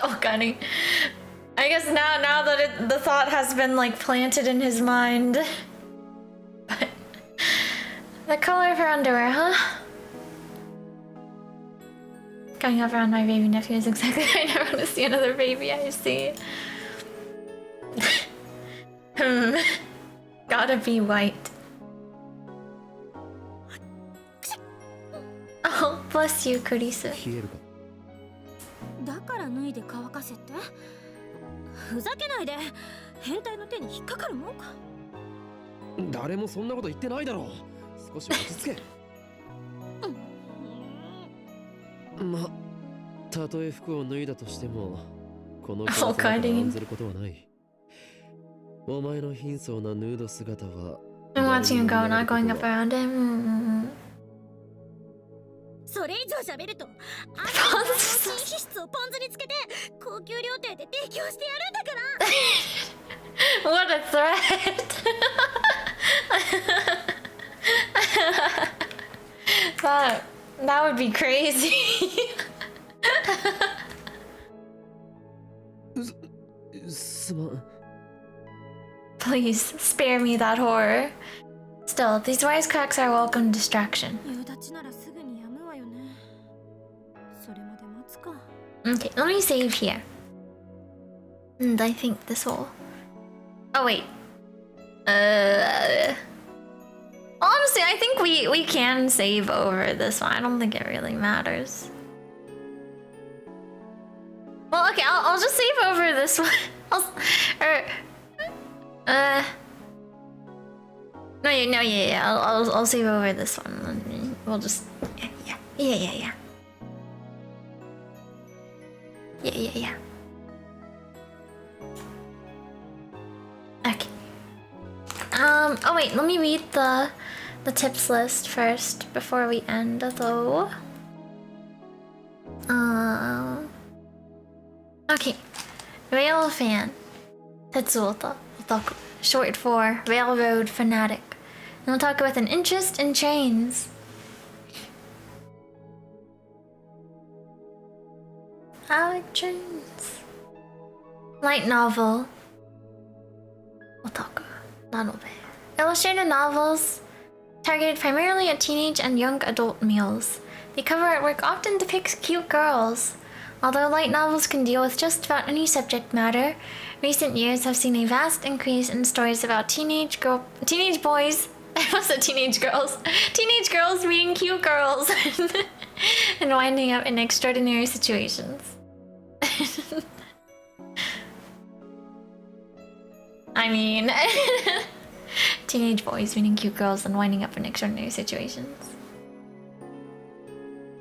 Oh, Gunny. I guess now that the thought has been like planted in his mind. But the color of her underwear, huh? Going up around my baby nephew is exactly why I never want to see another baby. I see. Gotta be white. Oh, bless you, Kurisu. だから脱いで乾かせって？ふざけないで。変態の手に引っかかるもんか。誰もそんなこと言ってないだろう。少し落ち着け。ま、たとえ服を脱いだとしてもこの子から案ずることはない。お前の貧相なヌード姿は I'm watching a girl not going up around him. それ以上喋ると、あんたの寝室をポン酢につけて高級料亭で提供してやるんだから。What a threat! That would be crazy. Please spare me that horror. Still, these wisecracks are a welcome distraction. 夕立ならすぐに止むわよね。それまで待つか。Okay, let me save here. And I think this will. Oh wait. Honestly, I think we can save over this one. I don't think it really matters. Well, okay, I'll just save over this one. I'll save over this one. We'll just yeah. Okay. Oh wait, let me read the tips list first before we end though. Okay. Rail fan. Tetsuota otaku. Short for railroad fanatic. An otaku with an interest in trains. I like trains. Light novel. Otaku. Nanobe. Illustrated novels targeted primarily at teenage and young adult males. The cover artwork often depicts cute girls. Although light novels can deal with just about any subject matter, recent years have seen a vast increase in stories about teenage boys. I almost said teenage girls. Teenage girls meeting cute girls and winding up in extraordinary situations. I mean, teenage boys meeting cute girls and winding up in extraordinary situations.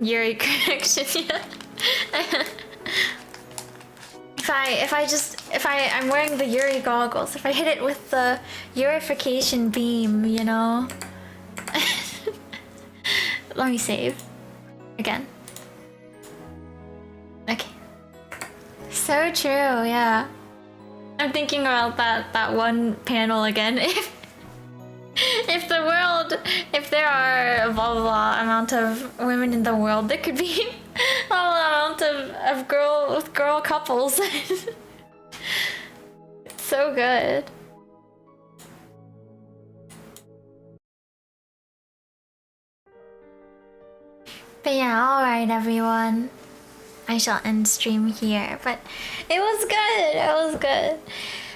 Yuri correction, yeah. If I'm wearing the Yuri goggles, if I hit it with the Yurification beam, you know. Let me save. Again. Okay. So true, yeah. I'm thinking about that one panel again. If there are a blah blah blah amount of women in the world, there could be a amount of girl couples. It's so good. But yeah, alright everyone. I shall end stream here, but it was good. It was good.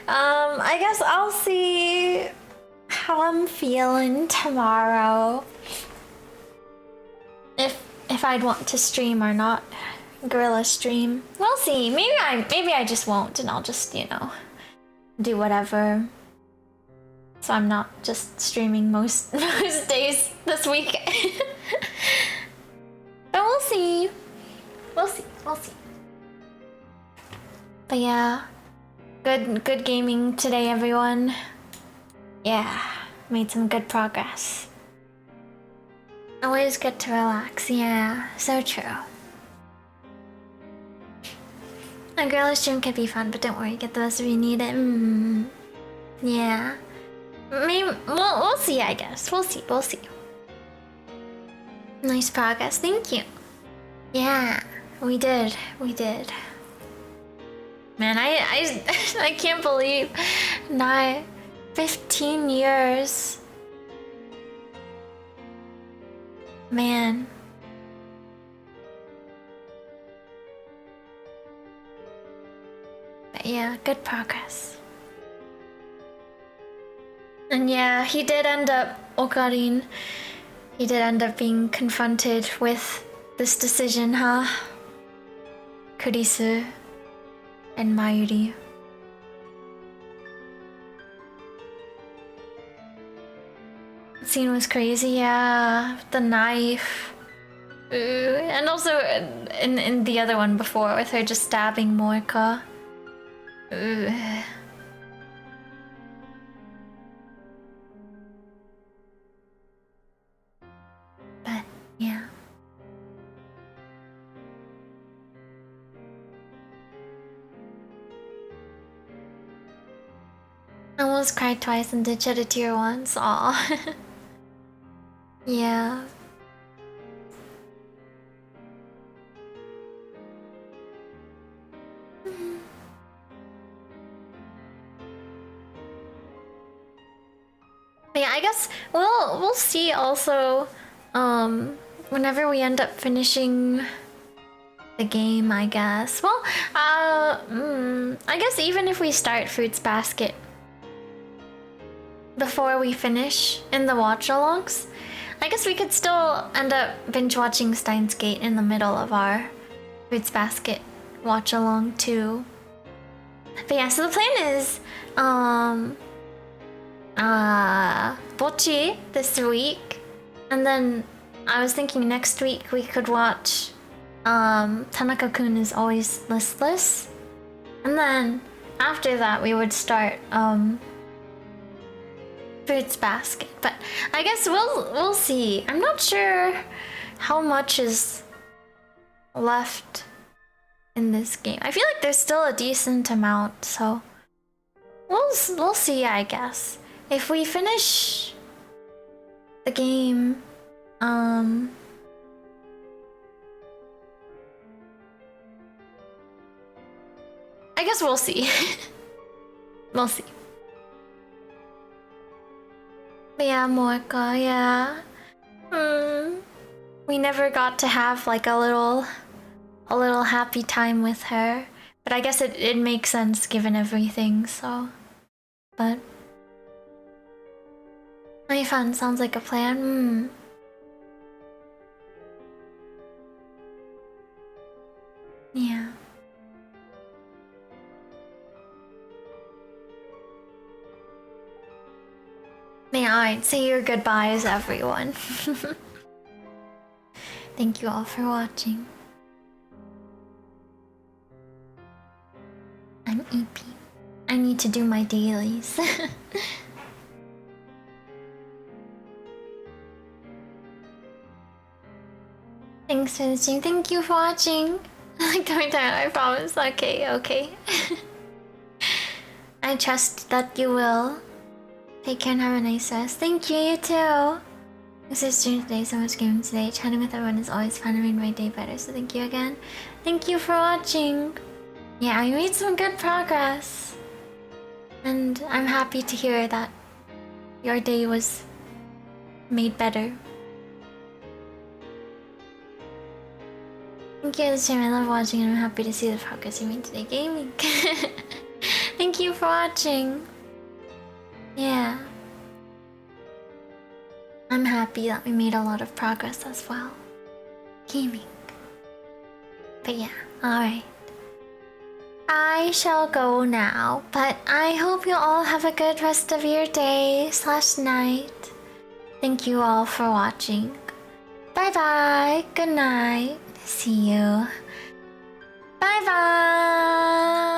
I guess I'll see how I'm feeling tomorrow. If I'd want to stream or not. Gorilla stream. We'll see. Maybe I just won't and I'll just, you know, do whatever. So I'm not just streaming most days this week. But we'll see. We'll see. But yeah. Good gaming today, everyone. Yeah, made some good progress. Always good to relax, yeah, so true. A gorilla stream can be fun, but don't worry, get the rest if you need it. Yeah. Maybe we'll see, I guess. We'll see. Nice progress, thank you. Yeah, we did. Man, I can't believe 15 years. Man. But yeah, good progress. And yeah, he did end up, Okarin, he did end up being confronted with this decision, huh? Kurisu and Mayuri. The scene was crazy, yeah. The knife. Ooh. And also in the other one before with her just stabbing Moeka. Ugh. But yeah. I almost cried twice and did shed a tear once. Aw. Yeah. But yeah, I guess we'll see also whenever we end up finishing the game, I guess. Well, I guess even if we start Fruits Basket before we finish in the watch-alongs, I guess we could still end up binge watching Steins Gate in the middle of our Fruits Basket watch-along too. But yeah, so the plan is Bocchi this week, and then I was thinking next week we could watch Tanaka-kun is Always Listless, and then after that we would start Fruits Basket. But I guess we'll see. I'm not sure how much is left in this game. I feel like there's still a decent amount, so we'll see, I guess. If we finish the game, I guess we'll see. We'll see. But yeah, Moeka, yeah. We never got to have like a little happy time with her. But I guess it makes sense given everything, so. But my fun sounds like a plan. Yeah. Yeah, alright, say your goodbyes, everyone. Thank you all for watching. I'm EP. I need to do my dailies. Thanks for the stream. Thank you for watching. Like coming down, I promise. Okay. I trust that you will. Take care and have a nice rest. Thank you, you too. This is stream today, so much gaming today. Chatting with everyone is always fun and made my day better, so thank you again. Thank you for watching. Yeah, I made some good progress. And I'm happy to hear that your day was made better. Thank you for the stream. I love watching and I'm happy to see the progress you made today gaming. Thank you for watching. Yeah. I'm happy that we made a lot of progress as well. Gaming. But yeah, alright. I shall go now, but I hope you all have a good rest of your day / night. Thank you all for watching. Bye bye. Good night. See you. Bye bye.